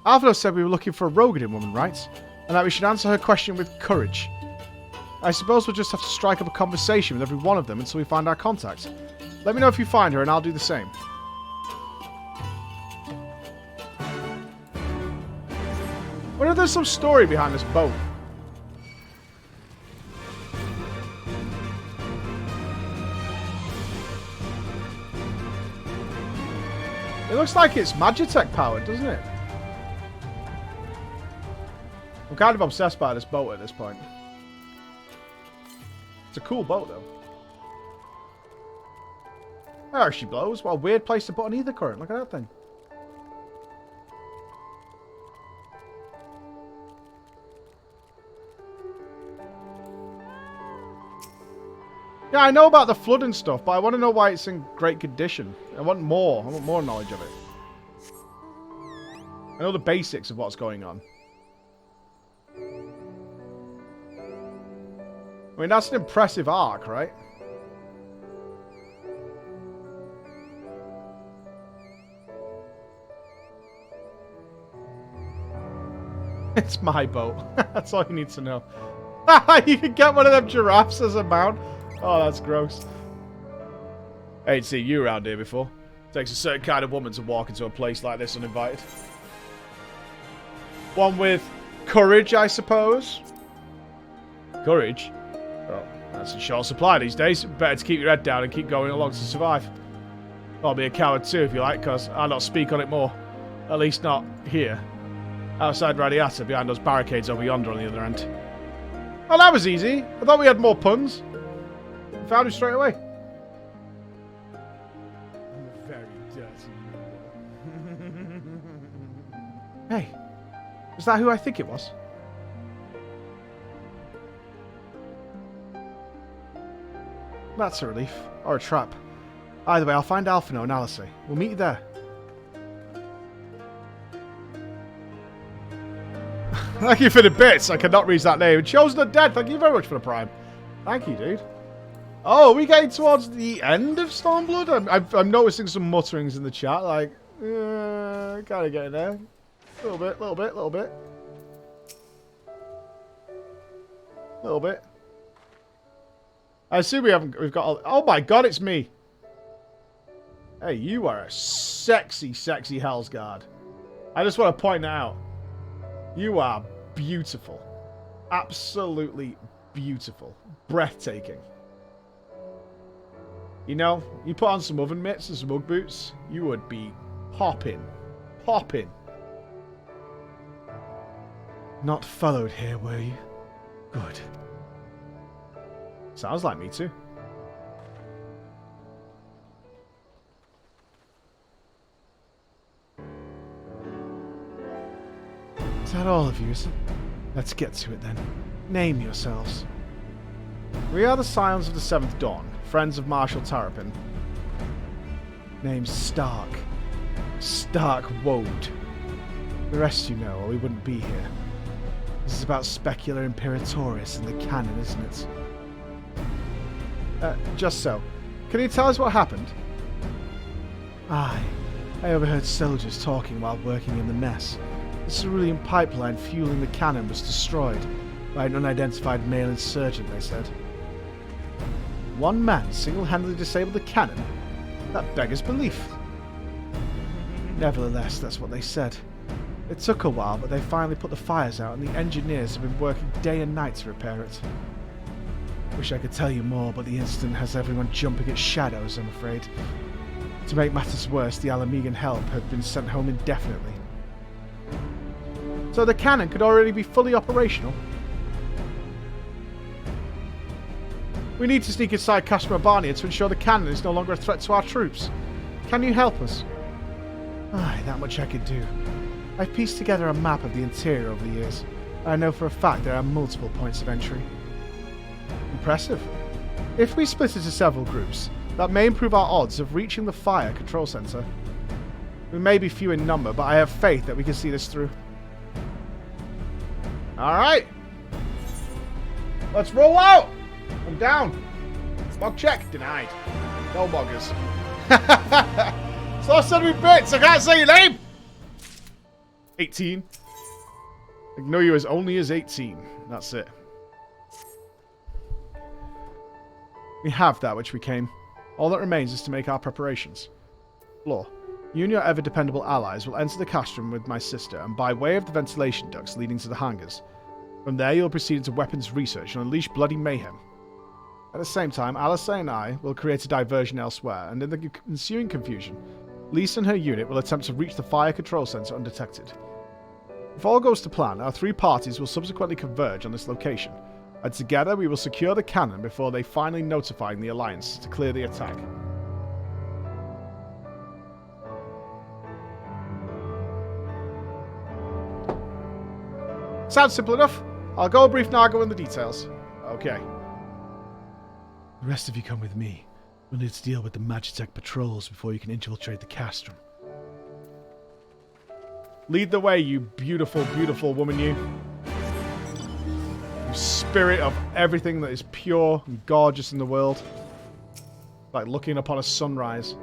Alphino said we were looking for a Rogadin woman, right? And that we should answer her question with courage. I suppose we'll just have to strike up a conversation with every one of them until we find our contact. Let me know if you find her and I'll do the same. I wonder if there's some story behind this boat. It looks like it's Magitech powered, doesn't it? I'm kind of obsessed by this boat at this point. It's a cool boat, though. There she blows. What a weird place to put an ether current. Look at that thing. Yeah, I know about the flood and stuff, but I want to know why it's in great condition. I want more. I want more knowledge of it. I know the basics of what's going on. I mean, that's an impressive arc, right? It's my boat. That's all you need to know. You can get one of them giraffes as a mount. Oh, that's gross. I ain't seen you around here before. Takes a certain kind of woman to walk into a place like this uninvited. One with courage, I suppose. Courage? Well, that's in short supply these days. Better to keep your head down and keep going along to survive. I'll be a coward too, if you like, because I'll not speak on it more. At least not here. Outside Radiata, behind those barricades over yonder on the other end. Oh, that was easy. I thought we had more puns. Found him straight away. I'm very dirty. Hey, is that who I think it was? That's a relief. Or a trap. Either way, I'll find Alphino and Alice. We'll meet you there. Thank you for the bits. I cannot read that name. Chosen the Dead. Thank you very much for the Prime. Thank you, dude. Oh, are we getting towards the end of Stormblood? I'm noticing some mutterings in the chat, like, kind of getting there. A little bit, little bit, little bit. Little bit. I assume we've got all... Oh my god, it's me! Hey, you are a sexy, sexy Hellsguard. I just want to point that out. You are beautiful. Absolutely beautiful. Breathtaking. You know, you put on some oven mitts and some Ugg boots, you would be popping. Popping. Not followed here, were you? Good. Sounds like me too. Is that all of you, is it? Let's get to it then. Name yourselves. We are the Scions of the Seventh Dawn, friends of Marshal Terrapin. Name's Stark. Stark Woad. The rest you know, or we wouldn't be here. This is about Specular Imperatorius and the canon, isn't it? Just so. Can you tell us what happened? Aye. I overheard soldiers talking while working in the mess. The cerulean pipeline fueling the cannon was destroyed by an unidentified male insurgent, they said. One man single-handedly disabled the cannon? That beggars belief. Nevertheless, that's what they said. It took a while, but they finally put the fires out and the engineers have been working day and night to repair it. Wish I could tell you more, but the incident has everyone jumping at shadows, I'm afraid. To make matters worse, the Alamegan help had been sent home indefinitely. So the cannon could already be fully operational? We need to sneak inside Castra Barnia to ensure the cannon is no longer a threat to our troops. Can you help us? Aye, that much I could do. I've pieced together a map of the interior over the years. I know for a fact there are multiple points of entry. Impressive. If we split into several groups, that may improve our odds of reaching the fire control center. We may be few in number, but I have faith that we can see this through. Alright. Let's roll out! I'm down. Mog check. Denied. No moggers. So son of a bitch, I can't say your name! 18. I know you as only as 18. That's it. We have that which we came. All that remains is to make our preparations. Floor. You and your ever-dependable allies will enter the castrum with my sister, and by way of the ventilation ducts leading to the hangars. From there you'll proceed into weapons research and unleash bloody mayhem. At the same time, Alistair and I will create a diversion elsewhere, and in the ensuing confusion, Lisa and her unit will attempt to reach the fire control center undetected. If all goes to plan, our three parties will subsequently converge on this location, and together we will secure the cannon before they finally notifying the Alliance to clear the attack. Sounds simple enough. I'll go brief Nago in the details. Okay. The rest of you come with me. We'll need to deal with the Magitech patrols before you can infiltrate the castrum. Lead the way, you beautiful, beautiful woman, you. You spirit of everything that is pure and gorgeous in the world. Like looking upon a sunrise.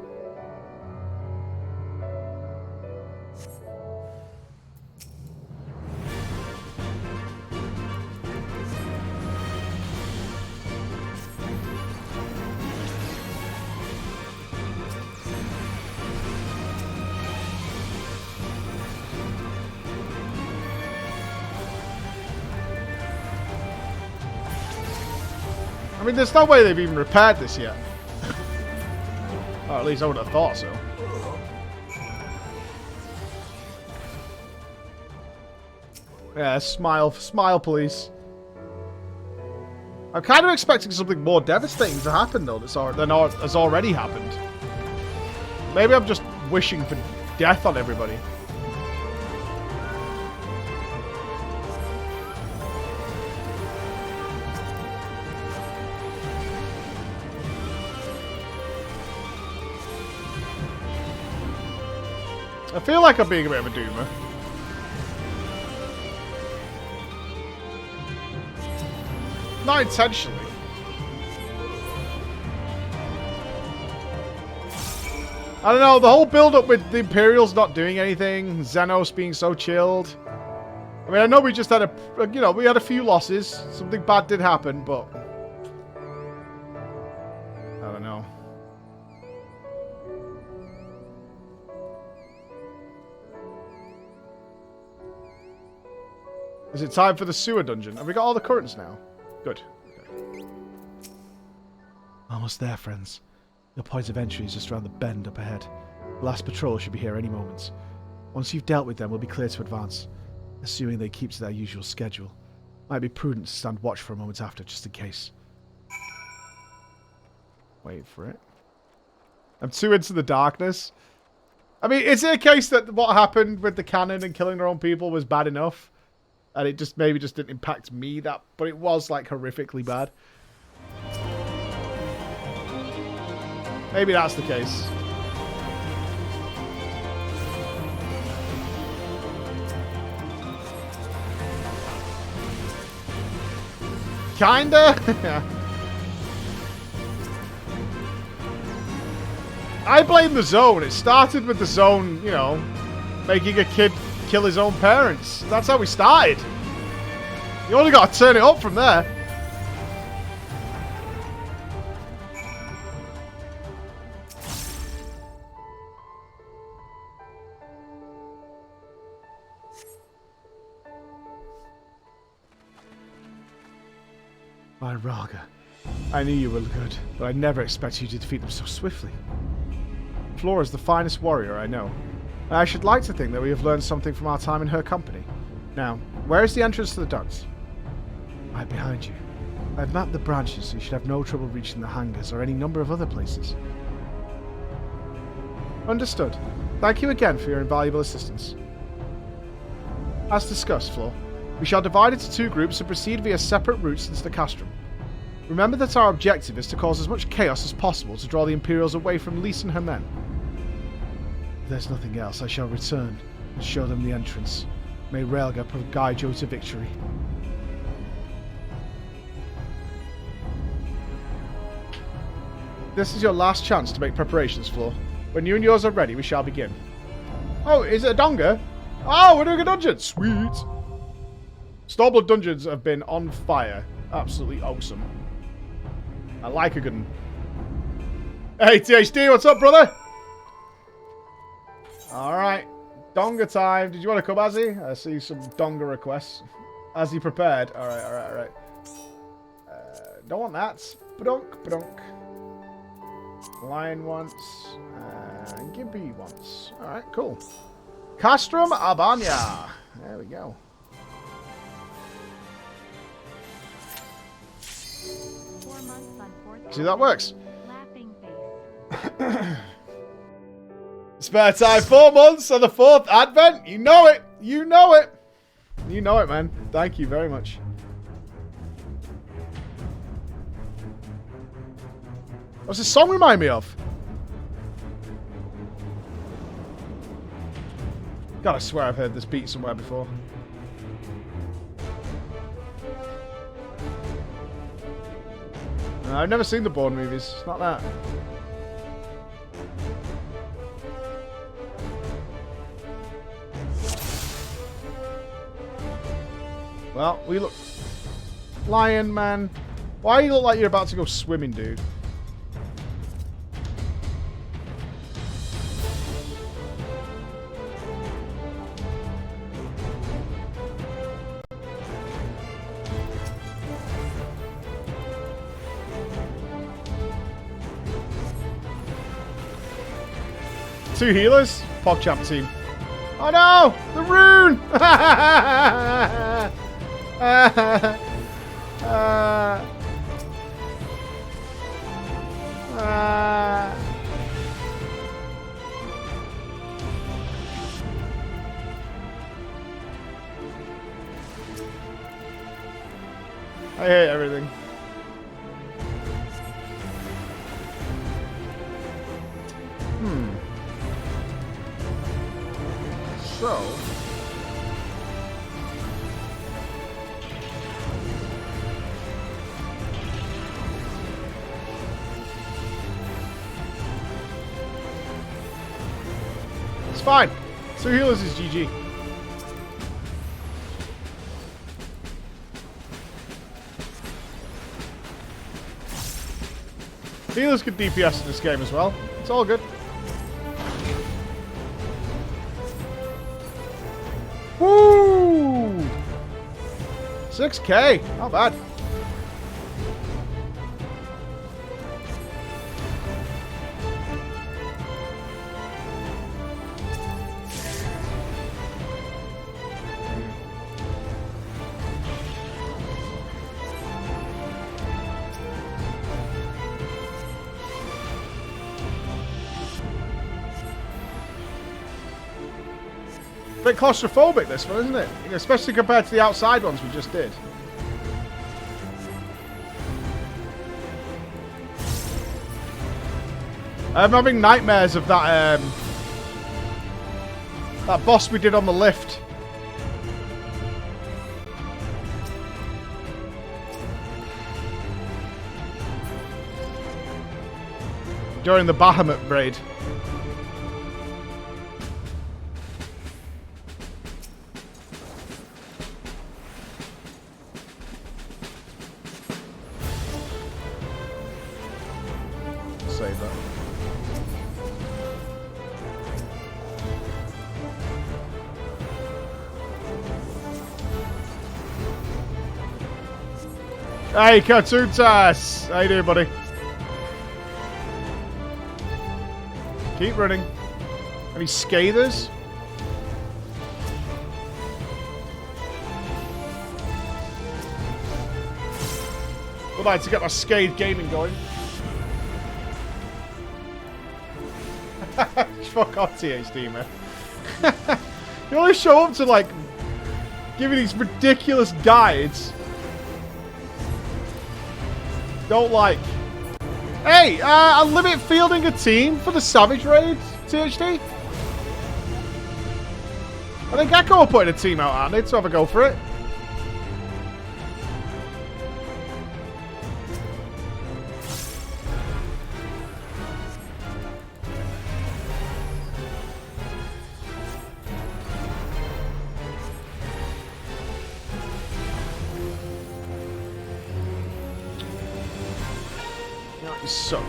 I mean, there's no way they've even repaired this yet. Or at least I would have thought so. Yeah, smile, please. I'm kind of expecting something more devastating to happen, though, than has already happened. Maybe I'm just wishing for death on everybody. I feel like I'm being a bit of a doomer. Not intentionally. I don't know, the whole build-up with the Imperials not doing anything, Zenos being so chilled. I mean, I know we just had we had a few losses. Something bad did happen, but... I don't know. Is it time for the sewer dungeon? Have we got all the currents now? Good. Okay. Almost there, friends. Your point of entry is just around the bend up ahead. The last patrol should be here any moment. Once you've dealt with them, we'll be clear to advance, assuming they keep to their usual schedule. Might be prudent to stand watch for a moment after, just in case. Wait for it. I'm too into the darkness. I mean, is it a case that what happened with the cannon and killing their own people was bad enough? And it just maybe just didn't impact me that, but it was like horrifically bad. Maybe that's the case. Kinda? I blame the zone. It started with the zone, you know, making a kid kill his own parents. That's how we started. You only got to turn it up from there. My Raga, I knew you were good, but I never expected you to defeat them so swiftly. Flora's the finest warrior I know. I should like to think that we have learned something from our time in her company. Now, where is the entrance to the ducts? Right behind you. I've mapped the branches, so you should have no trouble reaching the hangars or any number of other places. Understood. Thank you again for your invaluable assistance. As discussed, Flor, we shall divide into two groups and proceed via separate routes into the castrum. Remember that our objective is to cause as much chaos as possible to draw the Imperials away from Lys and her men. If there's nothing else, I shall return and show them the entrance. May Raelga guide you to victory. This is your last chance to make preparations, Flor. When you and yours are ready, we shall begin. Oh, is it a donga? Oh, we're doing a dungeon! Sweet! Storeblood dungeons have been on fire. Absolutely awesome. I like a good one. Hey, THD, what's up, brother? Alright. Donga time. Did you want to come, Azzy? I see some donga requests. Azzy prepared. Alright. Don't want that. Badonk. Lion once. And Gibby once. Alright, cool. Castrum Albania. There we go. See, that works. Spare time 4 months on the 4th Advent. You know it. You know it. You know it, man. Thank you very much. What's this song remind me of? God, I swear I've heard this beat somewhere before. I've never seen the Bourne movies. It's not that. Well, we look... Lion, man. Why do you look like you're about to go swimming, dude? Two healers? PogChamp team. Oh no! The rune! I hate everything. So... It's fine. 2 healers is GG. Healers can DPS in this game as well. It's all good. Woo! 6k. Not bad. A bit claustrophobic, this one, isn't it? You know, especially compared to the outside ones we just did. I'm having nightmares of that that boss we did on the lift. During the Bahamut raid. Save that. Hey, Katsutas! How you doing, buddy? Keep running. Any scathers? Would like to get my Scathe gaming going. Fuck off, THD, man. You always show up to, like, give you these ridiculous guides. Don't like. Hey, I'll limit fielding a team for the Savage Raid, THD. I think Echo are putting a team out, aren't they? So have a go for it. You suck.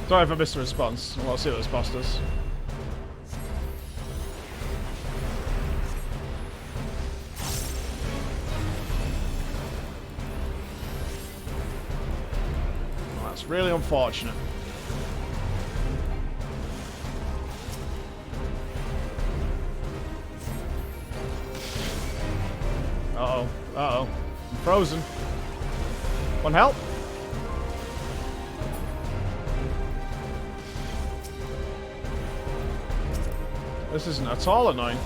Sorry if I missed a response. Well, I'll see what this boss does. Well, that's really unfortunate. Uh-oh. Uh-oh. I'm frozen. Want help? This isn't at all annoying.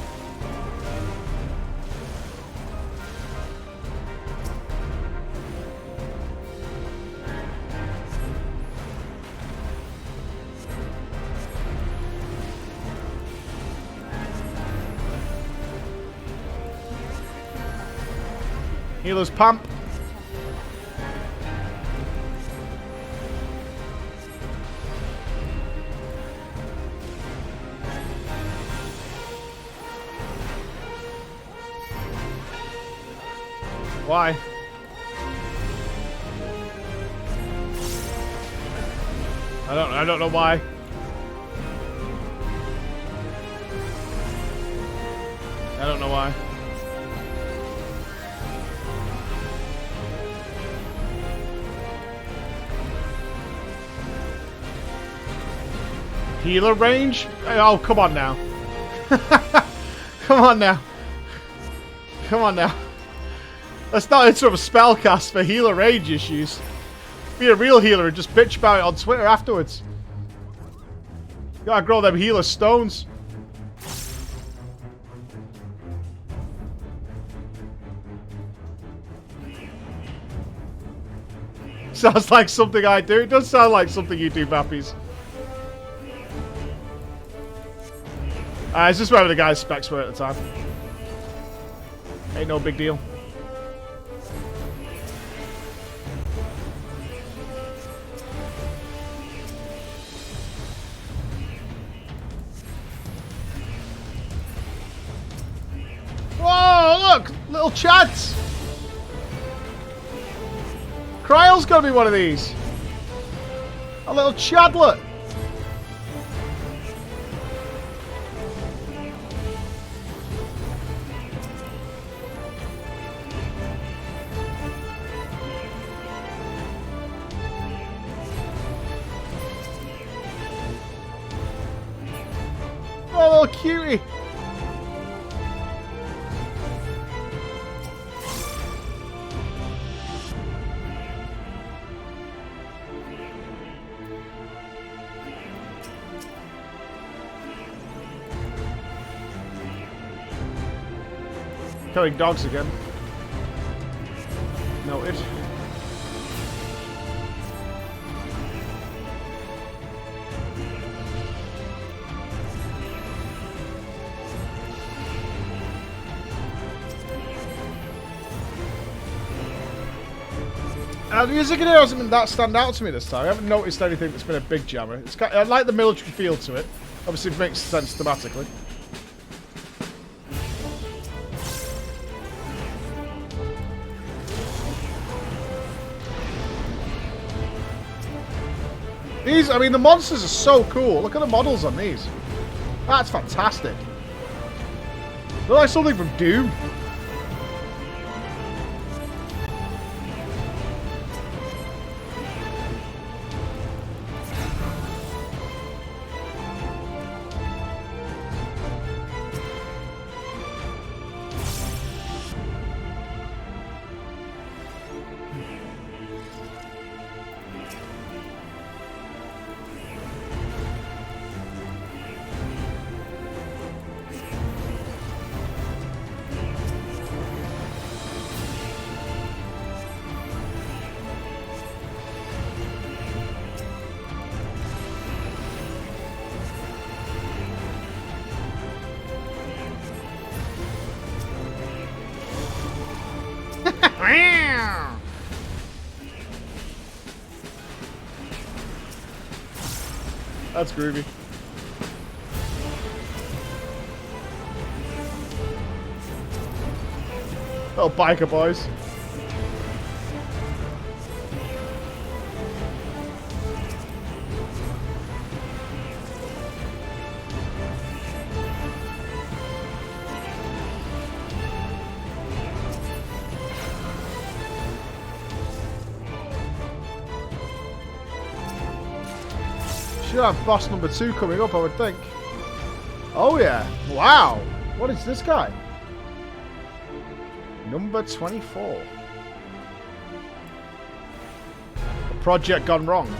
Healer's pump. Why? I don't know why. I don't know why. Healer range? Oh, come on now. Come on now. Come on now. That's not into a spellcast for healer range issues. Be a real healer and just bitch about it on Twitter afterwards. Gotta grow them healer stones. Sounds like something I do. It does sound like something you do, Bappies. It's just whatever the guy's specs were at the time. Ain't no big deal. little chads. Cryle's got to be one of these. A little chadlet. Oh, little cutie. Killing dogs again. Noted. The music video hasn't been that stand out to me this time. I haven't noticed anything that's been a big jammer. It's kind of, I like the military feel to it. Obviously, it makes sense thematically. These, I mean, the monsters are so cool. Look at the models on these. That's fantastic. They're like something from Doom. That's groovy. Little biker boys. Should have boss number 2 coming up, I would think. Oh yeah. Wow. What is this guy? Number 24. A project gone wrong.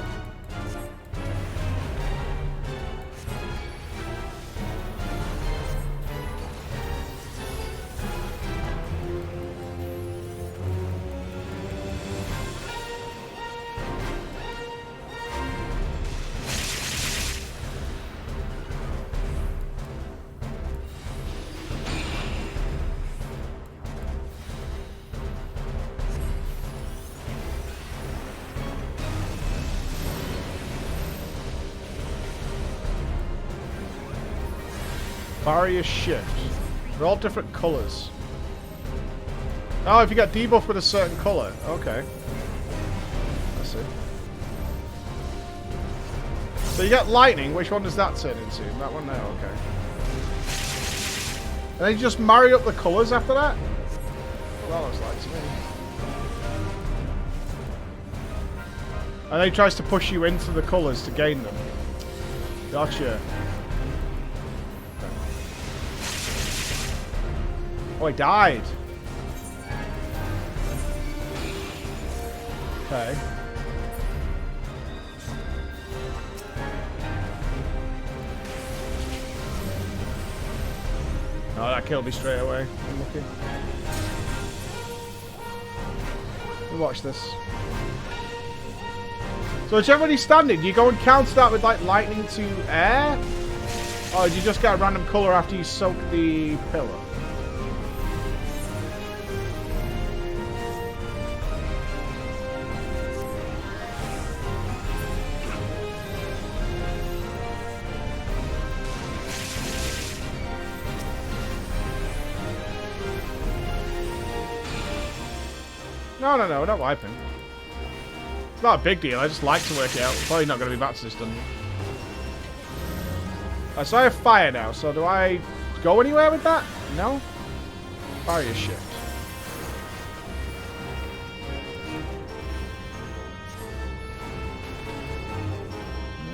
Barrier shift. They're all different colours. Oh, if you get debuff with a certain colour. Okay. I see. So you get lightning. Which one does that turn into? That one there. Okay. And then you just marry up the colours after that? Well, that looks like to me. And then he tries to push you into the colours to gain them. Gotcha. Oh, he died. Okay. Oh, that killed me straight away. I'm lucky. Watch this. So whichever he's standing, do you go and counter that with like lightning to air? Or do you just get a random colour after you soak the pillar? No, we're not wiping. It's not a big deal. I just like to work it out. Probably not going to be back to this dungeon. So I have fire now. So do I go anywhere with that? No? Barrier shift.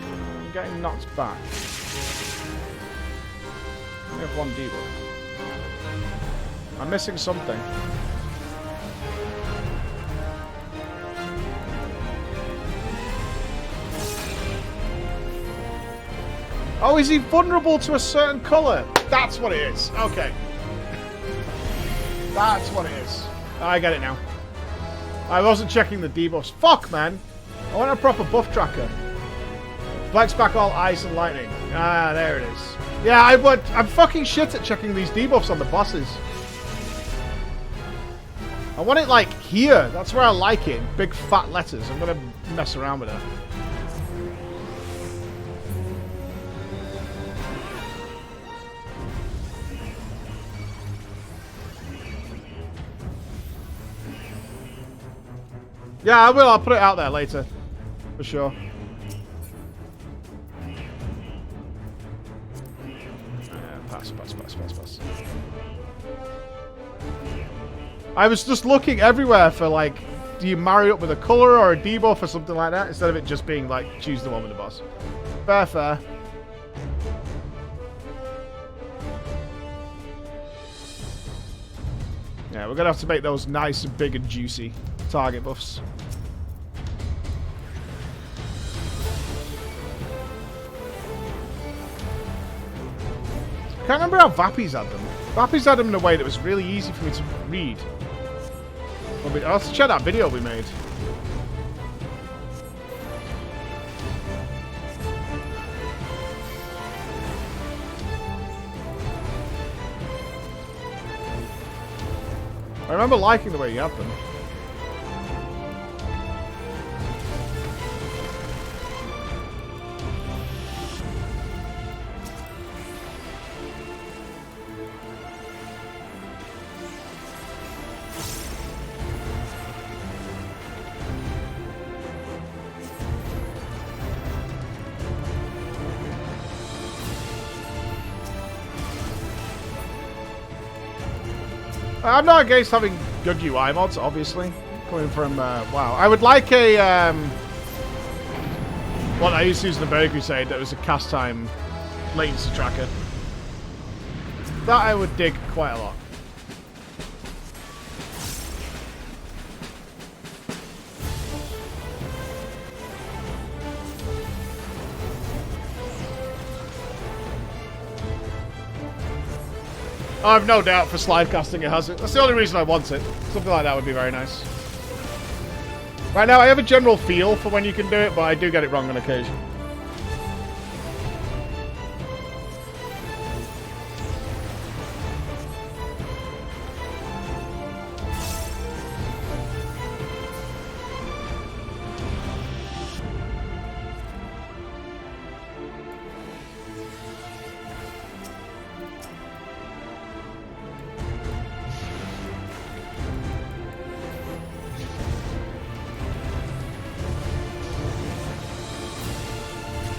I'm getting knocked back. I have one debuff. I'm missing something. Oh, is he vulnerable to a certain colour? That's what it is. Okay. That's what it is. I get it now. I wasn't checking the debuffs. Fuck, man. I want a proper buff tracker. Flex back all ice and lightning. Ah, there it is. Yeah, I'm fucking shit at checking these debuffs on the bosses. I want it, like, here. That's where I like it. Big fat letters. I'm gonna mess around with it. Yeah, I will. I'll put it out there later. For sure. Pass. I was just looking everywhere for, like, do you marry up with a colour or a debuff or something like that, instead of it just being, like, choose the one with the boss. Fair. Yeah, we're going to have to make those nice and big and juicy target buffs. I can't remember how Vappies had them. Vappies had them in a way that was really easy for me to read. I'll have to check that video we made. I remember liking the way you had them. I'm not against having good UI mods, obviously. Coming from, WoW. I would like a, what I used to use in the Burger Crusade that was a cast time latency tracker. That I would dig quite a lot. I have no doubt for slide casting it has it. That's the only reason I want it. Something like that would be very nice. Right now I have a general feel for when you can do it, but I do get it wrong on occasion.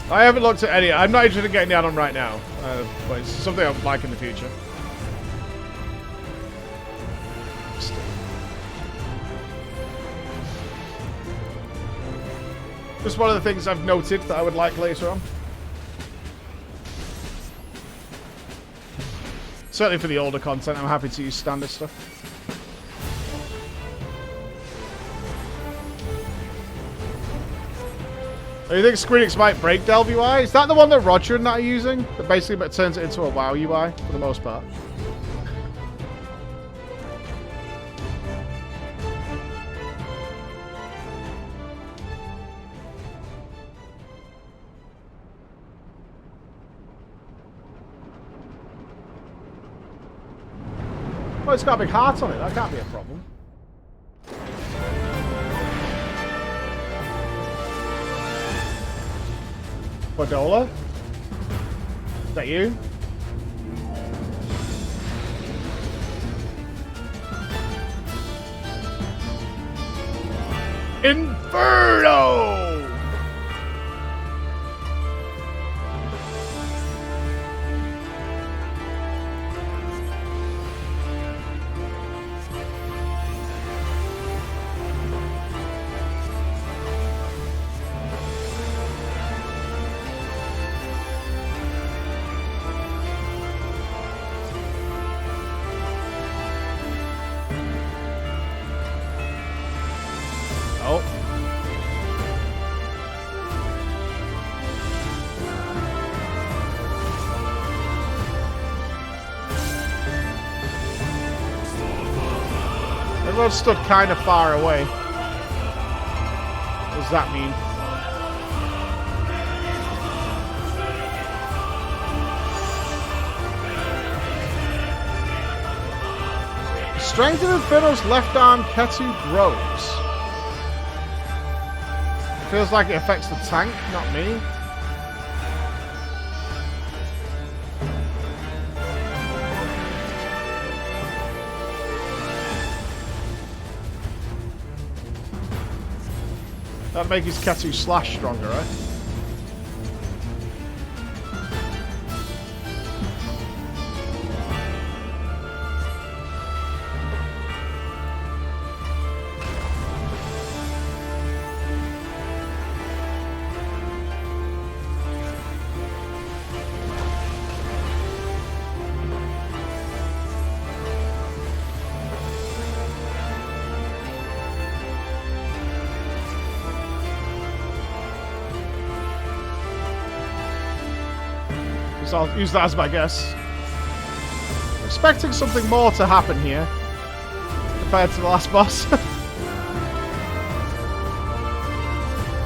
I haven't looked at any. I'm not interested in getting the add-on right now, but it's something I would like in the future. Just one of the things I've noted that I would like later on. Certainly for the older content, I'm happy to use standard stuff. Oh, you think Squeenix might break Delve UI? Is that the one that Roger and that are using? That basically turns it into a WoW UI, for the most part. Oh, it's got a big heart on it. That can't be a problem. Bodola? Is that you? Inferno! Oh. Everyone stood kind of far away. What does that mean? Strength of Inferno's left arm Ketu grows. Feels like it affects the tank, not me. That'd make his Ketu slash stronger, right? So I'll use that as my guess. I'm expecting something more to happen here compared to the last boss.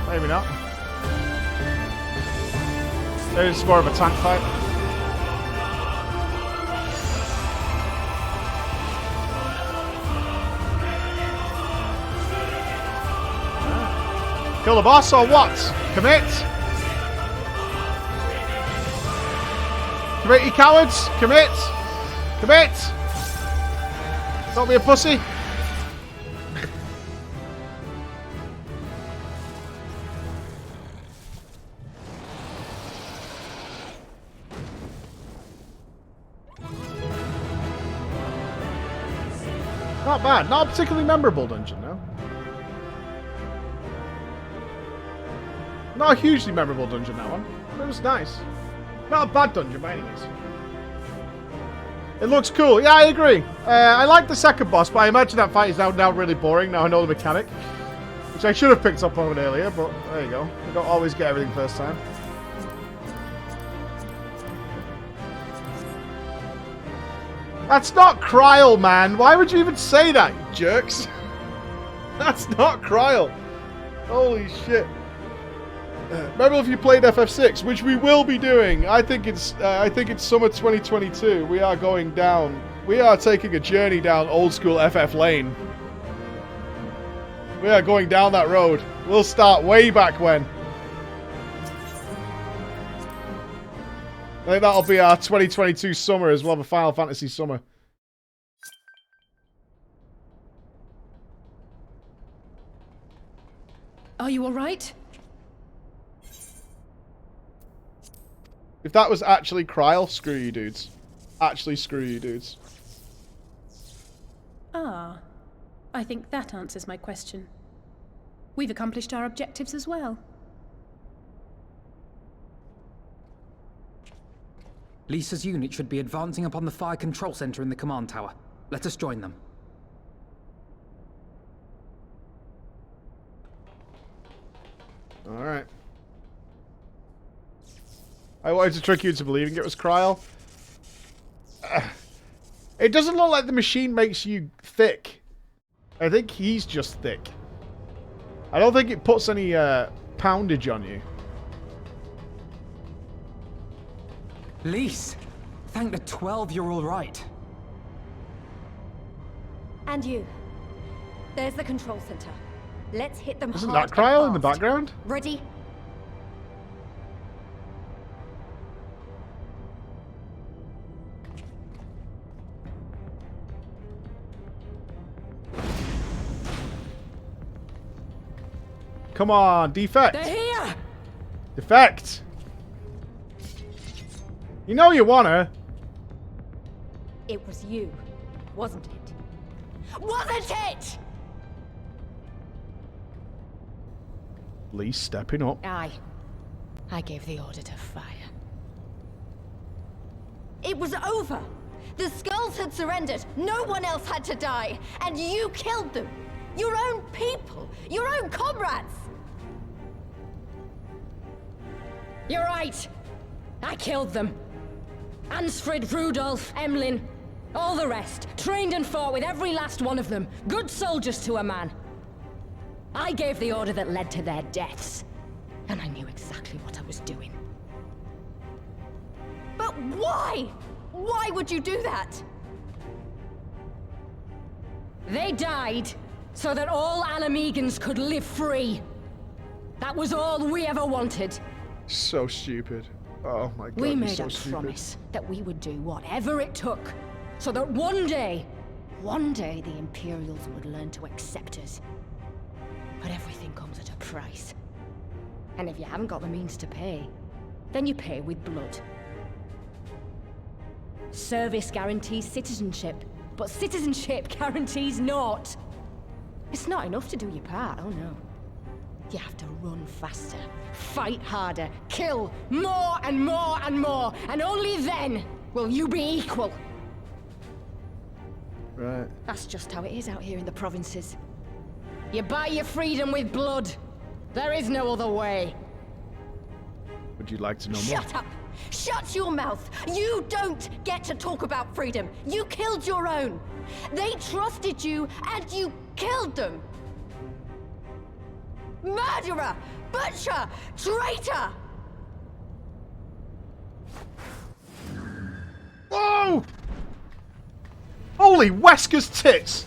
Maybe not. Maybe it's more of a tank fight. Kill the boss or what? Commit! Commit, you cowards! Commit! Commit! Don't be a pussy! Not bad. Not a particularly memorable dungeon, no. Not a hugely memorable dungeon, that one. But it was nice. Not a bad dungeon by any means. It looks cool. Yeah, I agree. I like the second boss, but I imagine that fight is now really boring. Now I know the mechanic. Which I should have picked up on it earlier, but there you go. You don't always get everything first time. That's not Kryl, man. Why would you even say that, you jerks? That's not Kryl. Holy shit. Remember if you played FF6, which we will be doing. I think it's summer 2022. We are going down. We are taking a journey down old school FF lane. We are going down that road. We'll start way back when. I think that'll be our 2022 summer as well, the Final Fantasy summer. Are you all right? If that was actually Kryl, screw you dudes. Actually screw you dudes. Ah, I think that answers my question. We've accomplished our objectives as well. Lisa's unit should be advancing upon the fire control center in the command tower. Let us join them. Alright. I wanted to trick you into believing it was Kryl. It doesn't look like the machine makes you thick. I think he's just thick. I don't think it puts any poundage on you. Lise, thank the 12 you're all right. And you. There's the control center. Let's hit them Isn't hard that Kryl in the and fast. background? Ready? Come on, defect. They're here! Defect. You know you wanna. It was you, wasn't it? Wasn't it? Lee stepping up. I gave the order to fire. It was over. The Skulls had surrendered. No one else had to die. And you killed them. Your own people. Your own comrades. You're right. I killed them. Ansfrid, Rudolph, Emlyn, all the rest. Trained and fought with every last one of them. Good soldiers to a man. I gave the order that led to their deaths. And I knew exactly what I was doing. But why? Why would you do that? They died so that all Alamegans could live free. That was all we ever wanted. So stupid. Oh my god. We you're made so a stupid. promise that we would do whatever it took, so that one day the Imperials would learn to accept us. But everything comes at a price. And if you haven't got the means to pay, then you pay with blood. Service guarantees citizenship, but citizenship guarantees naught. It's not enough to do your part, oh no. You have to run faster, fight harder, kill more and more and more, and only then will you be equal. Right. That's just how it is out here in the provinces. You buy your freedom with blood. There is no other way. Would you like to know more? Shut up! Shut your mouth! You don't get to talk about freedom. You killed your own. They trusted you, and you killed them. Murderer! Butcher! Traitor! Whoa! Holy Wesker's tits!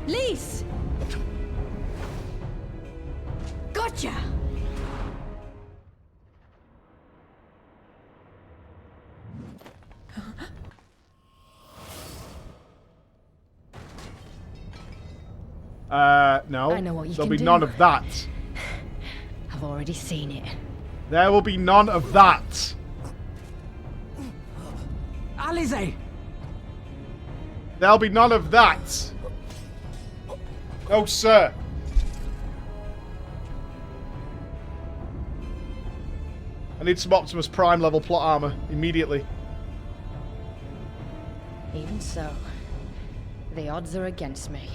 Lise! Gotcha! No. I know what you There'll can be do. none of that. I've already seen it. There will be none of that. Alize! There'll be none of that. No, sir. I need some Optimus Prime level plot armor immediately. Even so, the odds are against me.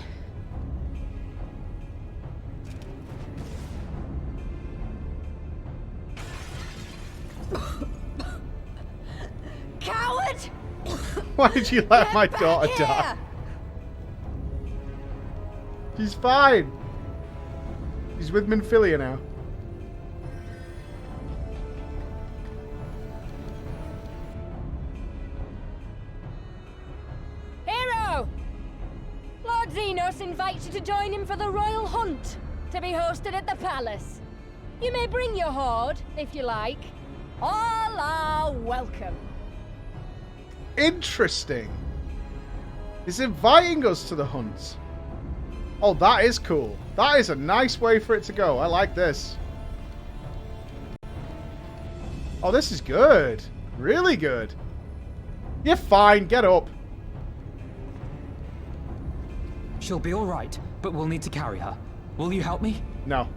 Coward! Why did you let my daughter here! die? She's fine. She's with Minfilia now. Hero! Lord Zenos invites you to join him for the royal hunt, to be hosted at the palace. You may bring your horde, if you like. All are welcome. Interesting. He's inviting us to the hunt. Oh, that is cool. That is a nice way for it to go. I like this. Oh, this is good. Really good. You're fine. Get up. She'll be all right, but we'll need to carry her. Will you help me? No.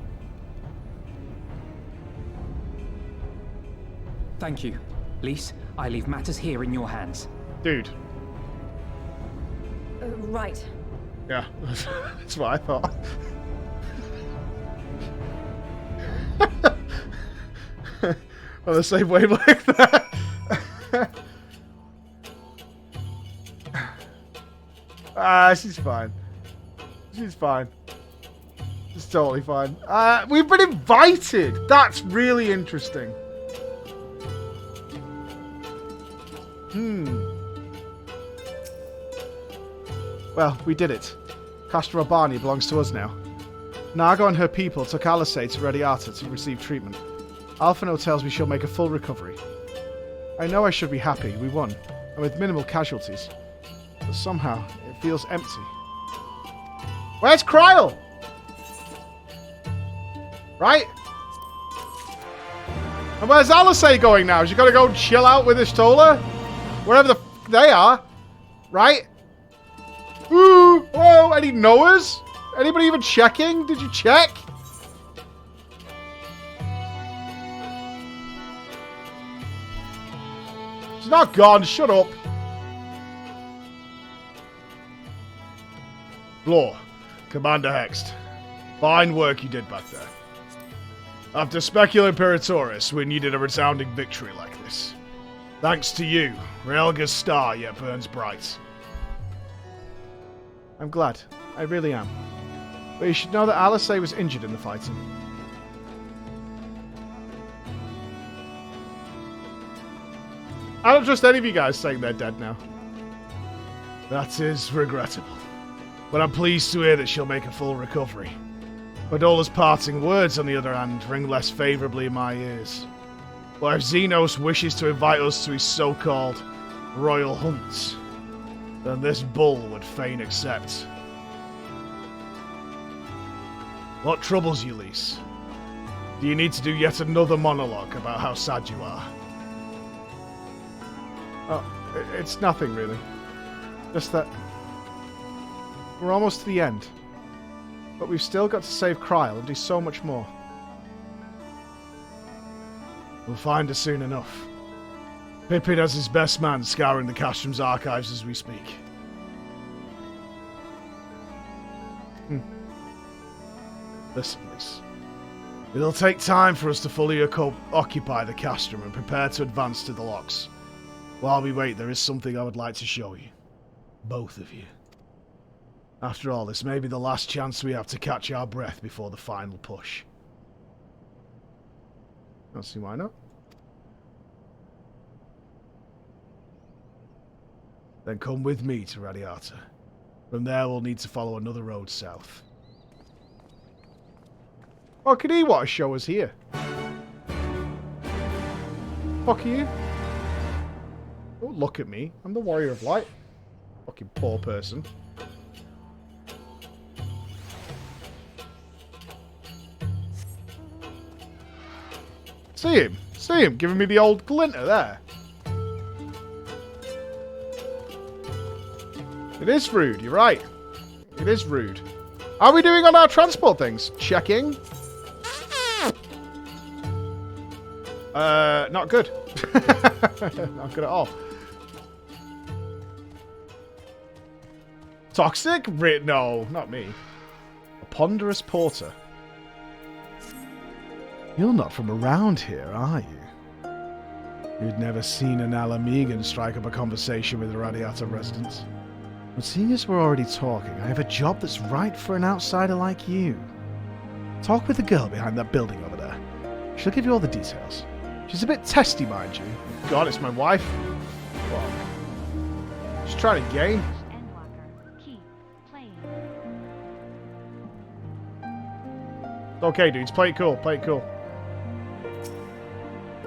Thank you. Lise, I leave matters here in your hands. Dude. Right. Yeah, that's what I thought. On the same wavelength there. She's fine. She's fine. She's totally fine. We've been invited. That's really interesting. Well, we did it. Castor Albani belongs to us now. Naga and her people took Alisei to Radiata to receive treatment. Alphino tells me she'll make a full recovery. I know I should be happy, we won, and with minimal casualties. But somehow, it feels empty. Where's Kryl? Right? And where's Alisei going now? Is she gotta go chill out with Ishtola? Wherever the f they are. Right? Ooh! Whoa! Any knowers? Anybody even checking? Did you check? She's not gone. Shut up. Law. Commander Hext. Fine work you did back there. After Specula Imperatoris, we needed a resounding victory like this. Thanks to you, Realga's star yet burns bright. I'm glad. I really am. But you should know that Alisei was injured in the fighting. I don't trust any of you guys saying they're dead now. That is regrettable. But I'm pleased to hear that she'll make a full recovery. Badola's parting words, on the other hand, ring less favourably in my ears. But if Zenos wishes to invite us to his so-called royal hunts, then this bull would fain accept. What troubles you, Lise? Do you need to do yet another monologue about how sad you are? Oh, it's nothing really. Just that we're almost to the end. But we've still got to save Kryl and do so much more. We'll find her soon enough. Pippin has his best man scouring the Castrum's archives as we speak. Listen, Lise. It'll take time for us to fully occupy the Castrum and prepare to advance to the locks. While we wait, there is something I would like to show you. Both of you. After all, this may be the last chance we have to catch our breath before the final push. Don't see why not. Then come with me to Radiata. From there, we'll need to follow another road south. Oh, could he want to show us here? Fuck you. Don't look at me. I'm the warrior of light. Fucking poor person. See him, giving me the old glinter there. It is rude, you're right. It is rude. How are we doing on our transport things? Checking. Not good. Not good at all. Toxic? No, not me. A ponderous porter. You're not from around here, are you? You'd never seen an Alamegan strike up a conversation with Radiata residents. But seeing as we're already talking, I have a job that's right for an outsider like you. Talk with the girl behind that building over there. She'll give you all the details. She's a bit testy, mind you. God, it's my wife. What? She's trying to game. Okay, dudes, play it cool, play it cool.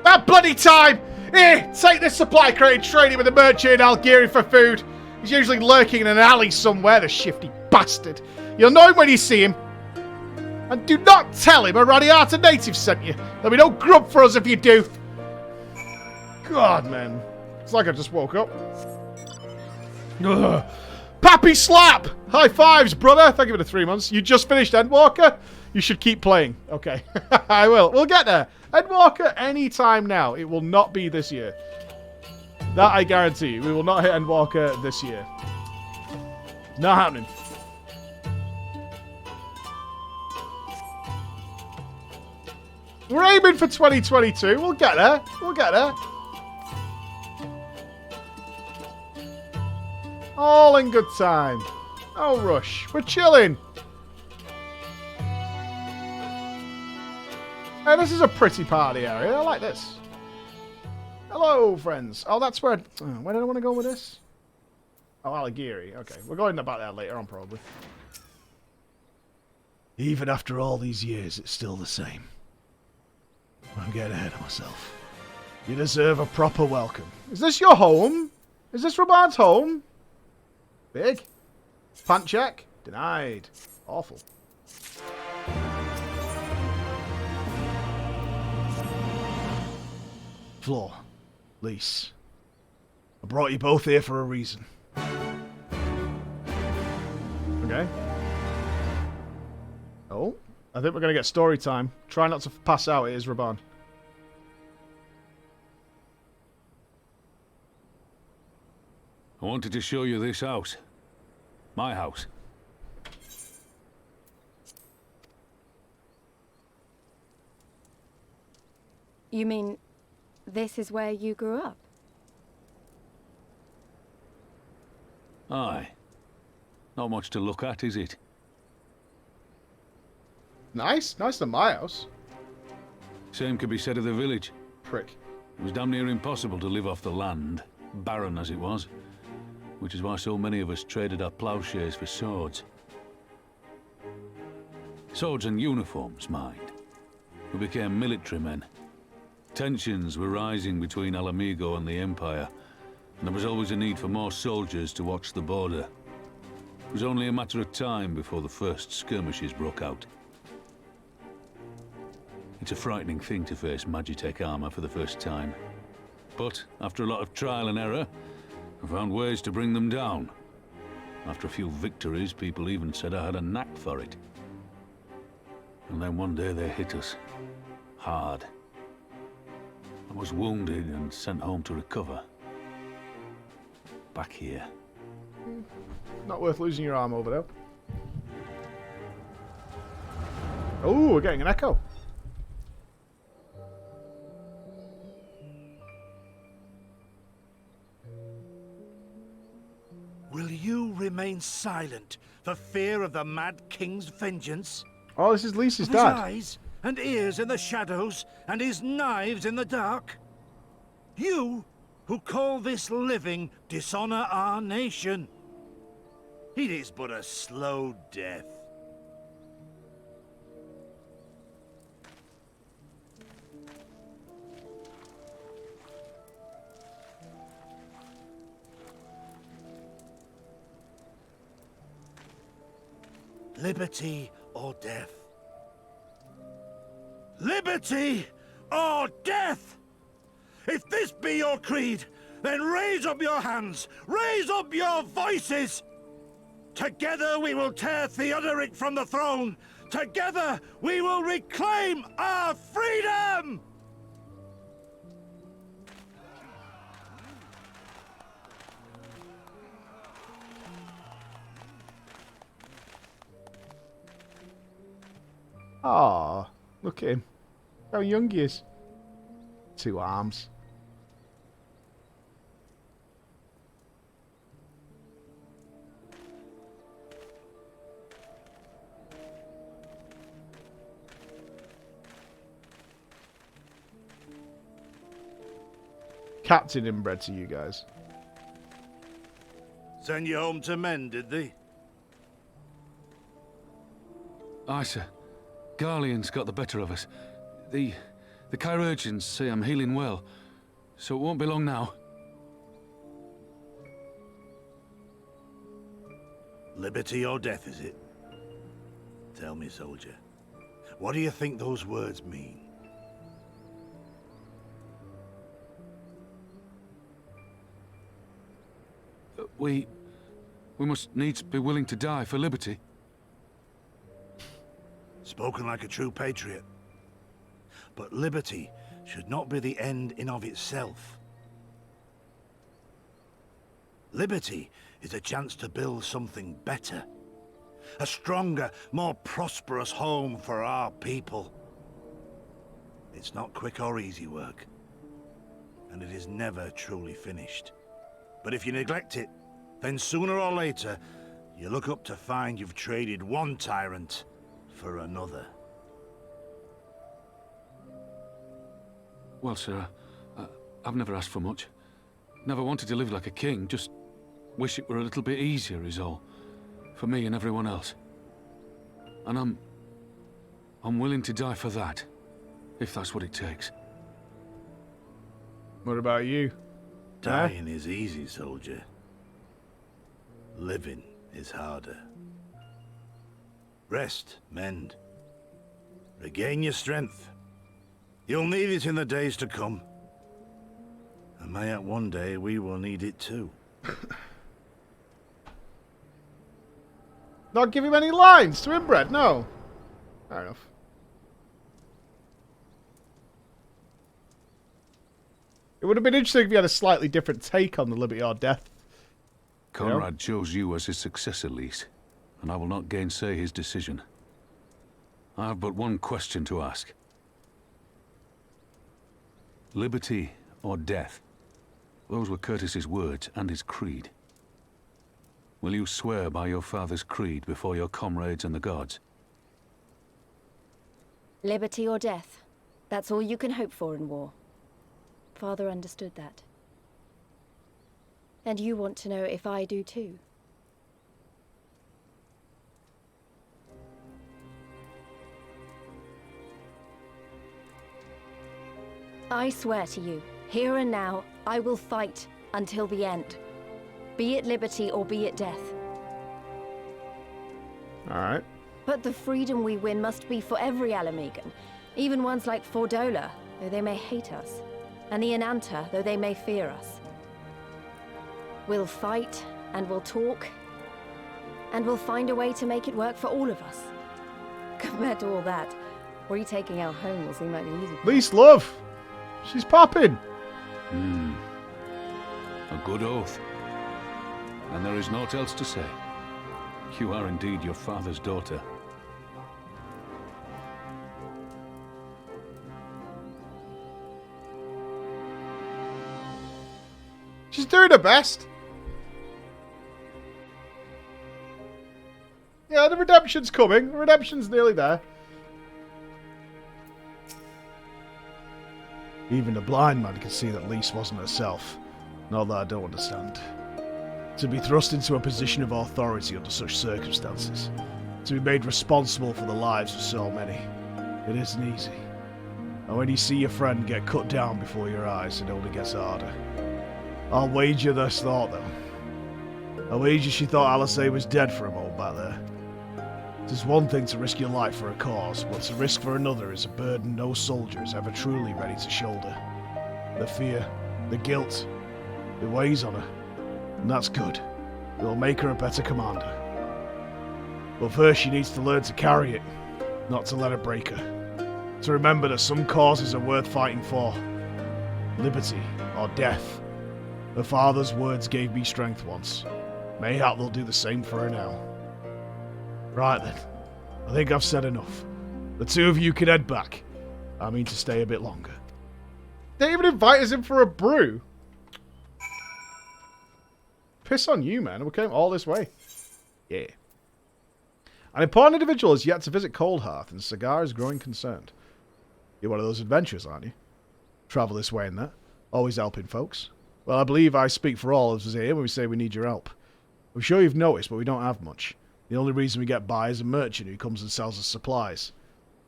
That bloody time! Here, take this supply crate and trade it with a merchant in Algeria for food. He's usually lurking in an alley somewhere, the shifty bastard. You'll know him when you see him. And do not tell him a Radiata native sent you. There'll be no grub for us if you do. God, man. It's like I just woke up. Ugh. Pappy Slap! High fives, brother. Thank you for the 3 months. You just finished Endwalker? You should keep playing. Okay. I will. We'll get there. Endwalker anytime now. It will not be this year. That I guarantee you. We will not hit Endwalker this year. Not happening. We're aiming for 2022. We'll get there. We'll get there. All in good time. No rush. We're chilling. Hey, this is a pretty party area. I like this. Hello, friends. Oh, that's where... where did I want to go with this? Oh, Alligiri. Okay, we're going about that later on, probably. Even after all these years, it's still the same. I'm getting ahead of myself. You deserve a proper welcome. Is this your home? Is this Raban's home? Big? Pant check? Denied. Awful. Floor. Lease. I brought you both here for a reason. Okay. Oh, I think we're going to get story time. Try not to pass out, it is Raban. I wanted to show you this house. My house. You mean this is where you grew up? Aye. Not much to look at, is it? Nice. Nice than my house. Same could be said of the village. Prick. It was damn near impossible to live off the land, barren as it was. Which is why so many of us traded our plowshares for swords. Swords and uniforms, mind. We became military men. Tensions were rising between Alamigo and the Empire, and there was always a need for more soldiers to watch the border. It was only a matter of time before the first skirmishes broke out. It's a frightening thing to face Magitech armor for the first time. But after a lot of trial and error, I found ways to bring them down. After a few victories, people even said I had a knack for it. And then one day they hit us. Hard. I was wounded and sent home to recover. Back here. Not worth losing your arm over, though. Oh, we're getting an echo. Will you remain silent for fear of the Mad King's vengeance? Oh, this is Lisa's Of dad. his eyes and ears in the shadows and his knives in the dark? You who call this living dishonor our nation. It is but a slow death. Liberty or death? Liberty or death? If this be your creed, then raise up your hands, raise up your voices! Together we will tear Theodoric from the throne! Together we will reclaim our freedom! Ah, look at him. How young he is. 2 arms. Captain inbred to you guys. Send you home to men, did they? Aye, sir. Garlean's got the better of us. The chirurgeons say I'm healing well, so it won't be long now. Liberty or death, is it? Tell me, soldier, what do you think those words mean? We must needs be willing to die for liberty. Spoken like a true patriot. But liberty should not be the end in of itself. Liberty is a chance to build something better. A stronger, more prosperous home for our people. It's not quick or easy work. And it is never truly finished. But if you neglect it, then sooner or later, you look up to find you've traded one tyrant for another. Well, sir, I've never asked for much. Never wanted to live like a king, just wish it were a little bit easier is all. For me and everyone else. And I'm willing to die for that, if that's what it takes. What about you? Dying is easy, soldier. Living is harder. Rest, mend. Regain your strength. You'll need it in the days to come. And mayhap one day we will need it too. Not give him any lines to inbred? No. Fair enough. It would have been interesting if he had a slightly different take on the liberty or death. Conrad chose you as his successor, Lise, and I will not gainsay his decision. I have but one question to ask. Liberty or death? Those were Curtis's words and his creed. Will you swear by your father's creed before your comrades and the gods? Liberty or death. That's all you can hope for in war. Father understood that. And you want to know if I do too. I swear to you, here and now, I will fight until the end. Be it liberty or be it death. Alright. But the freedom we win must be for every Alamegan, even ones like Fordola, though they may hate us, and the Ananta, though they may fear us. We'll fight, and we'll talk, and we'll find a way to make it work for all of us. Compared to all that, retaking our home will seem like the easy. Least love! She's popping! A good oath. And there is naught else to say. You are indeed your father's daughter. She's doing her best. Yeah, the redemption's coming. The redemption's nearly there. Even the blind man could see that Lise wasn't herself. Not that I don't understand. To be thrust into a position of authority under such circumstances, to be made responsible for the lives of so many, it isn't easy. And when you see your friend get cut down before your eyes, it only gets harder. I'll wager this thought, though. I'll wager she thought Alisei was dead for a moment back there. It is one thing to risk your life for a cause, but to risk for another is a burden no soldier is ever truly ready to shoulder. The fear, the guilt, it weighs on her. And that's good. It will make her a better commander. But first she needs to learn to carry it, not to let it break her. To remember that some causes are worth fighting for. Liberty or death. Her father's words gave me strength once. Mayhap they'll do the same for her now. Right then. I think I've said enough. The two of you can head back. I mean to stay a bit longer. They even invite us in for a brew. Piss on you, man. We came all this way. Yeah. An important individual has yet to visit Coldhearth, and Cigar is growing concerned. You're one of those adventurers, aren't you? Travel this way and that. Always helping folks. Well, I believe I speak for all of us here when we say we need your help. I'm sure you've noticed, but we don't have much. The only reason we get by is a merchant who comes and sells us supplies.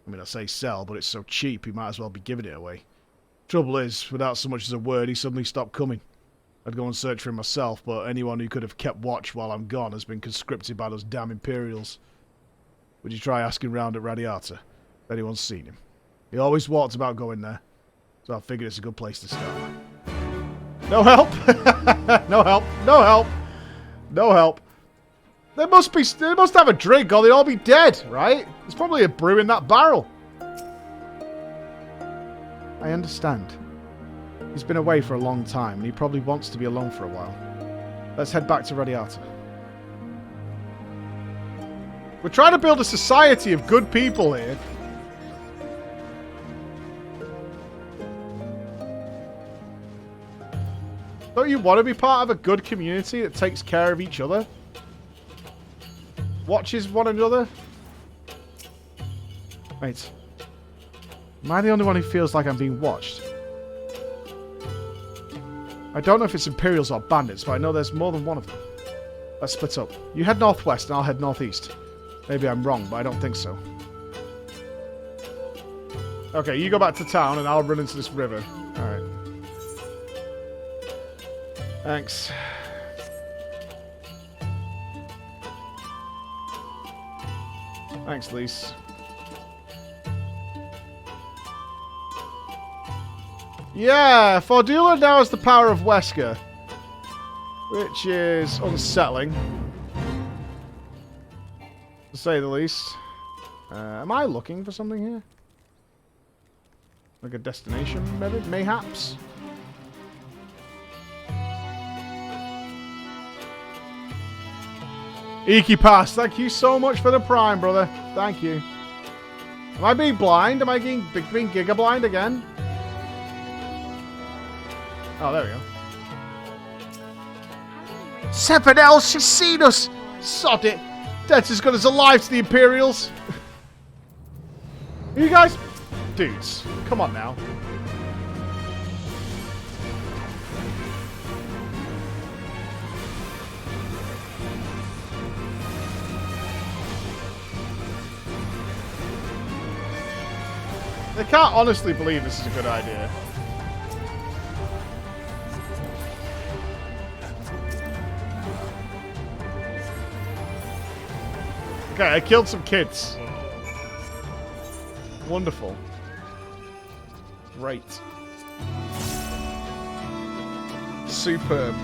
I mean, I say sell, but it's so cheap he might as well be giving it away. Trouble is, without so much as a word, he suddenly stopped coming. I'd go and search for him myself, but anyone who could have kept watch while I'm gone has been conscripted by those damn Imperials. Would you try asking round at Radiata if anyone's seen him? He always walked about going there, so I figured it's a good place to start. No help! No help! No help! No help! They must have a drink or they'd all be dead, right? There's probably a brew in that barrel. I understand. He's been away for a long time, and he probably wants to be alone for a while. Let's head back to Radiata. We're trying to build a society of good people here. Don't you want to be part of a good community that takes care of each other? Watches one another? Wait. Am I the only one who feels like I'm being watched? I don't know if it's Imperials or bandits, but I know there's more than one of them. Let's split up. You head northwest and I'll head northeast. Maybe I'm wrong, but I don't think so. Okay, you go back to town and I'll run into this river. Alright. Thanks. Thanks, Lise. Yeah, Fordula now has the power of Wesker, which is unsettling, to say the least. Am I looking for something here? Like a destination, maybe? Mayhaps? Iki Pass, thank you so much for the Prime, brother. Thank you. Am I being blind? Am I being Giga blind again? Oh, there we go. Seven else, she's seen us! Sod it! That's as good as alive to the Imperials! You guys... Dudes, come on now. I can't honestly believe this is a good idea. Okay, I killed some kids. Wonderful. Great. Superb.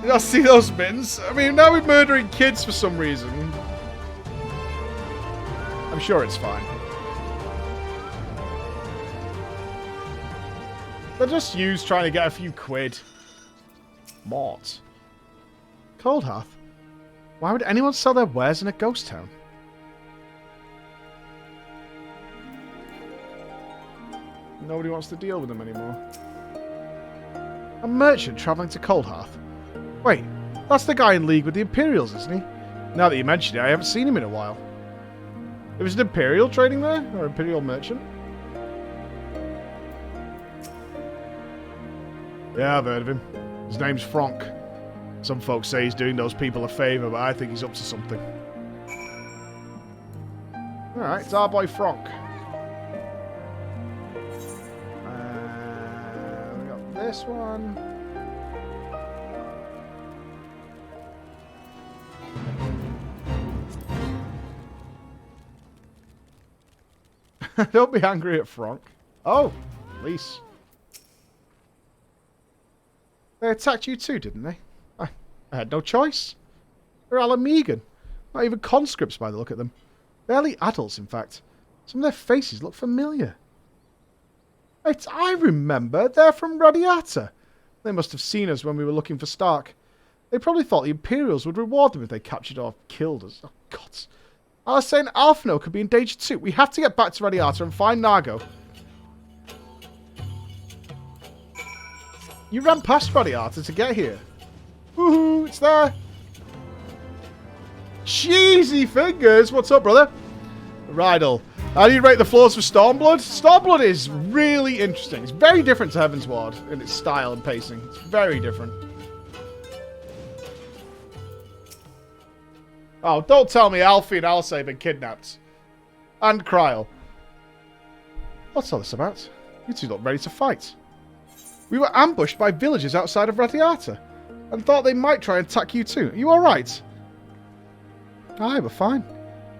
Did I see those bins? I mean, now we're murdering kids for some reason. I'm sure it's fine. They're just used trying to get a few quid. Mort. Cold Hearth. Why would anyone sell their wares in a ghost town? Nobody wants to deal with them anymore. A merchant travelling to Cold Hearth. Wait, that's the guy in league with the Imperials, isn't he? Now that you mention it, I haven't seen him in a while. There was an Imperial trading there? Or Imperial merchant? Yeah, I've heard of him. His name's Franck. Some folks say he's doing those people a favour, but I think he's up to something. Alright, it's our boy Franck. We got this one. Don't be angry at Franck. Oh, police. They attacked you too, didn't they? I had no choice. They're Alamegan. Not even conscripts by the look at them. Barely adults, in fact. Some of their faces look familiar. Wait, I remember. They're from Radiata. They must have seen us when we were looking for Stark. They probably thought the Imperials would reward them if they captured or killed us. Oh, God. Alistair and Alphino could be in danger too. We have to get back to Radiata and find Nargo. You ran past Radiata to get here. Woohoo, it's there. Cheesy fingers. What's up, brother? Rydell. How do you rate the floors for Stormblood? Stormblood is really interesting. It's very different to Heaven's Ward in its style and pacing. It's very different. Oh, don't tell me Alfie and Alcé have been kidnapped. And Kryl. What's all this about? You two look ready to fight. We were ambushed by villagers outside of Radiata and thought they might try and attack you too. Are you alright? Aye, we're fine.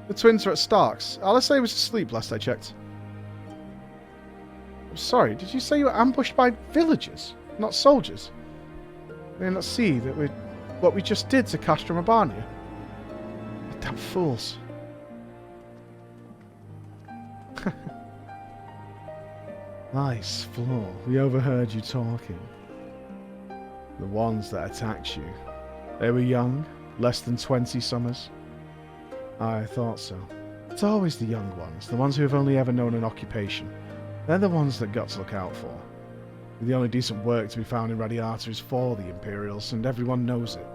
The twins are at Stark's. Alcé was asleep last I checked. I'm sorry, did you say you were ambushed by villagers, not soldiers? They not see that what we just did to Castrum Urbania? Damn fools. Nice floor. We overheard you talking. The ones that attacked you. They were young, less than 20 summers. I thought so. It's always the young ones, the ones who have only ever known an occupation. They're the ones that got to look out for. The only decent work to be found in Radiata is for the Imperials, and everyone knows it.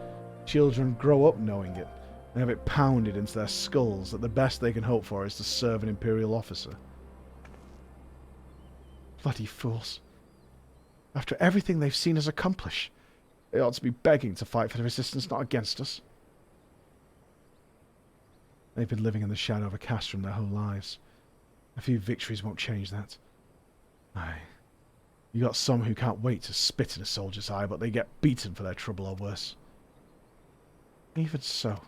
Children grow up knowing it, and have it pounded into their skulls that the best they can hope for is to serve an Imperial officer. Bloody fools. After everything they've seen us accomplish, they ought to be begging to fight for the Resistance, not against us. They've been living in the shadow of a Castrum their whole lives. A few victories won't change that. Aye. You got some who can't wait to spit in a soldier's eye, but they get beaten for their trouble or worse. Even so.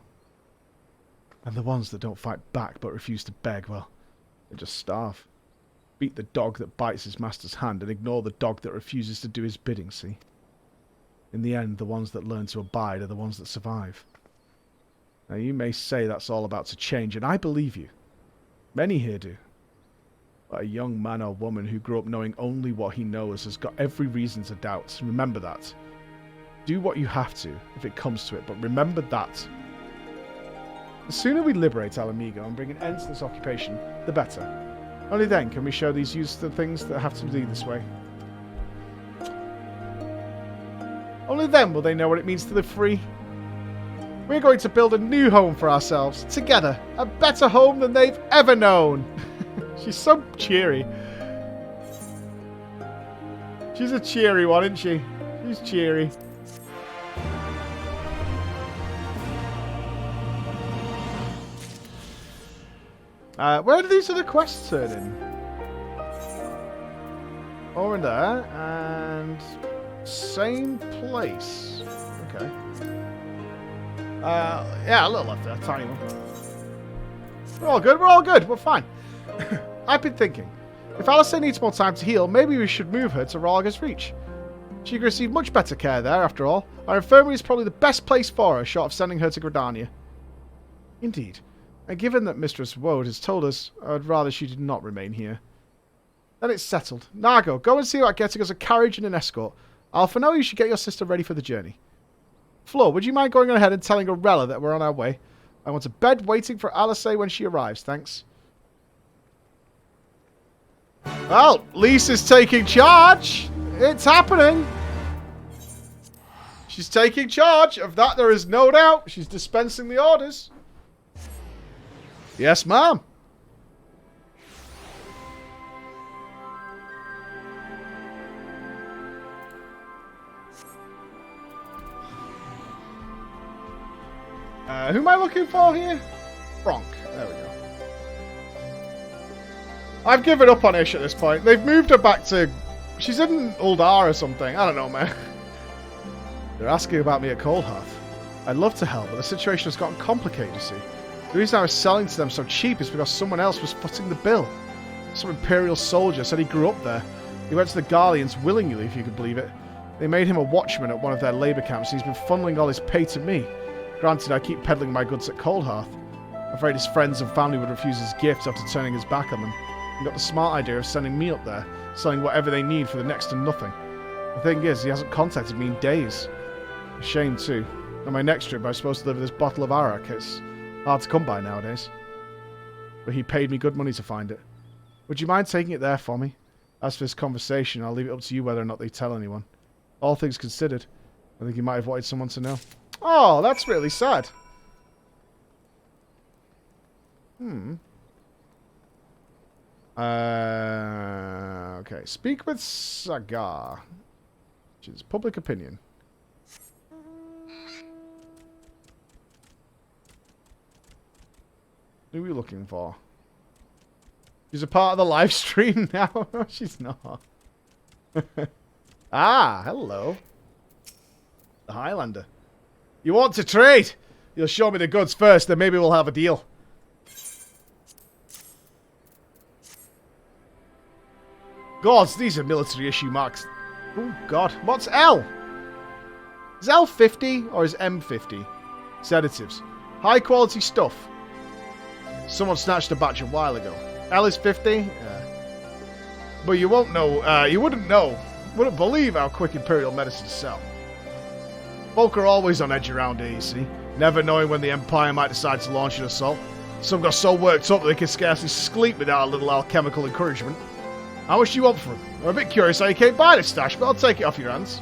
And the ones that don't fight back but refuse to beg, well, they just starve. Beat the dog that bites his master's hand and ignore the dog that refuses to do his bidding, see? In the end, the ones that learn to abide are the ones that survive. Now, you may say that's all about to change, and I believe you. Many here do. But a young man or woman who grew up knowing only what he knows has got every reason to doubt. Remember that. Do what you have to, if it comes to it, but remember that. The sooner we liberate Alamigo and bring an end to this occupation, the better. Only then can we show these youths the things that have to be this way. Only then will they know what it means to live free. We're going to build a new home for ourselves, together. A better home than they've ever known. She's so cheery. She's a cheery one, isn't she? She's cheery. Where do these other quests turn in? Over in there, and same place. Okay. Yeah, a little left there, tiny one. We're all good, we're all good, we're fine. I've been thinking, if Alice needs more time to heal, maybe we should move her to Ralga's Reach. She can receive much better care there, after all. Our infirmary is probably the best place for her, short of sending her to Gridania. Indeed. And given that Mistress Woad has told us, I'd rather she did not remain here. Then it's settled. Nago, go and see about getting us a carriage and an escort. For now, you should get your sister ready for the journey. Flo, would you mind going ahead and telling Orella that we're on our way? I want a bed waiting for Alice when she arrives, thanks. Well, Lisa's taking charge. It's happening. She's taking charge. Of that, there is no doubt. She's dispensing the orders. Yes, ma'am. Who am I looking for here? Bronk. There we go. I've given up on Ish at this point. They've moved her back to... She's in Uldar or something. I don't know, man. They're asking about me at Coldhearth. I'd love to help, but the situation has gotten complicated, you see. The reason I was selling to them so cheap is because someone else was footing the bill. Some Imperial soldier said he grew up there. He went to the Garleans willingly, if you could believe it. They made him a watchman at one of their labour camps, and he's been funneling all his pay to me. Granted, I keep peddling my goods at Coldhearth. I'm afraid his friends and family would refuse his gifts after turning his back on them. He got the smart idea of sending me up there, selling whatever they need for the next to nothing. The thing is, he hasn't contacted me in days. A shame, too. On my next trip, I was supposed to deliver this bottle of arak. It's hard to come by nowadays. But he paid me good money to find it. Would you mind taking it there for me? As for this conversation, I'll leave it up to you whether or not they tell anyone. All things considered, I think he might have wanted someone to know. Oh, that's really sad. Okay. Speak with Sagar. Which is public opinion. Who are we looking for? She's a part of the live stream now. No, she's not. Ah, hello. The Highlander. You want to trade? You'll show me the goods first, then maybe we'll have a deal. Gods, these are military issue marks. Oh, God. What's L? Is L 50 or is M 50? Sedatives. High quality stuff. Someone snatched a batch a while ago. L is 50? Yeah. But you won't know, you wouldn't know. Wouldn't believe how quick Imperial medicines sell. Folk are always on edge around here, you see. Never knowing when the Empire might decide to launch an assault. Some got so worked up that they can scarcely sleep without a little alchemical encouragement. How much do you want for them? I'm a bit curious how you came by this stash, but I'll take it off your hands.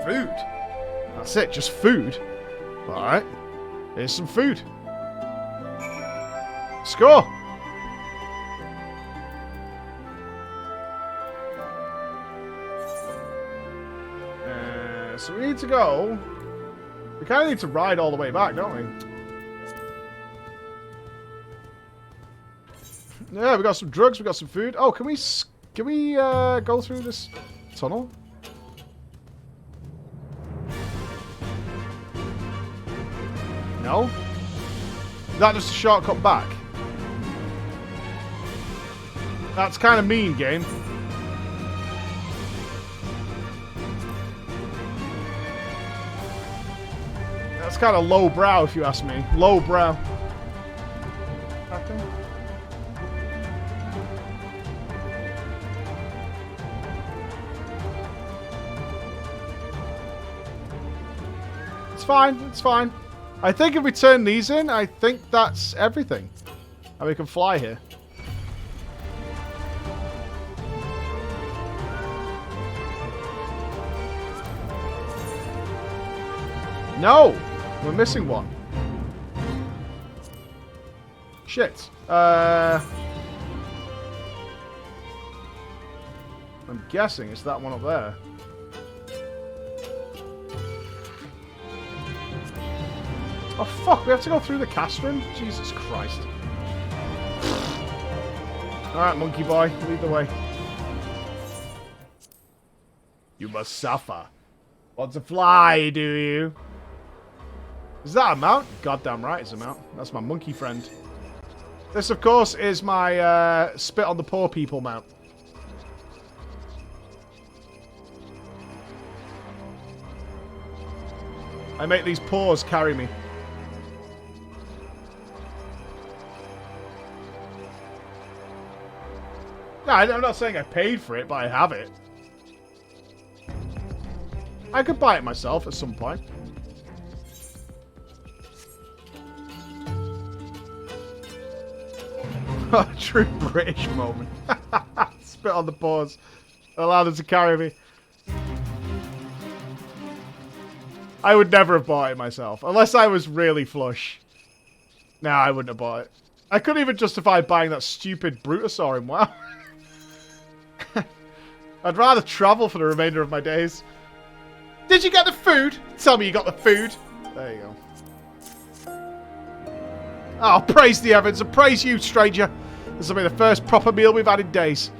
Food? That's it, just food? Alright. Here's some food. Score! So we need to go... We kind of need to ride all the way back, don't we? Yeah, we got some drugs, we got some food. Oh, can we go through this tunnel? No? Is that just a shortcut back? That's kind of mean, game. That's kind of low brow, if you ask me. Low brow. It's fine, it's fine. I think if we turn these in, I think that's everything. And we can fly here. No! We're missing one. Shit. I'm guessing it's that one up there. Oh fuck, we have to go through the castrum? Jesus Christ. Alright, monkey boy, lead the way. You must suffer. Want to fly, do you? Is that a mount? Goddamn right it's a mount. That's my monkey friend. This, of course, is my spit on the poor people mount. I make these paws carry me. No, I'm not saying I paid for it, but I have it. I could buy it myself at some point. True British moment. Spit on the paws. Allow them to carry me. I would never have bought it myself. Unless I was really flush. Nah, I wouldn't have bought it. I couldn't even justify buying that stupid Brutosaur in WoW. I'd rather travel for the remainder of my days. Did you get the food? Tell me you got the food. There you go. Oh, praise the heavens and praise you, stranger. This will be the first proper meal we've had in days.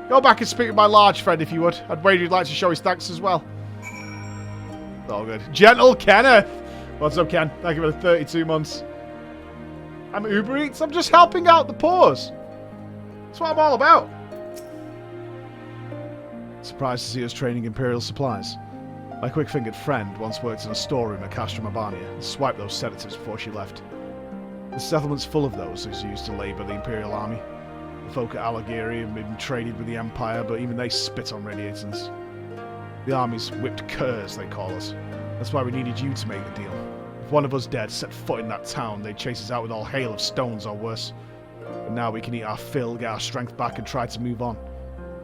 Go back and speak with my large friend if you would. I'd wager he'd like to show his thanks as well. It's all good. Gentle Kenneth. What's up, Ken? Thank you for the 32 months. I'm Uber Eats. I'm just helping out the poors. That's what I'm all about. Surprised to see us trading Imperial supplies. My quick-fingered friend once worked in a storeroom at Castrum Urbania and swiped those sedatives before she left. The settlement's full of those who's used to labour the Imperial army. The folk at Alagiri have been traded with the Empire, but even they spit on radiators. The army's whipped curs, they call us. That's why we needed you to make the deal. If one of us dead set foot in that town, they'd chase us out with all hail of stones or worse. But now we can eat our fill, get our strength back, and try to move on.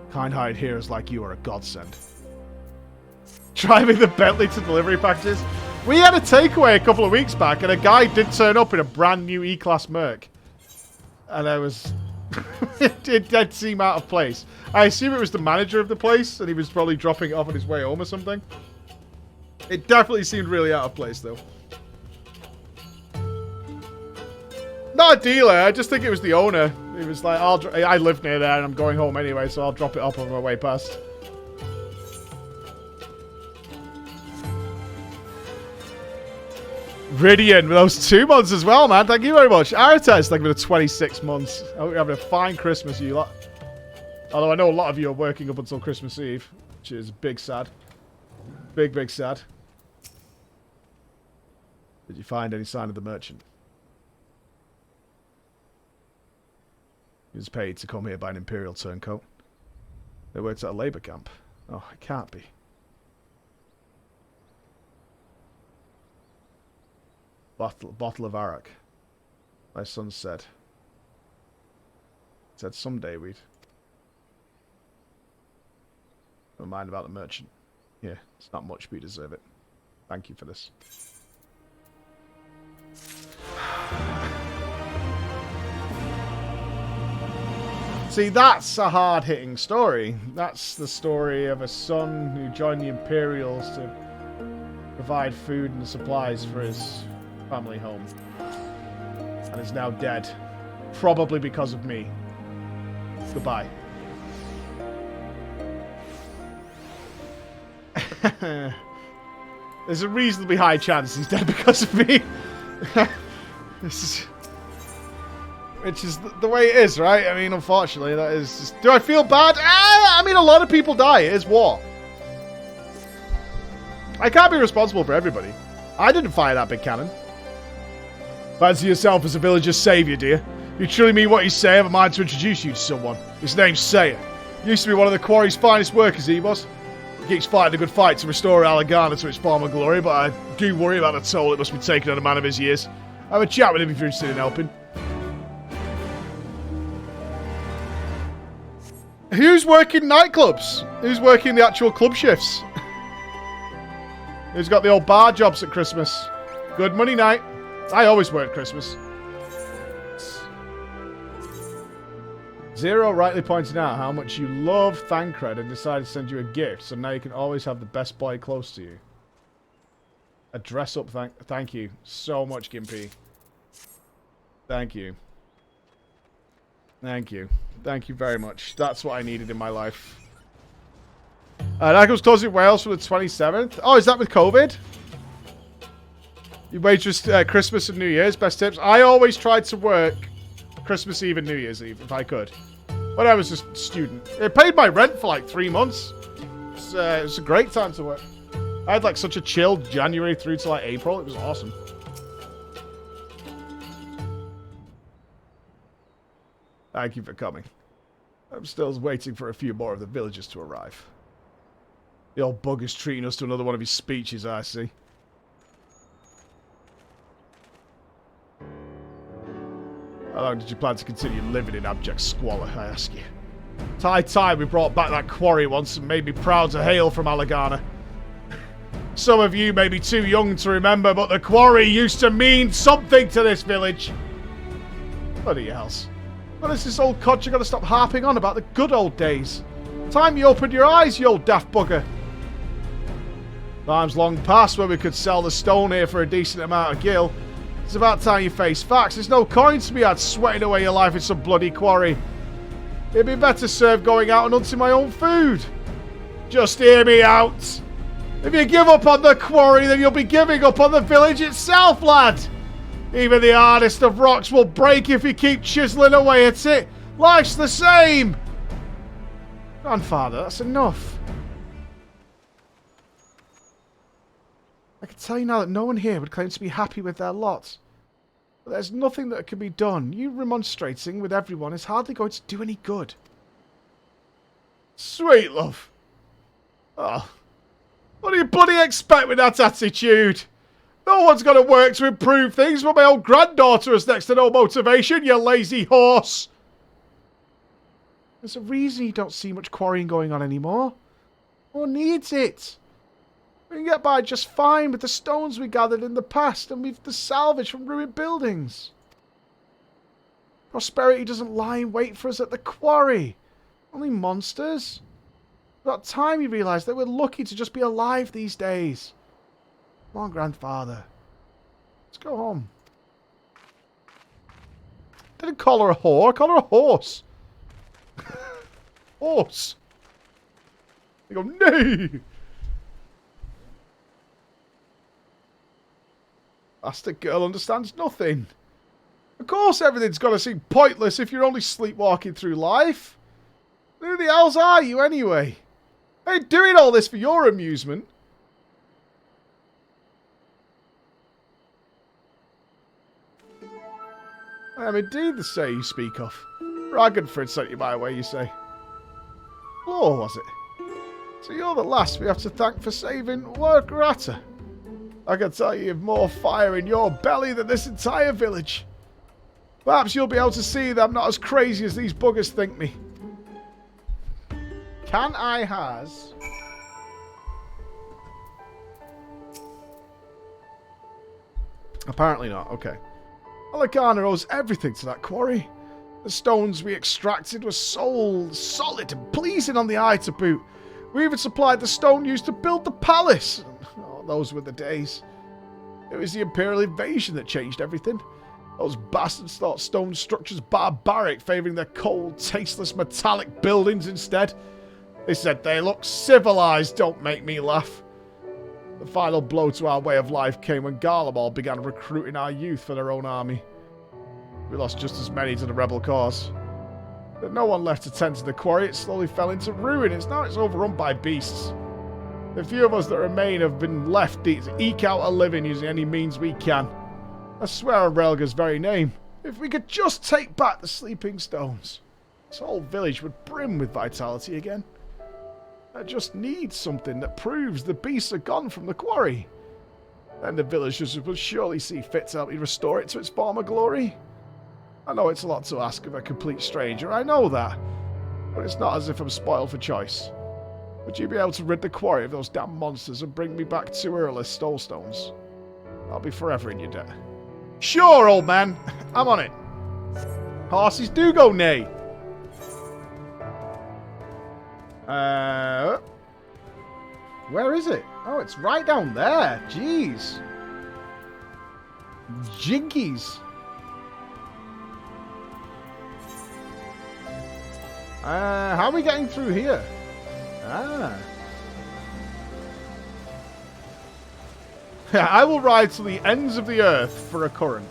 Kind-hearted heroes like you are a godsend. Driving the Bentley to delivery packages. We had a takeaway a couple of weeks back, and a guy did turn up in a brand new E-Class Merc. And I was... it did seem out of place. I assume it was the manager of the place, and he was probably dropping it off on his way home or something. It definitely seemed really out of place, though. Not a dealer, I just think it was the owner. He was like, I live near there and I'm going home anyway, so I'll drop it off on my way past. Ridian with those 2 months as well, man. Thank you very much. Arates, thank you for the 26 months. I hope you're having a fine Christmas, you lot. Although I know a lot of you are working up until Christmas Eve, which is big sad. Big, big sad. Did you find any sign of the merchant? He was paid to come here by an Imperial turncoat. They worked at a labour camp. Oh, it can't be. Bottle of arak. My son said. He said someday we'd... Never mind about the merchant. Yeah, it's not much, but you deserve it. Thank you for this. See, that's a hard-hitting story. That's the story of a son who joined the Imperials to provide food and supplies for his family home. And is now dead. Probably because of me. Goodbye. There's a reasonably high chance he's dead because of me. This is... Which is the way it is, right? I mean, unfortunately, that is just... Do I feel bad? I mean, a lot of people die. It is war. I can't be responsible for everybody. I didn't fire that big cannon. Fancy yourself as a villager's savior, dear. You truly mean what you say. I have a mind to introduce you to someone. His name's Sayer. Used to be one of the quarry's finest workers, he was. He keeps fighting a good fight to restore Alagana to its former glory, but I do worry about the toll it must be taking on a man of his years. Have a chat with him if you're interested in helping. Who's working nightclubs? Who's working the actual club shifts? Who's got the old bar jobs at Christmas? Good money night. I always work Christmas. Zero rightly pointed out how much you love Thancred and decided to send you a gift, so now you can always have the best boy close to you. A dress-up thank you so much, Gimpy. Thank you. Thank you. Thank you very much. That's what I needed in my life. That goes closing Wales for the 27th. Oh, is that with COVID? You waitress Christmas and New Year's. Best tips. I always tried to work Christmas Eve and New Year's Eve if I could. When I was a student. It paid my rent for like 3 months. It was a great time to work. I had like such a chill January through to like April. It was awesome. Thank you for coming. I'm still waiting for a few more of the villagers to arrive. The old bugger's treating us to another one of his speeches, I see. How long did you plan to continue living in abject squalor, I ask you? It's high time we brought back that quarry once and made me proud to hail from Alagana. Some of you may be too young to remember, but the quarry used to mean something to this village. Bloody else. Well, it's this old cod you gotta stop harping on about the good old days. Time you opened your eyes, you old daft bugger. Time's long past where we could sell the stone here for a decent amount of gil. It's about time you face facts. There's no coins to be had sweating away your life in some bloody quarry. It'd be better served going out and hunting my own food. Just hear me out. If you give up on the quarry, then you'll be giving up on the village itself, lad. Even the hardest of rocks will break if you keep chiseling away at it. Life's the same. Grandfather, that's enough. I can tell you now that no one here would claim to be happy with their lot. But there's nothing that can be done. You remonstrating with everyone is hardly going to do any good. Sweet love. Oh. What do you bloody expect with that attitude? No one's going to work to improve things, but my old granddaughter has next to no motivation, you lazy horse. There's a reason you don't see much quarrying going on anymore. No one needs it. We can get by just fine with the stones we gathered in the past and with the salvage from ruined buildings. Prosperity doesn't lie in wait for us at the quarry. Only monsters. About time you realised that we're lucky to just be alive these days. Come on, grandfather. Let's go home. Didn't call her a whore, I call her a horse. Horse. They go, nay. Bastard girl understands nothing. Of course everything's got to seem pointless if you're only sleepwalking through life. Who the hells are you anyway? I ain't doing all this for your amusement. I am indeed the Say you speak of. Ragnford sent you my way, you say. Law, was it? So you're the last we have to thank for saving Wargrata. I can tell you've more fire in your belly than this entire village. Perhaps you'll be able to see that I'm not as crazy as these buggers think me. Can I has... Apparently not, okay. Alagana owes everything to that quarry. The stones we extracted were solid and pleasing on the eye to boot. We even supplied the stone used to build the palace. Oh, those were the days. It was the Imperial invasion that changed everything. Those bastards thought stone structures barbaric, favouring their cold, tasteless, metallic buildings instead. They said they look civilized. Don't make me laugh. The final blow to our way of life came when Garlemald began recruiting our youth for their own army. We lost just as many to the rebel cause. But no one left to tend to the quarry. It slowly fell into ruin. It's overrun by beasts. The few of us that remain have been left to eke out a living using any means we can. I swear on Relga's very name, if we could just take back the sleeping stones, this whole village would brim with vitality again. I just need something that proves the beasts are gone from the quarry. Then the villagers would surely see fit to help me restore it to its former glory. I know it's a lot to ask of a complete stranger, I know that. But it's not as if I'm spoiled for choice. Would you be able to rid the quarry of those damn monsters and bring me back 2 Earless Soulstones? I'll be forever in your debt. Sure, old man. I'm on it. Horses do go neigh. Where is it? Oh, it's right down there. Jeez. Jinkies. How are we getting through here? I will ride to the ends of the earth for a current.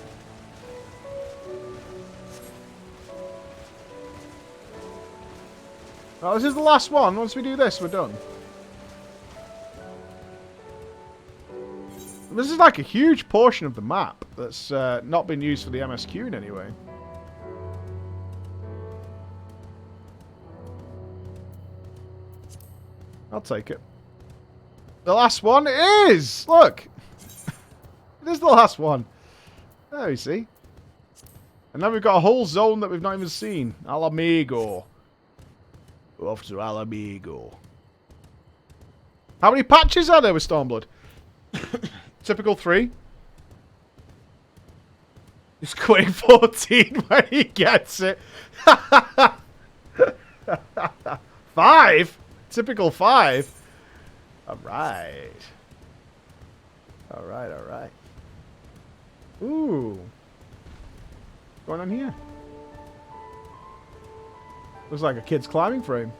Oh, this is the last one. Once we do this, we're done. This is like a huge portion of the map that's not been used for the MSQ in any way. I'll take it. The last one is... Look! It is the last one. There you see. And now we've got a whole zone that we've not even seen. Alamigo. We're off to Alamigo. How many patches are there with Stormblood? Typical 3. He's quitting 14 when he gets it. 5? Typical 5. Alright. Alright, alright. Ooh. What's going on here? Looks like a kid's climbing frame.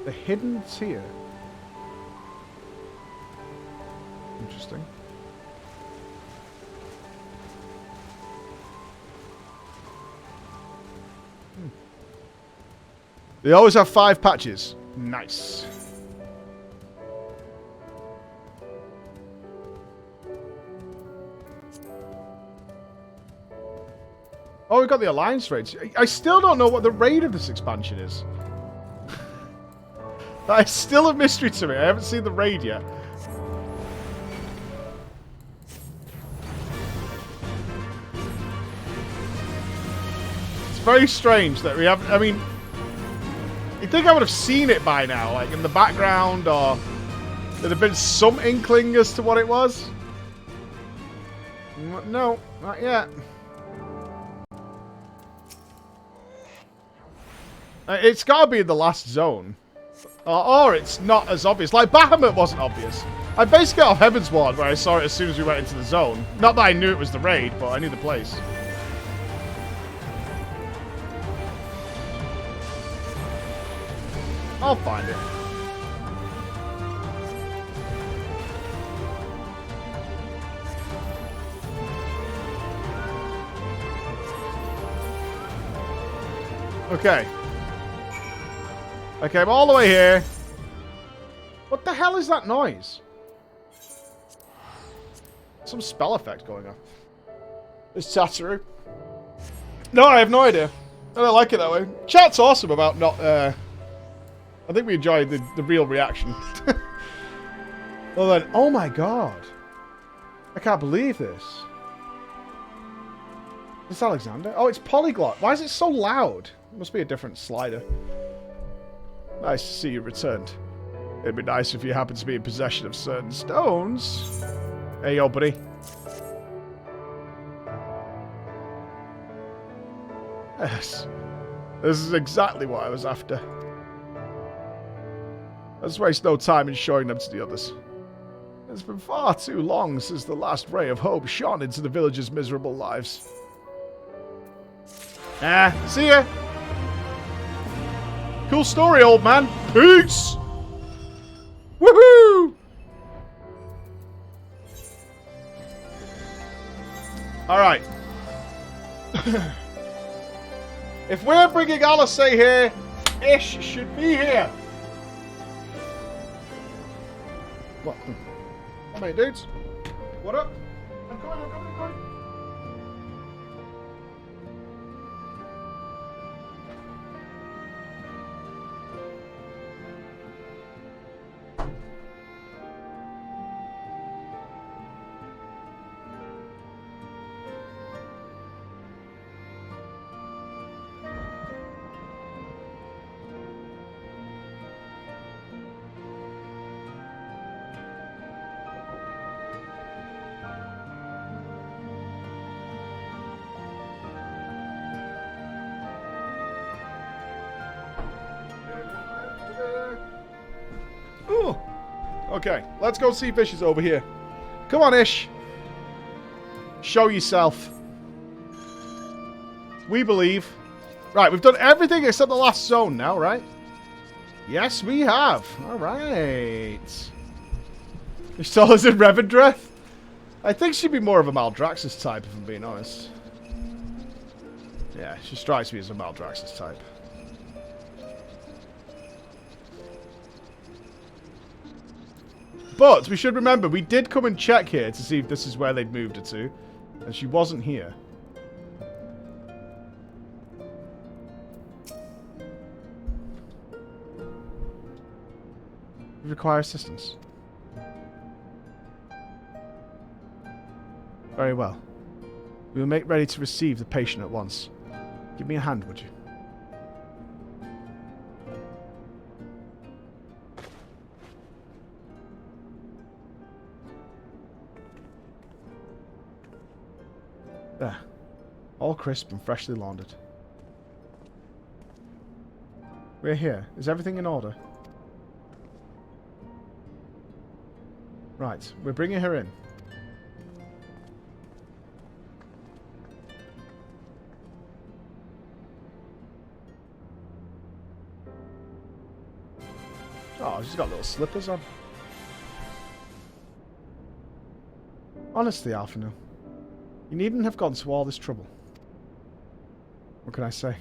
The hidden tier. Interesting. They always have 5 patches. Nice. Oh, we've got the alliance raids. I still don't know what the raid of this expansion is. That is still a mystery to me. I haven't seen the raid yet. It's very strange that we haven't... I mean... You'd think I would have seen it by now, like in the background, or there'd have been some inkling as to what it was. No, not yet. It's got to be the last zone. Or it's not as obvious. Like, Bahamut wasn't obvious. I basically got off Heaven's Ward where I saw it as soon as we went into the zone. Not that I knew it was the raid, but I knew the place. I'll find it. Okay. I came all the way here. What the hell is that noise? Some spell effect going on. It's Tataru. No, I have no idea. I don't like it that way. Chat's awesome about not... I think we enjoyed the real reaction. Well then, oh my god. I can't believe this. Is this Alexander? Oh, it's Polyglot. Why is it so loud? It must be a different slider. Nice to see you returned. It'd be nice if you happened to be in possession of certain stones. Hey, yo, buddy. Yes. This is exactly what I was after. Let's waste no time in showing them to the others. It's been far too long since the last ray of hope shone into the villagers' miserable lives. See ya! Cool story, old man. Peace! Woohoo! Alright. If we're bringing Alice here, Ish should be here. What? How many dudes? What up? I'm coming. Ooh. Okay, let's go see if Ish is over here. Come on, Ish. Show yourself. We believe. Right, we've done everything except the last zone now, right? Yes, we have. Alright. Ish tall as in Revendreth? I think she'd be more of a Maldraxxus type, if I'm being honest. Yeah, she strikes me as a Maldraxxus type. But we should remember, we did come and check here to see if this is where they'd moved her to. And she wasn't here. We require assistance. Very well. We will make ready to receive the patient at once. Give me a hand, would you? There. All crisp and freshly laundered. We're here. Is everything in order? Right. We're bringing her in. Oh, she's got little slippers on. Honestly, Alphino, you needn't have gone to all this trouble. What can I say?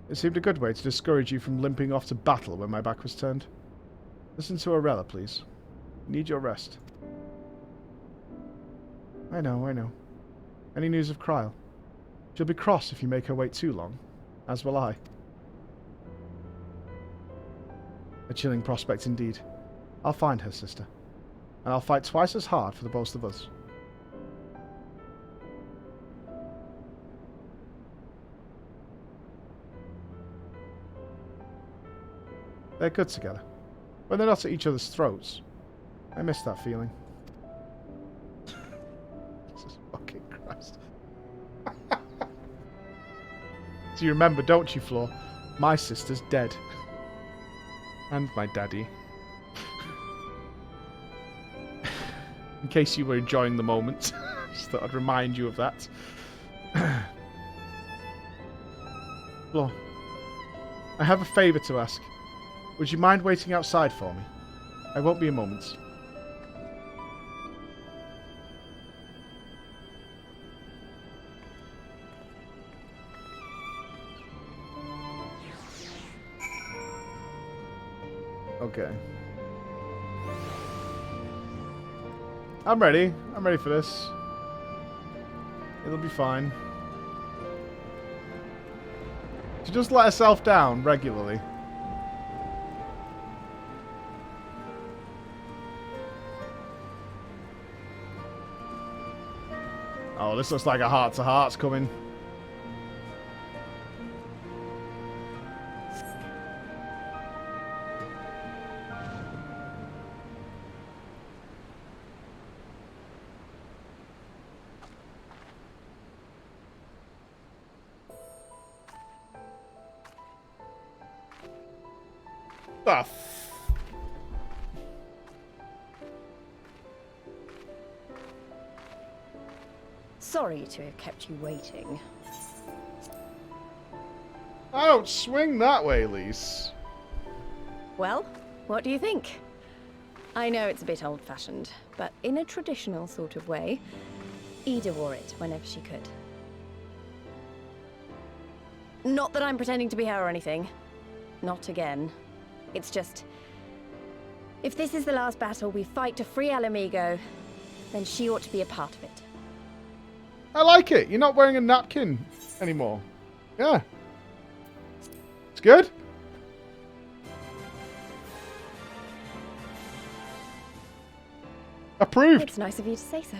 It seemed a good way to discourage you from limping off to battle when my back was turned. Listen to Aurelia, please. You need your rest. I know. Any news of Kryl? She'll be cross if you make her wait too long, as will I. A chilling prospect indeed. I'll find her, sister. And I'll fight twice as hard for the both of us. They're good together. When they're not at each other's throats. I miss that feeling. Jesus fucking Christ. So you remember, don't you, Flo? My sister's dead. And my daddy. In case you were enjoying the moment. Just thought I'd remind you of that. Flo, I have a favour to ask. Would you mind waiting outside for me? I won't be a moment. Okay. I'm ready. I'm ready for this. It'll be fine. She just let herself down regularly. Oh, this looks like a heart-to-heart's coming. Sorry to have kept you waiting. I don't swing that way, Lise. Well, what do you think? I know it's a bit old-fashioned, but in a traditional sort of way, Ida wore it whenever she could. Not that I'm pretending to be her or anything. Not again. It's just... if this is the last battle we fight to free Alamigo, then she ought to be a part of it. I like it. You're not wearing a napkin anymore. Yeah. It's good. Approved. It's nice of you to say so.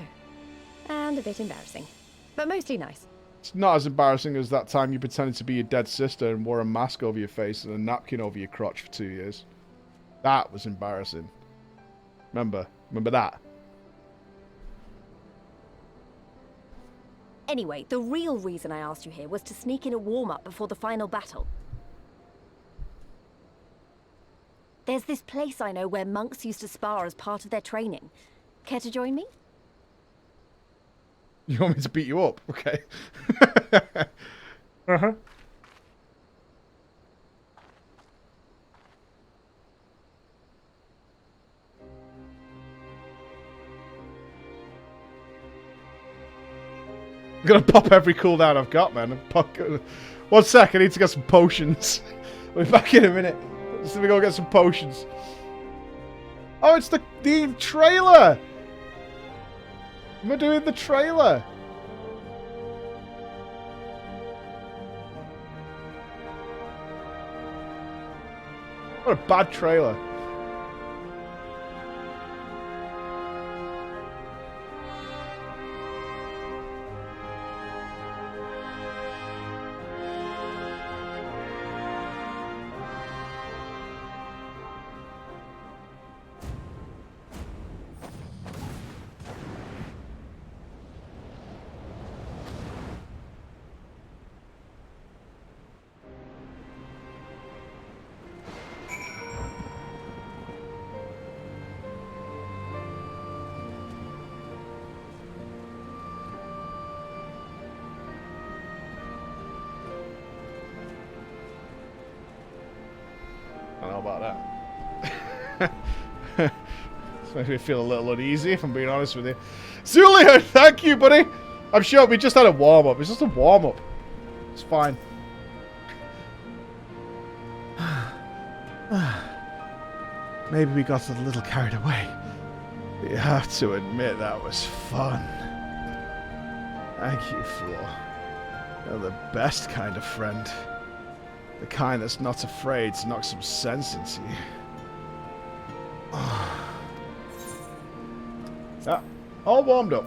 And a bit embarrassing. But mostly nice. It's not as embarrassing as that time you pretended to be your dead sister and wore a mask over your face and a napkin over your crotch for 2 years. That was embarrassing. Remember that. Anyway, the real reason I asked you here was to sneak in a warm-up before the final battle. There's this place I know where monks used to spar as part of their training. Care to join me? You want me to beat you up? Okay. Uh-huh. I'm gonna pop every cooldown I've got, man. 1 sec, I need to get some potions. I'll be back in a minute. Just let me go get some potions. Oh, it's the trailer! We're doing the trailer. What a bad trailer. I don't know about that. This makes me feel a little uneasy, if I'm being honest with you. Zulia, thank you, buddy. I'm sure we just had a warm-up. It's just a warm-up. It's fine. Maybe we got a little carried away. But you have to admit that was fun. Thank you, Flo. You're the best kind of friend. The kind that's not afraid to knock some sense into you. Yeah, all warmed up.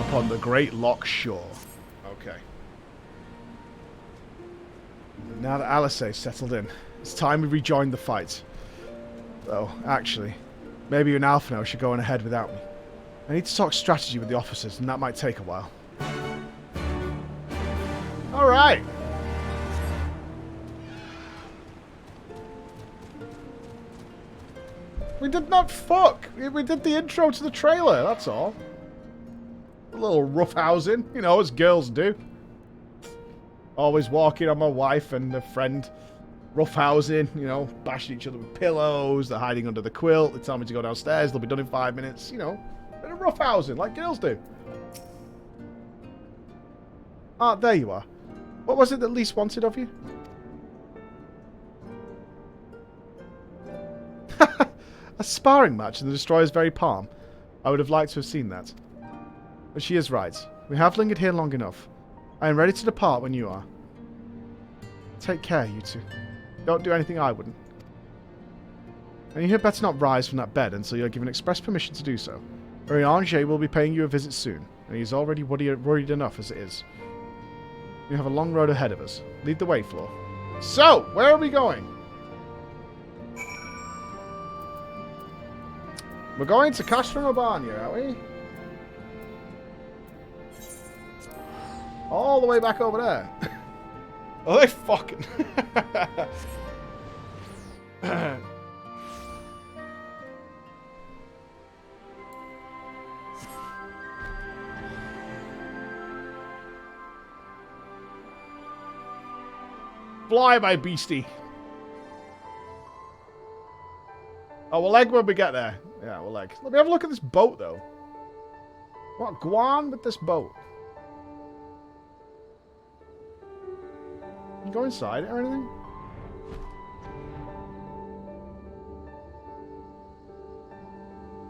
Upon the great lock shore. Okay. Now that Alisaie's settled in, it's time we rejoin the fight. Though, actually, maybe you and Alphino should go on ahead without me. I need to talk strategy with the officers, and that might take a while. Alright. We did not fuck. We did the intro to the trailer, that's all. A little roughhousing, you know, as girls do. Always walking on my wife and a friend. Roughhousing, you know, bashing each other with pillows. They're hiding under the quilt. They tell me to go downstairs. They'll be done in 5 minutes. You know, bit of roughhousing, like girls do. Ah, there you are. What was it that Lise wanted of you? A sparring match in the Destroyer's very palm. I would have liked to have seen that. But she is right. We have lingered here long enough. I am ready to depart when you are. Take care, you two. Don't do anything I wouldn't. And you had better not rise from that bed until you're given express permission to do so. Marie-Ange will be paying you a visit soon, and he's already worried enough as it is. We have a long road ahead of us. Lead the way, Flo. So, where are we going? We're going to Castro Urbania, are we? All the way back over there. Oh, they fucking... Fly, my beastie. Oh, we'll egg when we get there. Yeah, we'll egg. Let me have a look at this boat, though. What? Go on with this boat. Can you go inside it or anything?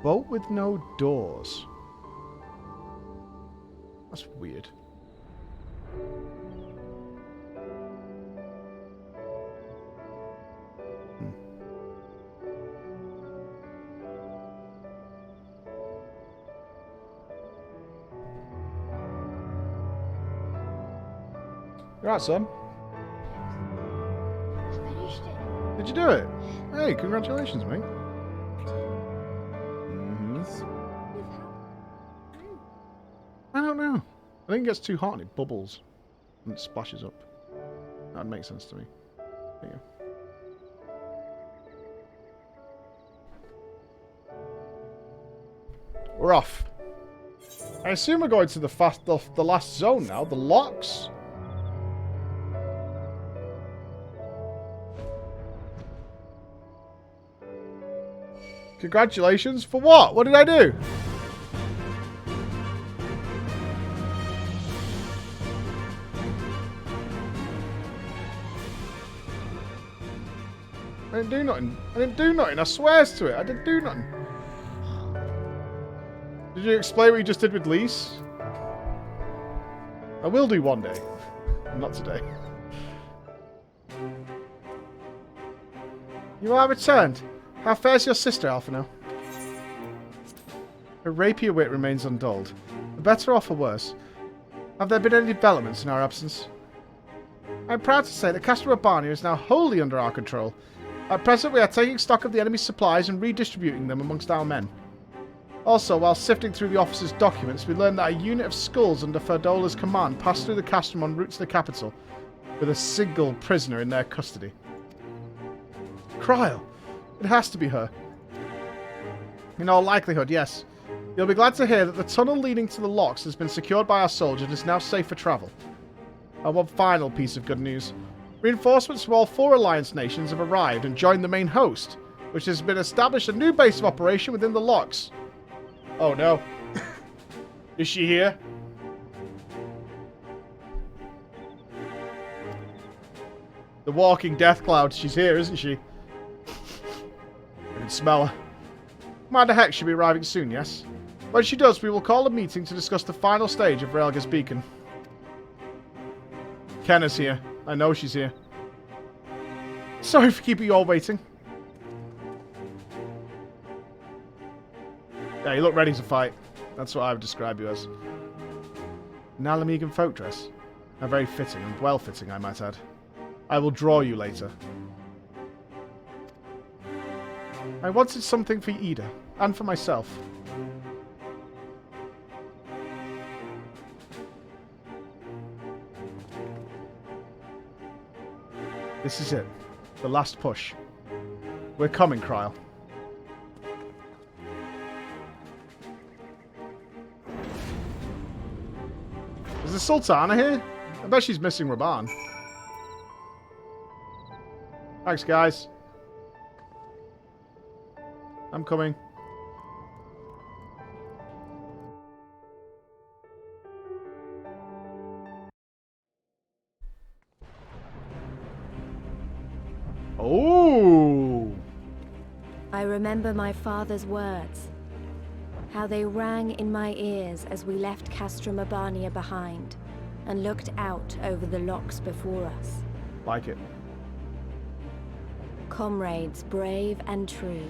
Boat with no doors. That's weird. You alright, son? Finished it. Did you do it? Hey, congratulations, mate. I don't know. I think it gets too hot and it bubbles. And it splashes up. That would make sense to me. There you go. We're off. I assume we're going to the last zone now. The locks. Congratulations. For what? What did I do? I didn't do nothing. I didn't do nothing. I swears to it. I didn't do nothing. Did you explain what you just did with Lise? I will do one day. Not today. You are returned. How fares your sister, Alphino? Her rapier wit remains undulled. For better or for worse. Have there been any developments in our absence? I'm proud to say that Castor Urbania is now wholly under our control. At present, we are taking stock of the enemy's supplies and redistributing them amongst our men. Also, while sifting through the officer's documents, we learned that a unit of skulls under Ferdola's command passed through the castrum en route to the capital, with a single prisoner in their custody. Kryl! It has to be her. In all likelihood, yes. You'll be glad to hear that the tunnel leading to the locks has been secured by our soldiers and is now safe for travel. And one final piece of good news. Reinforcements from all 4 Alliance nations have arrived and joined the main host, which has been established a new base of operation within the locks. Oh no. Is she here? The walking death cloud. She's here, isn't she? I can smell her. Commander Hex should be arriving soon, yes? When she does, we will call a meeting to discuss the final stage of Raelga's Beacon. Kenna's here. I know she's here. Sorry for keeping you all waiting. Yeah, you look ready to fight. That's what I would describe you as. An Alamegan folk dress. How very fitting, and well-fitting, I might add. I will draw you later. I wanted something for Ida, and for myself. This is it. The last push. We're coming, Kryl. Is the Sultana here? I bet she's missing Raban. Thanks, guys. I'm coming. Oh! I remember my father's words. How they rang in my ears as we left Castrum Urbania behind and looked out over the locks before us. Like it. Comrades brave and true.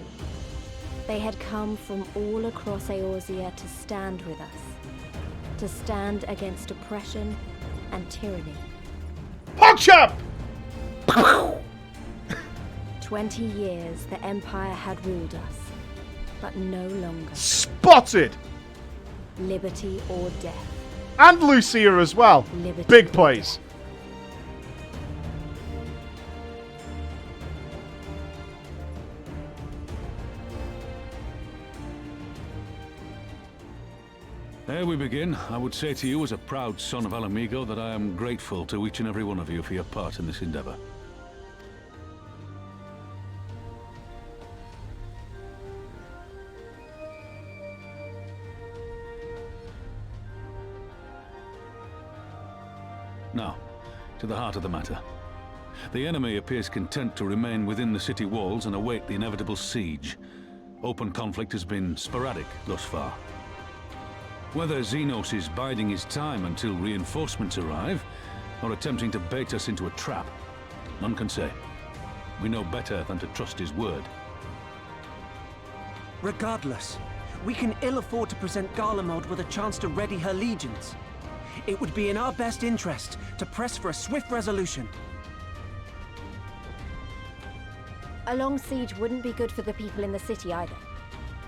They had come from all across Eorzea to stand with us. To stand against oppression and tyranny. Punch up! 20 years the Empire had ruled us, but no longer. Spotted! Liberty or death. And Lucia as well. Liberty. Big plays. Ere we begin, I would say to you as a proud son of Alamigo that I am grateful to each and every one of you for your part in this endeavor. Now, to the heart of the matter. The enemy appears content to remain within the city walls and await the inevitable siege. Open conflict has been sporadic thus far. Whether Zenos is biding his time until reinforcements arrive, or attempting to bait us into a trap, none can say. We know better than to trust his word. Regardless, we can ill afford to present Garlemald with a chance to ready her legions. It would be in our best interest to press for a swift resolution. A long siege wouldn't be good for the people in the city either.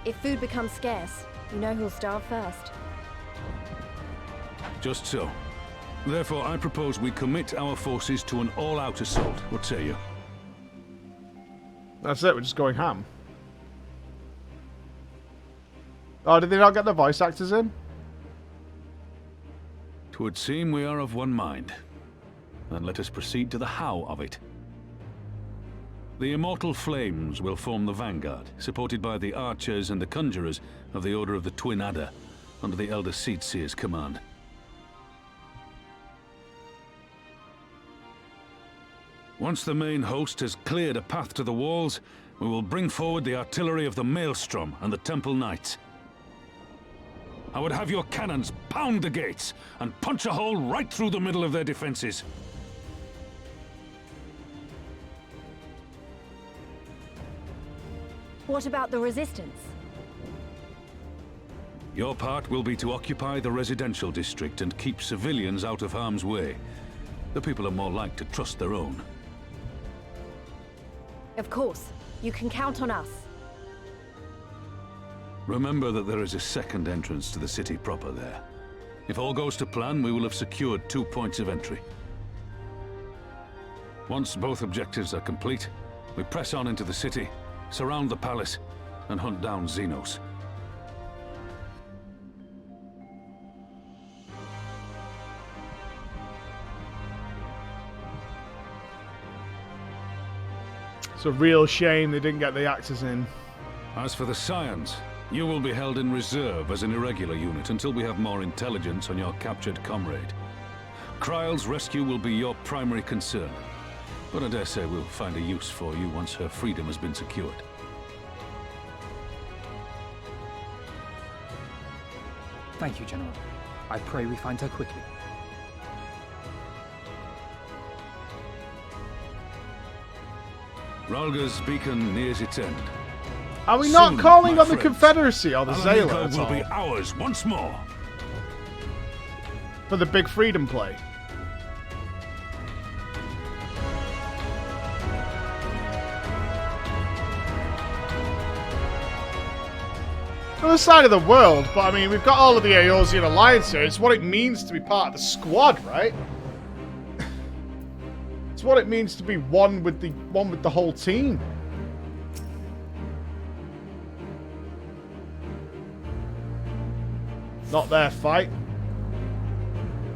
If food becomes scarce, you know who'll starve first. Just so. Therefore, I propose we commit our forces to an all-out assault. What say you? That's it, we're just going ham. Oh, did they not get the voice actors in? 'Twould seem we are of one mind. Then let us proceed to the how of it. The immortal flames will form the vanguard, supported by the archers and the conjurers of the Order of the Twin Adder, under the Elder Seedseer's command. Once the main host has cleared a path to the walls, we will bring forward the artillery of the Maelstrom and the Temple Knights. I would have your cannons pound the gates and punch a hole right through the middle of their defenses. What about the resistance? Your part will be to occupy the residential district and keep civilians out of harm's way. The people are more like to trust their own. Of course. You can count on us. Remember that there is a second entrance to the city proper there. If all goes to plan, we will have secured 2 points of entry. Once both objectives are complete, we press on into the city, surround the palace, and hunt down Zenos. It's a real shame they didn't get the actors in. As for the Scions, you will be held in reserve as an irregular unit until we have more intelligence on your captured comrade. Kryle's rescue will be your primary concern, but I dare say we'll find a use for you once her freedom has been secured. Thank you, General. I pray we find her quickly. Ralga's beacon nears its end. Are we not Soon, calling my on the friends, Confederacy or the Alamiko Zayla at will all? be ours once more. For the big freedom play. Other side of the world, but I mean, we've got all of the Eorzean Alliance here. It's what it means to be part of the squad, right? It's what it means to be one with the whole team. Not their fight.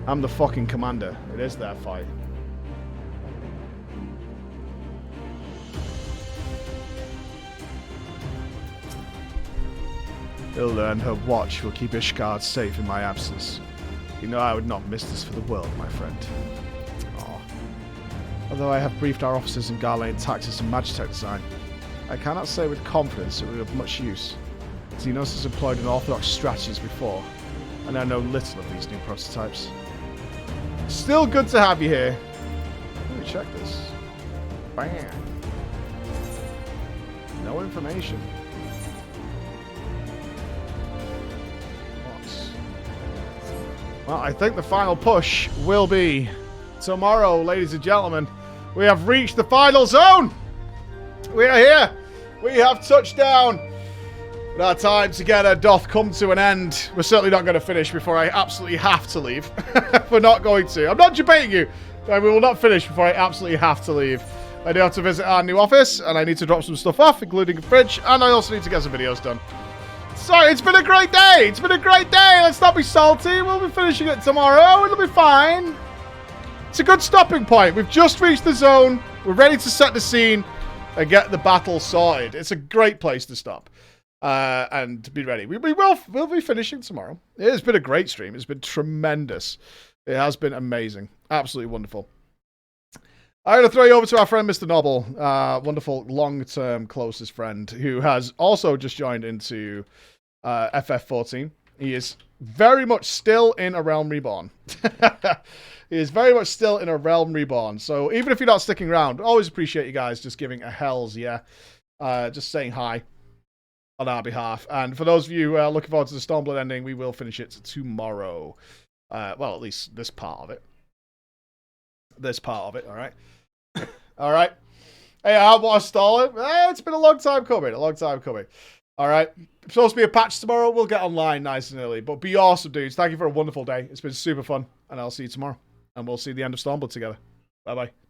I'm the fucking commander. It is their fight. Ilda and her watch will keep Ishgard safe in my absence. You know I would not miss this for the world, my friend. Aw. Although I have briefed our officers in Garlane tactics and Magitech design, I cannot say with confidence it will be of much use. Zenos has employed unorthodox strategies before, and I know little of these new prototypes. Still good to have you here. Let me check this. Bam. No information. Well, I think the final push will be tomorrow, ladies and gentlemen. We have reached the final zone. We are here. We have touched down. But our time together doth come to an end. We're certainly not going to finish before I absolutely have to leave. We're not going to. I'm not debating you. We will not finish before I absolutely have to leave. I do have to visit our new office, and I need to drop some stuff off, including a fridge, and I also need to get some videos done. Sorry, it's been a great day. It's been a great day. Let's not be salty. We'll be finishing it tomorrow. It'll be fine. It's a good stopping point. We've just reached the zone. We're ready to set the scene and get the battle sorted. It's a great place to stop and be ready. We'll be finishing tomorrow. It's been a great stream. It's been tremendous. It has been amazing. Absolutely wonderful. I'm going to throw you over to our friend, Mr. Noble. Wonderful, long-term closest friend who has also just joined into FF14. He is very much still in A Realm Reborn. He is very much still in A Realm Reborn. So even if you're not sticking around, always appreciate you guys just giving a hell's yeah. Just saying hi on our behalf. And for those of you looking forward to the Stormblood ending, we will finish it tomorrow. Well, at least this part of it. This part of it, all right? All right. Hey, I want to stall it. It's been a long time coming. All right. Supposed to be a patch tomorrow. We'll get online nice and early. But be awesome, dudes. Thank you for a wonderful day. It's been super fun. And I'll see you tomorrow. And we'll see the end of Stormblood together. Bye-bye.